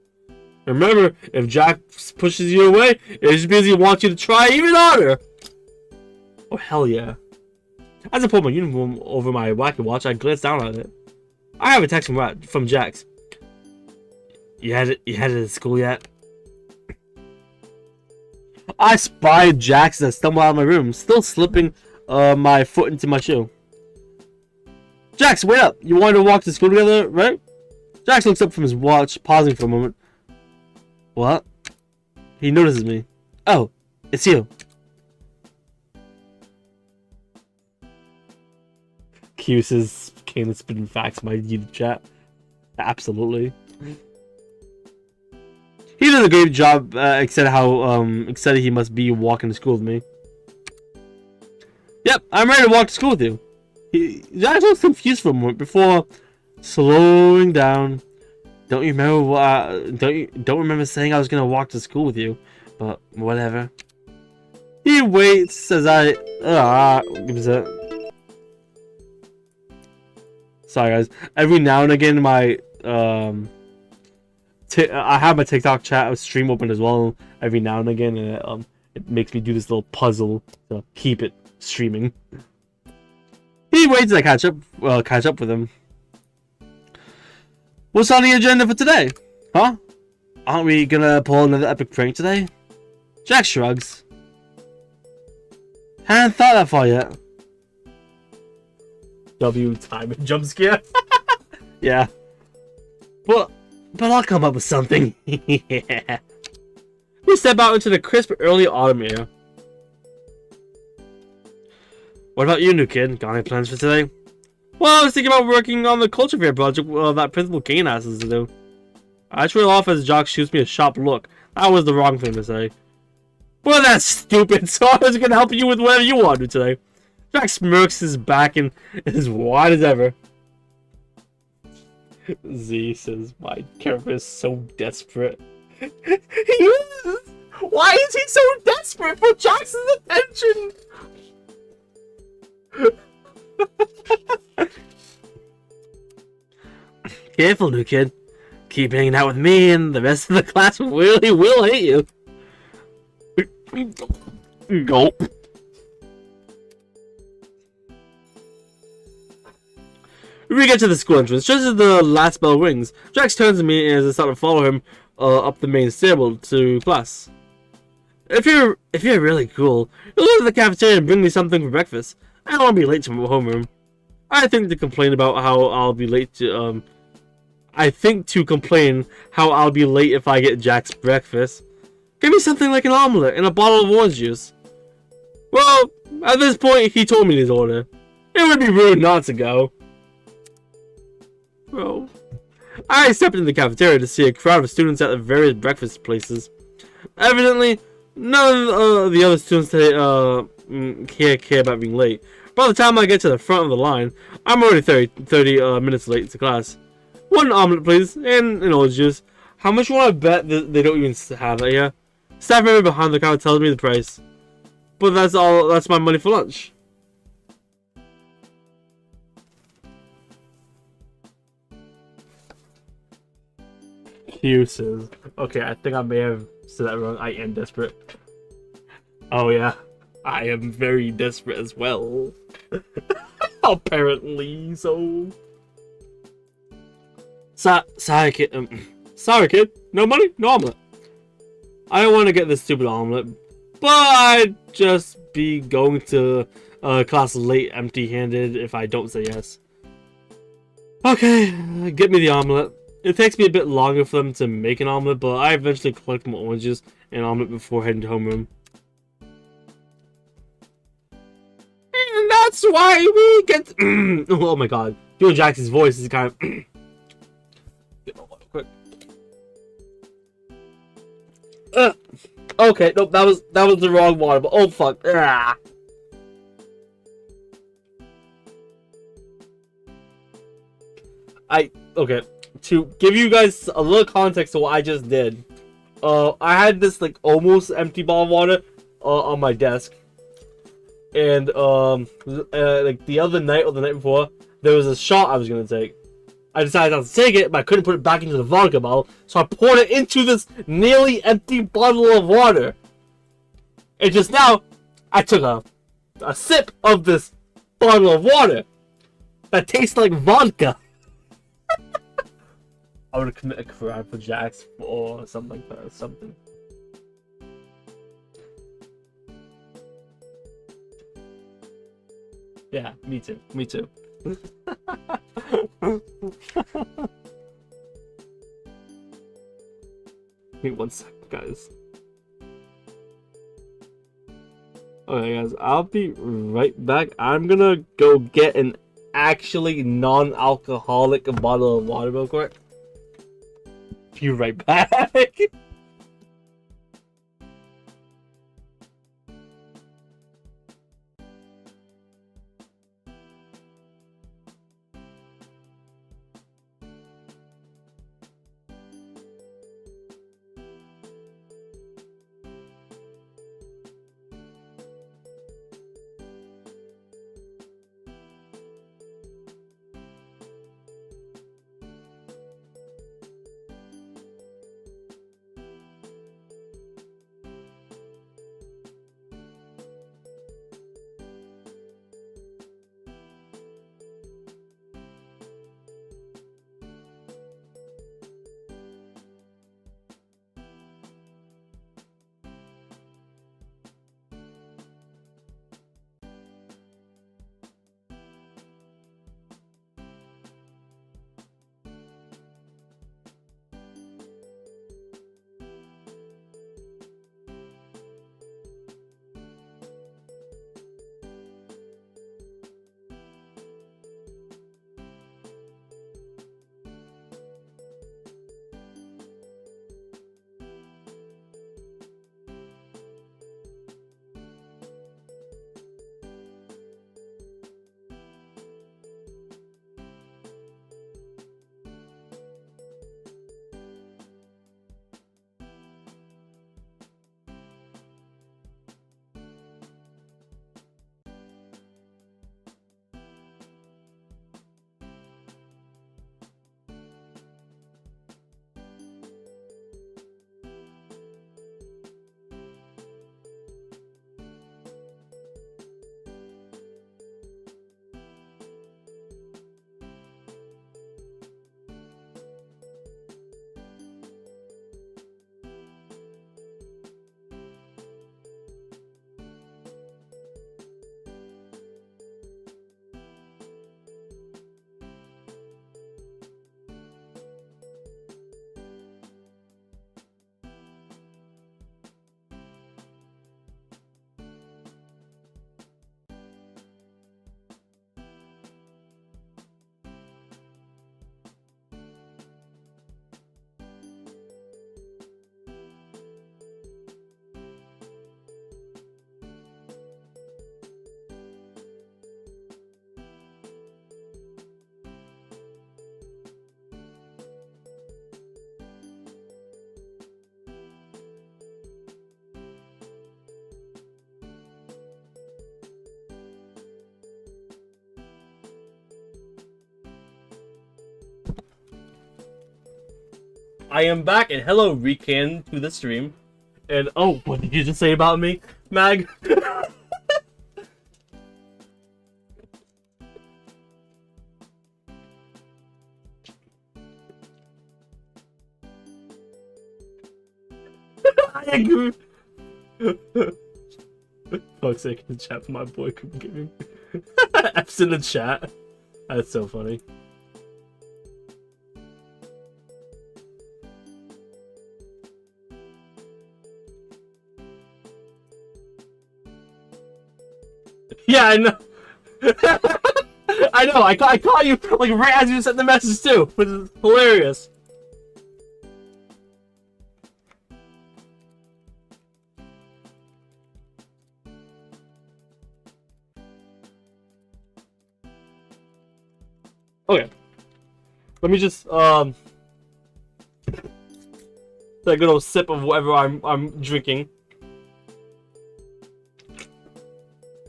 Remember, if Jax pushes you away, it's because he wants you to try even harder. Oh, hell yeah. As I pull my uniform over my wacky watch, I glance down at it. I have a text from Jax. You headed to school yet? I spied Jax as I stumbled out of my room, still slipping my foot into my shoe. Jax, wait up! You wanted to walk to school together, right? Jax looks up from his watch, pausing for a moment. What? He notices me. Oh, it's you. Q says Caine is spitting facts in my YouTube chat. Absolutely. He did a great job, except how excited he must be walking to school with me. Yep, I'm ready to walk to school with you. Jax was confused for a moment before slowing down. Don't you remember what? Don't remember saying I was gonna walk to school with you, but whatever. He waits as I... give me a sec. Sorry guys. Every now and again my... I have my TikTok chat stream open as well every now and again, and it makes me do this little puzzle to keep it streaming. He waits as I catch up with him. What's on the agenda for today? Huh? Aren't we gonna pull another epic prank today? Jax shrugs. Hadn't thought that far yet. W time and jump scare. Yeah. But I'll come up with something. Yeah. We step out into the crisp early autumn air. What about you, new kid? Got any plans for today? Well, I was thinking about working on the culture fair project that Principal Caine asked us to do. I trail off as Jock shoots me a sharp look. That was the wrong thing to say. Well, that's stupid, so I was gonna help you with whatever you want to do today. Jack smirks his back and is as wide as ever. Z says, my character is so desperate. He is! Why is he so desperate for Jackson's attention? Careful, new kid. Keep hanging out with me and the rest of the class really will hate you. Gulp. We get to the school entrance. Just as the last bell rings, Jax turns to me as I start to follow him up the main stairwell to class. If you're really cool, you'll go to the cafeteria and bring me something for breakfast. I don't want to be late to my homeroom. I think to complain how I'll be late if I get Jack's breakfast. Give me something like an omelet and a bottle of orange juice. Well, at this point, he told me his order. It would be rude not to go. Bro. I stepped into the cafeteria to see a crowd of students at the various breakfast places. Evidently, none of the other students care about being late. By the time I get to the front of the line, I'm already 30 minutes late to class. One omelet, please, and an orange juice. How much will I bet that they don't even have that here? Staff member behind the counter tells me the price. But that's my money for lunch. Excuses. Okay, I think I may have said that wrong. I am desperate. Oh yeah, I am very desperate as well. Apparently so. Sorry, kid. Sorry, kid. No money, no omelet. I don't want to get this stupid omelet, but I'd just be going to class late empty-handed if I don't say yes. Okay, get me the omelet. It takes me a bit longer for them to make an omelet, but I eventually collect my oranges and omelet before heading to homeroom. And that's why we get... oh my god. Doing Jackson's voice is kind of... Get my water quick. Okay, nope, that was the wrong water, but oh fuck. Ah. Okay. To give you guys a little context to what I just did, I had this like almost empty bottle of water on my desk, and like the other night or the night before, there was a shot I was gonna take. I decided not to take it, but I couldn't put it back into the vodka bottle, so I poured it into this nearly empty bottle of water. And just now, I took a sip of this bottle of water that tastes like vodka. I would commit a crime for Jax or something like that. Something. Yeah, me too. Me too. Wait 1 second, guys. Okay, guys, I'll be right back. I'm gonna go get an actually non-alcoholic bottle of water real quick. Be right back. I am back, and hello, Caine, to the stream. And oh, what did you just say about me, Mag? I agree. Fuck's sake, in the chat for my boy Gaming. F's in the chat. That's so funny. Yeah, I know. I know. I caught you like right as you sent the message too, which is hilarious. Okay. Let me just take a good old sip of whatever I'm drinking.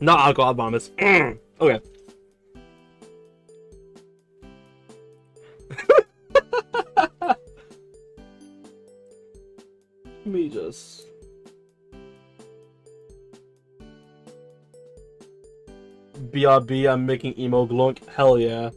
Not alcohol bombers. Okay. Let me just. BRB, I'm making emo glunk. Hell yeah.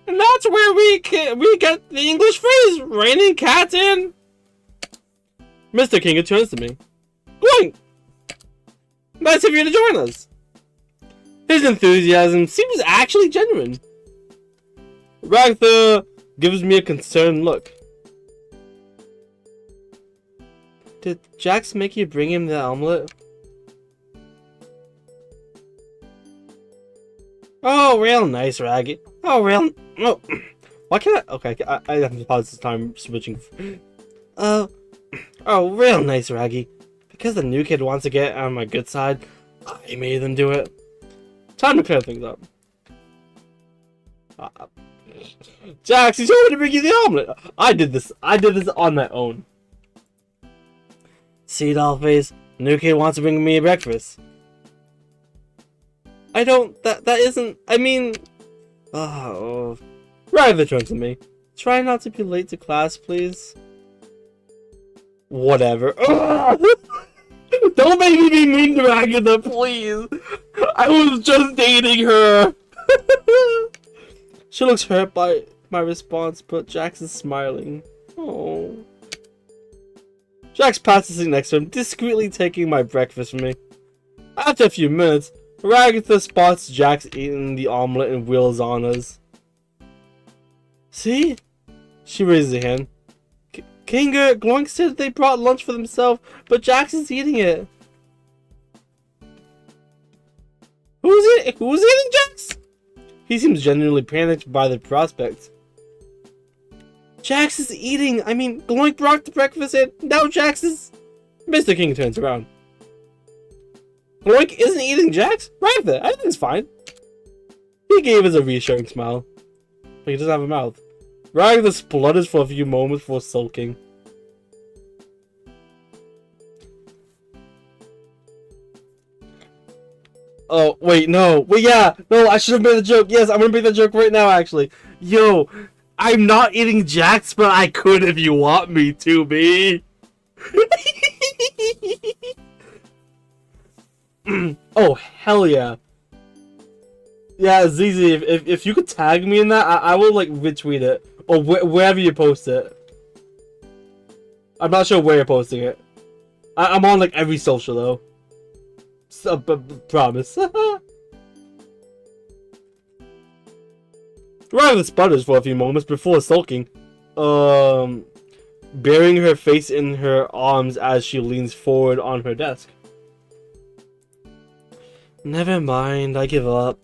And that's where we get the English phrase, raining cats in. Mr. King turns to me. Gloink! Nice of you to join us. His enthusiasm seems actually genuine. Ragatha gives me a concerned look. Did Jax make you bring him the omelet? Oh, real nice, Raggy. Oh, real. Oh, why can't I? Okay, I have to pause this time switching. Oh, real nice, Raggy. Because the new kid wants to get on my good side, I made them do it. Time to clear things up. Jax, he told me to bring you the omelet. I did this on my own. See, dollface, new kid wants to bring me breakfast. I don't. That isn't. I mean. Oh. Ragatha turns to me. Try not to be late to class, please. Whatever. Don't make me be mean to Ragatha, please. I was just dating her. She looks hurt by my response, but Jax is smiling. Oh. Jax passes it next to him, discreetly taking my breakfast from me. After a few minutes, Ragatha spots Jax eating the omelet and wheels on us. See? She raises a hand. Kinger, Gloink said they brought lunch for themselves, but Jax is eating it. Who's eating Jax? He seems genuinely panicked by the prospect. Jax is eating. I mean, Gloink brought the breakfast in. Now Jax is. Mr. King turns around. Gloink isn't eating Jax? Ragatha, I think it's fine. He gave us a reassuring smile. But he doesn't have a mouth. Ragatha splutters for a few moments before sulking. Oh, wait, no. Wait, yeah. No, I should have made the joke. Yes, I'm gonna make the joke right now, actually. Yo, I'm not eating Jax, but I could if you want me to be. Oh, hell yeah. Yeah, ZZ, if you could tag me in that, I will, like, retweet it. Or wherever you post it. I'm not sure where you're posting it. I'm on, like, every social, though. So, promise. Ragatha sputters for a few moments before sulking. Burying her face in her arms as she leans forward on her desk. Never mind, I give up.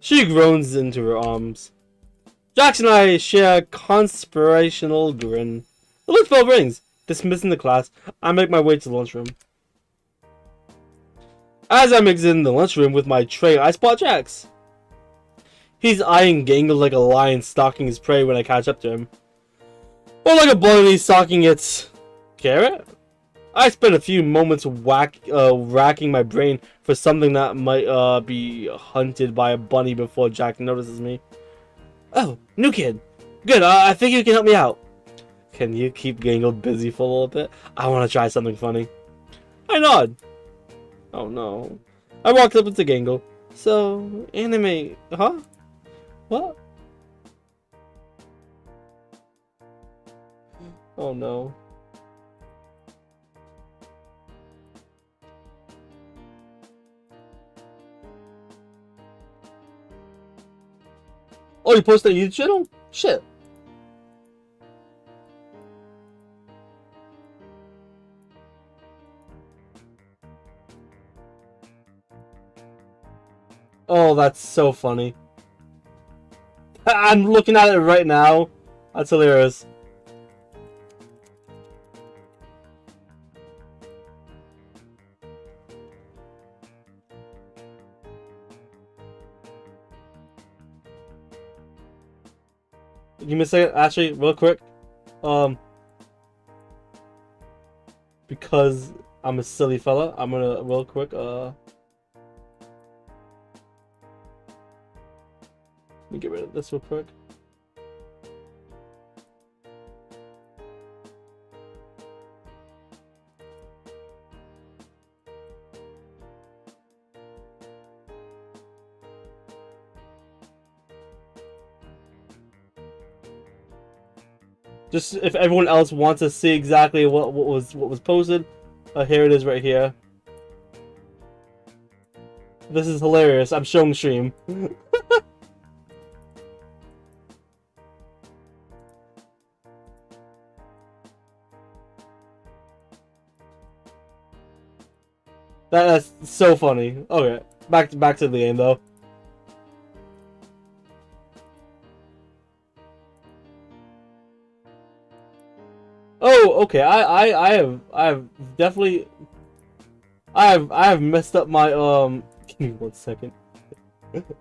She groans into her arms. Jax and I share a conspirational grin. The lunch bell rings. Dismissing the class, I make my way to the lunchroom. As I'm exiting the lunchroom with my tray, I spot Jax. He's eyeing Gangle like a lion stalking his prey when I catch up to him. Or like a bunny stalking its... carrot? I spent a few moments racking my brain for something that might be hunted by a bunny before Jack notices me. Oh, new kid. Good, I think you can help me out. Can you keep Gangle busy for a little bit? I want to try something funny. I nod. Oh no. I walked up to Gangle. So, anime, huh? What? Oh no. Oh, you posted a YouTube channel? Shit. Oh, that's so funny. I'm looking at it right now. That's hilarious. Give me a second, actually, real quick. Because I'm a silly fella, I'm gonna real quick, let me get rid of this real quick. Just if everyone else wants to see exactly what was posted, here it is right here. This is hilarious. I'm showing stream. That's so funny. Okay, back to the game though. Oh, okay. I have definitely I have messed up my Give me 1 second.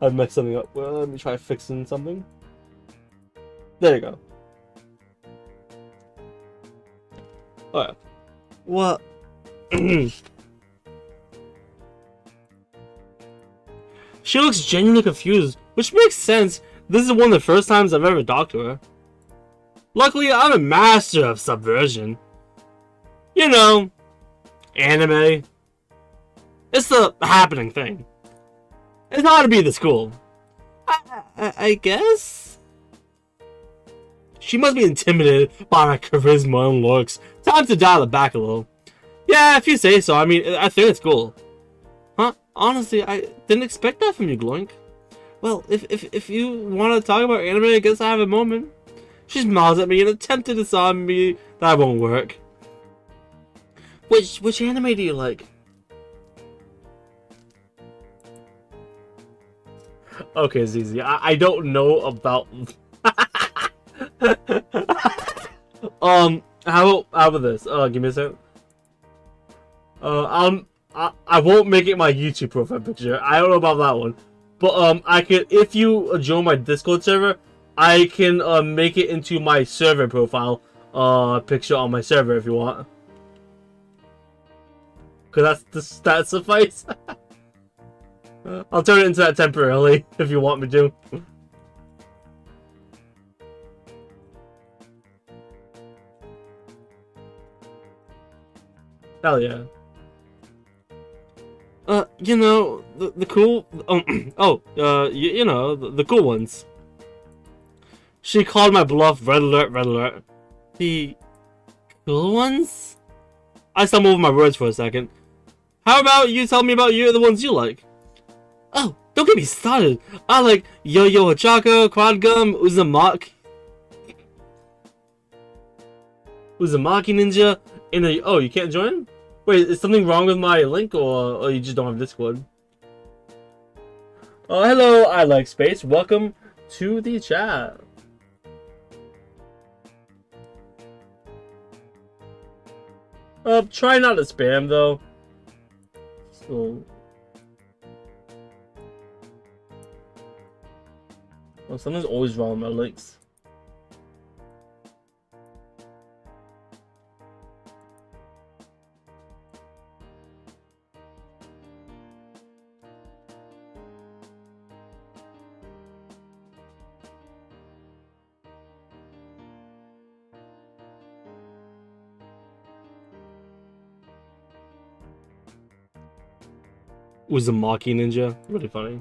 I've messed something up. Well, let me try fixing something. There you go. Oh yeah. What? She looks genuinely confused, which makes sense. This is one of the first times I've ever talked to her. Luckily, I'm a master of subversion. You know, anime. It's the happening thing. It's not to be this cool. I guess? She must be intimidated by my charisma and looks. Time to dial it back a little. Yeah, if you say so. I mean, I think it's cool. Huh? Honestly, I didn't expect that from you, Gloink. Well, if you want to talk about anime, I guess I have a moment. She smiles at me and attempts to disarm me. That won't work. Which anime do you like? Okay, Zizi, I don't know about... how about this? Give me a second. I won't make it my YouTube profile picture. I don't know about that one. But, I could, if you join my Discord server, I can, make it into my server profile, picture on my server if you want. Cause that suffice. I'll turn it into that temporarily, if you want me to. Hell yeah. You know, the cool... you know, the cool ones. She called my bluff, red alert, red alert. The cool ones? I stumbled over my words for a second. How about you tell me about the ones you like? Oh, don't get me started. I like Yo-Yo Hachako, Quad Gum, Uzumaki Ninja, and oh, you can't join? Wait, is something wrong with my link, or you just don't have Discord? Oh, hello, I like space. Welcome to the chat. Try not to spam though. So. Oh, something's always wrong with my links. Uzumaki ninja. Really funny.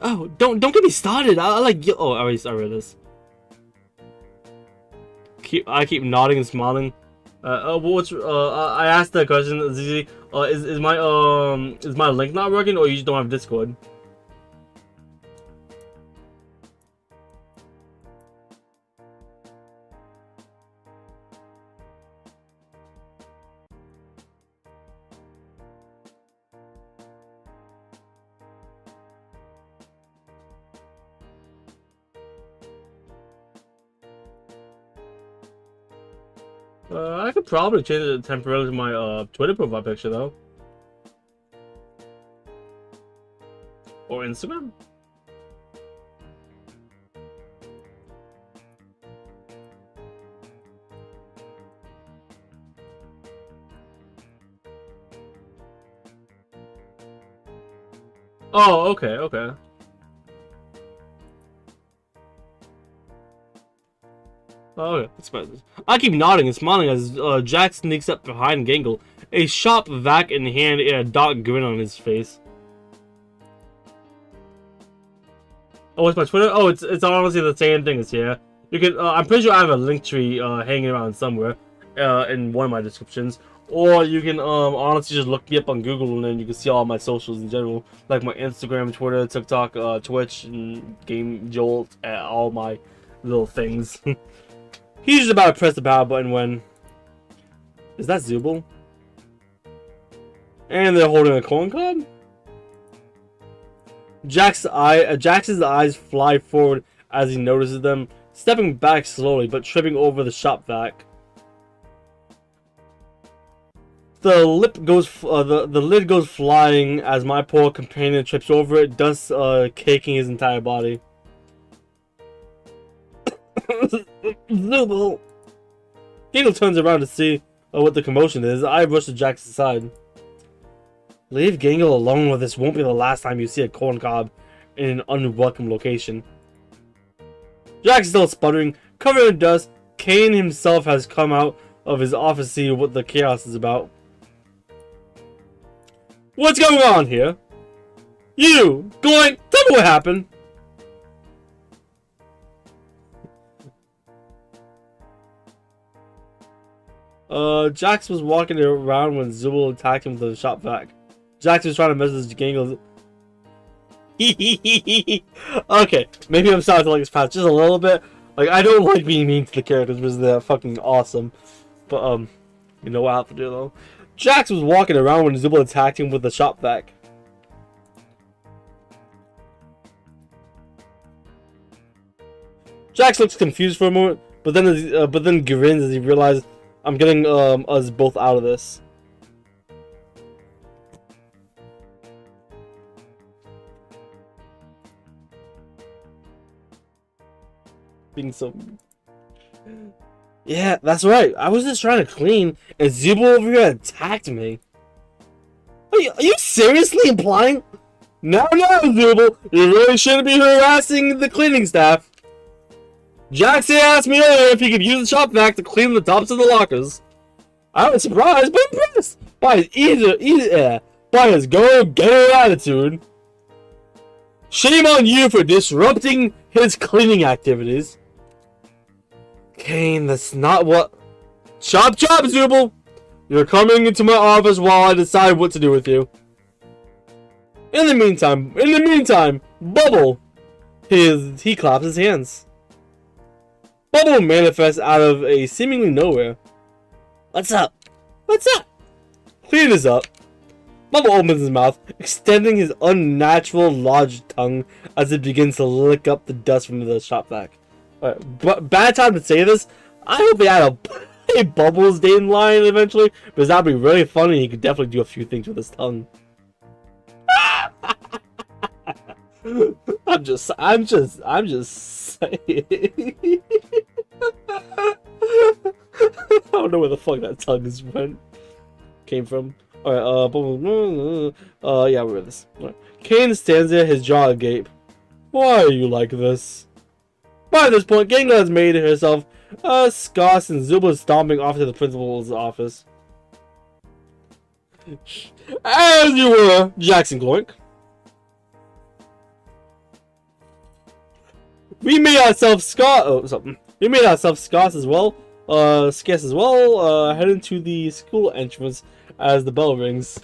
Oh, don't get me started. I like. Oh, I read this. I keep nodding and smiling. I asked the question, ZZ. Is my link not working, or you just don't have Discord? I could probably change it temporarily to my Twitter profile picture though, or Instagram. Oh, okay. Oh, okay. I keep nodding and smiling as Jax sneaks up behind Gangle, a shop vac in hand and a dark grin on his face. Oh, what's my Twitter? Oh, it's honestly the same thing as here. You can I'm pretty sure I have a link tree hanging around somewhere in one of my descriptions, or you can honestly just look me up on Google and then you can see all my socials in general, like my Instagram, Twitter, TikTok, Twitch, and Game Jolt, all my little things. He's just about to press the power button when... Is that Zubul? And they're holding a corn cob? Jax's eyes fly forward as he notices them, stepping back slowly but tripping over the shop vac. The lid goes flying as my poor companion trips over it, dust caking his entire body. Zubul! Gangle turns around to see what the commotion is. I rush to Jax's side. Leave Gangle alone, or this won't be the last time you see a corn cob in an unwelcome location. Jax is still sputtering, covered in dust. Caine himself has come out of his office to see what the chaos is about. What's going on here? You! Tell me what happened! Jax was walking around when Zubul attacked him with the shop vac. Jax was trying to message Gangle. Okay, maybe I'm starting to like this patch just a little bit. Like, I don't like being mean to the characters because they're fucking awesome. But, you know what I have to do though. Jax was walking around when Zubul attacked him with the shop vac. Jax looks confused for a moment, but then grins as he realizes, I'm getting us both out of this. Being so... Yeah, that's right. I was just trying to clean, and Zubul over here attacked me. Are you seriously implying? No, Zubul. You really shouldn't be harassing the cleaning staff. Jax asked me earlier if he could use the shop vac to clean the tops of the lockers. I was surprised but impressed by his go-getter attitude. Shame on you for disrupting his cleaning activities. Caine, that's not what... Chop, Zubul! You're coming into my office while I decide what to do with you. In the meantime, Bubble! He claps his hands. Bubble manifests out of a seemingly nowhere. What's up? Clean this up. Bubble opens his mouth, extending his unnatural large tongue as it begins to lick up the dust from the shop vac. But bad time to say this. I hope they add a Bubbles dating line eventually, because that'd be really funny. He could definitely do a few things with his tongue. I'm just saying. I don't know where the fuck that tongue came from. Alright, yeah, we're with this. Right. Caine stands there, his jaw agape. Why are you like this? By this point, Gangle has made herself scarce and Zubul is stomping off to the principal's office. As you were, Jackson Gloink. We made ourselves We made ourselves scarce as well. Heading to the school entrance as the bell rings.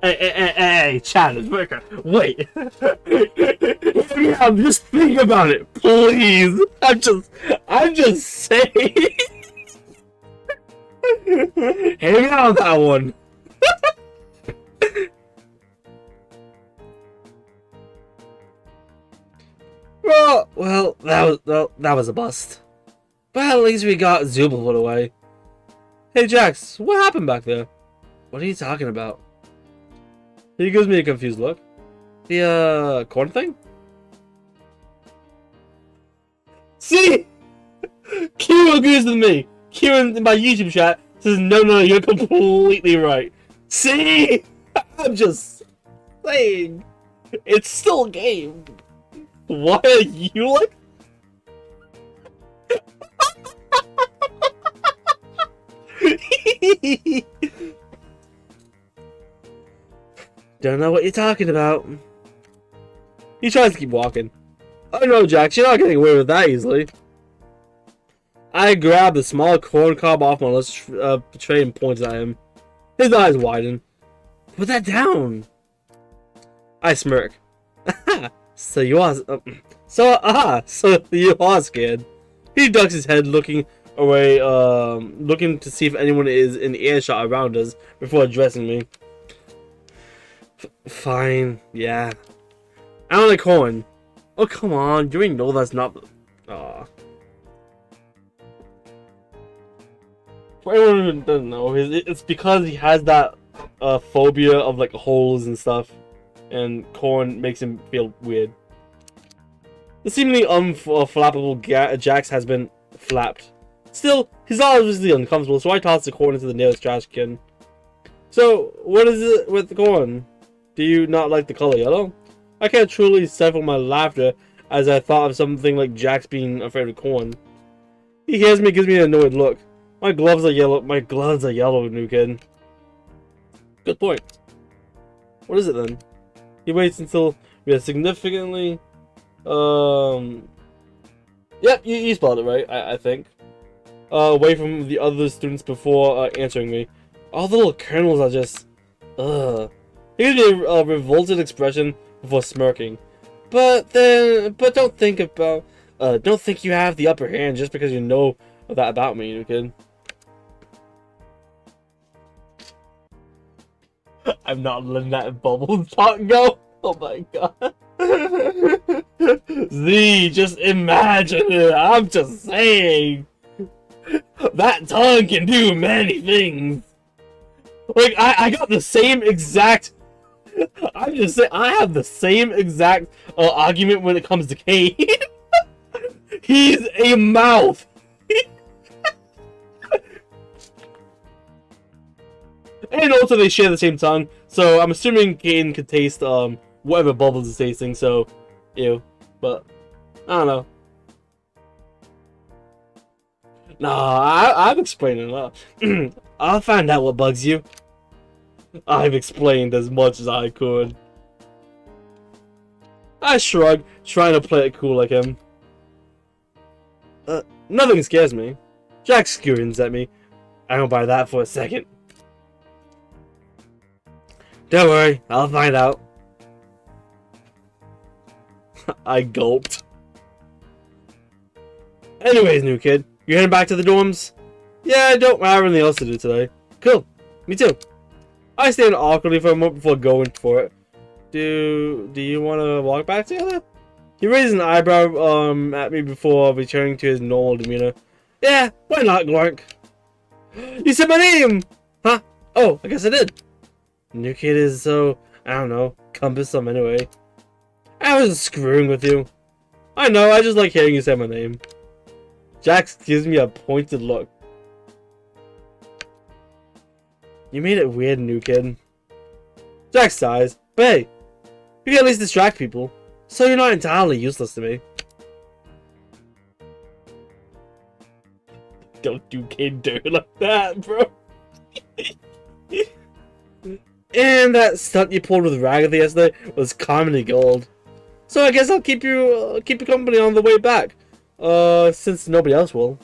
Hey, Chad, Worker, wait. Just think about it, please. I'm just saying. Hear me out on that one. Well, that was a bust. But at least we got Zubul put away. Hey, Jax, what happened back there? What are you talking about? He gives me a confused look. The, corn thing? See? Kieran agrees with me. Kieran in my YouTube chat says, no, you're completely right. See? I'm just saying. It's still a game. Why are you like... Don't know what you're talking about. He tries to keep walking. Oh no, Jax, you're not getting away with that easily. I grab the small corn cob off my tray and points at him. His eyes widen. Put that down. I smirk. So you are scared. He ducks his head, looking away, looking to see if anyone is in earshot around us before addressing me. Fine, yeah. I don't like corn. Oh, come on, you know that's not... Aw. For anyone who doesn't know, it's because he has that phobia of like holes and stuff, and corn makes him feel weird. The seemingly unflappable Jax has been flapped. Still, he's obviously uncomfortable, so I toss the corn into the nearest trash can. So, what is it with the corn? Do you not like the color yellow? I can't truly stifle my laughter as I thought of something like Jax being afraid of corn. He hears me, gives me an annoyed look. My gloves are yellow, new kid. Good point. What is it then? He waits until we are significantly... Yep, you spelled it right, I think. Away from the other students before answering me. All the little kernels are just... Ugh. He gives me a revolted expression before smirking. But don't think you have the upper hand just because you know that about me, you kid. I'm not letting that bubble talk go. Oh my god. Z, just imagine it. I'm just saying. That tongue can do many things. Like, I got the same exact... I'm just saying, I have the same exact argument when it comes to Caine. He's a mouth. And also they share the same tongue, so I'm assuming Caine could taste whatever Bubbles is tasting, so ew. But I don't know. Nah, I've explained enough. I'll find out what bugs you. I've explained as much as I could. I shrug, trying to play it cool like him. Nothing scares me. Jax grins at me. I don't buy that for a second. Don't worry, I'll find out. I gulped. Anyways, new kid, you heading back to the dorms? Yeah, I don't have anything else to do today. Cool, me too. I stand awkwardly for a moment before going for it. Do you want to walk back together? He raised an eyebrow at me before returning to his normal demeanor. Yeah, why not, Glark? You said my name! Huh? Oh, I guess I did. New kid is so, I don't know, cumbersome anyway. I was screwing with you. I know, I just like hearing you say my name. Jax gives me a pointed look. You made it weird, new kid. Jax sighs, but hey, you can at least distract people, so you're not entirely useless to me. Don't do kid dirt like that, bro. And that stunt you pulled with Ragatha yesterday was comedy gold. So I guess I'll keep you company on the way back. Since nobody else will.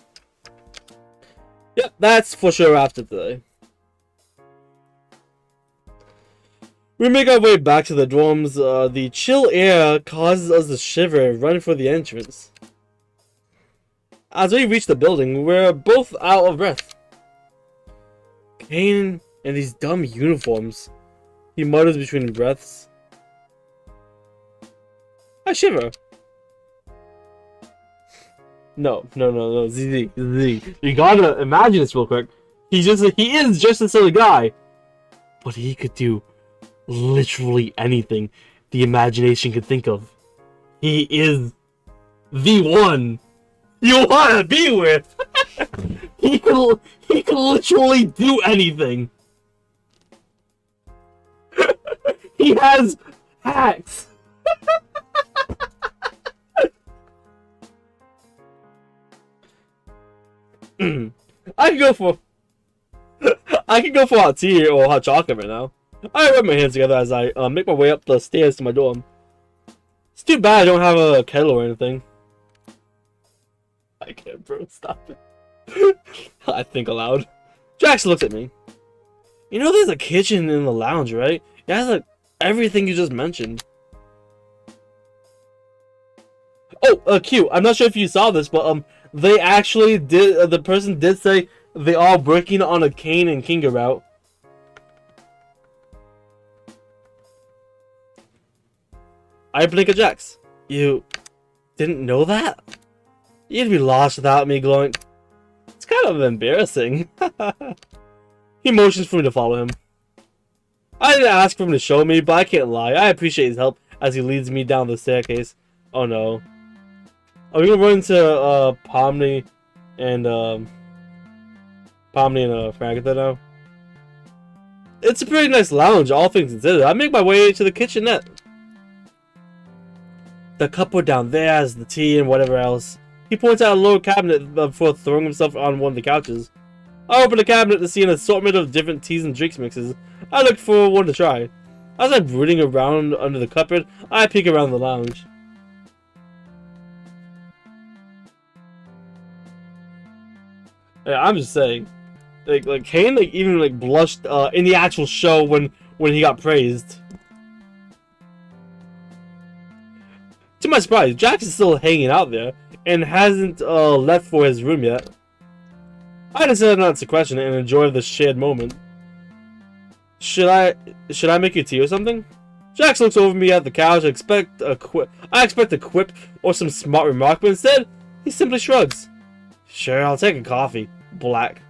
Yep, that's for sure after today. We make our way back to the dorms. The chill air causes us to shiver and run for the entrance. As we reach the building, we're both out of breath. Caine and these dumb uniforms. He mutters between breaths. I shiver. No, Z. You gotta imagine this real quick. He is just a silly guy. But he could do literally anything the imagination could think of. He is the one you wanna be with. he can literally do anything. He has hacks. I can go for hot tea or hot chocolate right now. I rub my hands together as I make my way up the stairs to my dorm. It's too bad I don't have a kettle or anything. I can't, bro. Stop it. I think aloud. Jax looks at me. You know there's a kitchen in the lounge, right? It has like everything you just mentioned. Oh, Q. I'm not sure if you saw this, but they actually did. The person did say they are working on a Caine and Kinga route. I blink at Jax. You didn't know that? You'd be lost without me glowing. It's kind of embarrassing. He motions for me to follow him. I didn't ask for him to show me, but I can't lie. I appreciate his help as he leads me down the staircase. Oh no. Are we gonna run into Pomni and Ragatha now? It's a pretty nice lounge, all things considered. I make my way to the kitchenette. The cupboard down there has the tea and whatever else. He points out a lower cabinet before throwing himself on one of the couches. I open the cabinet to see an assortment of different teas and drinks mixes. I look for one to try. As I'm rooting around under the cupboard, I peek around the lounge. Yeah, I'm just saying, like Caine even blushed in the actual show when he got praised. To my surprise, Jax is still hanging out there and hasn't left for his room yet. I decided not to question it and enjoy the shared moment. Should I make you tea or something? Jax looks over me at the couch. I expect a quip or some smart remark, but instead he simply shrugs. Sure, I'll take a coffee. Black.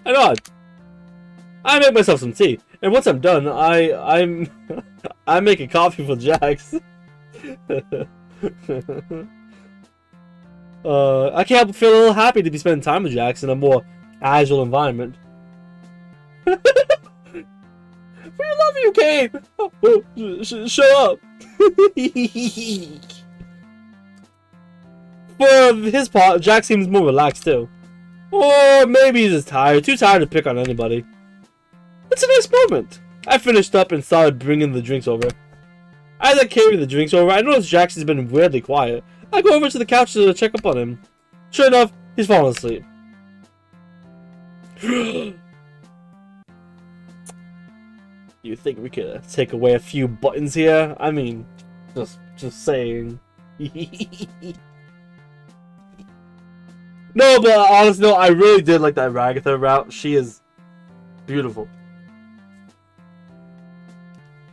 I nod. I make myself some tea, and once I'm done, I make a coffee for Jax. I can't help but feel a little happy to be spending time with Jax in a more casual environment. We love you, Caine! Shut up! For his part, Jax seems more relaxed too. Or maybe he's just tired, too tired to pick on anybody. It's a nice moment. I finished up and started bringing the drinks over. As I carry the drinks over, I notice Jax has been weirdly quiet. I go over to the couch to check up on him. Sure enough, he's fallen asleep. You think we could take away a few buttons here? I mean, just saying. No, but honestly, no, I really did like that Ragatha route. She is beautiful.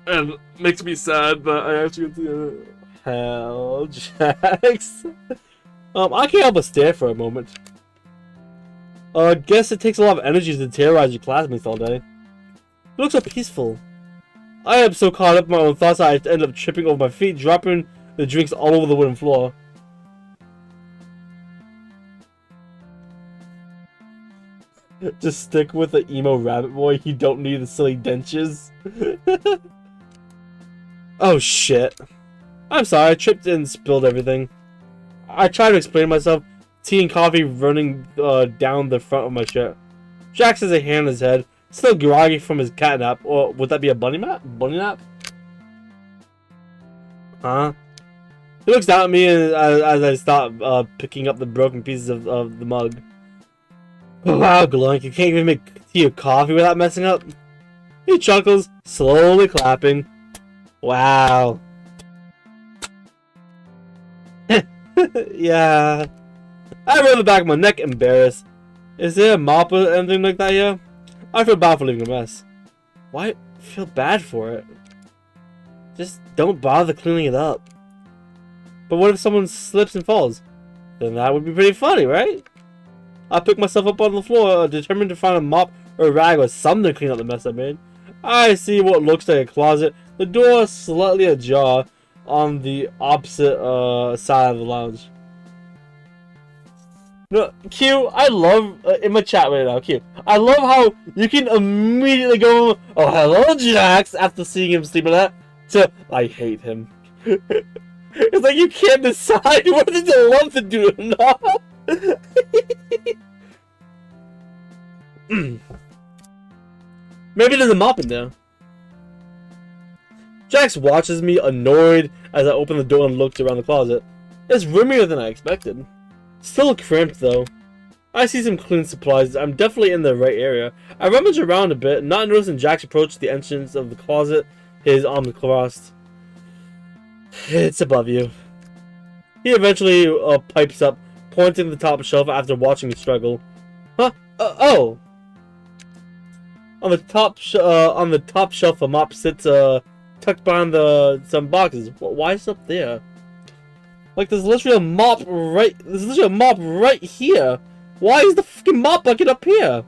And makes me sad, but I have to go to hell, Jax. I can't help but stare for a moment. Guess it takes a lot of energy to terrorize your classmates all day. It looks so peaceful. I am so caught up in my own thoughts I end up tripping over my feet, dropping the drinks all over the wooden floor. Just stick with the emo rabbit boy. You don't need the silly dentures. Oh shit. I'm sorry, I tripped and spilled everything. I tried to explain myself. Tea and coffee running down the front of my shirt. Jax has a hand on his head, still groggy from his cat nap, or would that be a bunny nap? Bunny nap? Huh? He looks down at me as I start picking up the broken pieces of the mug. Wow, Glunk, you can't even make tea or coffee without messing up. He chuckles, slowly clapping. Wow. Yeah. I rub the back of my neck, embarrassed. Is there a mop or anything like that here? I feel bad for leaving a mess. Why feel bad for it? Just don't bother cleaning it up. But what if someone slips and falls? Then that would be pretty funny, right? I pick myself up on the floor, determined to find a mop or a rag or something to clean up the mess I made. I see what looks like a closet. The door is slightly ajar on the opposite side of the lounge. No, Q, I love, in my chat right now, Q, I love how you can immediately go, oh, hello, Jax, after seeing him sleep like that, to, I hate him. It's like you can't decide whether to love the dude or not. Maybe there's a mop in there. Jax watches me, annoyed, as I open the door and look around the closet. It's roomier than I expected. Still cramped, though. I see some clean supplies. I'm definitely in the right area. I rummage around a bit, not noticing Jax approach the entrance of the closet, his arms crossed. It's above you. He eventually pipes up, pointing to the top shelf after watching me struggle. Huh? Oh! On the top shelf, a mop sits tucked behind some boxes. Why is it up there? Like there's literally a mop right. There's literally a mop right here. Why is the fucking mop bucket up here?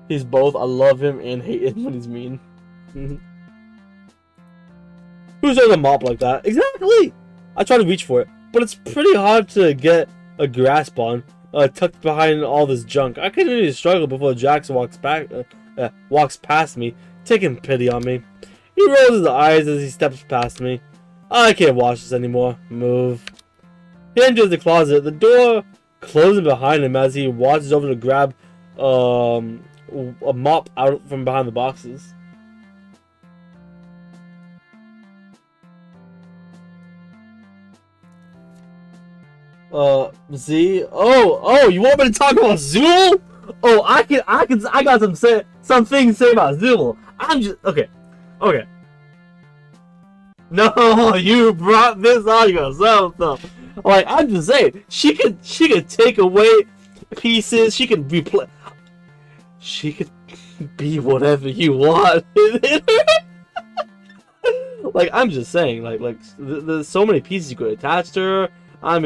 He's both. I love him and hate him when he's mean. Who's on a mop like that? Exactly. I try to reach for it, but it's pretty hard to get a grasp on. Tucked behind all this junk. I continue to struggle before Jax walks past me, taking pity on me. He rolls his eyes as he steps past me. I can't watch this anymore. Move. He enters the closet, the door closing behind him as he watches over to grab a mop out from behind the boxes. Z? Oh, you want me to talk about Zool? Oh, I got some things to say about Zool. I'm just, okay. No, you brought this on yourself, though. Like, I'm just saying, she could take away pieces, she could replace, she could be whatever you want. Like, I'm just saying, like, there's so many pieces you could attach to her. I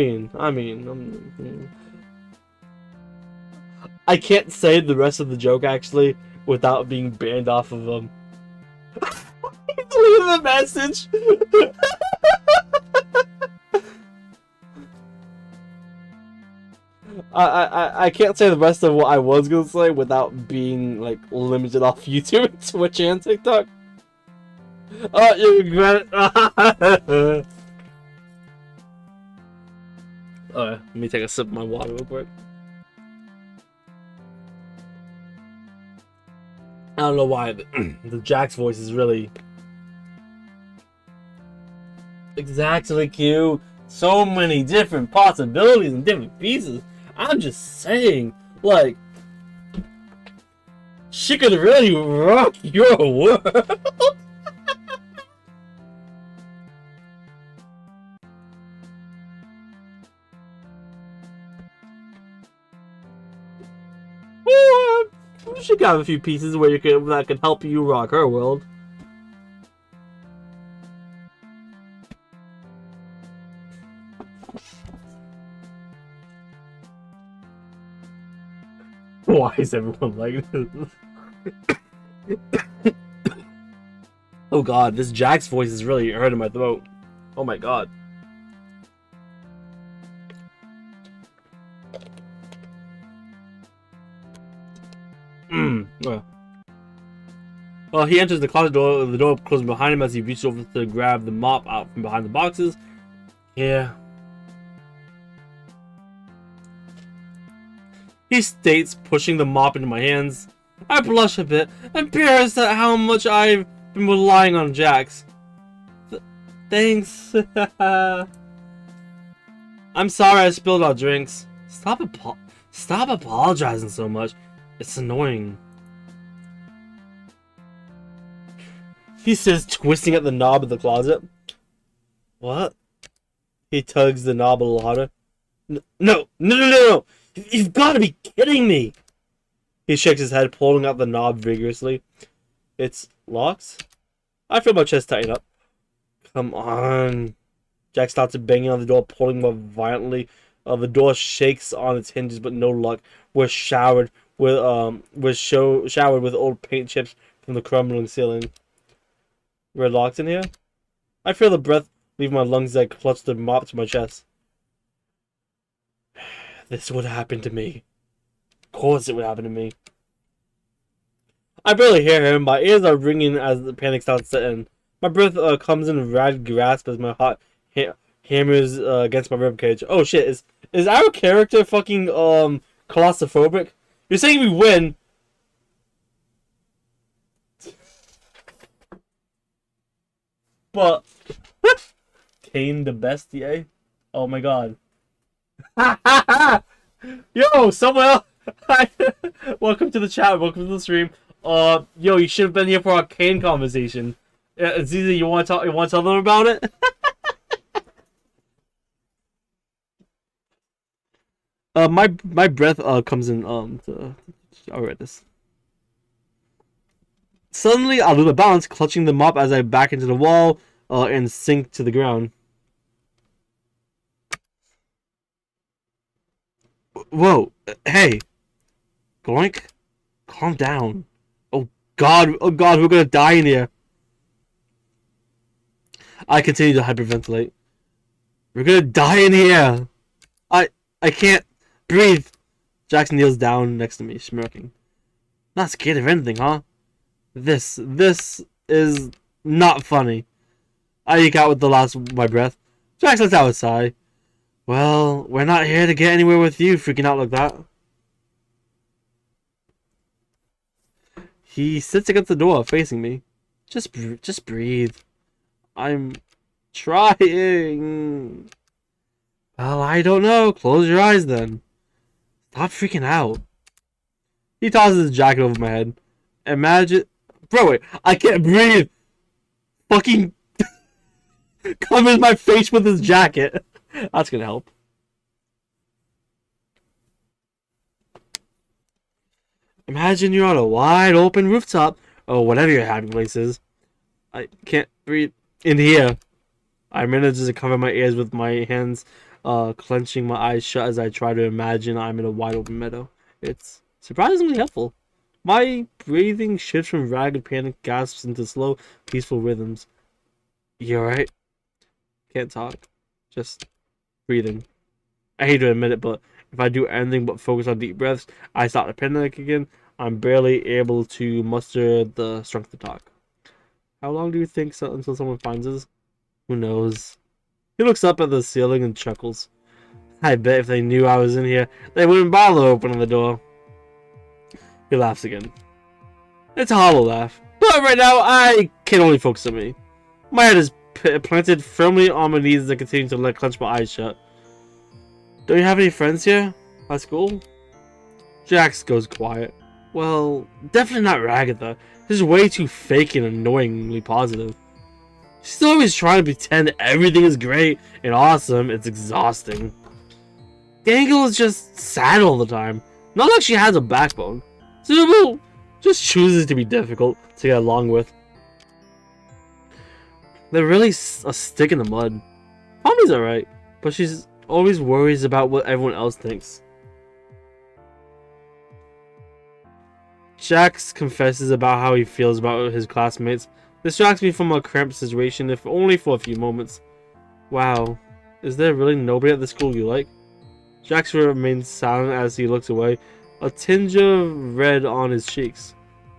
can't say the rest of the joke, actually, without being banned off of them. Leave the message. I can't say the rest of what I was gonna say without being like limited off YouTube, Twitch, and TikTok. Oh, you regret it. Alright, let me take a sip of my water real quick. I don't know why the Jax voice is really exactly cute. So many different possibilities and different pieces. I'm just saying, like, she could really rock your world. She got a few pieces where that could help you rock her world. Why is everyone like this? Oh god, this Jax voice is really hurting my throat. Oh my god. Well, he enters the closet door, the door closing behind him as he reaches over to grab the mop out from behind the boxes. Yeah. he states, pushing the mop into my hands. I blush a bit, embarrassed at how much I've been relying on Jax. Thanks. I'm sorry I spilled our drinks. Stop apologizing so much. It's annoying. He says, twisting at the knob of the closet. What? He tugs the knob a little harder. No! You've got to be kidding me! He shakes his head, pulling out the knob vigorously. It's locked? I feel my chest tighten up. Come on. Jack starts banging on the door, pulling more violently. The door shakes on its hinges, but no luck. We're showered with old paint chips from the crumbling ceiling. We're locked in here? I feel the breath leave my lungs as I clutch the mop to my chest. This would happen to me. Of course it would happen to me. I barely hear him. My ears are ringing as the panic starts to end. My breath comes in a ragged grasp as my heart hammers against my ribcage. Oh shit, is our character fucking claustrophobic? You're saying we win. But Caine the bestie? Oh my god. Yo, someone else. Welcome to the chat, welcome to the stream. Yo, you should have been here for our Caine conversation. Zizi, you wanna tell them about it? My breath comes in I'll read this. Suddenly, I lose my balance, clutching the mop as I back into the wall and sink to the ground. Whoa! Hey, Goink, calm down. Oh God, we're gonna die in here. I continue to hyperventilate. We're gonna die in here. I can't breathe. Jackson kneels down next to me, smirking. Not scared of anything, huh? This is not funny. I eke out with the last of my breath. Jax lets out a sigh. Well, we're not here to get anywhere with you freaking out like that. He sits against the door, facing me. Just breathe. I'm trying. Well, I don't know. Close your eyes then. Stop freaking out. He tosses his jacket over my head. Imagine... Bro, wait. I can't breathe. Fucking... covers my face with his jacket. That's gonna help. Imagine you're on a wide open rooftop, or whatever your happy place is. I can't breathe in here. I manage to cover my ears with my hands, clenching my eyes shut as I try to imagine I'm in a wide open meadow. It's surprisingly helpful. My breathing shifts from ragged panic gasps into slow, peaceful rhythms. You alright? Can't talk. Just breathing. I hate to admit it, but if I do anything but focus on deep breaths, I start to panic again. I'm barely able to muster the strength to talk. How long do you think until someone finds us? Who knows? He looks up at the ceiling and chuckles. I bet if they knew I was in here, they wouldn't bother opening the door. He laughs again. It's a hollow laugh. But right now, I can only focus on me. My head is planted firmly on my knees as I continue to clench my eyes shut. Don't you have any friends here? At school? Jax goes quiet. Well, definitely not Ragatha. This is way too fake and annoyingly positive. She's always trying to pretend everything is great and awesome. It's exhausting. Gangle is just sad all the time. Not like she has a backbone. Zubu just chooses to be difficult to get along with. They're really a stick in the mud. Pomni's alright, but she's always worries about what everyone else thinks. Jax confesses about how he feels about his classmates. Distracts me from a cramped situation, if only for a few moments. Wow, is there really nobody at the school you like? Jax remains silent as he looks away, a tinge of red on his cheeks.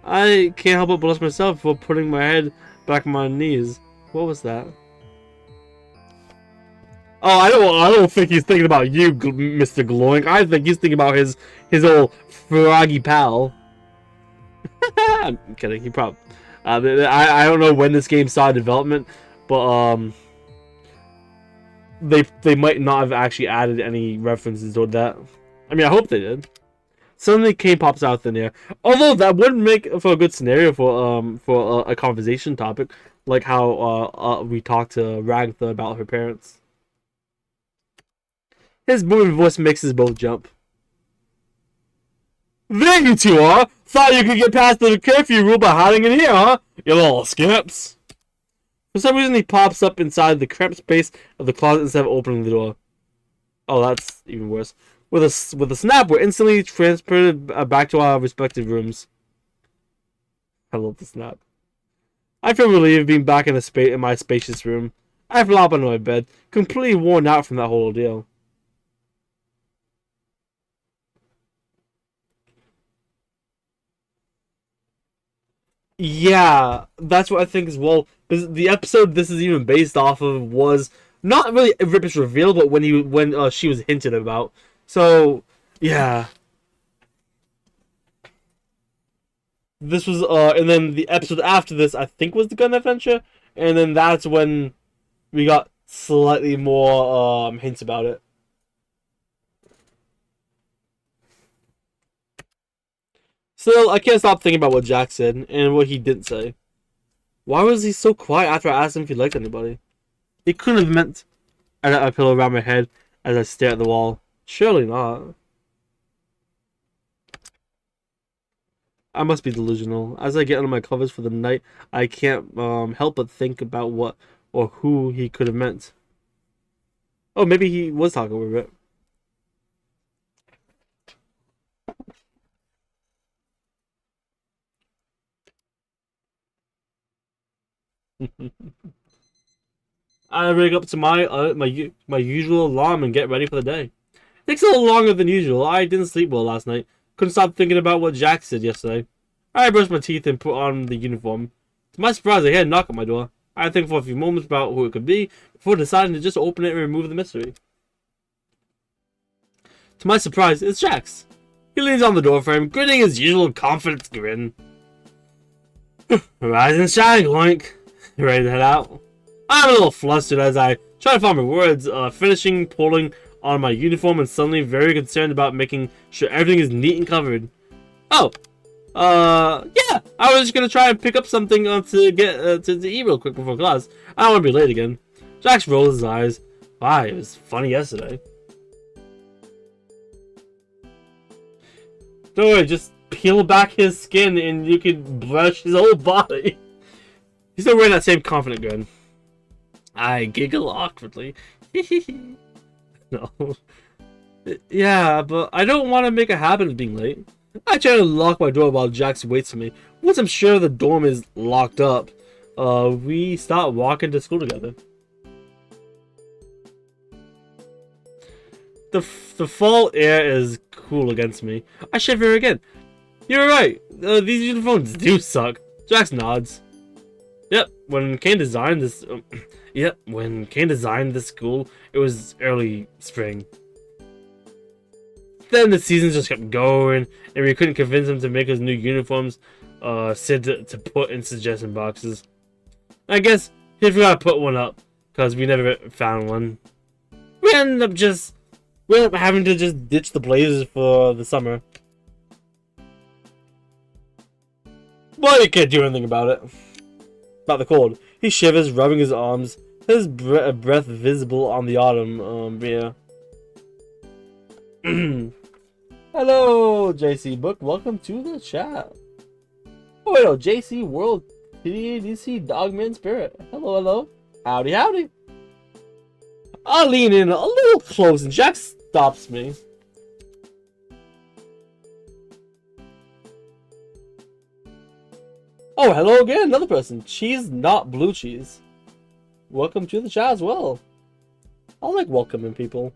I can't help but blush myself for putting my head back on my knees. What was that? Oh, I don't think he's thinking about you, Mr. Glowing. I think he's thinking about his old froggy pal. I'm kidding. He probably. I don't know when this game started development, but they might not have actually added any references to that. I mean, I hope they did. Suddenly, Caine pops out of thin air. Although that would make for a good scenario for a conversation topic, like how we talked to Ragatha about her parents. His booming voice makes us both jump. There you two are! Thought you could get past the curfew rule by hiding in here, huh? You little skips. For some reason, he pops up inside the cramped space of the closet instead of opening the door. Oh, that's even worse. With a snap, we're instantly transported back to our respective rooms. I love the snap. I feel relieved being back in my spacious room. I flop onto my bed, completely worn out from that whole ordeal. Yeah, that's what I think as well. Because the episode this is even based off of was not really a Ripper's reveal, but when she was hinted about. So yeah, this was and then the episode after this I think was the gun adventure, and then that's when we got slightly more hints about it. Still, I can't stop thinking about what Jack said and what he didn't say. Why was he so quiet after I asked him if he liked anybody? He couldn't have meant I got my pillow around my head as I stare at the wall. Surely not. I must be delusional. As I get under my covers for the night, I can't help but think about what or who he could have meant. Oh, maybe he was talking over it. I wake up to my usual alarm and get ready for the day. It takes a little longer than usual. I didn't sleep well last night. Couldn't stop thinking about what Jack said yesterday. I brushed my teeth and put on the uniform. To my surprise, I heard a knock at my door. I think for a few moments about who it could be before deciding to just open it and remove the mystery. To my surprise, it's Jax. He leans on the doorframe, grinning his usual confident grin. Rise and shine, Gloink. You ready to head out? I'm a little flustered as I try to find my words, finishing pulling on my uniform and suddenly very concerned about making sure everything is neat and covered. Oh, yeah, I was just gonna try and pick up something to get to eat real quick before class. I don't want to be late again. Jax rolls his eyes. Why, it was funny yesterday. Don't worry, just peel back his skin and you can brush his whole body. He's still wearing that same confident grin. I giggle awkwardly. No. Yeah, but I don't want to make a habit of being late. I try to lock my door while Jax waits for me. Once I'm sure the dorm is locked up, we start walking to school together. The fall air is cool against me. I shiver again. You're right. These uniforms do suck. Jax nods. Yep. When Caine designed this, when Caine designed this school, it was early spring. Then the seasons just kept going, and we couldn't convince him to make us new uniforms. Said to put in suggestion boxes. I guess he forgot to put one up because we never found one. We ended up having to just ditch the blazers for the summer. But you can't do anything about it. About the cold. He shivers, rubbing his arms. His breath visible on the autumn beer. Hello, JC Book. Welcome to the chat. Oh, wait, no, JC World TDC Dogman Spirit. Hello, hello. Howdy, howdy. I lean in a little close and Jack stops me. Oh, hello again, another person. Cheese, not blue cheese. Welcome to the chat as well. I like welcoming people.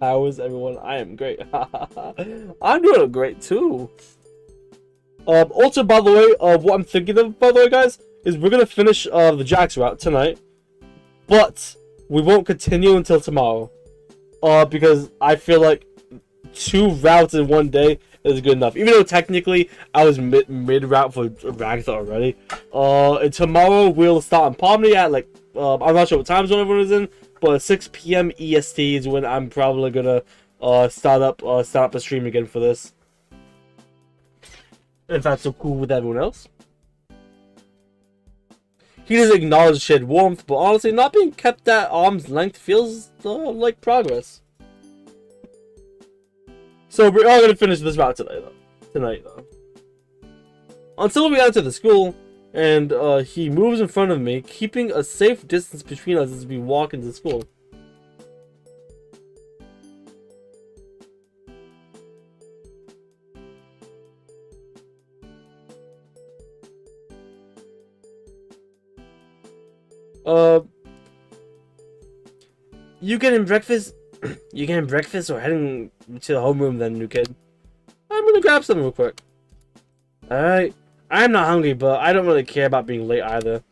How is everyone? I am great. I'm doing great too. Also, by the way, what I'm thinking of, by the way, guys, is we're gonna finish the Jax route tonight, but we won't continue until tomorrow. Because I feel like 2 routes in one day is good enough. Even though technically I was mid route for Ragatha already. And tomorrow we'll start on Pomni at like I'm not sure what time zone everyone is in, but 6 p.m. EST is when I'm probably gonna start up a stream again for this. If that's so cool with everyone else. He doesn't acknowledge shared warmth, but honestly, not being kept at arm's length feels like progress. So we're all gonna finish this route tonight though. Until we enter the school, and he moves in front of me, keeping a safe distance between us as we walk into school. You getting breakfast? You getting breakfast or heading to the homeroom then, new kid? I'm gonna grab something real quick. Alright. I'm not hungry, but I don't really care about being late either.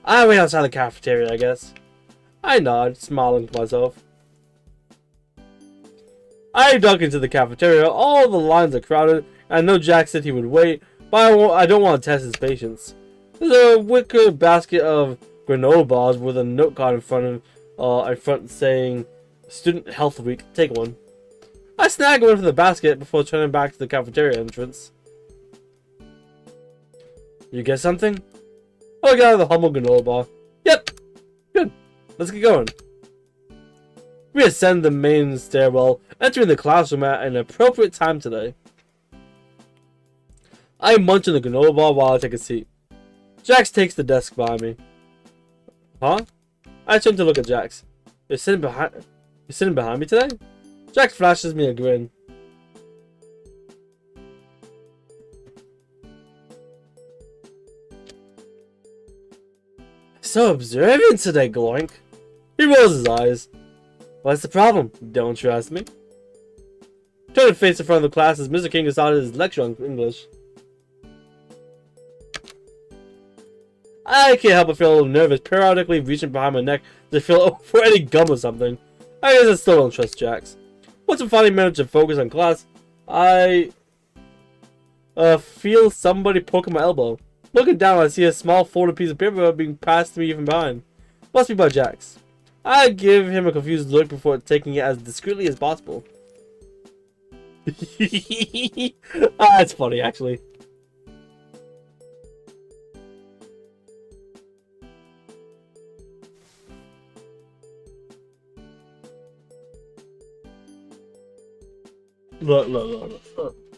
I'll wait outside the cafeteria, I guess. I nod, smiling to myself. I duck into the cafeteria. All the lines are crowded. I know Jax said he would wait, but I don't want to test his patience. There's a wicker basket of granola bars with a note card in front saying Student Health Week. Take one. I snag one from the basket before turning back to the cafeteria entrance. You get something? Oh, I got out of the humble granola bar. Yep. Good. Let's get going. We ascend the main stairwell, entering the classroom at an appropriate time today. I munch on the granola bar while I take a seat. Jax takes the desk behind me. Huh? I turn to look at Jax. You're sitting behind me today? Jax flashes me a grin. So observant today, Gloink. He rolls his eyes. What's the problem? Don't you ask me? Turn to face in front of the class as Mr. King started his lecture on English. I can't help but feel a little nervous, periodically reaching behind my neck to feel for any gum or something. I guess I still don't trust Jax. Once I finally manage to focus on class, I feel somebody poking my elbow. Looking down, I see a small folded piece of paper being passed to me from behind. Must be by Jax. I give him a confused look before taking it as discreetly as possible. That's funny, actually. Look.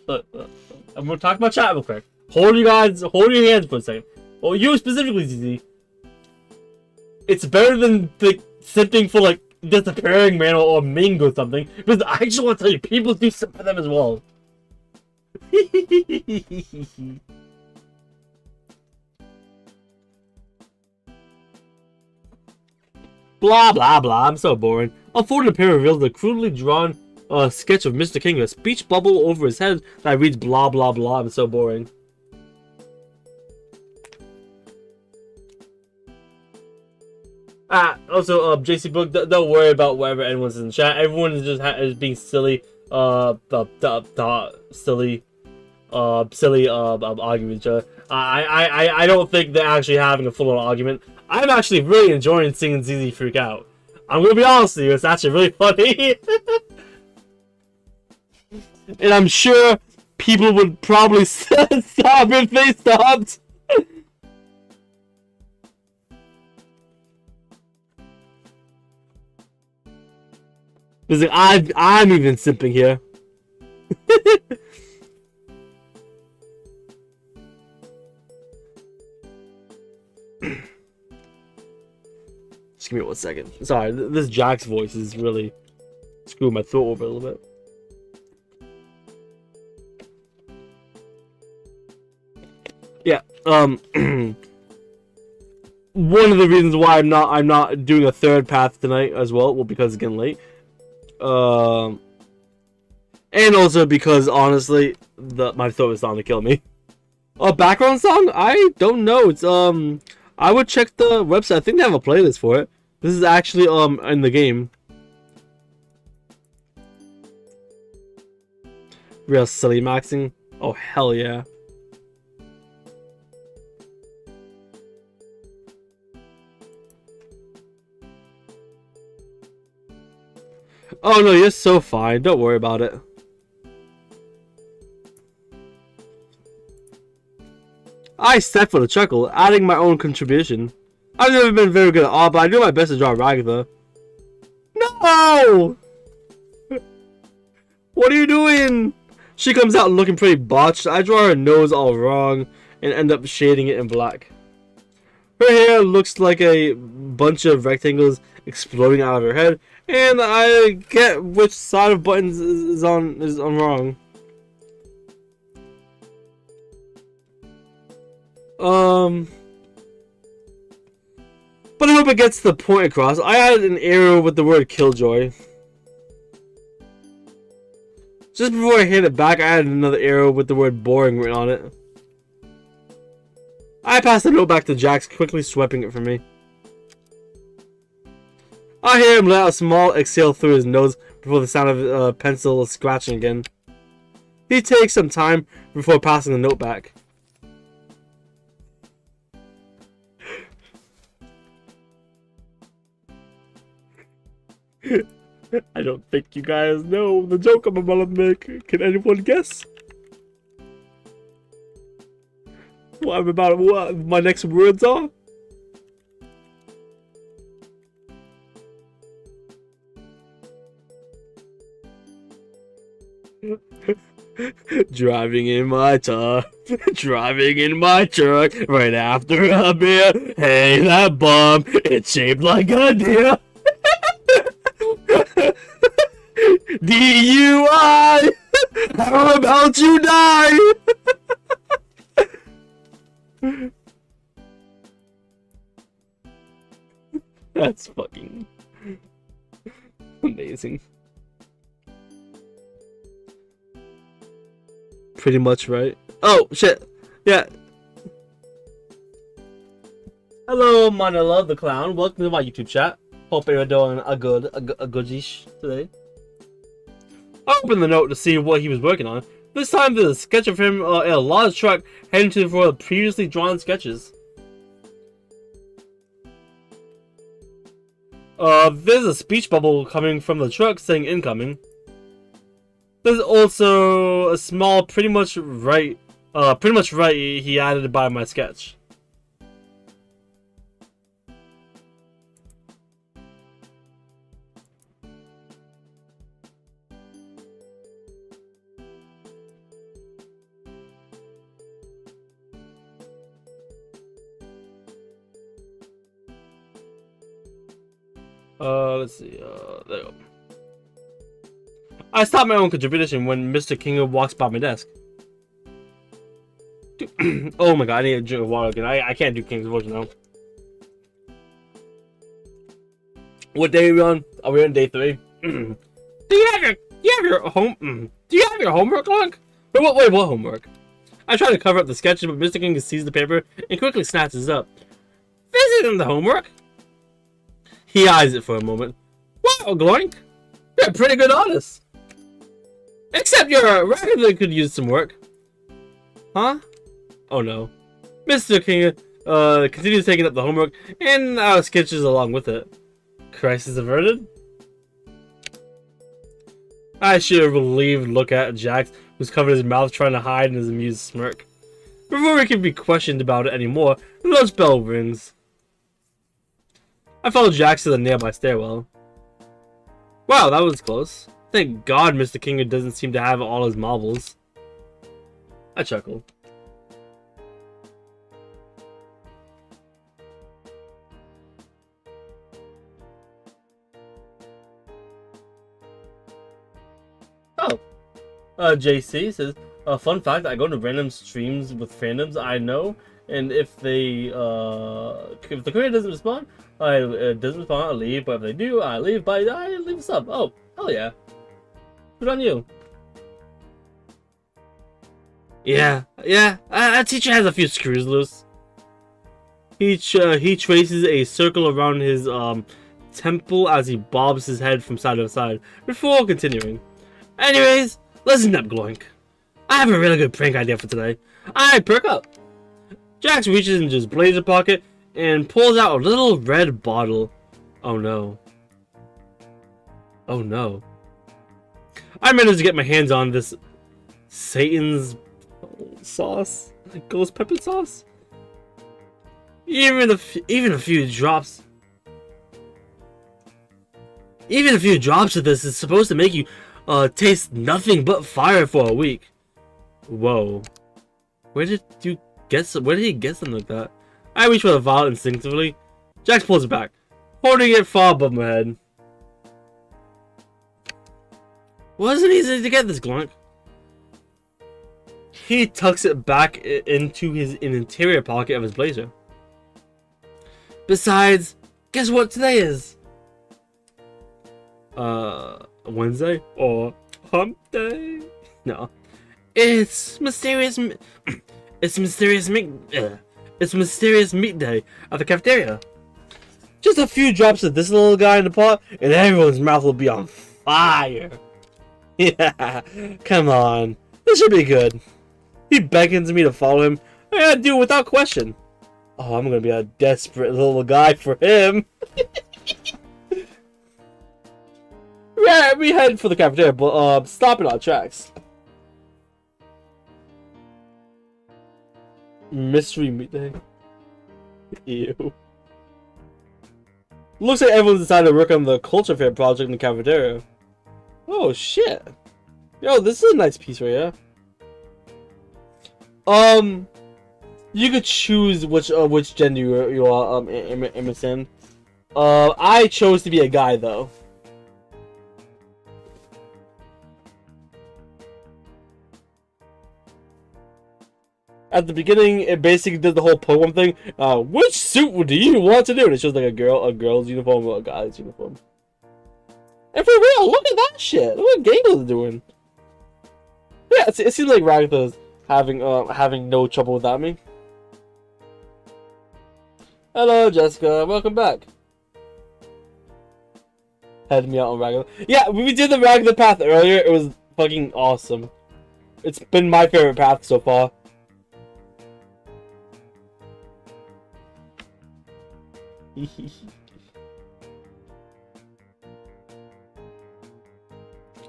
I'm gonna talk about chat real quick. Hold your hands for a second. Well, you specifically, ZZ. It's better than like simping for like disappearing man or Ming or something. Because I actually want to tell you, people do simp for them as well. Blah blah blah. I'm so boring. Unfolding the paper reveals a crudely drawn sketch of Mr. King, a speech bubble over his head that reads blah blah blah. I'm so boring. Also, JC Book, don't worry about whatever anyone's in the chat. Everyone is just is being silly, silly, arguing with each other. I don't think they're actually having a full-on argument. I'm actually really enjoying seeing ZZ freak out. I'm gonna be honest with you, it's actually really funny. And I'm sure people would probably stop if they stopped. Because I'm even simping here. Just give me 1 second. Sorry, this Jax voice is really screwing my throat over a little bit. Yeah, one of the reasons why I'm not doing a third path tonight as well, because it's getting late. And also because honestly, my throat is starting to kill me. A background song? I don't know. It's I would check the website. I think they have a playlist for it. This is actually in the game. Real silly maxing. Oh hell yeah. Oh no, you're so fine. Don't worry about it. I stifled a chuckle, adding my own contribution. I've never been very good at art, but I do my best to draw Ragatha. No! What are you doing? She comes out looking pretty botched. I draw her nose all wrong and end up shading it in black. Her hair looks like a bunch of rectangles exploding out of her head, and I get which side of buttons is on wrong. But I hope it gets the point across. I added an arrow with the word Killjoy. Just before I hit it back, I added another arrow with the word boring written on it. I passed the note back to Jax, quickly swiping it for me. I hear him let out a small exhale through his nose before the sound of pencil scratching again. He takes some time before passing the note back. I don't think you guys know the joke I'm about to make. Can anyone guess? What my next words are? Driving in my truck, right after a beer. Hey, that bum, it's shaped like a deer. DUI! How about you die? That's fucking amazing. Pretty much right. Oh shit! Yeah. Hello, Manila the clown. Welcome to my YouTube chat. Hope you're doing a goodish today. I opened the note to see what he was working on. This time there's a sketch of him in a large truck heading for the previously drawn sketches. There's a speech bubble coming from the truck saying incoming. There's also a small pretty much right he added by my sketch. Let's see, there you go. I stopped my own contribution when Mr. King walks by my desk. Oh my god, I need to drink water again. I can't do King's voice now. What day are we on? Are we on day 3? Do you have your homework log? Wait, what homework? I try to cover up the sketches, but Mr. King sees the paper and quickly snatches it up. This isn't the homework. He eyes it for a moment. Wow, Gloink! You're a pretty good artist. Except your Ragatha could use some work. Huh? Oh no. Mr. King continues taking up the homework and our sketches along with it. Crisis averted? I shoot a relieved look at Jax, who's covered his mouth trying to hide in his amused smirk. Before we can be questioned about it anymore, the lunch bell rings. I follow Jax to the nearby stairwell. Wow, that was close. Thank God Mr. King doesn't seem to have all his marbles. I chuckle. Oh. JC says, fun fact, I go to random streams with fandoms I know, and if the creator doesn't respond, I leave, but if they do, I leave, but I leave a sub. Oh, hell yeah. Good on you. Yeah, our teacher has a few screws loose. He traces a circle around his temple as he bobs his head from side to side before continuing. Anyways, listen up, Gloink. I have a really good prank idea for today. Alright, perk up. Jax reaches into his blazer pocket and pulls out a little red bottle. Oh no. Oh no. I managed to get my hands on this Satan's sauce, ghost pepper sauce. Even a few drops of this is supposed to make you taste nothing but fire for a week. Whoa. Where did he get something like that? I reach for the vial instinctively. Jax pulls it back, holding it far above my head. Wasn't easy to get this, Glunk. He tucks it back into his interior pocket of his blazer. Besides, guess what today is? Wednesday or hump day? No. It's mysterious meat day at the cafeteria. Just a few drops of this little guy in the pot and everyone's mouth will be on fire. Yeah, come on. This should be good. He beckons me to follow him. I do it without question. Oh, I'm gonna be a desperate little guy for him. Yeah, we head for the cafeteria, but stopping our tracks. Mystery meat day. Ew. Looks like everyone's decided to work on the culture fair project in the cafeteria. Oh shit! Yo, this is a nice piece right here. You could choose which gender you are in. I chose to be a guy though. At the beginning, it basically did the whole Pokemon thing. Which suit do you want to do? And it shows like a girl's uniform or a guy's uniform. And for real, look at that shit. Look what Gangle's doing. Yeah, it seems like Ragatha's having no trouble without me. Hello, Jessica. Welcome back. Head me out on Ragatha. Yeah, we did the Ragatha path earlier. It was fucking awesome. It's been my favorite path so far.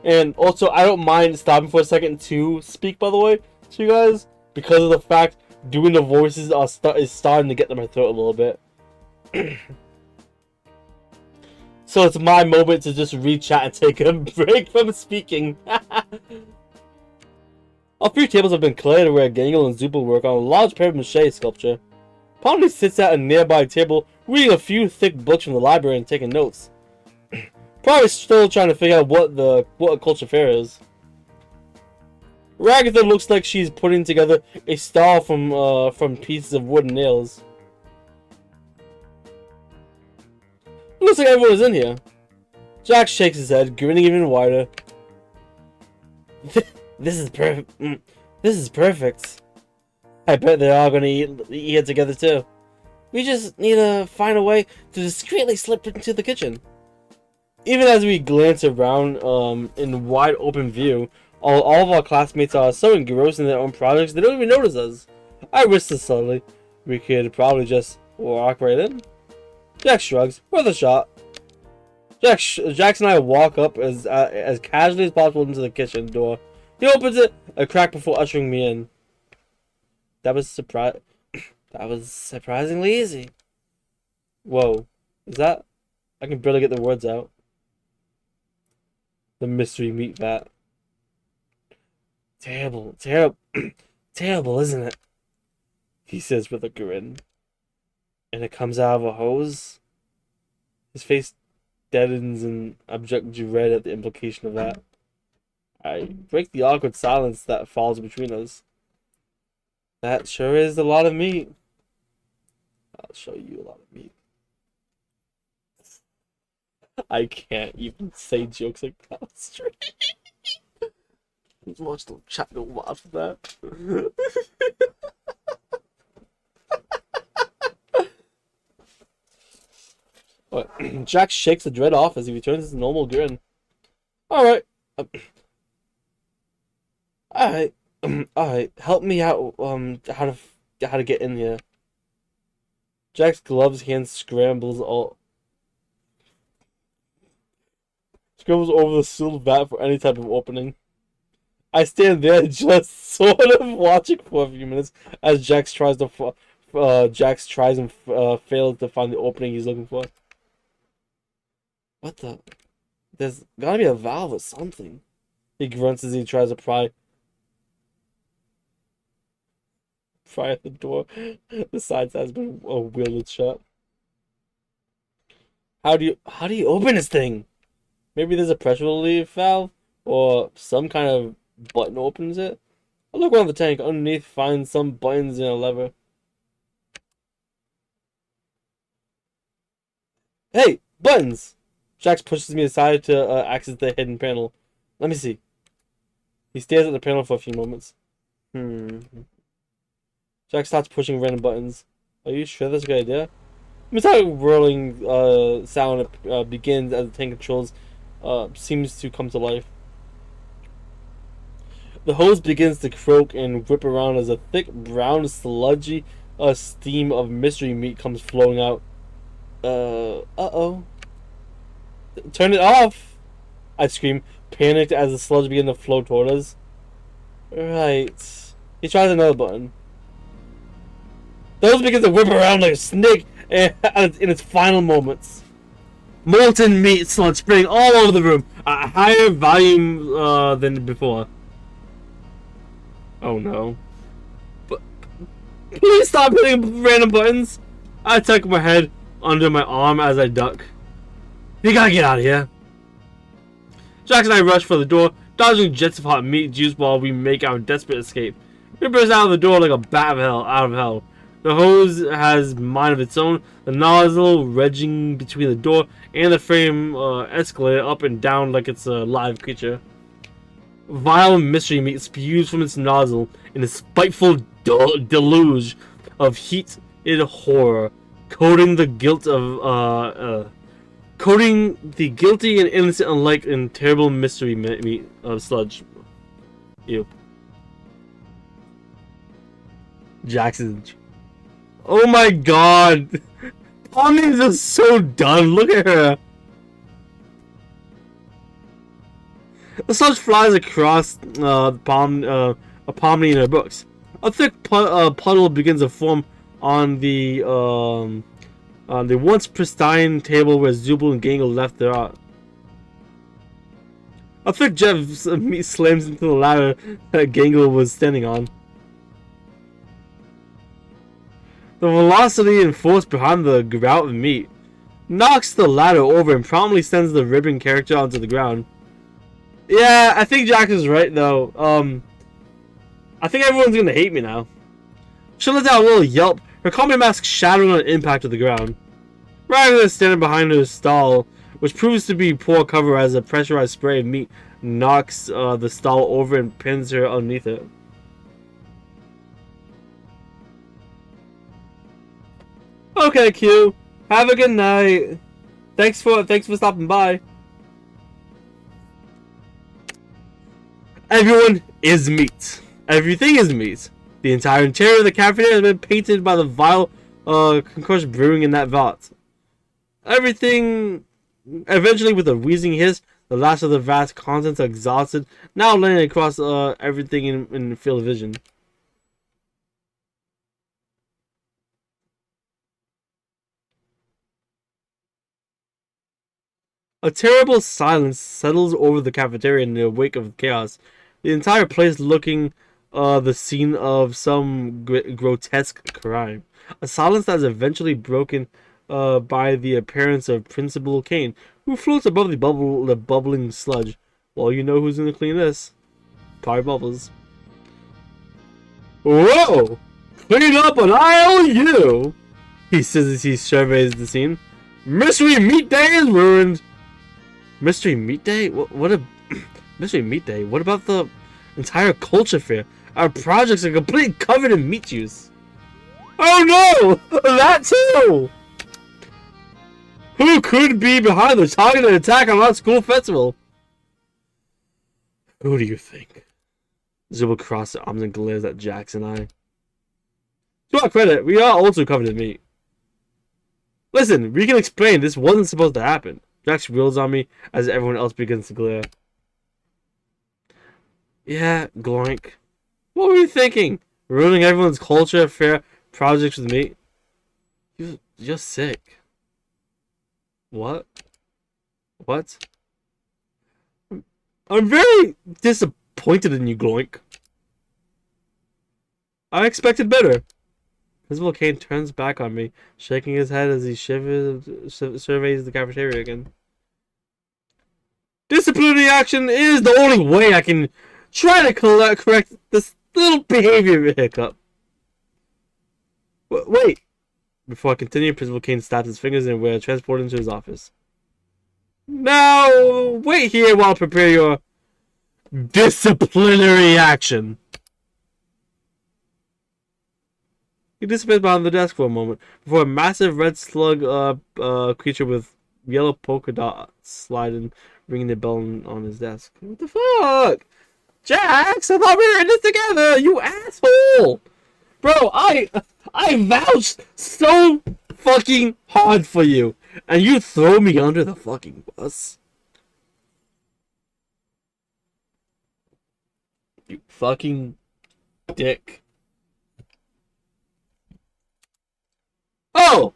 And also, I don't mind stopping for a second to speak, by the way, to you guys, because of the fact doing the voices is starting to get to my throat a little bit. So it's my moment to just read chat and take a break from speaking. A few tables have been cleared where Gangle and Zupa work on a large papier-mâché sculpture. Pomni sits at a nearby table, reading a few thick books from the library and taking notes. Probably still trying to figure out what a culture fair is. Ragatha looks like she's putting together a star from pieces of wood and nails. Looks like everyone is in here. Jax shakes his head, grinning even wider. This is perfect. This is perfect. I bet they're all gonna eat here together too. We just need to find a way to discreetly slip into the kitchen. Even as we glance around in wide open view, all of our classmates are so engrossed in their own projects they don't even notice us. I whisper subtly. We could probably just walk right in. Jax shrugs. Worth a shot. Jax and I walk up as casually as possible into the kitchen door. He opens it a crack before ushering me in. That was surprisingly easy. Whoa. Is that? I can barely get the words out. The mystery meat vat. Terrible, terrible, isn't it? He says with a grin. And it comes out of a hose? His face deadens in abject dread at the implication of that. I break the awkward silence that falls between us. That sure is a lot of meat. I'll show you a lot of meat. I can't even say jokes like that straight. Watch the chat go wild for that. What? Jax shakes the dread off as he returns his normal grin. Alright. Alright. Alright. Help me out, how to get in here. Jack's gloves hand scrambles over the sealed vat for any type of opening. I stand there just sort of watching for a few minutes as Jax tries and fails to find the opening he's looking for. What the? There's gotta be a valve or something. He grunts as he tries to pry at the door. The sides has been wielded shut. How do you open this thing? Maybe there's a pressure relief valve or some kind of button opens it. I look around the tank. Underneath, find some buttons and a lever. Hey, buttons! Jax pushes me aside to access the hidden panel. Let me see. He stares at the panel for a few moments. Jax starts pushing random buttons. Are you sure that's a good idea? A metallic whirling sound begins as the tank controls seems to come to life. The hose begins to croak and whip around as a thick, brown, sludgy steam of mystery meat comes flowing out. Uh-oh. Turn it off! I scream, panicked as the sludge begins to flow toward us. Right. He tries another button. The hose begins to whip around like a snake in its final moments. Molten meat sludge spraying all over the room, a higher volume than before. Oh no. But please stop hitting random buttons. I tuck my head under my arm as I duck. You gotta get out of here. Jax and I rush for the door, dodging jets of hot meat juice while we make our desperate escape. We burst out of the door like a bat out of hell. The hose has mind of its own, the nozzle wedging between the door and the frame escalator up and down like it's a live creature. Vile mystery meat spews from its nozzle in a spiteful deluge of heat-id horror, coating the guilty and innocent alike in terrible mystery meat of sludge. Ew. Jackson. Oh my god! Pomni is just so done. Look at her. The sludge flies across a Pomni in her books. A thick puddle begins to form on the once pristine table where Zubul and Gangle left their art. A thick jet of meat slams into the ladder that Gangle was standing on. The velocity and force behind the grout of meat knocks the ladder over and promptly sends the ribbon character onto the ground. Yeah, I think Jax is right though. I think everyone's gonna hate me now. She lets out a little yelp, her combat mask shattering on impact of the ground. Ragatha is standing behind her stall, which proves to be poor cover as a pressurized spray of meat knocks the stall over and pins her underneath it. Okay, Q. Have a good night. Thanks for stopping by. Everyone is meat. Everything is meat. The entire interior of the cafeteria has been painted by the vile concoction brewing in that vat. Everything, eventually with a wheezing hiss, the last of the vat's contents are exhausted, now laying across everything in field of vision. A terrible silence settles over the cafeteria in the wake of chaos. The entire place looking the scene of some grotesque crime. A silence that is eventually broken by the appearance of Principal Caine, who floats above the bubbling sludge. Well, you know who's gonna clean this. Probably Bubbles. Whoa! Clean up an IOU! He says as he surveys the scene. Mystery Meat Day is ruined! Mystery Meat Day? What a... Mystery Meat Day? What about the entire culture fair. Our projects are completely covered in meat juice. Oh no! That too! Who could be behind the targeted attack on our school festival? Who do you think? Zubul crosses his arms and glares at Jax and I. To our credit, we are also covered in meat. Listen, we can explain this wasn't supposed to happen. Jax wheels on me as everyone else begins to glare. Yeah, gloink. What were you thinking? Ruining everyone's culture, fair projects with me? You're sick. What? What? I'm very disappointed in you, gloink. I expected better. Principal Caine turns back on me, shaking his head as he surveys the cafeteria again. Disciplinary action is the only way I can try to correct this little behavior hiccup. Wait. Before I continue, Principal Caine snaps his fingers and we're transported into his office. Now, wait here while I prepare your disciplinary action. He disappears behind the desk for a moment before a massive red slug creature with yellow polka dots slide in, ringing the bell on his desk. What the fuck? Jax, I thought we were in this together, you asshole! Bro, I vouched so fucking hard for you, and you throw me under the fucking bus. You fucking dick. Oh!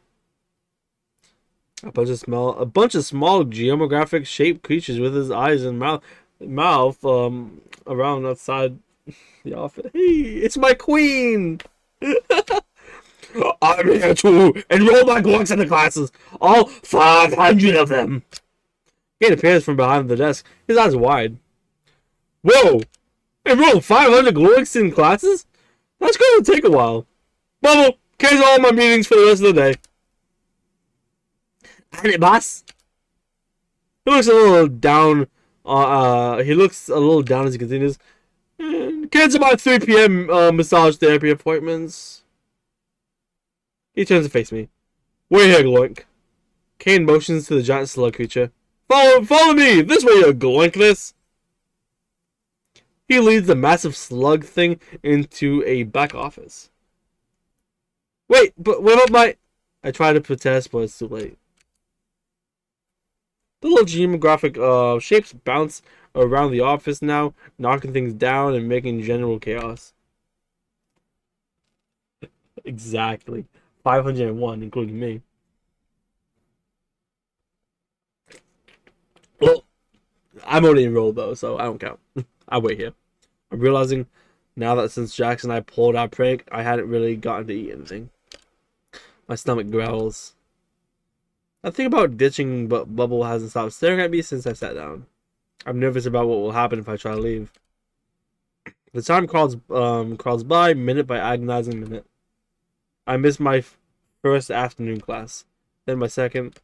A bunch of small geomorphic shaped creatures with his eyes and mouth around outside the office. Hey, it's my queen! I'm here to enroll my gloinks in the classes, all 500 of them. Caine appears from behind the desk, his eyes wide. Whoa! Enroll 500 gloinks in classes? That's going to take a while. Bubble, cancel all my meetings for the rest of the day. And it, boss. He looks a little down. As he continues. Cancel my 3 p.m. Massage therapy appointments. He turns to face me. Wait here, gloink. Caine motions to the giant slug creature. Follow me! This way, you gloinkness! He leads the massive slug thing into a back office. Wait, but what about my... I try to protest, but it's too late. The little geomorphic shapes bounce around the office now, knocking things down and making general chaos. Exactly. 501, including me. Well, I'm already enrolled though, so I don't count. I'll wait here. I'm realizing now that since Jax and I pulled our prank, I hadn't really gotten to eat anything. My stomach growls. I think about ditching, but Bubble hasn't stopped staring at me since I sat down. I'm nervous about what will happen if I try to leave. The time crawls by, minute by agonizing minute. I missed my first afternoon class. Then my second.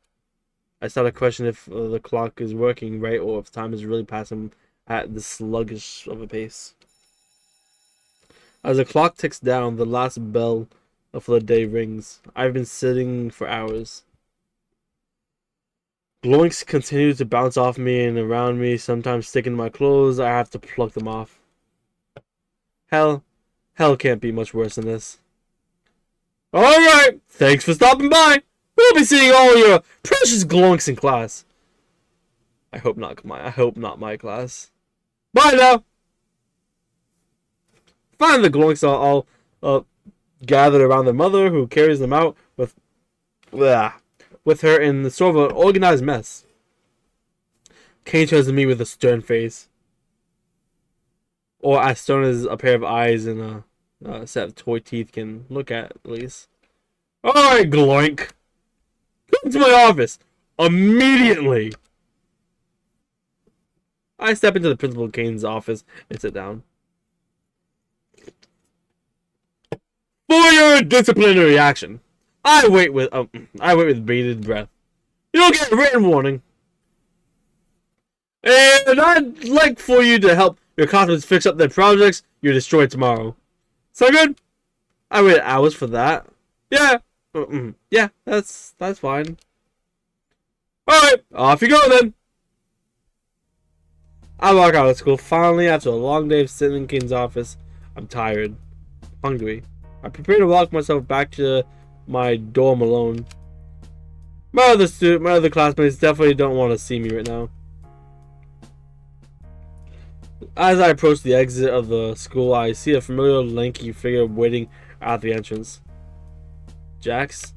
I start to question if the clock is working right or if time is really passing at the sluggish of a pace. As the clock ticks down, the last bell for the day rings. I've been sitting for hours. Gloinks continue to bounce off me and around me, sometimes sticking to my clothes. I have to pluck them off. Hell can't be much worse than this. Alright, thanks for stopping by. We'll be seeing all your precious gloinks in class. I hope not my class. Bye now. Finally, the gloinks are all gathered around their mother, who carries them out with her in the sort of an organized mess. Caine turns to me with a stern face. Or as stern as a pair of eyes and a set of toy teeth can look at least. Alright, gloink. Come to my office. Immediately. I step into the Principal Caine's office and sit down. For your disciplinary action. I wait with bated breath. You'll get a written warning. And I'd like for you to help Your classmates fix up their projects, you're destroyed tomorrow. So good? I waited hours for that. Yeah. Yeah, that's fine. Alright, off you go then. I walk out of school finally after a long day of sitting in Caine's office. I'm tired. Hungry. I prepare to walk myself back to my dorm alone. My other classmates definitely don't want to see me right now. As I approach the exit of the school, I see a familiar lanky figure waiting at the entrance. Jax?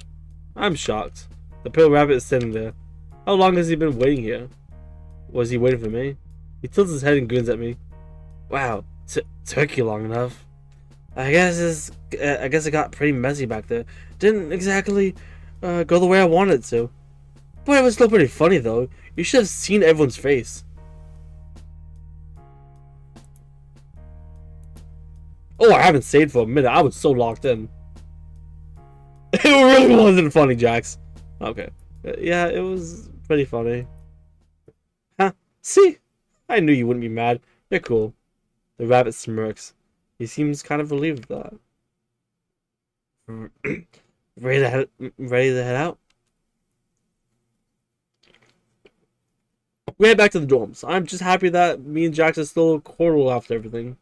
I'm shocked. The pale rabbit is sitting there. How long has he been waiting here? Was he waiting for me? He tilts his head and grins at me. Wow, took you long enough. I guess it got pretty messy back there. Didn't exactly go the way I wanted it to. But it was still pretty funny though. You should have seen everyone's face. Oh, I haven't saved for a minute. I was so locked in. It really wasn't funny, Jax. Okay. Yeah, it was pretty funny. Huh? See? I knew you wouldn't be mad. You're cool. The rabbit smirks. He seems kind of relieved at that. Ready to head out? We head back to the dorms. I'm just happy that me and Jax are still cordial after everything.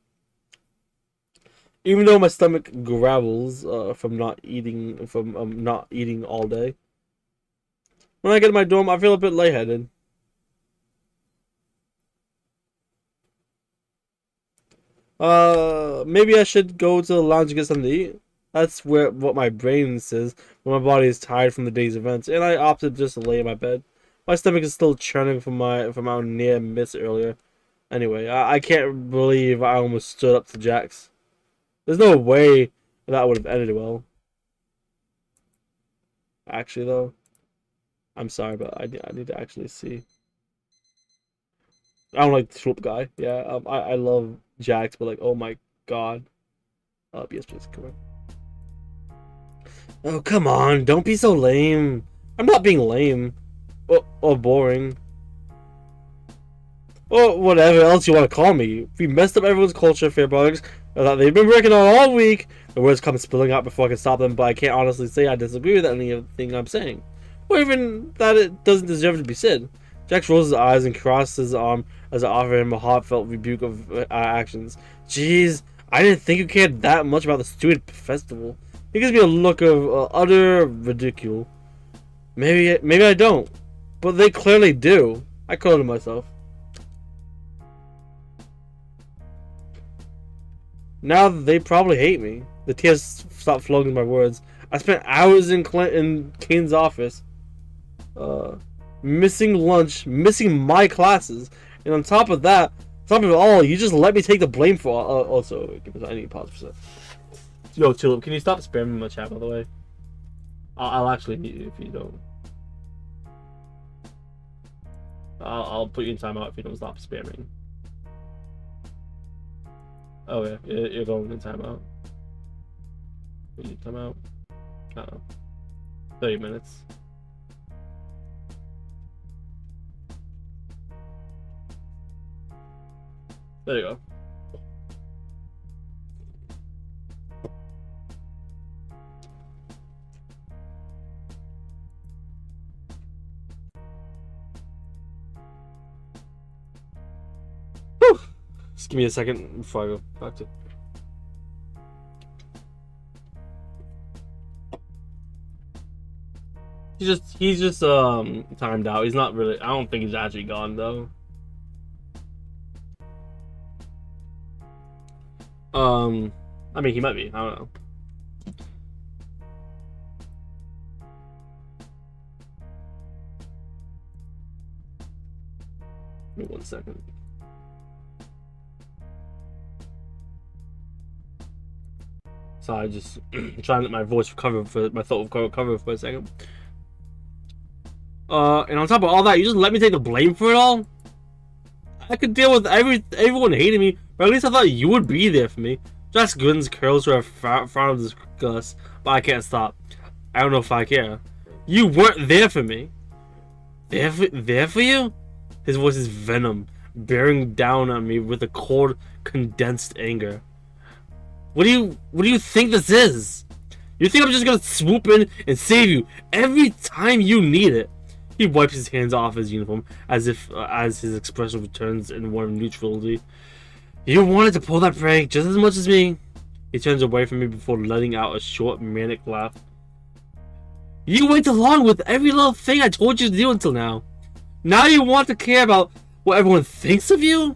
Even though my stomach gravels from not eating all day. When I get to my dorm, I feel a bit lightheaded. Maybe I should go to the lounge and get something to eat. That's what my brain says when my body is tired from the day's events, and I opted just to lay in my bed. My stomach is still churning from our near miss earlier. Anyway, I can't believe I almost stood up to Jax. There's no way that would have ended well. Actually, though, I'm sorry, but I need to actually see. I don't like the tulip guy. Yeah, I love Jax, but like, oh my god. Yes, please, come on. Oh, come on, don't be so lame. I'm not being lame. Or boring. Or whatever else you want to call me. We messed up everyone's culture fair projects that they've been working on all week. The words come spilling out before I can stop them, but I can't honestly say I disagree with anything I'm saying. Or even that it doesn't deserve to be said. Jax rolls his eyes and crosses his arm as I offer him a heartfelt rebuke of our actions. Jeez, I didn't think you cared that much about the student festival. He gives me a look of utter ridicule. Maybe I don't, but they clearly do. I quoted myself. Now they probably hate me. The tears stopped flowing in my words. I spent hours in Caine's office, missing lunch, missing my classes, and on top of that, you just let me take the blame for also. I need to pause for a second. Yo, Tulip, can you stop spamming my chat, by the way? I'll actually mute you if you don't. I'll put you in timeout if you don't stop spamming. Oh yeah, you're going in timeout. You need timeout. 30 minutes. There you go. Whew. Just give me a second before I go back to. He's just timed out. He's not really. I don't think he's actually gone though. I mean, he might be. I don't know. Give me 1 second. So I just trying to let my voice recover for my thought recover for a second. And on top of all that, you just let me take the blame for it all? I could deal with everyone hating me, but at least I thought you would be there for me. Jax grins curls to a frown of disgust, but I can't stop. I don't know if I care. You weren't there for me. There for you? His voice is venom. bearing down on me with a cold, condensed anger. What do you think this is? You think I'm just gonna swoop in and save you every time you need it? He wipes his hands off his uniform as his expression returns in one of neutrality. You wanted to pull that prank just as much as me. He turns away from me before letting out a short, manic laugh. You went along with every little thing I told you to do until now. Now you want to care about what everyone thinks of you?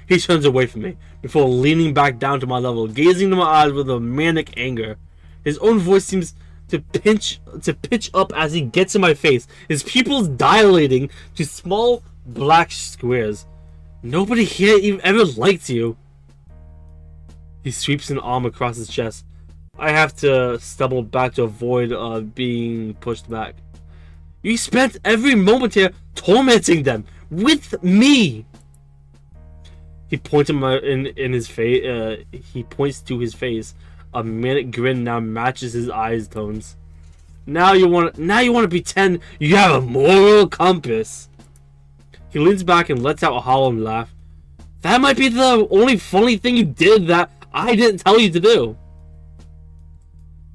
He turns away from me before leaning back down to my level, gazing into my eyes with a manic anger. His own voice seems to pitch up as he gets in my face, his pupils dilating to small black squares. Nobody here even ever liked you. He sweeps an arm across his chest. I have to stumble back to avoid being pushed back. You spent every moment here tormenting them with me. He points in his face. He points to his face. A manic grin now matches his eyes tones. Now you want to pretend you have a moral compass. He leans back and lets out a hollow laugh. That might be the only funny thing you did that I didn't tell you to do.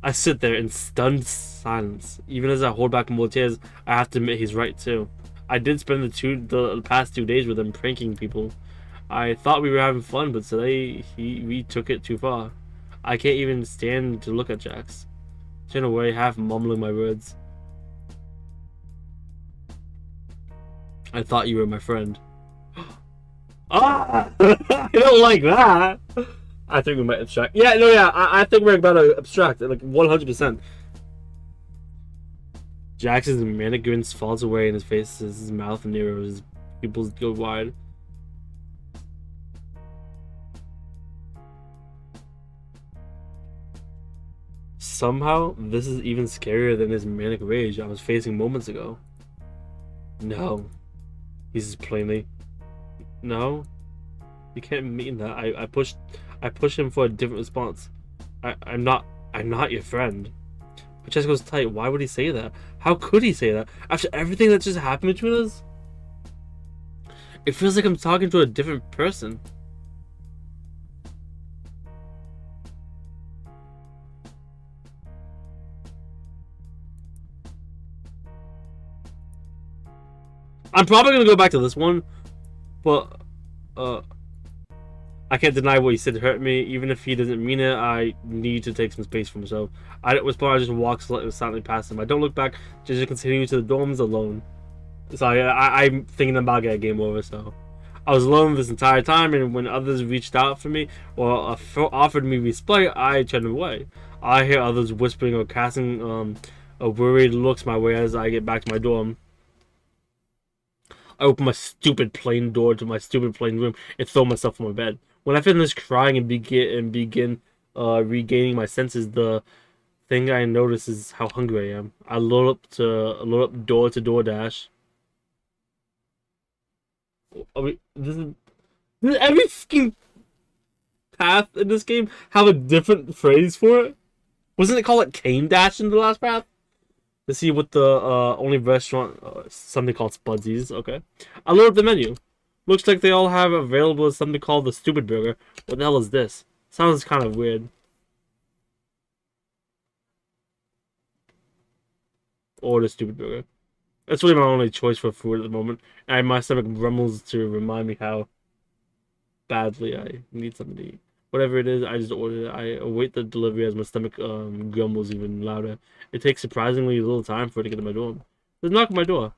I sit there in stunned silence. Even as I hold back more tears, I have to admit he's right too. I did spend the past 2 days with him pranking people. I thought we were having fun, but today we took it too far. I can't even stand to look at Jax. Turn away, half mumbling my words. I thought you were my friend. Ah! I don't like that! I think we might abstract. Yeah, no, yeah, I think we're about to abstract, like 100%. Jax's manic grin falls away in his face as his mouth narrows, his pupils go wide. Somehow, this is even scarier than his manic rage I was facing moments ago. No. He says plainly. No. You can't mean that. I push him for a different response. I'm not your friend. My chest goes tight. Why would he say that? How could he say that? After everything that just happened between us? It feels like I'm talking to a different person. I'm probably gonna go back to this one, but I can't deny what he said hurt me. Even if he doesn't mean it, I need to take some space for myself. I don't respond. I just walk silently past him. I don't look back. Just continue to the dorms alone. So I'm thinking about getting game over. So I was alone this entire time, and when others reached out for me or offered me respite, I turned away. I hear others whispering or casting worried looks my way as I get back to my dorm. I open my stupid plain door to my stupid plain room and throw myself on my bed. When I finish crying and begin regaining my senses, the thing I notice is how hungry I am. I load up door to DoorDash. This is every fucking path in this game have a different phrase for it. Wasn't it called Caine Dash in the last path? To see what the only restaurant, something called Spudsies. Okay, I load up the menu. Looks like they all have available something called the Stupid Burger. What the hell is this? Sounds kind of weird. Or the Stupid Burger. That's really my only choice for food at the moment. And my stomach rumbles to remind me how badly I need something to eat. Whatever it is, I just order it. I await the delivery as my stomach grumbles even louder. It takes surprisingly little time for it to get to my door. There's a knock on my door.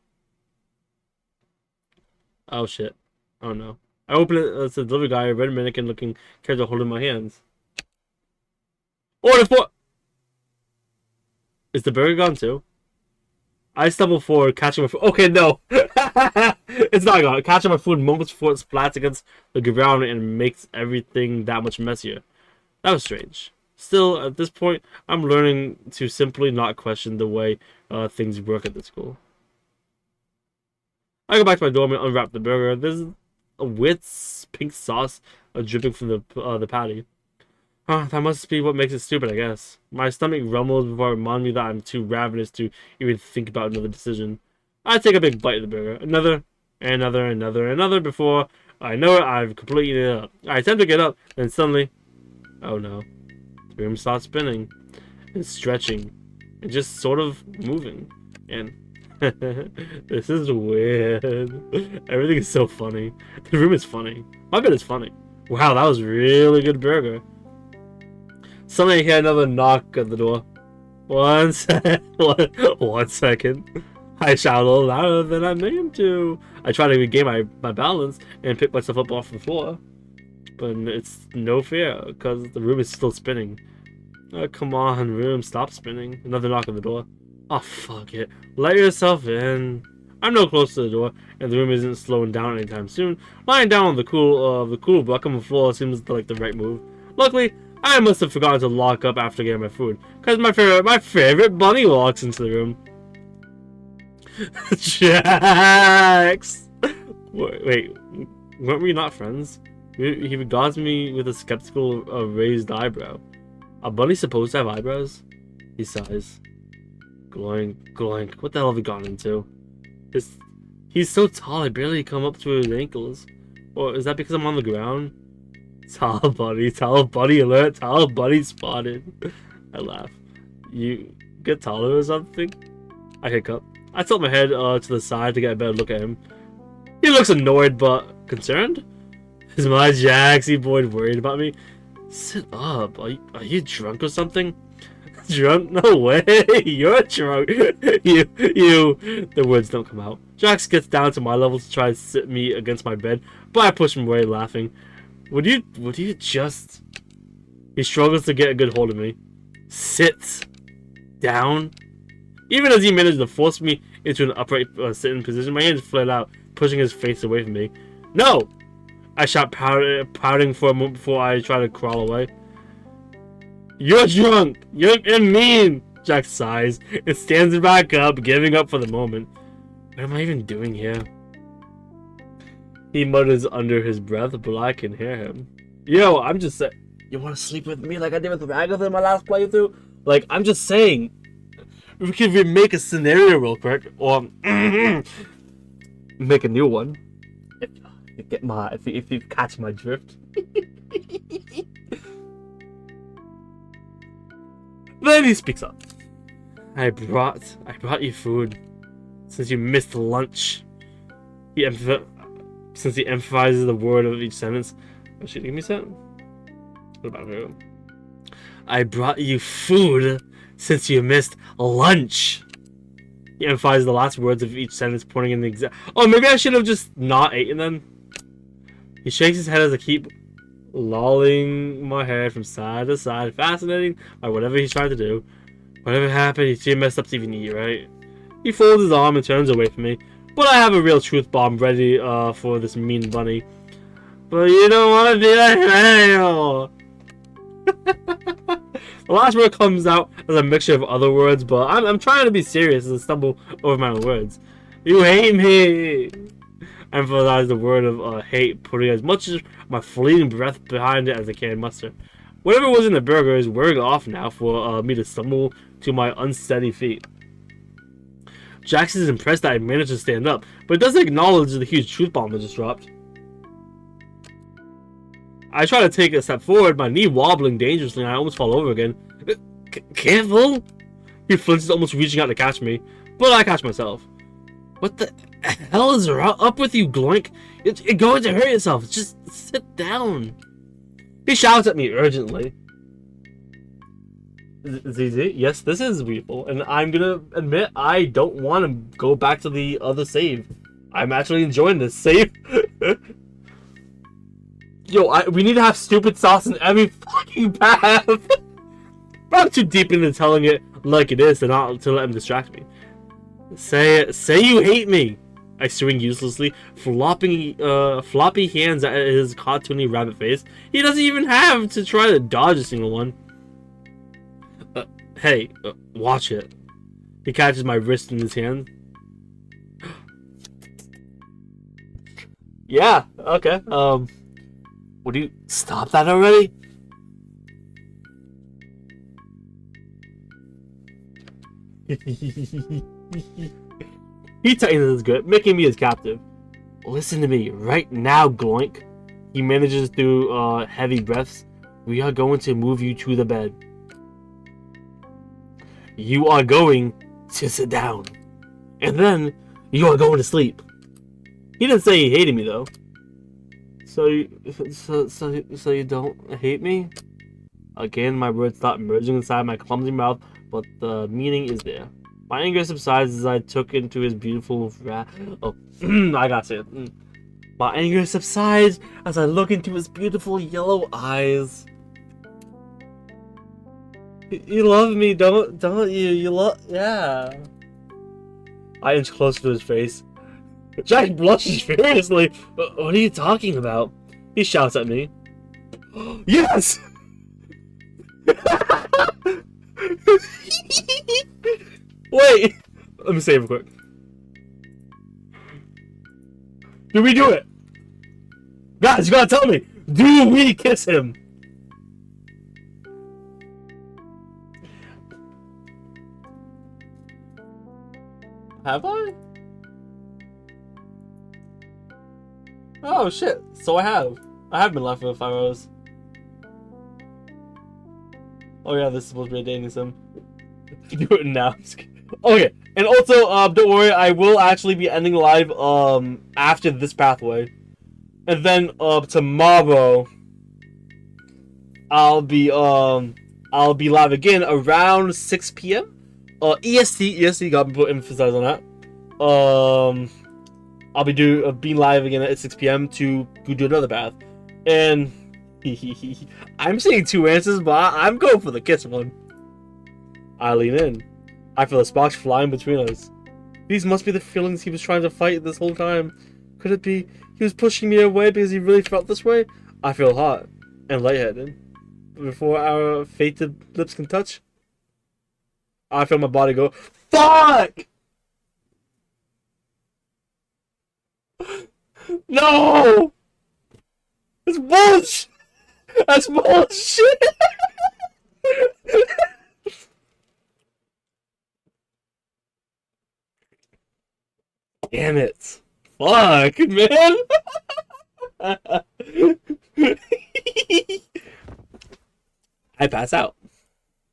Oh shit. Oh no. I open it. It's the delivery guy, a red mannequin looking character holding my hands. Order for. Is the burger gone too? I stumble forward, catching my food. Okay, no. It's not gone. Catching my food moments before it splats against the ground and makes everything that much messier. That was strange. Still, at this point, I'm learning to simply not question the way things work at this school. I go back to my dorm and unwrap the burger. There's a weird pink sauce dripping from the patty. That must be what makes it stupid, I guess. My stomach rumbles before it reminds me that I'm too ravenous to even think about another decision. I take a big bite of the burger. Another Another before I know it, I've completed it up. I attempt to get up, and suddenly, oh no, the room starts spinning and stretching and just sort of moving. And this is weird. Everything is so funny. The room is funny. My bed is funny. Wow, that was really good burger. Suddenly I hear another knock at the door. One second. I shout a little louder than I meant to. I try to regain my balance and pick myself up off the floor. But it's no fair, because the room is still spinning. Oh, come on, room, stop spinning. Another knock at the door. Oh, fuck it. Let yourself in. I'm no closer to the door, and the room isn't slowing down anytime soon. Lying down on the cool bucket on the floor seems like the right move. Luckily, I must have forgotten to lock up after getting my food, because my favorite bunny walks into the room. Jax! Wait, weren't we not friends? He regards me with a skeptical, raised eyebrow. Are bunnies supposed to have eyebrows? He sighs. Gloink. What the hell have we gone into? He's so tall, I barely come up to his ankles. Or is that because I'm on the ground? Tall buddy alert, tall buddy spotted. I laugh. You get taller or something? I hiccup. I tilt my head to the side to get a better look at him. He looks annoyed but concerned. Is my Jaxy boy worried about me? Sit up. Are you drunk or something? Drunk? No way. You're drunk. You. The words don't come out. Jax gets down to my level to try to sit me against my bed, but I push him away, laughing. Would you just... He struggles to get a good hold of me. Sit down. Even as he manages to force me into an upright sitting position, my hands flared out, pushing his face away from me. No! I shout, pouting for a moment before I try to crawl away. You're drunk! You're mean! Jax sighs and stands back up, giving up for the moment. What am I even doing here? He mutters under his breath, but I can hear him. Yo, I'm just saying. You want to sleep with me like I did with Ragatha in my last playthrough? Like, I'm just saying. We could remake a scenario real quick, or make a new one. If you catch my drift. Then he speaks up. I brought you food since you missed lunch. Since he emphasizes the word of each sentence. Oh shit, give me a second. What about her? I brought you food since you missed lunch. He emphasizes the last words of each sentence, pointing in the exact. Oh, maybe I should have just not eaten them. He shakes his head as I keep lolling my head from side to side, fascinating by whatever he's trying to do. Whatever happened, he's too messed up to even eat, right? He folds his arm and turns away from me. But I have a real truth bomb ready for this mean bunny. But you don't want to be like hell. The last word comes out as a mixture of other words, but I'm trying to be serious as I stumble over my own words. You hate me. I emphasize the word of hate, putting as much as my fleeting breath behind it as I can muster. Whatever was in the burger is wearing off now for me to stumble to my unsteady feet. Jax is impressed that I managed to stand up, but doesn't acknowledge the huge truth bomb that just dropped. I try to take a step forward, my knee wobbling dangerously, and I almost fall over again. Careful! He flinches, almost reaching out to catch me, but I catch myself. What the hell is up with you, Gloink? You're going to hurt yourself. Just sit down. He shouts at me urgently. ZZ, yes, this is Weevil, and I'm gonna admit I don't want to go back to the other save. I'm actually enjoying this save. Yo, we need to have stupid sauce in every fucking path. I'm too deep into telling it like it is to not to let him distract me. Say you hate me. I swing uselessly, floppy hands at his cartoony rabbit face. He doesn't even have to try to dodge a single one. Hey, watch it. He catches my wrist in his hand. Yeah, okay. Would you stop that already? He tightens his grip, making me his captive. Listen to me right now, Gloink. He manages through heavy breaths. We are going to move you to the bed. You are going to sit down. And then you are going to sleep. He didn't say he hated me though. So you don't hate me? Again, my words start merging inside my clumsy mouth, but the meaning is there. My anger subsides as I took into his beautiful I gotta say it. My anger subsides as I look into his beautiful yellow eyes. You love me, don't you? You love, yeah. I inch closer to his face. Jack blushes furiously. What are you talking about? He shouts at me. Yes! Wait! Let me save it quick. Do we do it? Guys, you gotta tell me. Do we kiss him? Have I? Oh shit, so I have. I have been left for 5 hours. Oh yeah, this is supposed to be a dating sim. Do it now. Okay, and also, don't worry, I will actually be ending live, after this pathway. And then, tomorrow, I'll be live again around 6 p.m. EST, got me put emphasize on that. I'll be live again at 6 p.m. to go do another path. And, I'm seeing 2 answers, but I'm going for the kiss one. I lean in. I feel the sparks flying between us. These must be the feelings he was trying to fight this whole time. Could it be he was pushing me away because he really felt this way? I feel hot and lightheaded. Before our fated lips can touch, I feel my body go, fuck! No! It's bullshit! That's bullshit! Damn it. Fuck, man! I pass out.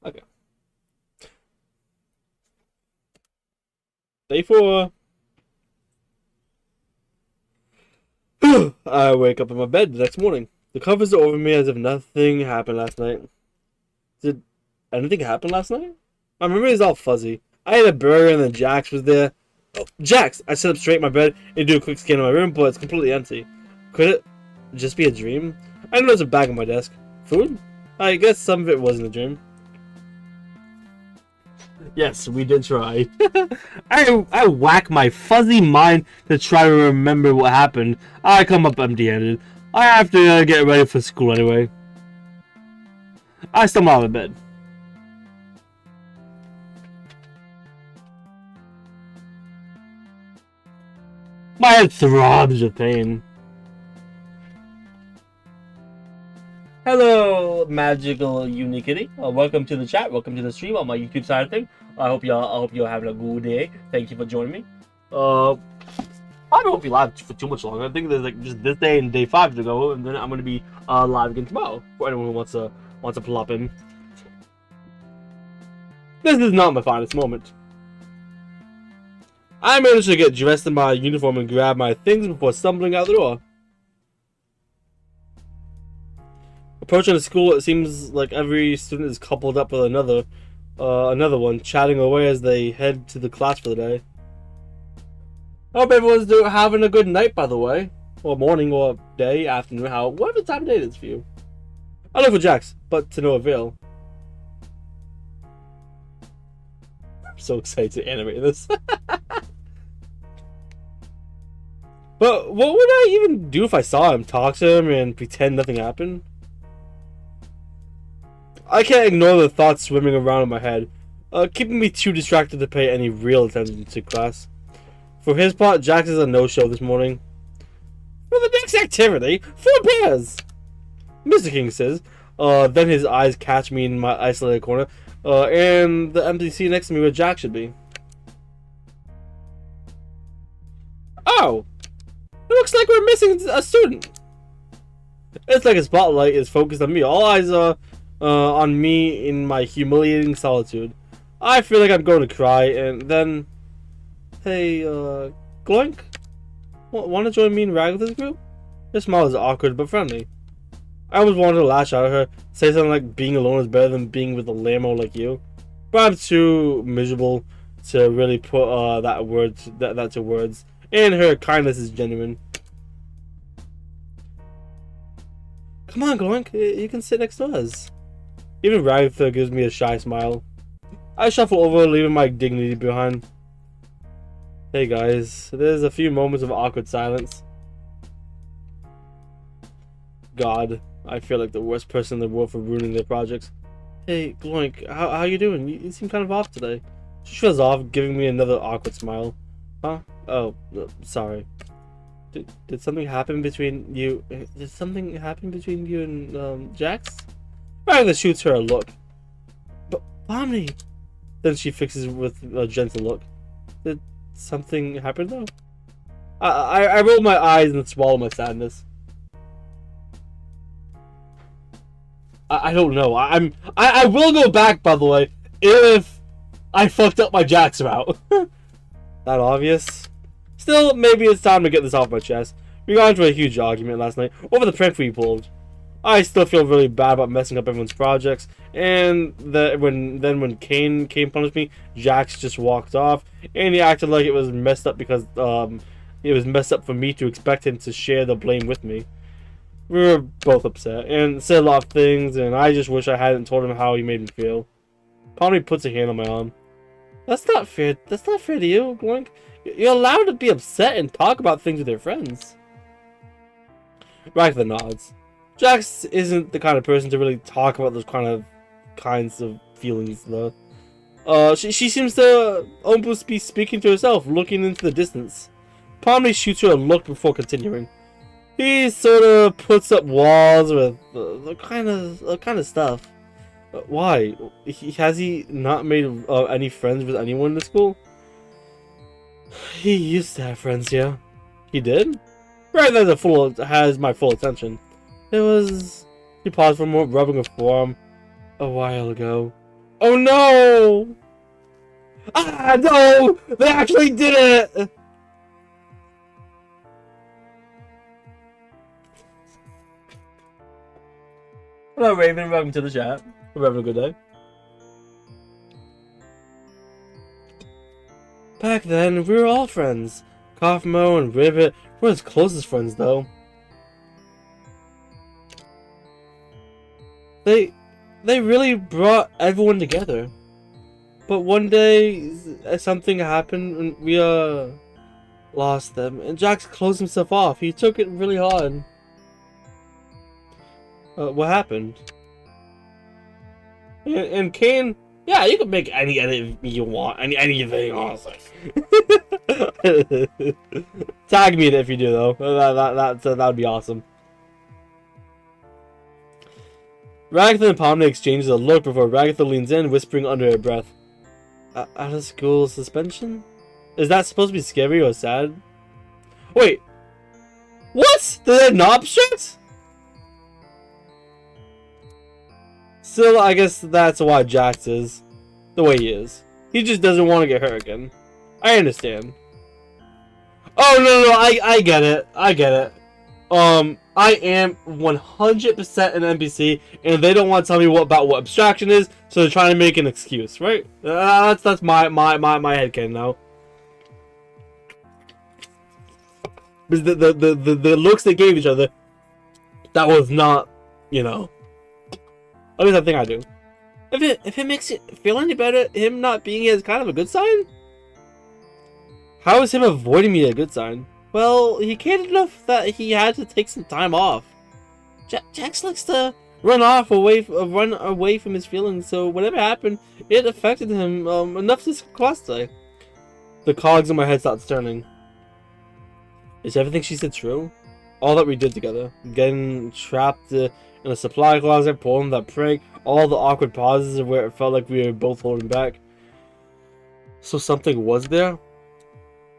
Okay. Day 4. I wake up in my bed the next morning. The covers are over me as if nothing happened last night. Did anything happen last night? My memory is all fuzzy. I ate a burger and then Jax was there. Oh, Jax! I sit up straight in my bed and do a quick scan of my room, but it's completely empty. Could it just be a dream? I know there's a bag on my desk. Food? I guess some of it wasn't a dream. Yes, we did try. I whack my fuzzy mind to try to remember what happened. I come up empty-handed. I have to get ready for school anyway. I stumble out of bed. My head throbs with pain. Hello, magical unikitty. Welcome to the chat. Welcome to the stream on my YouTube side of thing. I hope you're having a good day. Thank you for joining me. I won't be live for too much longer. I think there's like just this day and day 5 to go, and then I'm gonna be live again tomorrow for anyone who wants to plop in. This is not my finest moment. I managed to get dressed in my uniform and grab my things before stumbling out the door. Approaching the school, it seems like every student is coupled up with another one, chatting away as they head to the class for the day. I hope everyone's having a good night, by the way. Or morning, or day, afternoon, whatever time of day it is for you. I look for Jax, but to no avail. I'm so excited to animate this. But what would I even do if I saw him? Talk to him and pretend nothing happened? I can't ignore the thoughts swimming around in my head, keeping me too distracted to pay any real attention to class. For his part, Jax is a no-show this morning. For the next activity, 4 pairs! Mr. King says. Then his eyes catch me in my isolated corner, and the empty seat next to me where Jax should be. Oh! looks like we're missing a student. It's like a spotlight is focused on me. All eyes are on me in my humiliating solitude. I feel like I'm going to cry, and then... Hey, Gloink? Want to join me in Ragatha's group? Her smile is awkward but friendly. I always wanted to lash out at her, say something like being alone is better than being with a lameo like you. But I'm too miserable to really put that to words. And her kindness is genuine. Come on, Gloink, you can sit next to us. Even Ragatha gives me a shy smile. I shuffle over, leaving my dignity behind. Hey guys, there's a few moments of awkward silence. God, I feel like the worst person in the world for ruining their projects. Hey, Gloink, how you doing? You seem kind of off today. She shrugs off, giving me another awkward smile. Huh? Oh, sorry. Did something happen between you? Did something happen between you and Jax? Ragatha shoots her a look. But Pomni. Then she fixes with a gentle look. Did something happen though? I roll my eyes and swallow my sadness. I don't know. I will go back, by the way, if I fucked up my Jax route. That obvious? Still, maybe it's time to get this off my chest. We got into a huge argument last night over the prank we pulled. I still feel really bad about messing up everyone's projects, and when Caine punished me, Jax just walked off, and he acted like it was messed up because it was messed up for me to expect him to share the blame with me. We were both upset and said a lot of things, and I just wish I hadn't told him how he made me feel. Pomni puts a hand on my arm. That's not fair. That's not fair to you, Gloink. You're allowed to be upset and talk about things with your friends. Ragatha nods. Jax isn't the kind of person to really talk about those kinds of feelings, though. She seems to almost be speaking to herself, looking into the distance. Pomni shoots her a look before continuing. He sort of puts up walls with the kind of stuff. Why? Has he not made any friends with anyone in the school? He used to have friends here. He did? Right, has my full attention. It was... He paused for a moment, rubbing her forearm a while ago. Oh no! Ah, no! They actually did it! Hello, Raven. Welcome to the chat. Hope you're having a good day. Back then, we were all friends. Kaufmo and Ribbit were his closest friends, though. They really brought everyone together. But one day, something happened and we lost them. And Jax closed himself off. He took it really hard. What happened? And Caine, yeah, you can make any edit you want, anything, honestly. Tag me in it if you do, though. That'd be awesome. Ragatha and Pomni exchanges a look before Ragatha leans in, whispering under her breath. Out of school suspension? Is that supposed to be scary or sad? Wait. What? They're not obstruct? Still, I guess that's why Jax is the way he is. He just doesn't want to get hurt again. I understand. Oh, no, I get it. I get it. I am 100% an NPC, and they don't want to tell me about what abstraction is, so they're trying to make an excuse, right? That's my headcanon now. Because the looks they gave each other, that was not, you know. At least I think I do. If it makes you feel any better, him not being here is kind of a good sign? How is him avoiding me a good sign? Well, he cared enough that he had to take some time off. Jax likes to run away from his feelings, so whatever happened, it affected him enough to skip class today. The cogs in my head start turning. Is everything she said true? All that we did together, getting trapped in a supply closet, pulling that prank, all the awkward pauses where it felt like we were both holding back. So something was there?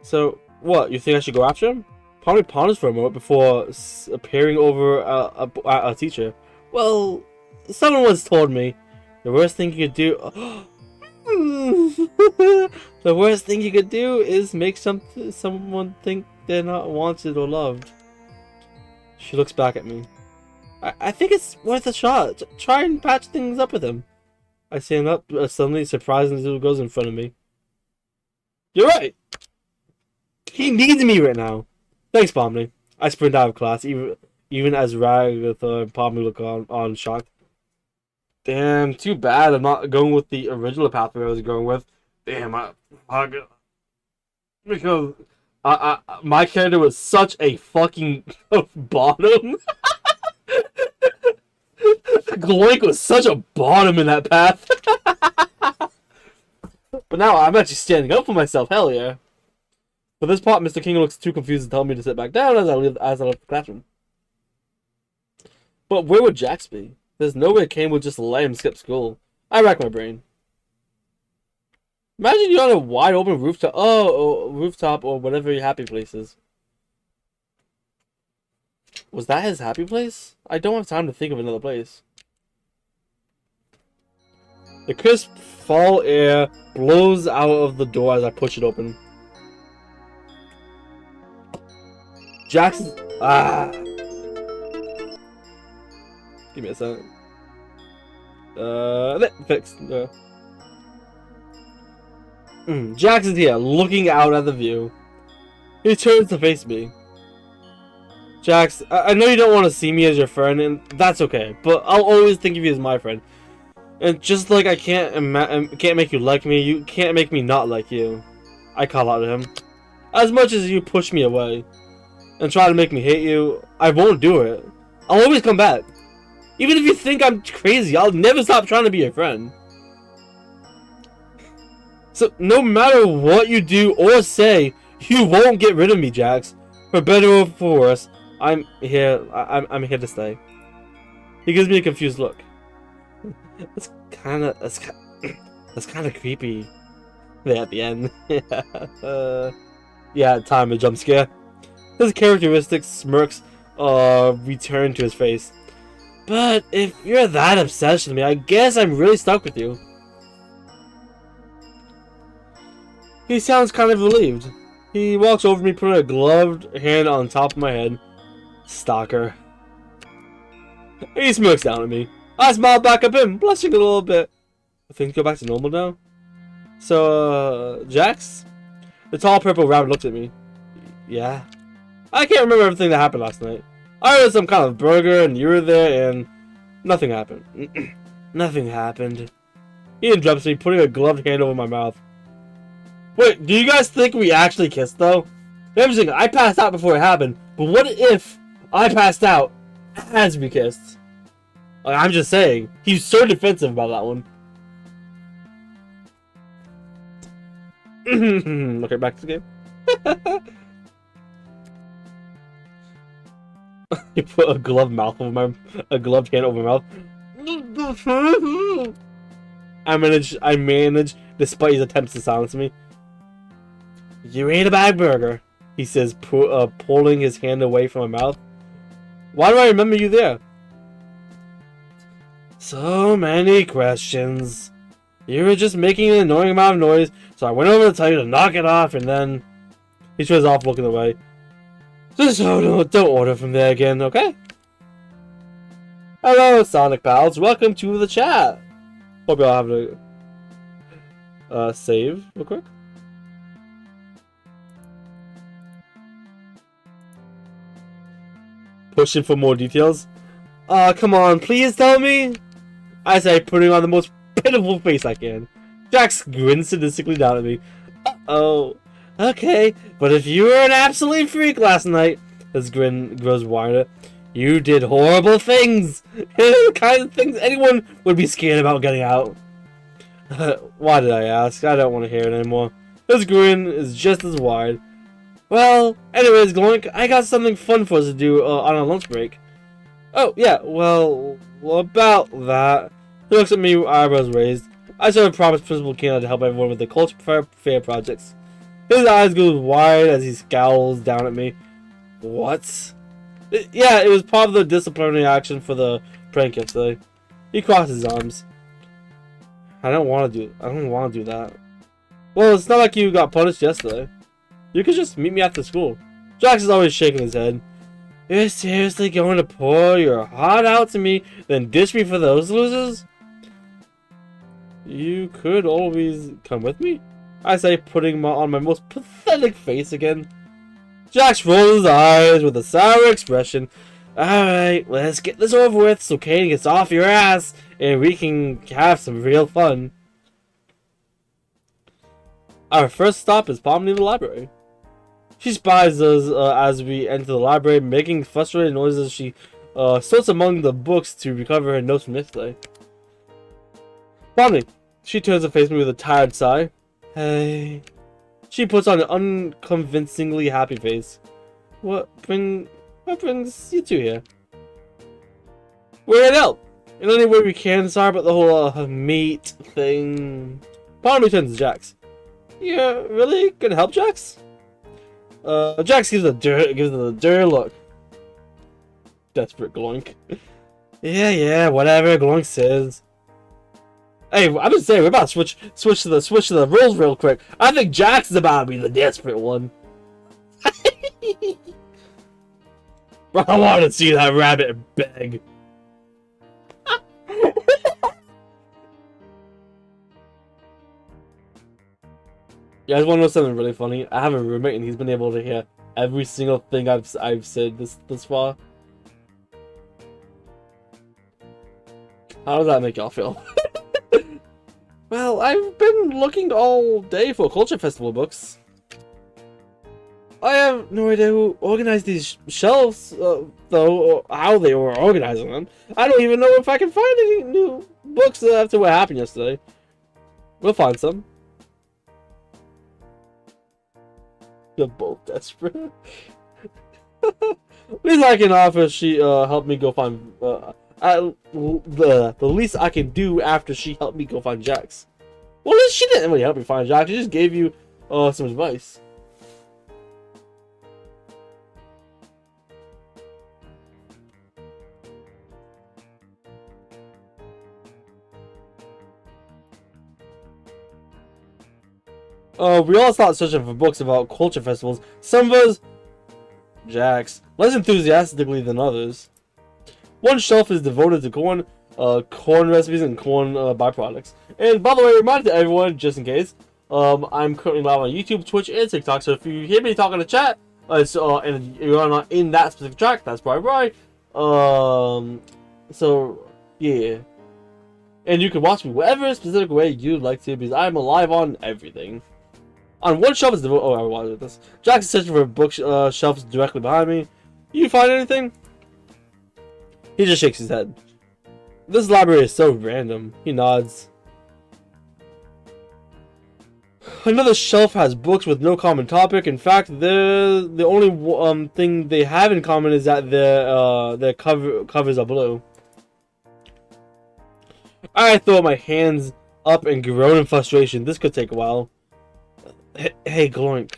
So, what, you think I should go after him? Pomni ponders for a moment before appearing over a teacher. Well, someone once told me the worst thing you could do. The worst thing you could do is make someone think they're not wanted or loved. She looks back at me. I think it's worth a shot. Try and patch things up with him. I stand up, suddenly surprised and little goes in front of me. You're right. He needs me right now. Thanks, Pomni. I sprint out of class, even as Ragatha and Pomni look on shocked. Damn, too bad I'm not going with the original pathway I was going with. Damn, because my character was such a fucking bottom. Gloink was such a bottom in that path. But now I'm actually standing up for myself. Hell yeah. For this part, Mr. King looks too confused to tell me to sit back down as I left the classroom. But where would Jax be? There's no way Caine would just let him skip school. I rack my brain. Imagine you're on a wide open rooftop. Rooftop or whatever your happy place is. Was that his happy place? I don't have time to think of another place. The crisp fall air blows out of the door as I push it open. Jackson. Give me a second. Fixed. Jackson's here, looking out at the view. He turns to face me. Jax, I know you don't want to see me as your friend, and that's okay. But I'll always think of you as my friend. And just like I can't make you like me, you can't make me not like you. I call out to him. As much as you push me away and try to make me hate you, I won't do it. I'll always come back. Even if you think I'm crazy, I'll never stop trying to be your friend. So, no matter what you do or say, you won't get rid of me, Jax. For better or for worse, I'm here to stay. He gives me a confused look. That's kind of creepy. There at the end. Yeah, time a jump scare. His characteristic smirks return to his face. But if you're that obsessed with me, I guess I'm really stuck with you. He sounds kind of relieved. He walks over to me, putting a gloved hand on top of my head. Stalker. He smirks down at me. I smile back at him, blushing a little bit. Things go back to normal now? So, Jax? The tall purple rabbit looked at me. Yeah? I can't remember everything that happened last night. I ordered some kind of burger and you were there and nothing happened. Nothing happened. He interrupts me, putting a gloved hand over my mouth. Wait, do you guys think we actually kissed though? Everything, I passed out before it happened, but what if I passed out as we kissed? Like, I'm just saying, he's so defensive about that one. Okay, back to the game. You put a gloved hand over my mouth. I manage, despite his attempts to silence me. You ate a bad burger, he says, pulling his hand away from my mouth. Why do I remember you there? So many questions. You were just making an annoying amount of noise, so I went over to tell you to knock it off, and then he shows off looking away. Just don't order from there again, okay? Hello, Sonic pals. Welcome to the chat. Hope y'all have a save real quick. Pushing for more details. Come on, please tell me. I say, putting on the most pitiful face I can. Jax grins sadistically down at me. Uh-oh. Okay, but if you were an absolute freak last night, his grin grows wider, you did horrible things. The kind of things anyone would be scared about getting out. Why did I ask? I don't want to hear it anymore. His grin is just as wide. Well, anyways, Gloink, I got something fun for us to do on our lunch break. Oh, yeah, well, about that. He looks at me with eyebrows raised. I sort of promised Principal Caine to help everyone with the culture fair projects. His eyes go wide as he scowls down at me. What? Yeah, it was part of the disciplinary action for the prank yesterday. He crossed his arms. I don't want to do that. Well, it's not like you got punished yesterday. You could just meet me after school. Jax is always shaking his head. You're seriously going to pour your heart out to me, then ditch me for those losers? You could always come with me, I say, putting on my most pathetic face again. Jax rolls his eyes with a sour expression. Alright, let's get this over with so Caine gets off your ass and we can have some real fun. Our first stop is Pomni in the library. She spies us as we enter the library, making frustrated noises as she sorts among the books to recover her notes from yesterday. Pomni, she turns to face me with a tired sigh. Hey. She puts on an unconvincingly happy face. What brings you two here? We're here to help in any way we can. Sorry about the whole meat thing. Pomni turns to Jax. You're really gonna help, Jax? Jax gives it a dirty look. Desperate gloink. Yeah, whatever, gloink says. Hey, I'm just saying, we're about to switch to the rules real quick. I think Jax is about to be the desperate one. Bro, I want to see that rabbit beg. You guys want to know something really funny? I have a roommate and he's been able to hear every single thing I've said this far. How does that make y'all feel? Well, I've been looking all day for culture festival books. I have no idea who organized these shelves, though, or how they were organizing them. I don't even know if I can find any new books after what happened yesterday. We'll find some. They're both desperate. Least I can offer, she helped me go find. The least I can do after she helped me go find Jax. Well, at least she didn't really help me find Jax. She just gave you some advice. We all start searching for books about culture festivals. Some of us, Jax, less enthusiastically than others. One shelf is devoted to corn recipes and corn byproducts. And by the way, reminder to everyone, just in case, I'm currently live on YouTube, Twitch, and TikTok. So if you hear me talking to chat, and you're not in that specific track, that's probably right. So yeah, and you can watch me whatever specific way you'd like to, because I'm alive on everything. On one shelf is devoted. Oh, I wanted this. Jax is searching for bookshelves directly behind me. You find anything? He just shakes his head. This library is so random. He nods. Another shelf has books with no common topic. In fact, the only thing they have in common is that their covers are blue. I throw my hands up and groan in frustration. This could take a while. Hey, Gloink.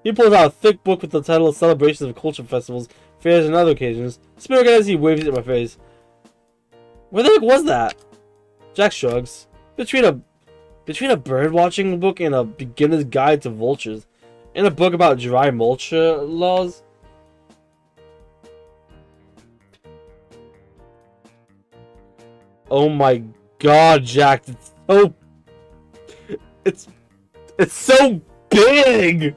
He pulls out a thick book with the title Celebrations of Culture Festivals, Fairs, and Other Occasions. Spinning as he waves it in my face. Where the heck was that? Jax shrugs. Between a bird watching book and a beginner's guide to vultures, and a book about dry mulch laws. Oh my god, Jax! It's so big.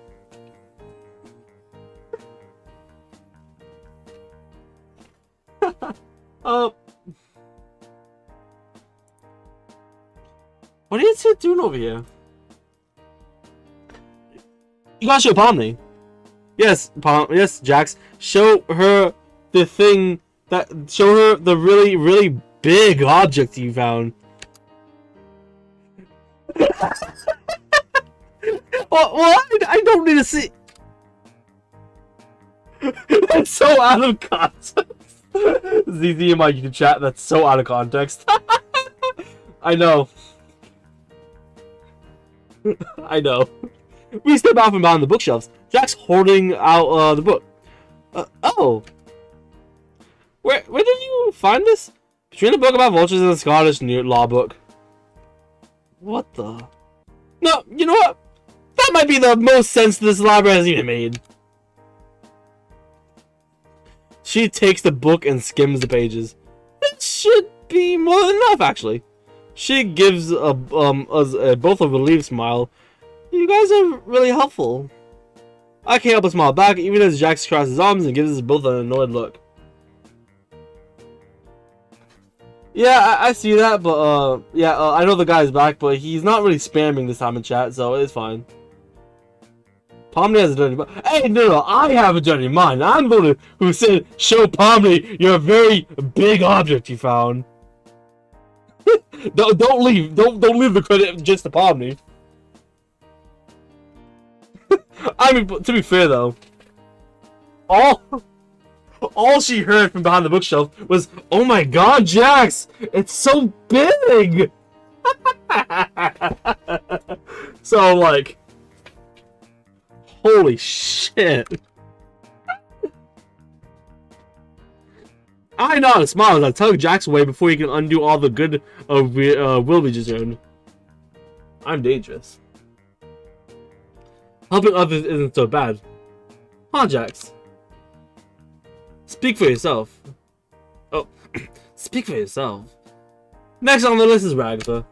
What are you two doing over here? You gotta show Pomni. Yes, yes, Jax. Show her the thing show her the really, really big object you found. What? I don't need to see. That's so out of context. ZZ in my YouTube chat, that's so out of context. I know. I know. We step out from behind the bookshelves. Jax holding out the book. Oh! Where did you find this? Between a book about vultures and the Scottish law book. What the? No, you know what? That might be the most sense this library has even made. She takes the book and skims the pages. It should be more than enough, actually. She gives us both a relieved smile. You guys are really helpful. I can't help but smile back, even as Jax crosses his arms and gives us both an annoyed look. Yeah, I see that, but I know the guy's back, but he's not really spamming this time in chat, so it's fine. Pomni has a dirty mind. Hey, no, I have a dirty mind. I'm the one who said, show Pomni your very big object you found. don't leave the credit just to Pomni. I mean, to be fair though, all she heard from behind the bookshelf was, "Oh my God, Jax, it's so big!" So like, holy shit! I know how to smile as I tug Jax away before he can undo all the good will we just earned. I'm dangerous. Helping others isn't so bad. Huh, Jax? Speak for yourself. Oh, speak for yourself. Next on the list is Ragatha.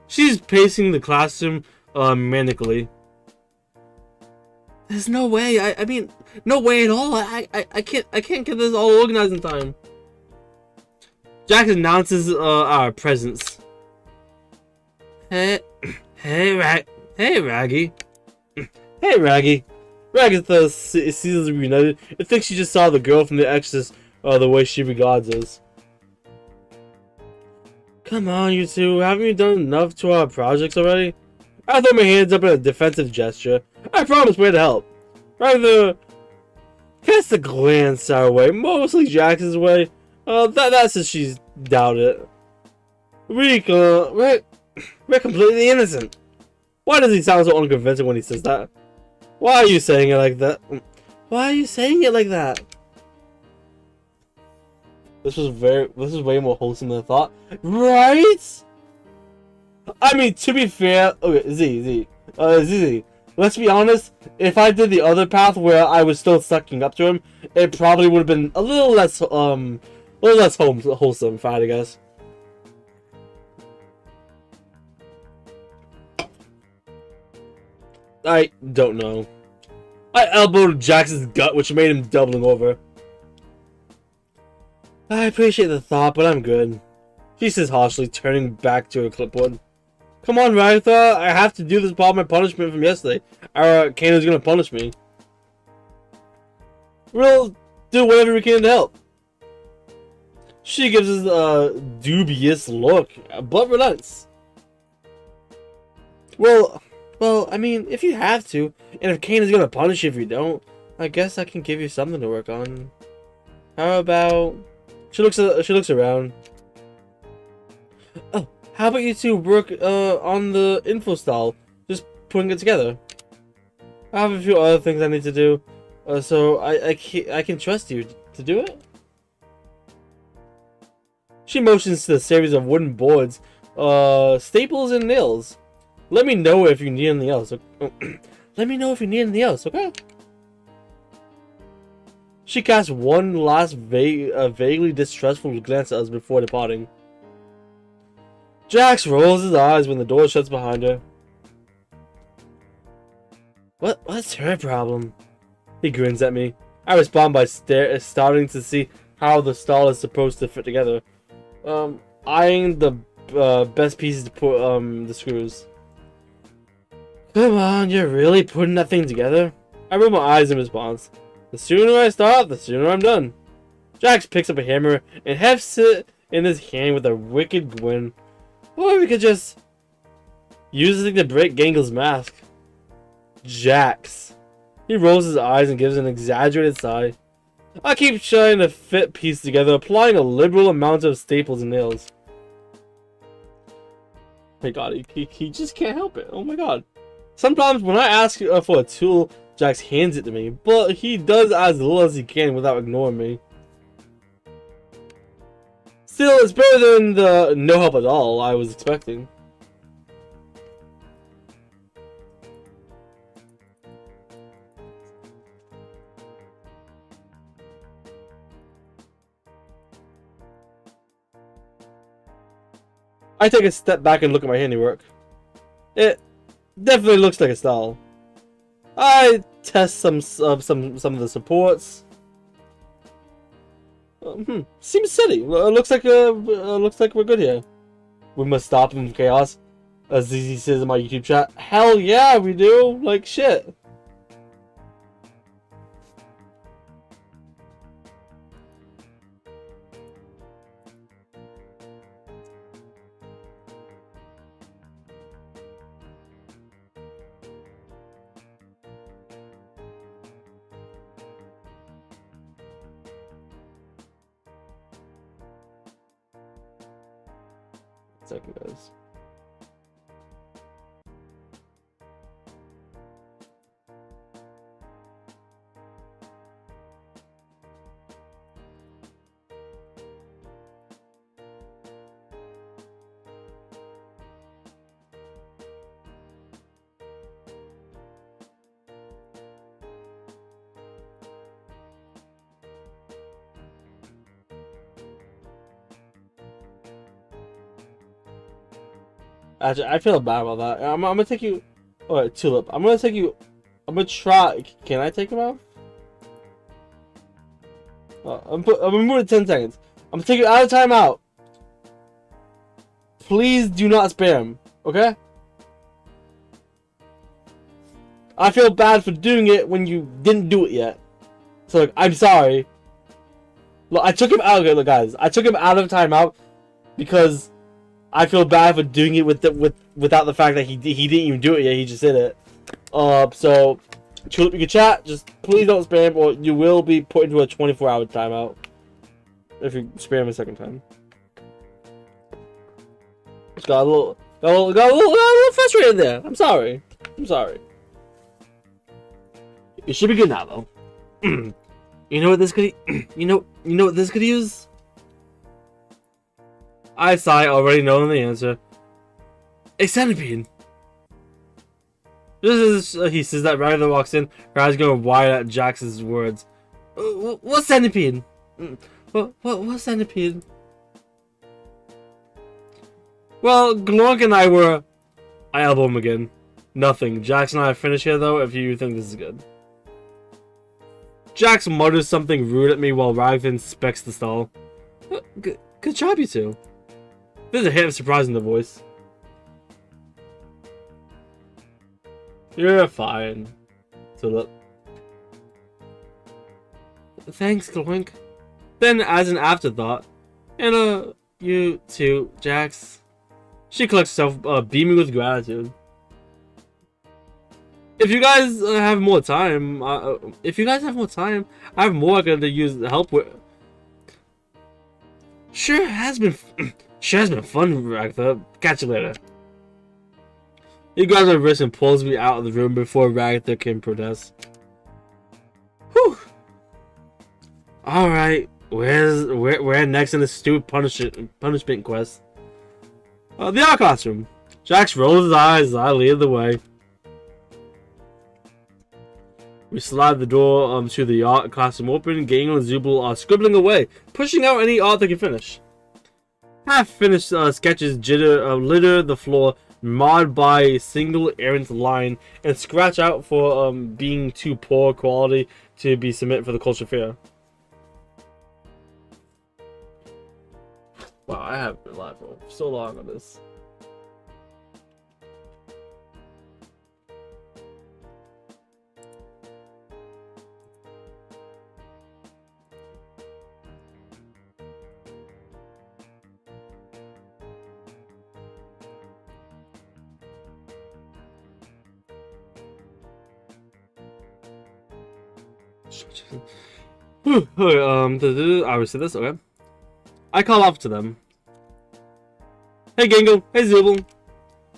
She's pacing the classroom manically. There's no way. I mean, no way at all. I can't get this all organized in time. Jax announces our presence. Hey, Raggy. Hey, Raggy. Ragatha sees us reunited and thinks she just saw the girl from The Exorcist the way she regards us. Come on, you two. Haven't you done enough to our projects already? I throw my hands up in a defensive gesture. I promise we're to help. Ragatha casts a glance our way, mostly Jax's way. That's if she's doubted it. We're completely innocent. Why does he sound so unconvincing when he says that? Why are you saying it like that? Why are you saying it like that? This is way more wholesome than I thought. Right? I mean, to be fair, okay, Z. Let's be honest. If I did the other path where I was still sucking up to him, it probably would have been a little less wholesome, if I had to guess. I don't know. I elbowed Jax's gut, which made him doubling over. I appreciate the thought, but I'm good. She says harshly, turning back to her clipboard. Come on, Ragatha, I have to do this part of my punishment from yesterday. Caine is gonna punish me. We'll do whatever we can to help. She gives us a dubious look, but relents. Well, I mean, if you have to, and if Caine is gonna punish you if you don't, I guess I can give you something to work on. How about... She looks around. Oh, how about you two work on the info style, just putting it together. I have a few other things I need to do, so I can trust you to do it. She motions to a series of wooden boards, staples and nails. Let me know if you need anything else. Let me know if you need anything else, okay? She casts one last vaguely distrustful glance at us before departing. Jax rolls his eyes when the door shuts behind her. What's her problem? He grins at me. I respond by starting to see how the stall is supposed to fit together. Eyeing the best pieces to put the screws. Come on, you're really putting that thing together? I roll my eyes in response. The sooner I start, the sooner I'm done. Jax picks up a hammer and hefts it in his hand with a wicked grin. Or we could just use this thing to break Gangle's mask. Jax. He rolls his eyes and gives an exaggerated sigh. I keep trying to fit pieces together, applying a liberal amount of staples and nails. Oh my god, he just can't help it. Oh my god. Sometimes when I ask for a tool, Jax hands it to me, but he does as little as he can without ignoring me. Still, it's better than the no help at all I was expecting. I take a step back and look at my handiwork. It definitely looks like a style. I test some of the supports. Seems steady. Looks like we're good here. We must stop him from chaos, as ZZ says in my YouTube chat. Hell yeah, we do. Like shit. Second, guys. Actually, I feel bad about that. I'm gonna take you. Alright, Tulip. I'm gonna take you. I'm gonna try. Can I take him out? I'm gonna move it 10 seconds. I'm gonna take you out of timeout. Please do not spam. Okay? I feel bad for doing it when you didn't do it yet. So, like, I'm sorry. Look, I took him out. Look, guys. I took him out of timeout because I feel bad for doing it without the fact that he didn't even do it yet. He just did it. So, Tulip, you can chat. Just please don't spam, or you will be put into a 24-hour timeout if you spam a second time. Just got a little frustrated there. I'm sorry. I'm sorry. It should be good now, though. You know what this could? You know what this could use? I sigh, already knowing the answer. A centipede. This is, he says that Ragatha walks in, her eyes going wide at Jax's words. What centipede? What centipede? Well, Glork and I elbow him again. Nothing. Jax and I are finished here, though, if you think this is good. Jax mutters something rude at me while Ragatha inspects the stall. Good job, you two. There's a hint of surprise in the voice. You're fine, Tulip. Thanks, Glork. Then, as an afterthought, and you too, Jax. She collects herself, beaming with gratitude. If you guys have more time, I have more I can use help with. Sure has been fun, Ragatha. Catch you later. He grabs my wrist and pulls me out of the room before Ragatha can protest. Whew. Alright, where next in this stupid punishment quest? The art classroom. Jax rolls his eyes as I lead the way. We slide the door to the art classroom open. Caine and Zubul are scribbling away, pushing out any art they can finish. Half-finished sketches litter the floor, marred by a single errant line, and scratch out for being too poor quality to be submitted for the culture fair. Wow, I have been live for so long on this. Okay, I will say this, okay. I call off to them. Hey Gangle, hey Zubul.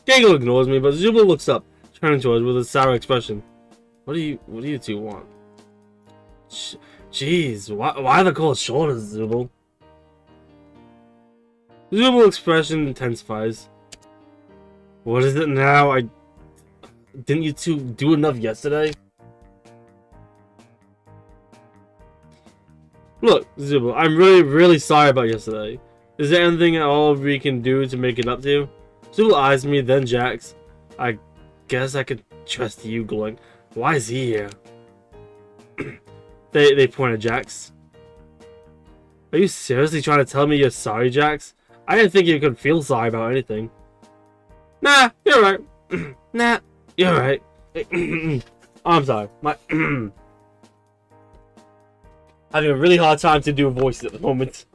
Gangle ignores me, but Zubul looks up, turning towards with a sour expression. What do you two want? Jeez, why the cold shoulders, Zubul? Zubul's expression intensifies. What is it now? Didn't you two do enough yesterday? Look, Zubul, I'm really sorry about yesterday. Is there anything at all we can do to make it up to you? Zubul eyes me, then Jax. I guess I could trust you, glowing. Why is he here? They point at Jax. Are you seriously trying to tell me you're sorry, Jax? I didn't think you could feel sorry about anything. Nah, you're right. Nah, you're right. I'm sorry. My having a really hard time to do voices at the moment.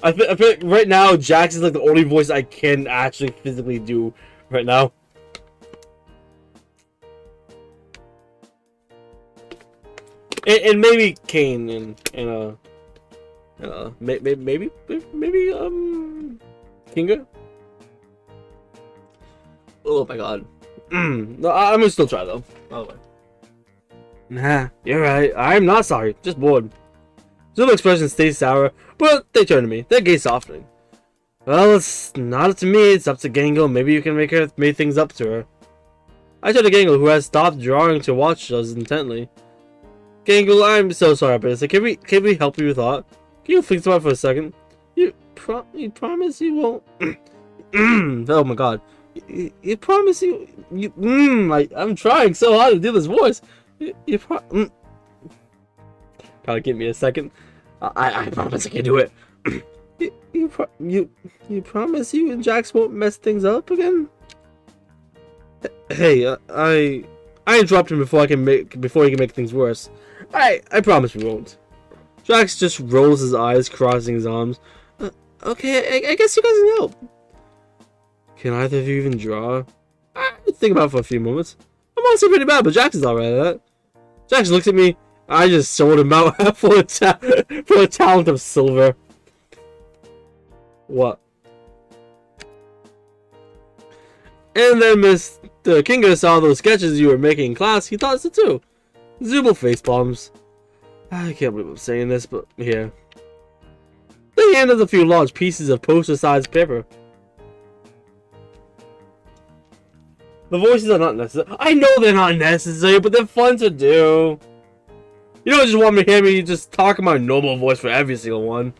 I feel like right now Jax is like the only voice I can actually physically do right now. And maybe Caine and maybe Kinga. Oh my god. No, I'm gonna still try though. By the way. Nah, you're right. I'm not sorry. Just bored. Zubul's expression stays sour, but they turn to me. Their gaze softening. Well, it's not up to me. It's up to Gangle. Maybe you can make things up to her. I turn to Gangle, who has stopped drawing to watch us intently. Gangle, I'm so sorry about this. Can we help you with that? Can you think about it for a second? You promise you won't. Oh my god. You promise you. I'm trying so hard to do this voice. Probably give me a second. I promise I can do it. You promise you and Jax won't mess things up again? Hey, I interrupted him before he can make things worse. I promise we won't. Jax just rolls his eyes, crossing his arms. Okay, I guess you guys can help. Can either of you even draw? I think about it for a few moments. I'm honestly pretty bad, but Jax is alright at that. Jax looks at me. I just sold him out for a talent of silver. What? And then Mr. Kinga saw those sketches you were making in class. He thought so too. Zubul face palms. I can't believe I'm saying this, but here. They handed a few large pieces of poster-sized paper. The voices are not necessary. I know they're not necessary, but they're fun to do. You don't just want me to hear me just talk in my normal voice for every single one.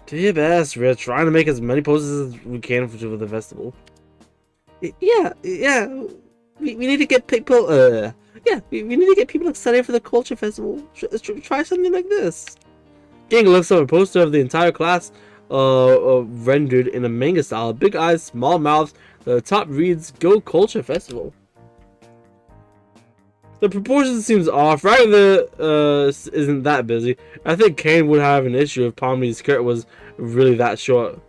Do your best. We're trying to make as many posters as we can for the festival. Yeah. We need to get people. We need to get people excited for the culture festival. Try something like this. Gang lifts up a poster of the entire class, rendered in a manga style. Big eyes, small mouths. The top reads "Go Culture Festival." The proportion seems off. Ragatha isn't that busy. I think Caine would have an issue if Pomni's skirt was really that short.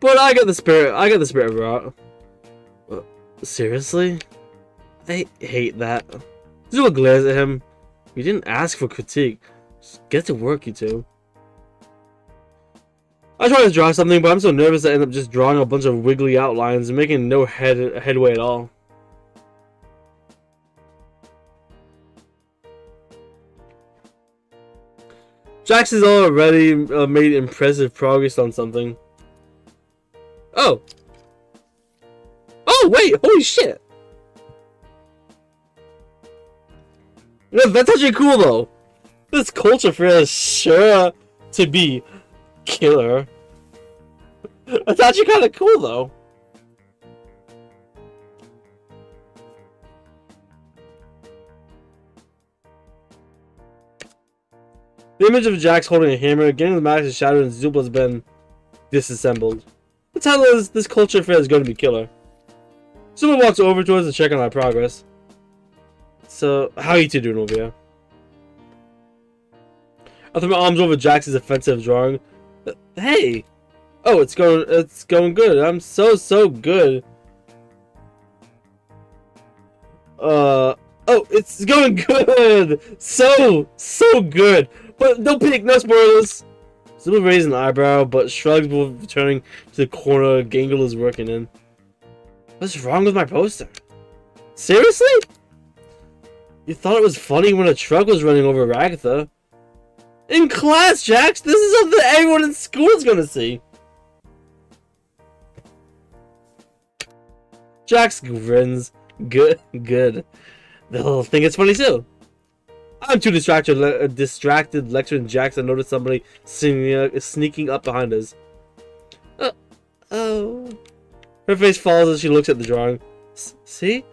But I get the spirit. I get the spirit of it. Seriously? I hate that. Zubul glares at him. You didn't ask for critique. Just get to work, you two. I try to draw something, but I'm so nervous I end up just drawing a bunch of wiggly outlines and making no headway at all. Jax has already made impressive progress on something. Oh! Oh, wait! Holy shit! No, that's actually cool, though. This culture fair is sure to be killer. That's actually kind of cool, though. The image of Jax holding a hammer, getting the mask is shattered, and Zubul has been disassembled. The title is "This Culture Fair is going to be killer." Zubul walks over towards to check on our progress. So, how are you two doing over here? I throw my arms over Jax's offensive drawing. Hey! Oh, it's going good. I'm so good. Oh, it's going good! So good! But don't panic, no spoilers! Zubul raised an eyebrow, but shrugs before returning to the corner Gangle is working in. What's wrong with my poster? Seriously? You thought it was funny when a truck was running over Ragatha? In class, Jax! This is something everyone in school is gonna see! Jax grins. Good, good. They'll think it's funny too. I'm too distracted lecturing Jax to notice somebody sneaking up behind us. Oh. Her face falls as she looks at the drawing. See?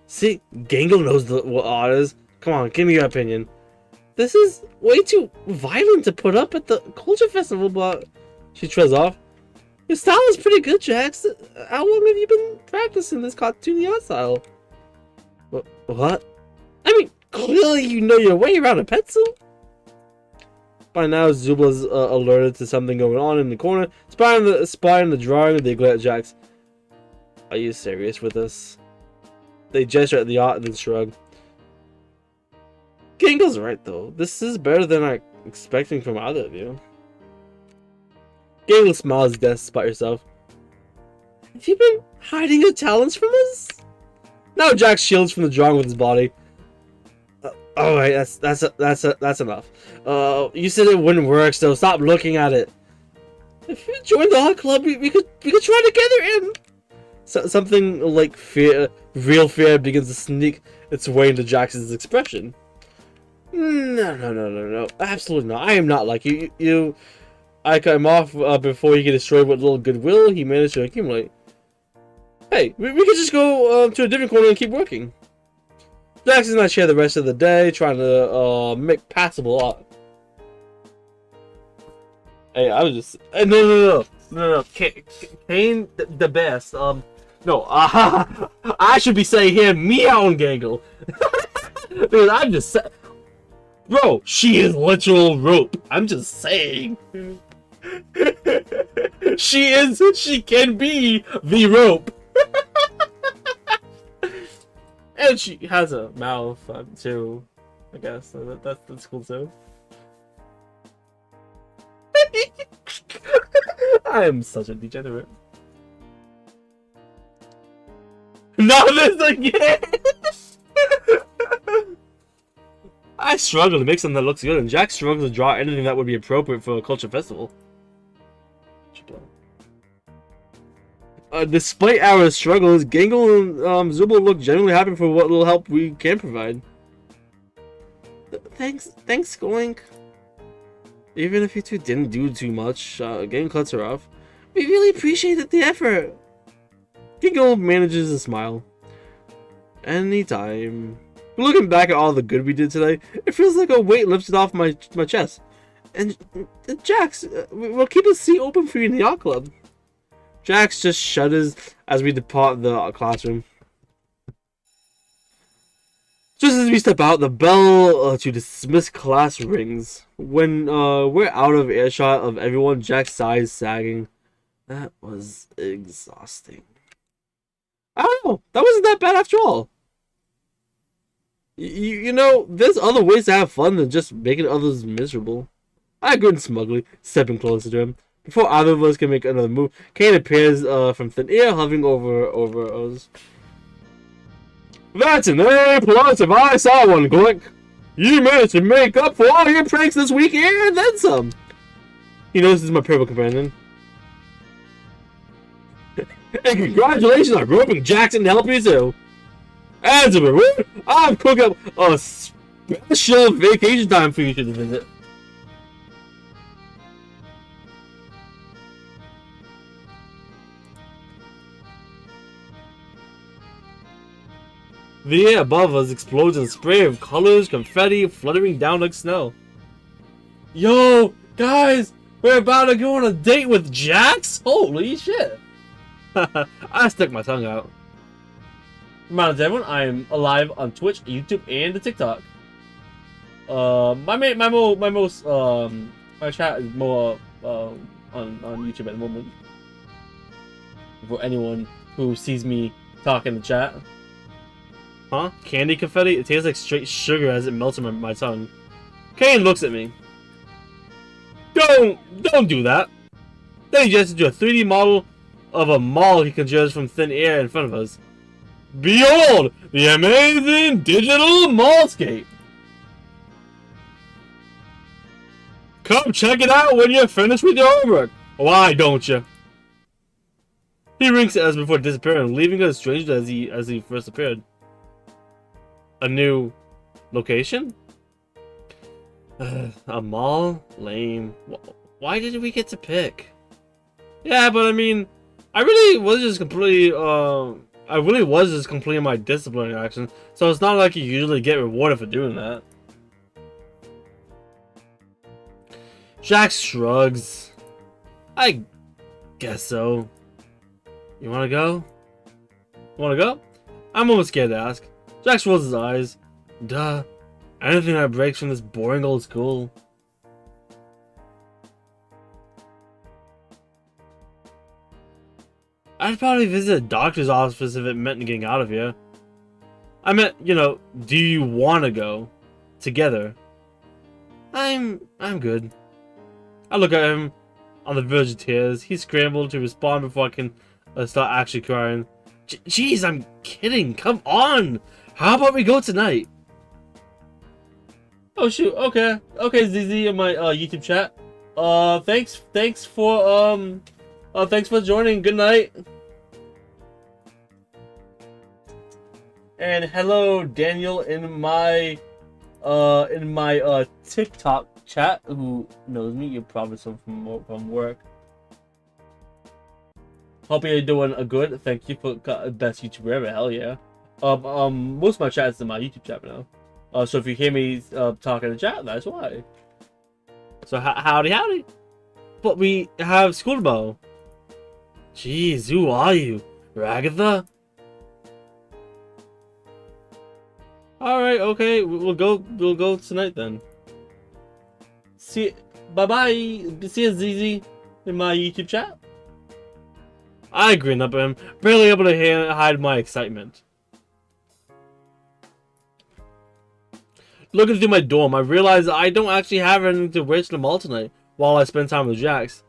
See? Gangle knows what art is. Come on, give me your opinion. This is way too violent to put up at the culture festival, but... She treads off. Your style is pretty good, Jax. How long have you been practicing this cartoony art style? What? I mean, clearly you know your way around a pencil. By now, Zubul's alerted to something going on in the corner. Spying the drawing, they glare at Jax. Are you serious with this? They gesture at the art and then shrug. Gangle's right, though. This is better than I'm expecting from either of you. Gangle smiles despite herself. Have you been hiding your talents from us? Now Jax shields from the drawing with his body. Alright, that's enough. You said it wouldn't work, so stop looking at it. If you join the art club, we could try together and... something like fear, real fear, begins to sneak its way into Jax's expression. No, absolutely not. I am not like you. I cut him off before he could destroy what little goodwill he managed to accumulate. Hey, we could just go to a different corner and keep working. Jax and I share the rest of the day trying to make passable art. Hey, I was just no. Caine, the best. No, I should be saying here, meow and Gangle. Because I'm just bro, she is literal rope. I'm just saying. She can be the rope. And she has a mouth too, I guess. So that's cool too. I am such a degenerate. Not this again! I struggle to make something that looks good, and Jax struggles to draw anything that would be appropriate for a culture festival. Despite our struggles, Gangle and Zubul look genuinely happy for what little help we can provide. Thanks, Goink. Even if you two didn't do too much, Gangle cuts her off. We really appreciated the effort. Gangle manages to smile. Anytime. Looking back at all the good we did today, it feels like a weight lifted off my chest. And Jax, we'll keep a seat open for you in the art club. Jax just shudders as we depart the classroom. Just as we step out, the bell to dismiss class rings. When we're out of earshot of everyone, Jax sighs, sagging. That was exhausting. I don't know. That wasn't that bad after all. You know, there's other ways to have fun than just making others miserable. I grinned smugly, stepping closer to him. Before either of us can make another move, Caine appears from thin air, hovering over us. That's an A+ if I saw one, Glick. You managed to make up for all your pranks this week and then some. He notices my purple companion. And congratulations on roping Jackson to help you too. As a reward, I've cooked up a special vacation time for you to visit. The air above us explodes in a spray of colors, confetti fluttering down like snow. Yo, guys, we're about to go on a date with Jax? Holy shit! I stuck my tongue out. Reminder to everyone, I am alive on Twitch, YouTube, and the TikTok. My chat is more on YouTube at the moment. For anyone who sees me talk in the chat. Huh? Candy confetti? It tastes like straight sugar as it melts in my tongue. Caine looks at me. Don't do that. Then he gestures to a 3D model of a mall he conjures from thin air in front of us. Behold, the amazing digital mallscape. Come check it out when you're finished with your homework. Why don't you? He winks at us before disappearing, leaving us strangely as he first appeared. A new location? A mall? Lame. Why did we get to pick? Yeah, but I mean, I really was just completely completing my disciplinary action, so it's not like you usually get rewarded for doing that. Jax shrugs. I guess so. You wanna go? Wanna go? I'm almost scared to ask. Jax rolls his eyes. Duh. Anything that breaks from this boring old school. I'd probably visit a doctor's office if it meant getting out of here. I meant, you know, do you wanna go? Together. I'm good. I look at him on the verge of tears. He scrambled to respond before I can start actually crying. Jeez, I'm kidding. Come on. How about we go tonight? Oh shoot. Okay. Okay, ZZ in my YouTube chat. Thanks for joining. Good night. And hello, Daniel in my TikTok chat. Who knows me? You're probably someone from work. Hope you're doing a good. Thank you for best YouTuber ever. Hell yeah. Most of my chat is in my YouTube chat now. So if you hear me talking in the chat, that's why. So howdy. But we have school tomorrow. Jeez, who are you, Ragatha? All right, okay, we'll go tonight then. See, bye. See you, ZZ, in my YouTube chat. I grin up at him, barely able to hide my excitement. Looking through my dorm, I realize I don't actually have anything to wear to the mall tonight while I spend time with Jax.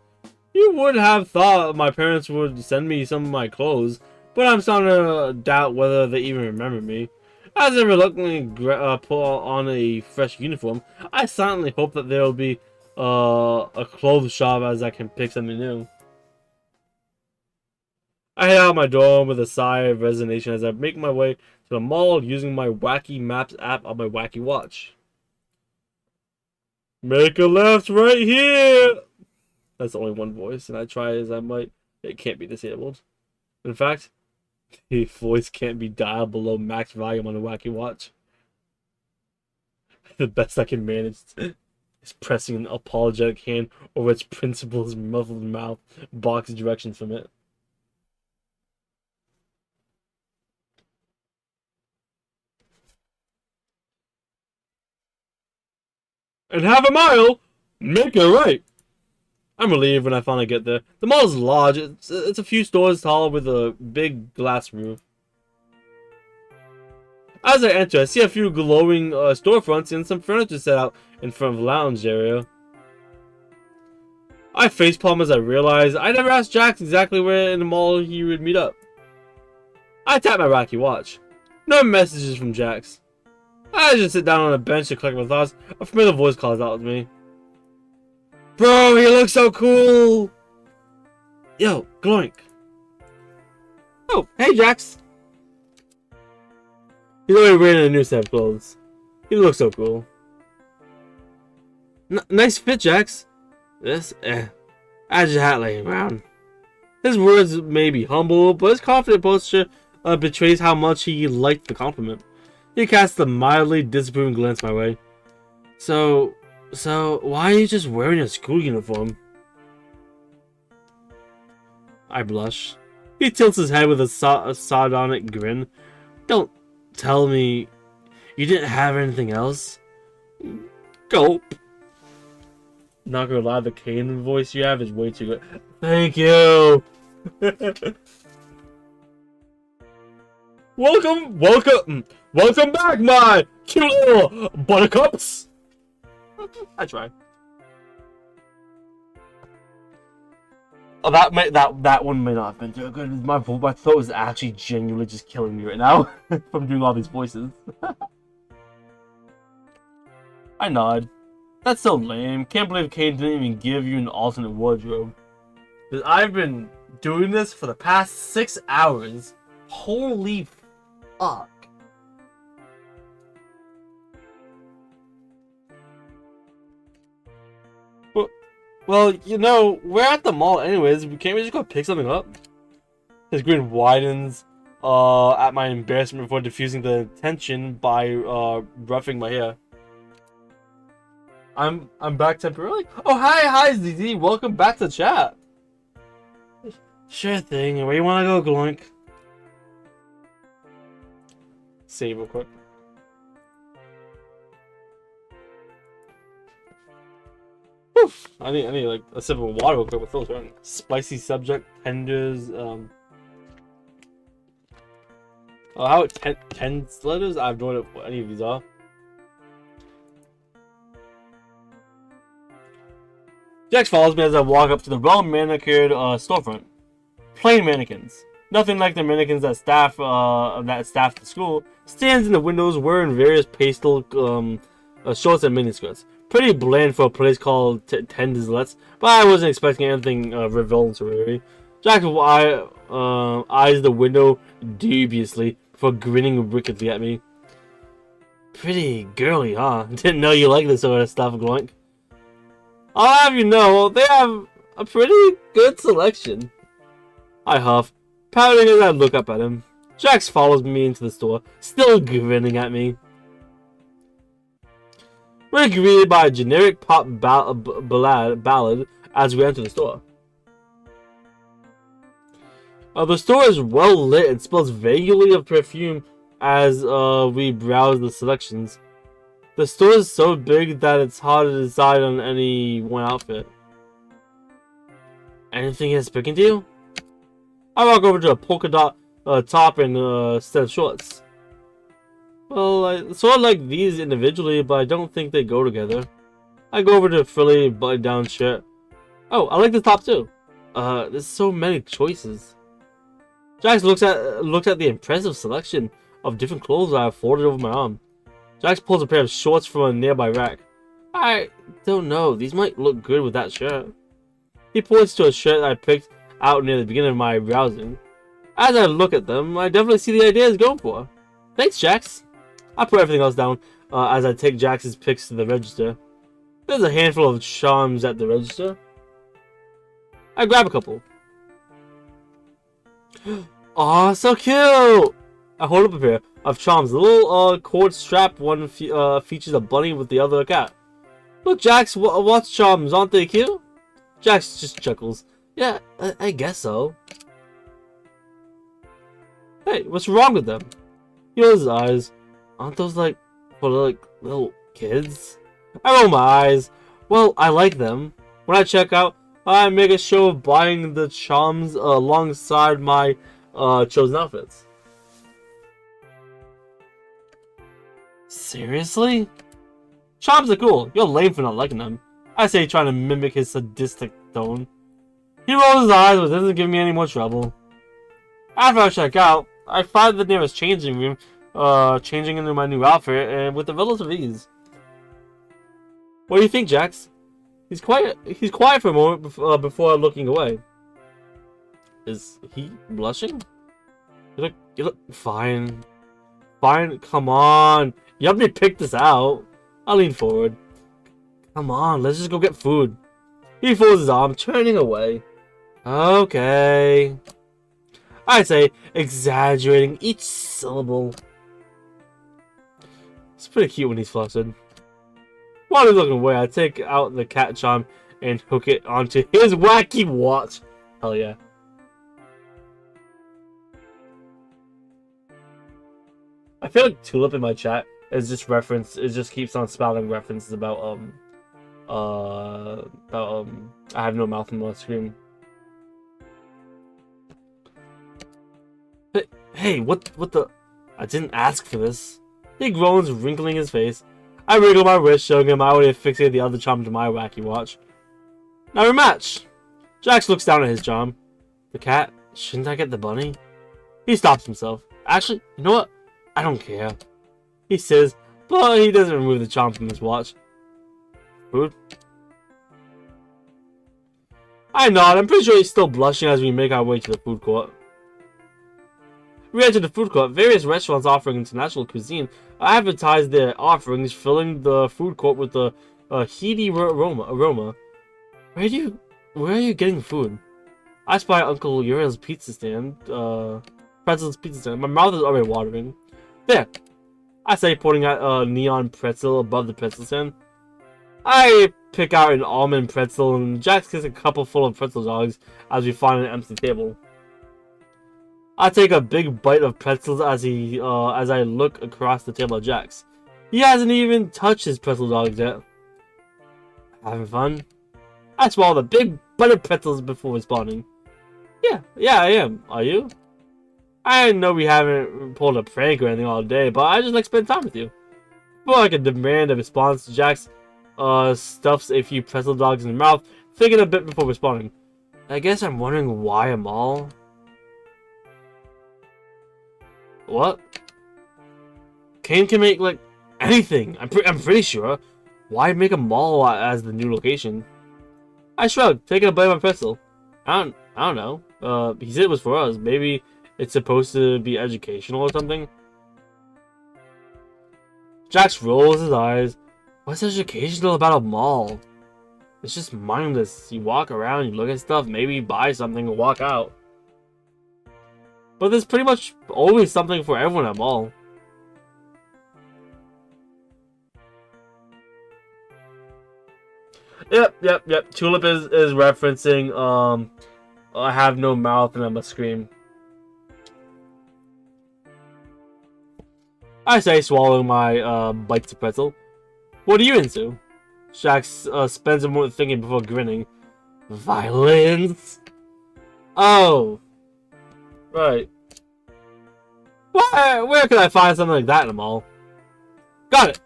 You would have thought my parents would send me some of my clothes, but I'm starting to doubt whether they even remember me. As I reluctantly pull on a fresh uniform, I silently hope that there will be a clothes shop as I can pick something new. I head out of my dorm with a sigh of resignation as I make my way to the mall using my Wacky Maps app on my Wacky Watch. Make a left right here! That's only one voice, and I try as I might. It can't be disabled. In fact, the voice can't be dialed below max volume on the Wacky Watch. The best I can manage is pressing an apologetic hand over its principal's muffled mouth, box directions from it. And half a mile, make a right. I'm relieved when I finally get there. The mall is large. It's a few stories tall with a big glass roof. As I enter, I see a few glowing storefronts and some furniture set out in front of the lounge area. I facepalm as I realize I never asked Jax exactly where in the mall he would meet up. I tap my Wacky Watch. No messages from Jax. I just sit down on a bench to collect my thoughts. A familiar voice calls out to me. Bro, he looks so cool! Yo, Gloink. Oh, hey Jax. He's already wearing a new set of clothes. He looks so cool. Nice fit, Jax. This, How's your hat laying around? His words may be humble, but his confident posture betrays how much he liked the compliment. He casts a mildly disapproving glance my way. So why are you just wearing a school uniform? I blush. He tilts his head with a sardonic grin. Don't tell me you didn't have anything else. Gulp. Not gonna lie, the Caine voice you have is way too good. Thank you. Welcome back, my cute little buttercups. I try. Oh, that one may not have been too good. My throat is actually genuinely just killing me right now from doing all these voices. I nod. That's so lame. Can't believe Caine didn't even give you an alternate wardrobe. Because I've been doing this for the past 6 hours. Holy fuck. Well, you know, we're at the mall anyways. Can't we just go pick something up? His grin widens at my embarrassment before diffusing the tension by roughing my hair. I'm back temporarily? Oh, hi, ZZ. Welcome back to chat. Sure thing. Where you want to go, Gloink? Save real quick. Oof. I need like a sip of water real quick with filter. Spicy subject, tenders, oh, how 10 letters? I have no idea what any of these are. Jax follows me as I walk up to the well-manicured storefront. Plain mannequins. Nothing like the mannequins that staff the school. Stands in the windows wearing various pastel shorts and miniskirts. Pretty bland for a place called Tenderslets, but I wasn't expecting anything revelatory. Jax eyes the window dubiously before grinning wickedly at me. Pretty girly, huh? Didn't know you like this sort of stuff, Gloink. I'll have you know, they have a pretty good selection. I huff, pouting as I look up at him. Jax follows me into the store, still grinning at me. We're greeted by a generic pop ballad as we enter the store. The store is well lit and smells vaguely of perfume as we browse the selections. The store is so big that it's hard to decide on any one outfit. Anything here speaking to you? I walk over to a polka dot top and a set of shorts. Well, I sort of like these individually, but I don't think they go together. I go over to a frilly button-down shirt. Oh, I like this top too. There's so many choices. Jax looks at the impressive selection of different clothes I have folded over my arm. Jax pulls a pair of shorts from a nearby rack. I don't know, these might look good with that shirt. He points to a shirt I picked out near the beginning of my browsing. As I look at them, I definitely see the idea he's going for. Thanks, Jax. I put everything else down as I take Jax's picks to the register. There's a handful of charms at the register. I grab a couple. Aw, so cute! I hold up a pair of charms. The little cord strap one features a bunny with the other a cat. Look, Jax, what's charms? Aren't they cute? Jax just chuckles. Yeah, I guess so. Hey, what's wrong with them? He rolls his eyes. Aren't those like for like little kids? I roll my eyes. Well, I like them. When I check out, I make a show of buying the charms alongside my chosen outfits. Seriously? Charms are cool. You're lame for not liking them. I say, trying to mimic his sadistic tone. He rolls his eyes, but doesn't give me any more trouble. After I check out, I find the nearest changing room, changing into my new outfit, and with a relative ease. What do you think, Jax? He's quiet for a moment before looking away. Is he blushing? You look fine. Fine, come on. You helped me pick this out. I lean forward. Come on, let's just go get food. He folds his arm, turning away. Okay. I say, exaggerating each syllable. It's pretty cute when he's flustered. While he's looking away, I take out the cat charm and hook it onto his wacky watch. Hell yeah. I feel like Tulip in my chat is just reference. It just keeps on spouting references about I have no mouth on the screen. Hey, what the? I didn't ask for this. He groans, wrinkling his face. I wriggle my wrist, showing him I would have fixated the other charm to my wacky watch. Now rematch. Jax looks down at his charm. The cat? Shouldn't I get the bunny? He stops himself. Actually, you know what? I don't care. He says, but he doesn't remove the charm from his watch. Food? I nod. I'm pretty sure he's still blushing as we make our way to the food court. We enter the food court. Various restaurants offering international cuisine advertise their offerings, filling the food court with a heady aroma. Where are you getting food? I spy Uncle Uriel's pizza stand. Pretzel's pizza stand. My mouth is already watering. There, I say, pointing at a neon pretzel above the pretzel stand. I pick out an almond pretzel, and Jax gets a couple full of pretzel dogs as we find an empty table. I take a big bite of pretzels as I look across the table at Jax. He hasn't even touched his pretzel dogs yet. Having fun? I swallowed a big bite of pretzels before responding. Yeah, I am. Are you? I know we haven't pulled a prank or anything all day, but I just like spending time with you. Before I can demand a response, Jax stuffs a few pretzel dogs in his mouth, thinking a bit before responding. I guess I'm wondering why a mall? What? Caine can make, like, anything. I'm pretty sure. Why make a mall as the new location? I shrugged, taking a bite of my pretzel. I don't know. He said it was for us. Maybe it's supposed to be educational or something. Jax rolls his eyes. What's educational about a mall? It's just mindless. You walk around, you look at stuff, maybe buy something and walk out. But there's pretty much always something for everyone at mall. Yep. Tulip is referencing I have no mouth and I must scream. I say, swallowing my bites of pretzel. What are you into? Jax spends a moment thinking before grinning. Violence? Oh. Right. Where can I find something like that in a mall? Got it!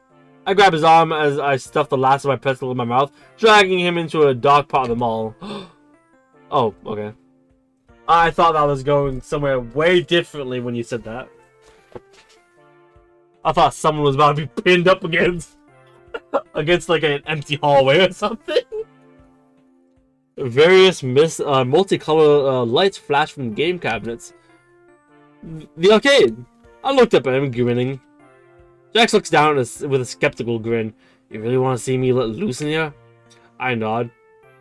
I grab his arm as I stuff the last of my pretzel in my mouth, dragging him into a dark part of the mall. Oh, okay. I thought that was going somewhere way differently when you said that. I thought someone was about to be pinned up against like an empty hallway or something. Various multicolor lights flash from game cabinets. The arcade. I looked up at him, grinning. Jax looks down with a skeptical grin. You really want to see me let loose in here? I nod.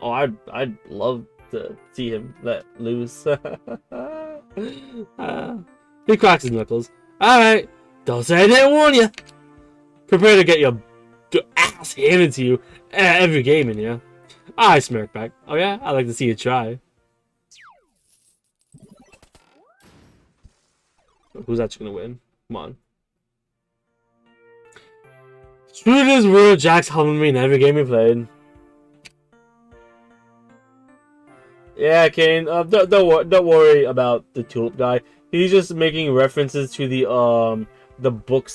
Oh, I'd love to see him let loose. He cracks his knuckles. Alright, don't say I didn't warn you. Prepare to get your ass handed to you every game in here. I smirk back. Oh yeah? I'd like to see you try. Who's actually gonna win? Come on. True to his word, Jax helped me in every game he played. Yeah, Caine. Don't worry about the tulip guy. He's just making references to the book.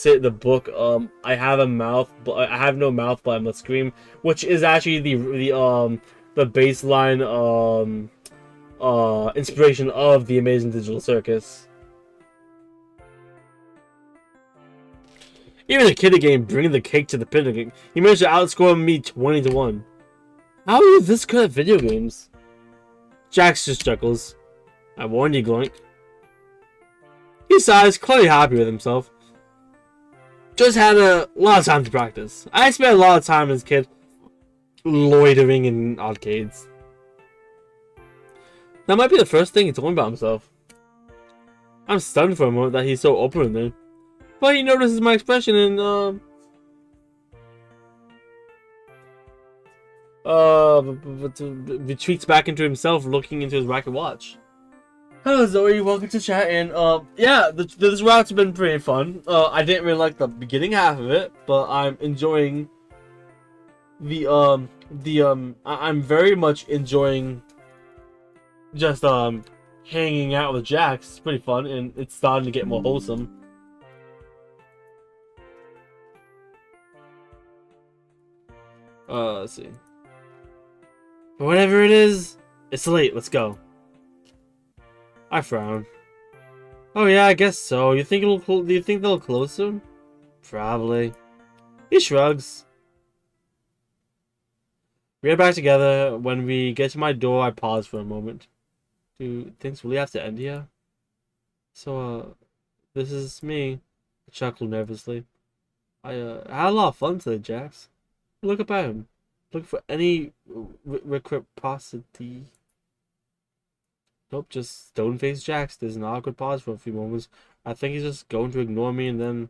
I have a mouth, but I have no mouth, but I must scream, which is actually the baseline inspiration of the Amazing Digital Circus. Even the kiddie game, bringing the cake to the picnic, he managed to outscore me 20-1. How are you this good at video games? Jax just chuckles. I warned you, Gloink. He sighs, clearly happy with himself. Just had a lot of time to practice. I spent a lot of time as a kid loitering in arcades. That might be the first thing he told me about himself. I'm stunned for a moment that he's so open with me. But he notices my expression and retreats back into himself, looking into his racket watch. Hello Zoe, welcome to chat, and yeah, this route's been pretty fun. I didn't really like the beginning half of it, but I'm enjoying I'm very much enjoying just hanging out with Jax. It's pretty fun, and it's starting to get more wholesome. Let's see. Whatever it is, It's late, let's go. I frown. Oh yeah, I guess so. Do you think they'll close soon? Probably. He shrugs. We head back together. When we get to my door, I pause for a moment. Do things really have to end here? So, this is me. I chuckle nervously. I had a lot of fun today, Jax. Look up at him. Looking for any reciprocity. Nope, just stone-faced Jax. There's an awkward pause for a few moments. I think he's just going to ignore me and then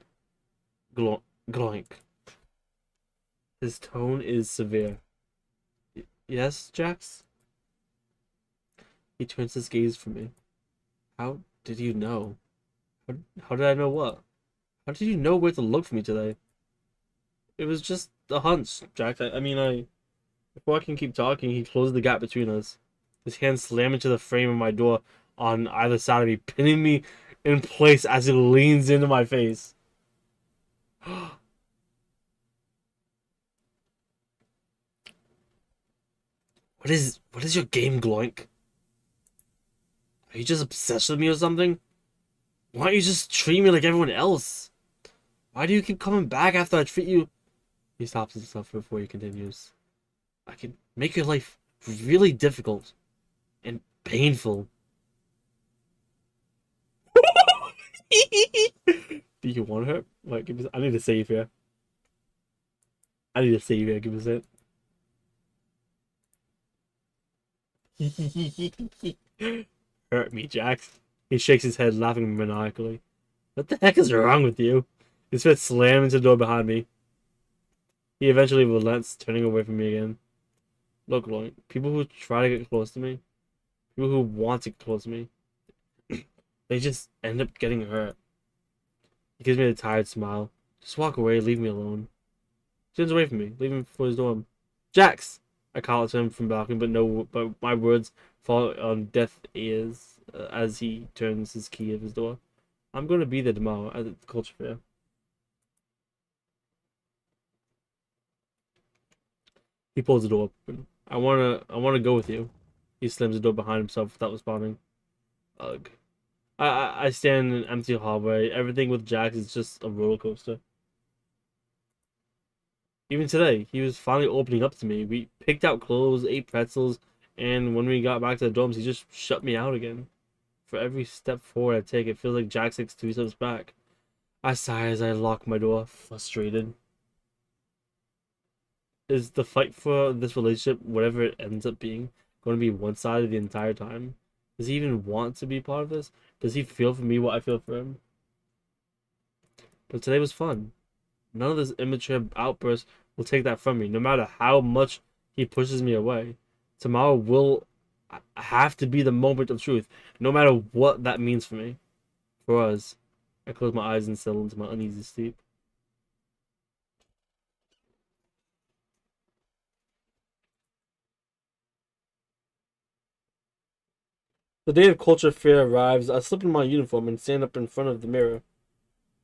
gloink. His tone is severe. Yes, Jax? He turns his gaze from me. How did you know? How did I know what? How did you know where to look for me today? It was just a hunch, Jax. Before I can keep talking, he closes the gap between us. His hands slam into the frame of my door on either side of me, pinning me in place as he leans into my face. What is your game, Gloink? Are you just obsessed with me or something? Why don't you just treat me like everyone else? Why do you keep coming back after I treat you? He stops himself before he continues. I can make your life really difficult and painful. Do you want her? Wait, give me. I need to save here. Give me a sec. Hurt me, Jax. He shakes his head, laughing maniacally. What the heck is wrong with you? His foot slams into the door behind me. He eventually relents, turning away from me again. Look, Lloyd, people who try to get close to me, people who want to get close to me, they just end up getting hurt. He gives me a tired smile. Just walk away, leave me alone. He turns away from me, leaving for his dorm. Jax! I call out to him from balcony, but my words fall on deaf ears as he turns his key of his door. I'm going to be there tomorrow at the culture fair. He pulls the door open. I wanna go with you. He slams the door behind himself without responding. Ugh. I stand in an empty hallway. Everything with Jax is just a roller coaster. Even today, he was finally opening up to me. We picked out clothes, ate pretzels, and when we got back to the dorms, he just shut me out again. For every step forward I take, it feels like Jax takes 3 steps back. I sigh as I lock my door, frustrated. Is the fight for this relationship, whatever it ends up being, going to be one-sided the entire time? Does he even want to be part of this? Does he feel for me what I feel for him? But today was fun. None of this immature outburst will take that from me, no matter how much he pushes me away. Tomorrow will have to be the moment of truth, no matter what that means for me. For us. I close my eyes and settle into my uneasy sleep. The day of culture fair arrives. I slip in my uniform and stand up in front of the mirror.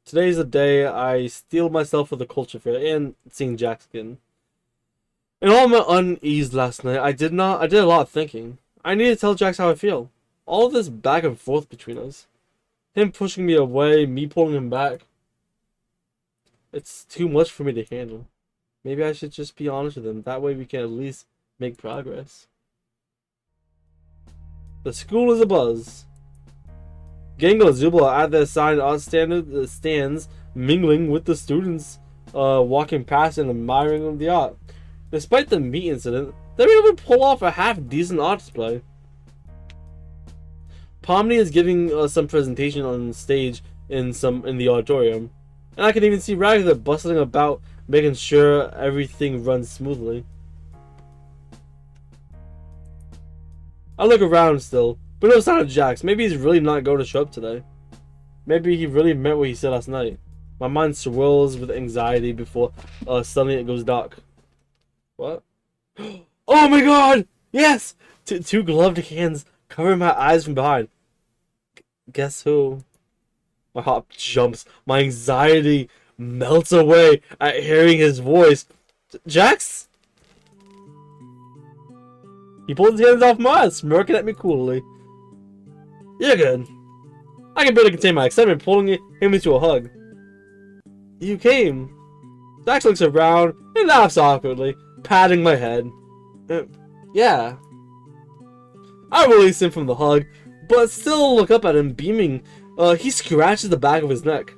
Today is the day I steel myself for the culture fair and seeing Jax again. In all my unease last night, I did a lot of thinking. I need to tell Jax how I feel. All of this back and forth between us. Him pushing me away, me pulling him back. It's too much for me to handle. Maybe I should just be honest with him. That way we can at least make progress. The school is abuzz. Gango and Zubla are at their assigned stands, mingling with the students, walking past and admiring the art. Despite the meat incident, they were able to pull off a half-decent art display. Pomni is giving some presentation on stage in the auditorium, and I can even see Ragatha bustling about, making sure everything runs smoothly. I look around still, but no sign of Jax. Maybe he's really not going to show up today. Maybe he really meant what he said last night. My mind swirls with anxiety before suddenly it goes dark. What? Oh my god! Yes! Two gloved hands covering my eyes from behind. Guess who? My heart jumps. My anxiety melts away at hearing his voice. Jax? He pulled his hands off mine, smirking at me coolly. You're good. I can barely contain my excitement, pulling him into a hug. You came. Jax looks around and laughs awkwardly, patting my head. Yeah. I release him from the hug, but still look up at him, beaming. He scratches the back of his neck.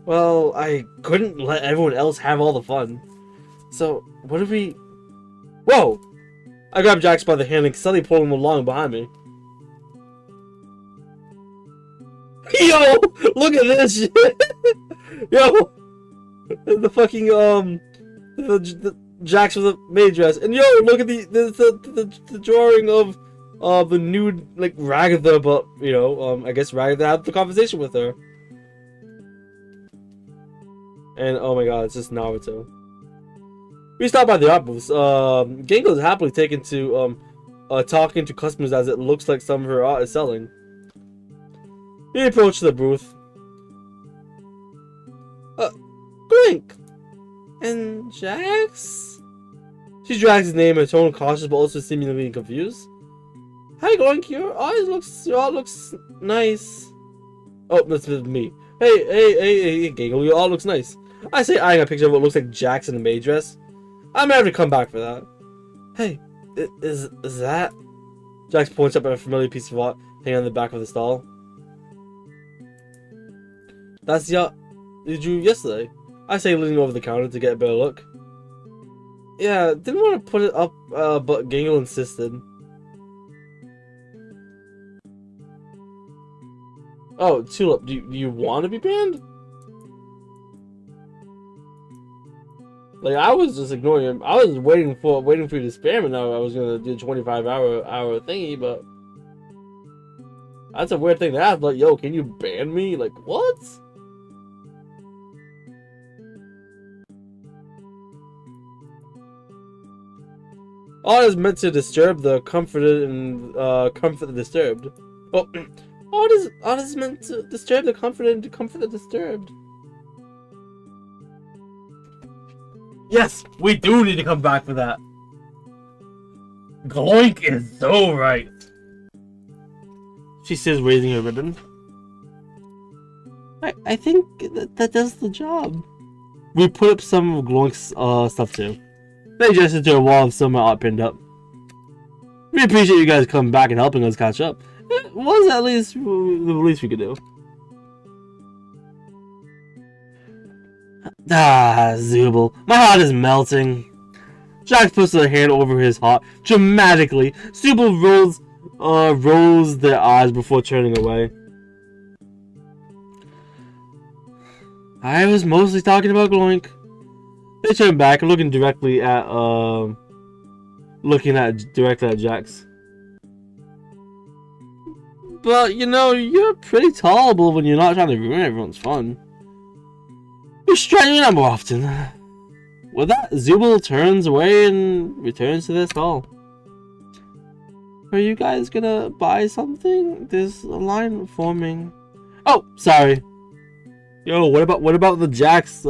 Well, I couldn't let everyone else have all the fun. So, what did we... Whoa! I grabbed Jax by the hand and suddenly pulled him along behind me. Yo! Look at this shit! Yo! The fucking, the Jax with the maid dress. And yo, look at the drawing of the nude, like, Ragatha, but, you know, I guess Ragatha had the conversation with her. And, oh my god, it's just Naruto. We stopped by the art booths. Gingo is happily taken to, talking to customers as it looks like some of her art is selling. We approach the booth. Blink! And Jax? She drags his name in a tone of cautious but also seemingly confused. Hi, Goink, your art looks nice. Oh, that's me. Hey, Giggle, your art looks nice. I say, eyeing a picture of what looks like Jax in the maid dress. I may have to come back for that. Hey, is that? Jax points up at a familiar piece of art hanging on the back of the stall. That's the art you drew yesterday. I say, leaning over the counter to get a better look. Yeah, didn't want to put it up, but Gingle insisted. Oh, Tulip, do you want to be banned? Like, I was just ignoring him. I was waiting for you to spam, and now I was gonna do a 25-hour thingy, but that's a weird thing to ask. Like, yo, can you ban me? Like, what? Art is meant to disturb the comforted and comfort the disturbed. Oh, art is meant to disturb the comforted and to comfort the disturbed. Yes, we do need to come back for that. Gloink is so right. She says, raising her ribbon. I think that does the job. We put up some of Gloink's stuff too. They gestured to a wall of some art pinned up. We appreciate you guys coming back and helping us catch up. It was at least the least we could do. Ah, Zubul. My heart is melting. Jax puts her hand over his heart dramatically. Zubul rolls their eyes before turning away. I was mostly talking about Gloink. They turn back, looking directly at Jax. But you know, you're pretty tolerable when you're not trying to ruin everyone's fun. You straighten out more often. With that, Zubul turns away and returns to their stall. Are you guys gonna buy something? There's a line forming. Oh, sorry. Yo, what about the Jax?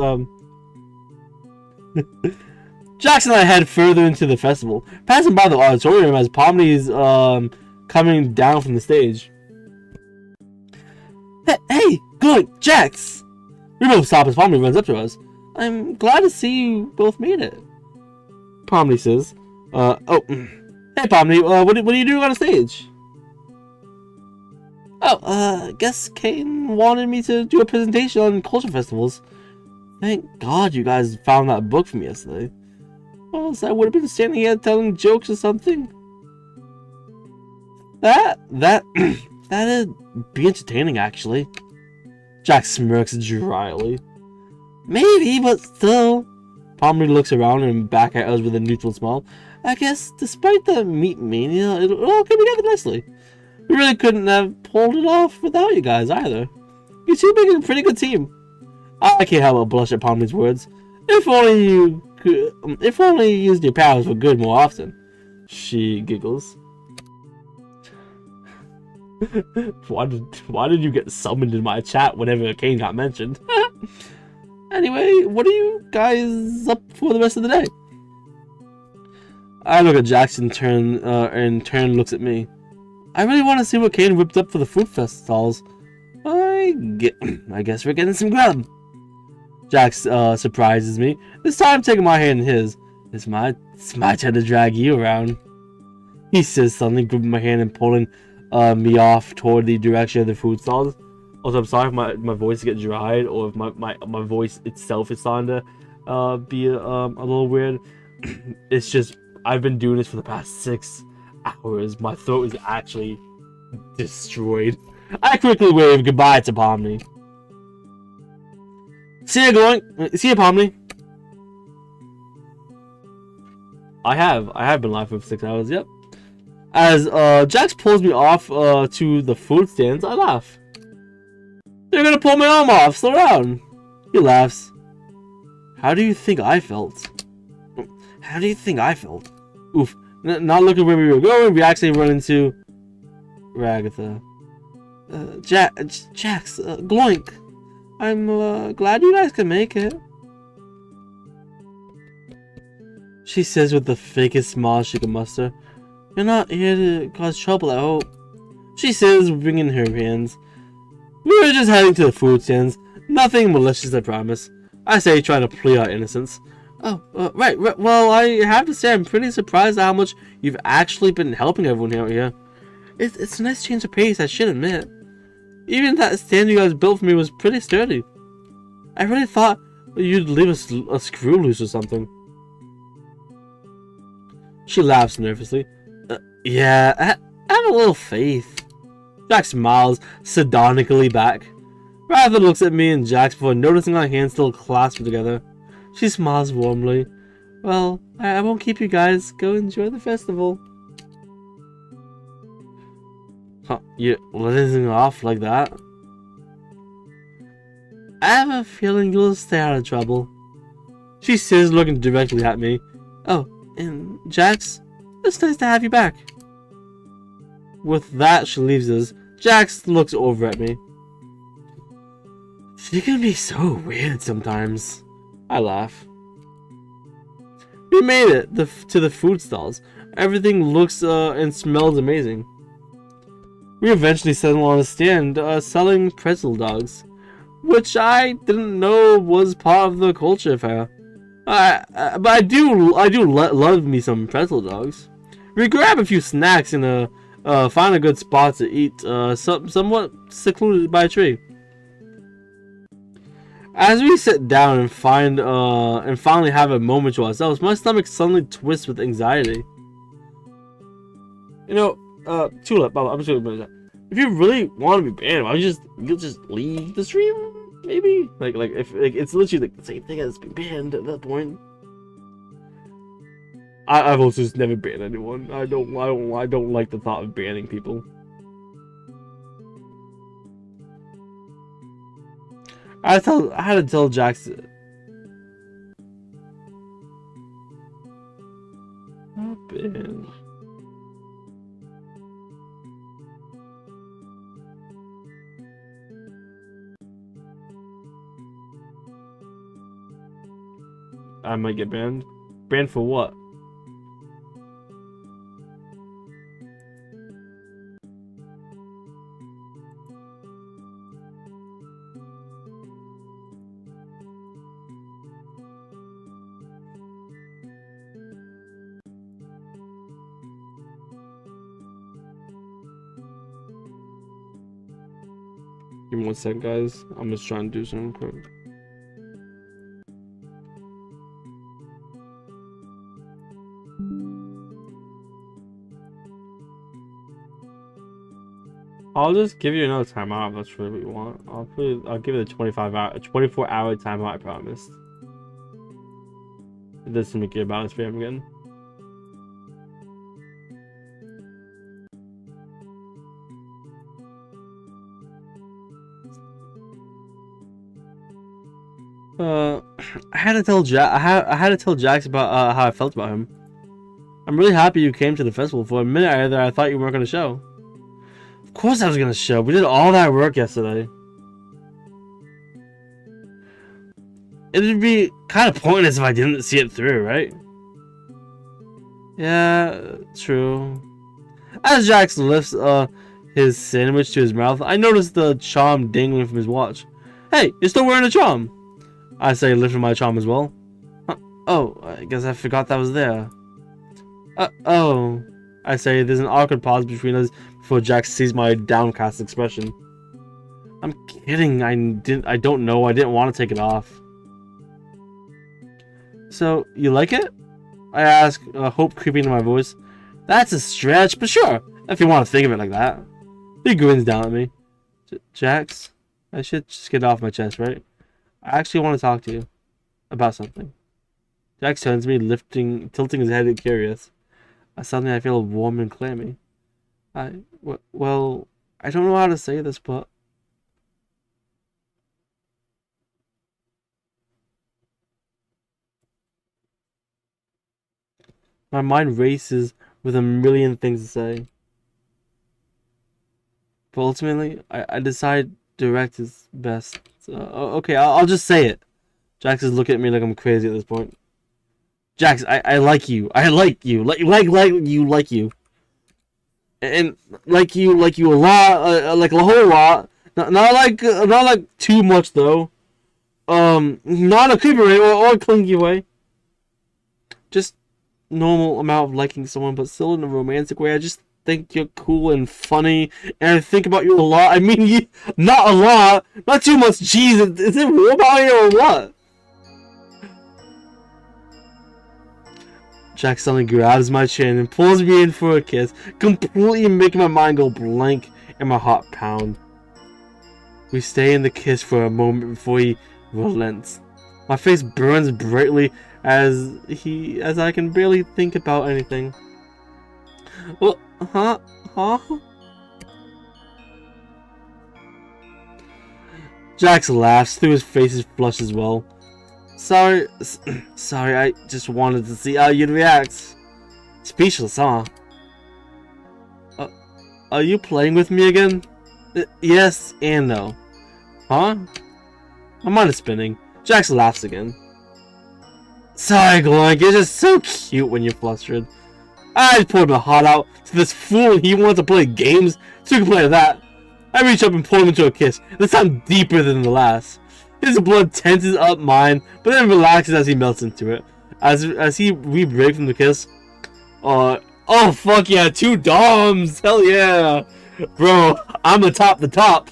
Jax and I head further into the festival, passing by the auditorium as Pomni is coming down from the stage. Hey, good, Jax! We both stop as Pomni runs up to us. I'm glad to see you both made it. Pomni says, hey Pomni, what are you doing on stage? Guess Caine wanted me to do a presentation on culture festivals. Thank God you guys found that book from yesterday. Or else I would have been standing here telling jokes or something. That'd be entertaining, actually. Jax smirks dryly. Maybe, but still. Pomni looks around and back at us with a neutral smile. I guess, despite the meat mania, it all came together nicely. We really couldn't have pulled it off without you guys, either. You two make a pretty good team. I can't help but blush at Pomni's words. If only you used your powers for good more often. She giggles. Why did you get summoned in my chat whenever Caine got mentioned? Anyway, what are you guys up for the rest of the day? I look at Jackson and turn looks at me. I really want to see what Caine whipped up for the food fest stalls. I guess we're getting some grub. Jax surprises me, this time taking my hand in his. It's my turn to drag you around. He says something, gripping my hand and pulling me off toward the direction of the food stalls. Also, I'm sorry if my voice gets dried or if my voice itself is starting to be a little weird. It's just, I've been doing this for the past 6 hours. My throat is actually destroyed. I quickly wave goodbye to Pomni. See you, Pomni. I have been live for 6 hours, yep. As Jax pulls me off to the food stands, I laugh. They're gonna pull my arm off, slow down. He laughs. How do you think I felt? Oof. Not looking where we were going, we actually run into Ragatha. Jax, Gloink. I'm glad you guys can make it. She says with the fakest smile she can muster. You're not here to cause trouble, I hope. She says, wringing her hands. We were just heading to the food stands. Nothing malicious, I promise. I say, trying to plead our innocence. Oh, right. Well, I have to say I'm pretty surprised at how much you've actually been helping everyone out here. It's a nice change of pace, I should admit. Even that stand you guys built for me was pretty sturdy. I really thought you'd leave a screw loose or something. She laughs nervously. Yeah, I have a little faith. Jax smiles sardonically back. Ragatha looks at me and Jax before noticing our hands still clasped together. She smiles warmly. Well, I won't keep you guys. Go enjoy the festival. Huh, you letting off like that? I have a feeling you'll stay out of trouble. She says, looking directly at me. Oh, and Jax, it's nice to have you back. With that, she leaves us. Jax looks over at me. She can be so weird sometimes. I laugh. We made it to the food stalls. Everything looks and smells amazing. We eventually settled on a stand selling pretzel dogs, which I didn't know was part of the culture fair. But I do love me some pretzel dogs. We grab a few snacks and find a good spot to eat, somewhat secluded by a tree. As we sit down and finally have a moment to ourselves, my stomach suddenly twists with anxiety. You know, Tulip, I'm just gonna that. If you really want to be banned, why don't you just leave the stream? Maybe like if it's literally like the same thing as being banned at that point. I've also just never banned anyone. I don't like the thought of banning people. I had to tell Jax. Not banned. I might get banned. Banned for what? Give me 1 second, guys. I'm just trying to do something quick. I'll just give you another timeout if that's really what you want. I'll give it a 24-hour timeout, I promise. It doesn't make it about spam again. I had to tell Jax about how I felt about him. I'm really happy you came to the festival. For a minute I thought you weren't gonna show. Of course I was gonna show. We did all that work yesterday. It'd be kind of pointless if I didn't see it through, right? Yeah, true. As Jax lifts his sandwich to his mouth, I notice the charm dangling from his watch. Hey, you're still wearing a charm! I say, lifting my charm as well. Oh, I guess I forgot that was there. Oh. I say, there's an awkward pause between us before Jax sees my downcast expression. I'm kidding, I don't know, I didn't want to take it off. So, you like it? I ask, hope creeping into my voice. That's a stretch, but sure, if you want to think of it like that. He grins down at me. Jax, I should just get it off my chest, right? I actually want to talk to you about something. Jax turns to me, tilting his head, curious. Suddenly I feel warm and clammy. Well, I don't know how to say this, but... My mind races with a million things to say. But ultimately, I decide direct is best. So, okay, I'll just say it. Jax is looking at me like I'm crazy at this point. Jax, I like you. I like you. Like you. And like you a lot, like a whole lot. Not like too much though. Not a creepy way or a clingy way. Just normal amount of liking someone, but still in a romantic way. I just think you're cool and funny, and I think about you a lot. I mean, not a lot, not too much. Jeez, is it warm out here or what? Jack suddenly grabs my chin and pulls me in for a kiss, completely making my mind go blank and my heart pound. We stay in the kiss for a moment before he relents. My face burns brightly as I can barely think about anything. Well, huh? Jax laughs through his face's flush as well. Sorry, I just wanted to see how you'd react. Speechless, huh? Are you playing with me again? Yes and no. Huh? My mind is spinning. Jax laughs again. Sorry, Gloink, you're just so cute when you're flustered. I just pulled my heart out to this fool and he wants to play games, so you can play that. I reach up and pull him into a kiss, this time deeper than the last. His blood tenses up mine, but then relaxes as he melts into it. As we break from the kiss. Oh fuck yeah, 2 DOMs! Hell yeah! Bro, I'm atop the top!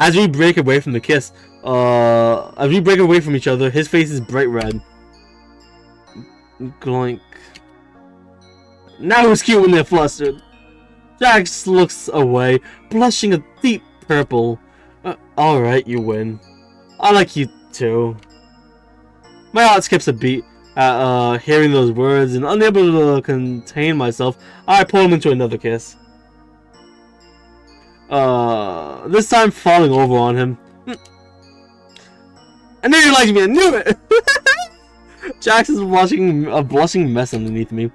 As we break away from the kiss, as we break away from each other, his face is bright red. Gloink. Now who's cute when they're flustered? Jax looks away, blushing a deep purple. Alright, you win. I like you too. My heart skips a beat at hearing those words, and unable to contain myself, I pull him into another kiss. This time falling over on him. I knew you liked me, I knew it! Jax is watching a blushing mess underneath me.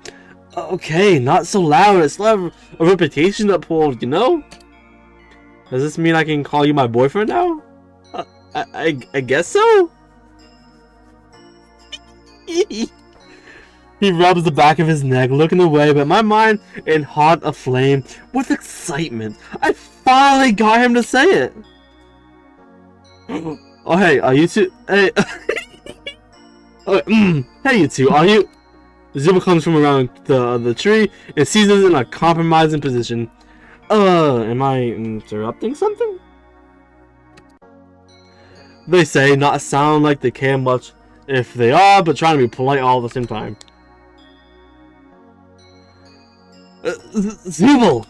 Okay, not so loud, I still have a reputation to uphold, you know? Does this mean I can call you my boyfriend now? I guess so? He rubs the back of his neck, looking away, but my mind in heart aflame with excitement. I finally got him to say it. Oh hey, are you two? Hey, hey you two, are you? Zuba comes from around the tree and sees us in a compromising position. Am I interrupting something? They say not sound like they care much if they are, but trying to be polite all at the same time. Zubal!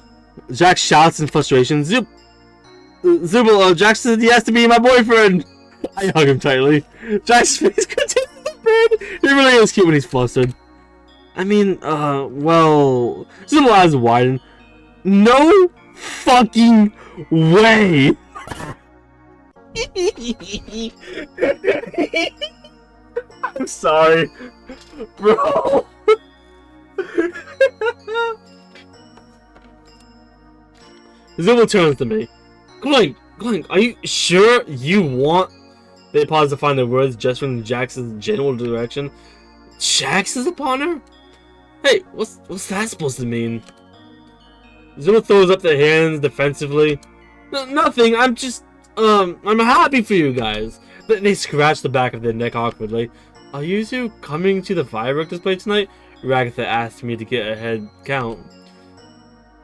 Jax shouts in frustration. Zubal, Jax said he has to be my boyfriend! I hug him tightly. Jax's face continues to burn. He really is cute when he's flustered. I mean, well... Zubal eyes widen. No fucking way! I'm sorry, bro. Zubal turns to me. Gloink, are you sure you want... They pause to find the words gesturing in Jax's general direction. Jax is upon her? Hey, what's that supposed to mean? Zuma throws up their hands defensively. Nothing, I'm just, I'm happy for you guys. They scratch the back of their neck awkwardly. Are you two coming to the fireworks display tonight? Ragatha asked me to get a head count.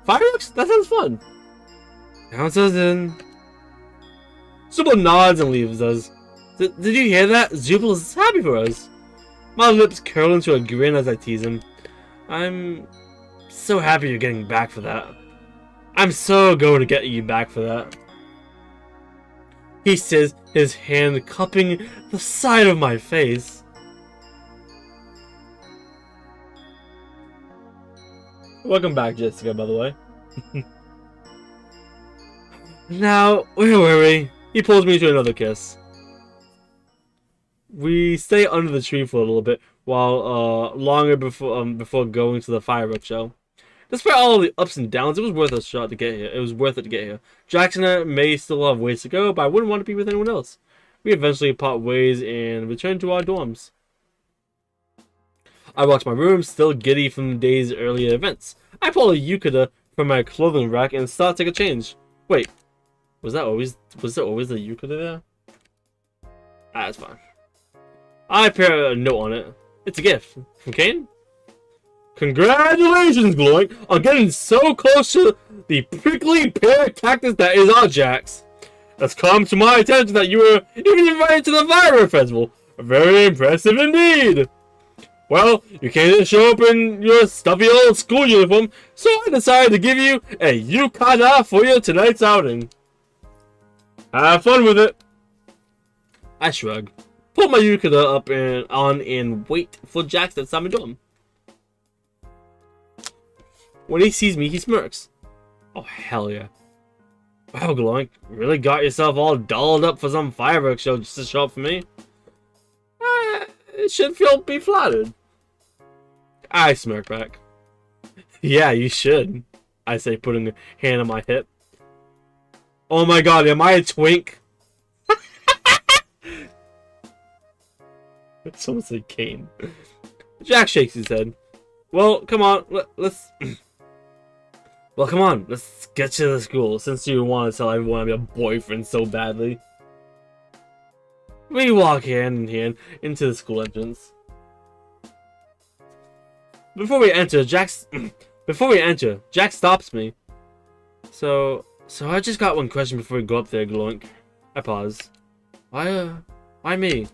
Fireworks? That sounds fun. Counts us in. Zupal nods and leaves us. Did you hear that? Zupal is happy for us. My lips curl into a grin as I tease him. I'm so happy you're getting back for that. I'm so going to get you back for that. He says, his hand cupping the side of my face. Welcome back, Jessica, by the way. Now, where were we? He pulls me to another kiss. We stay under the tree for a little bit, while longer before going to the fireworks show. Despite all of the ups and downs, it was worth a shot to get here. It was worth it to get here. Jax and I may still have ways to go, but I wouldn't want to be with anyone else. We eventually part ways and return to our dorms. I walk to my room, still giddy from the day's earlier events. I pull a yukata from my clothing rack and start to take a change. Wait, was there always the yukata there? Ah, that's fine. I pair a note on it. It's a gift from Caine. Congratulations, Glowing, on getting so close to the prickly pear cactus that is our Jax. It's come to my attention that you were even invited to the firework festival. Very impressive indeed. Well, you can't just show up in your stuffy old school uniform, so I decided to give you a yukata for your tonight's outing. Have fun with it. I shrug, pull my yukata up and wait for Jax to summon to him. When he sees me, he smirks. Oh, hell yeah. Wow, Glowing, really got yourself all dolled up for some fireworks show just to show up for me? It should be flattered. I smirk back. Yeah, you should, I say, putting a hand on my hip. Oh my god, am I a twink? Someone said Caine. Jax shakes his head. Well, come on, let's... Well, come on, let's get to the school, since you want to tell everyone I'm your boyfriend so badly. We walk hand in hand into the school entrance. Before we enter, Jax stops me. So I just got one question before we go up there, Glowing. I pause. Why me?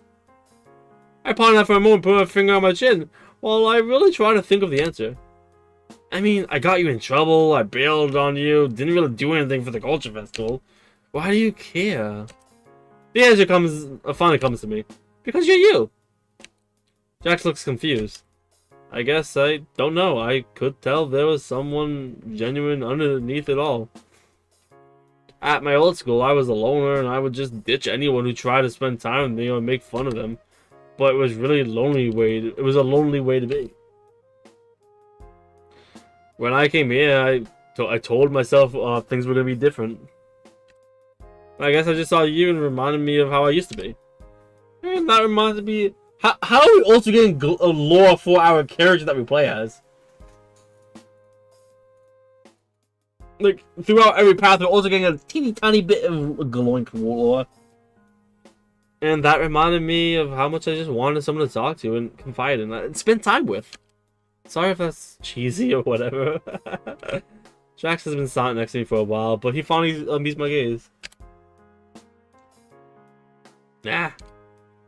I ponder that for a moment, put my finger on my chin, while I really try to think of the answer. I mean, I got you in trouble, I bailed on you, didn't really do anything for the culture festival. Why do you care? The answer finally comes to me. Because you're you! Jax looks confused. I guess I don't know. I could tell there was someone genuine underneath it all. At my old school, I was a loner and I would just ditch anyone who tried to spend time with me or make fun of them. But it was really a lonely way to be. When I came here, I told myself things were going to be different. I guess I just saw you and reminded me of how I used to be. And that reminded me... How are we also getting a lore for our character that we play as? Like, throughout every path, we're also getting a teeny tiny bit of glowing lore. And that reminded me of how much I just wanted someone to talk to and confide in and spend time with. Sorry if that's cheesy or whatever. Jax has been silent next to me for a while, but he finally meets my gaze. Nah.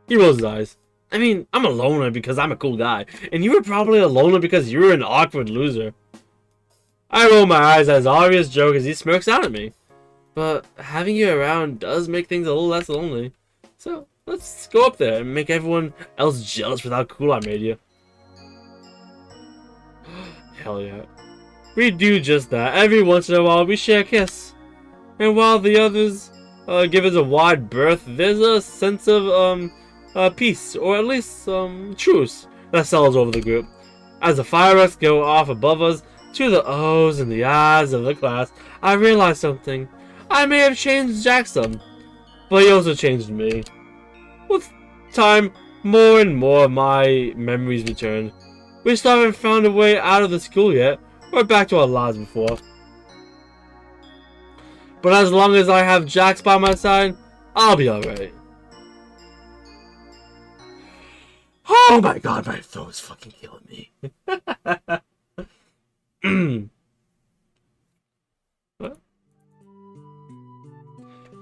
He rolls his eyes. I mean, I'm a loner because I'm a cool guy, and you were probably a loner because you were an awkward loser. I roll my eyes as obvious joke as he smirks out at me. But having you around does make things a little less lonely. So, let's go up there and make everyone else jealous with how cool I made you. Hell yeah. We do just that. Every once in a while, we share a kiss. And while the others give us a wide berth, there's a sense of, peace, or at least, truce that settles over the group. As the fireworks go off above us, to the O's and the I's of the class, I realized something. I may have changed Jax some, but he also changed me. With time, More and more of my memories return. We still haven't found a way out of the school yet. We're back to our lives before. But as long as I have Jax by my side, I'll be alright. Oh my god, my throat's fucking killing me.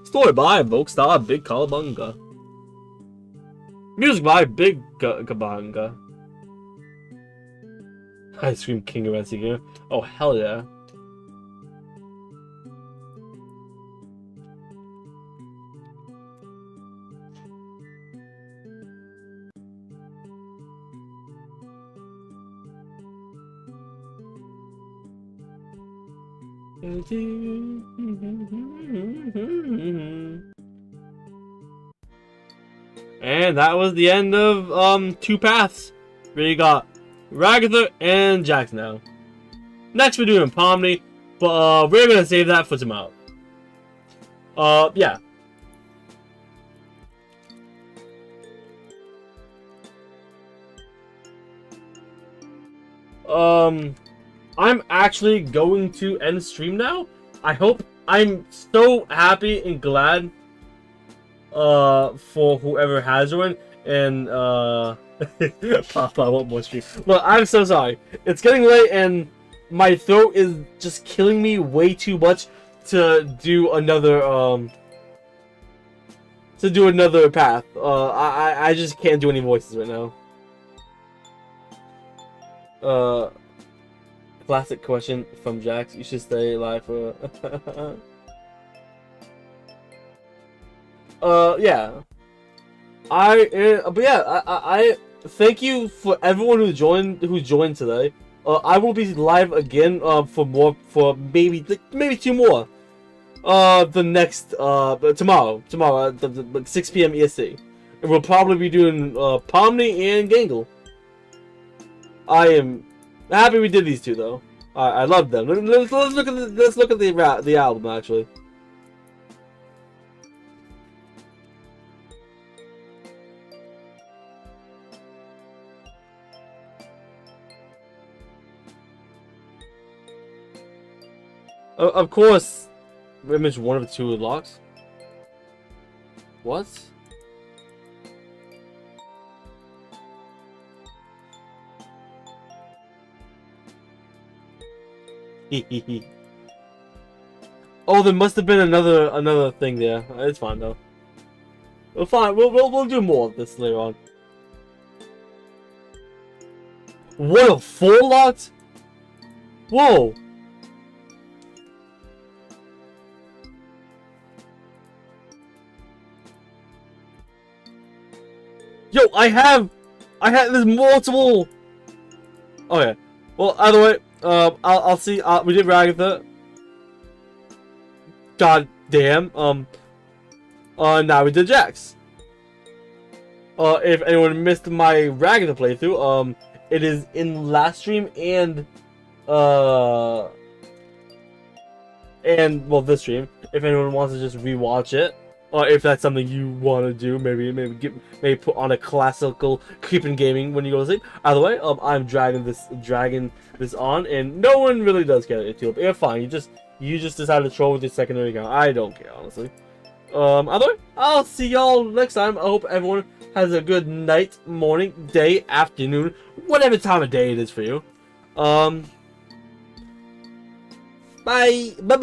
Story by Volkstar Big Kalabunga. Music by Big Kabanga. Ice Cream King of Rescue. Oh, hell yeah. And that was the end of two paths. We got Ragatha and Jax now. Next we're doing Pomni, but we're gonna save that for tomorrow. Yeah. I'm actually going to end stream now. I hope. I'm so happy and glad for whoever has one, and Papa, I want more stream. Look, I'm so sorry. It's getting late and my throat is just killing me way too much to do another path. I just can't do any voices right now. Classic question from Jax. You should stay alive for. Yeah. But yeah, I thank you for everyone who joined today. I will be live again for maybe two more. The next tomorrow at 6 p.m. EST. And we'll probably be doing Pomni and Gangle. I am happy we did these two though. I love them. Let's look at the album actually. Of course, image one of two locks. What? Oh, there must have been another thing there. It's fine though. We'll fine. We'll do more of this later on. What, 4 locks? Whoa. Yo, I have there's multiple. Okay. Well, either way, I'll see. We did Ragatha. God damn. Now we did Jax. If anyone missed my Ragatha playthrough, it is in last stream and well, this stream. If anyone wants to just rewatch it. If that's something you want to do, maybe put on a classical creeping gaming when you go to sleep. Either way, I'm dragging this on, and no one really does care into it. You're fine. You just decided to troll with your secondary account. I don't care, honestly. Either way, I'll see y'all next time. I hope everyone has a good night, morning, day, afternoon, whatever time of day it is for you. Bye. Bye.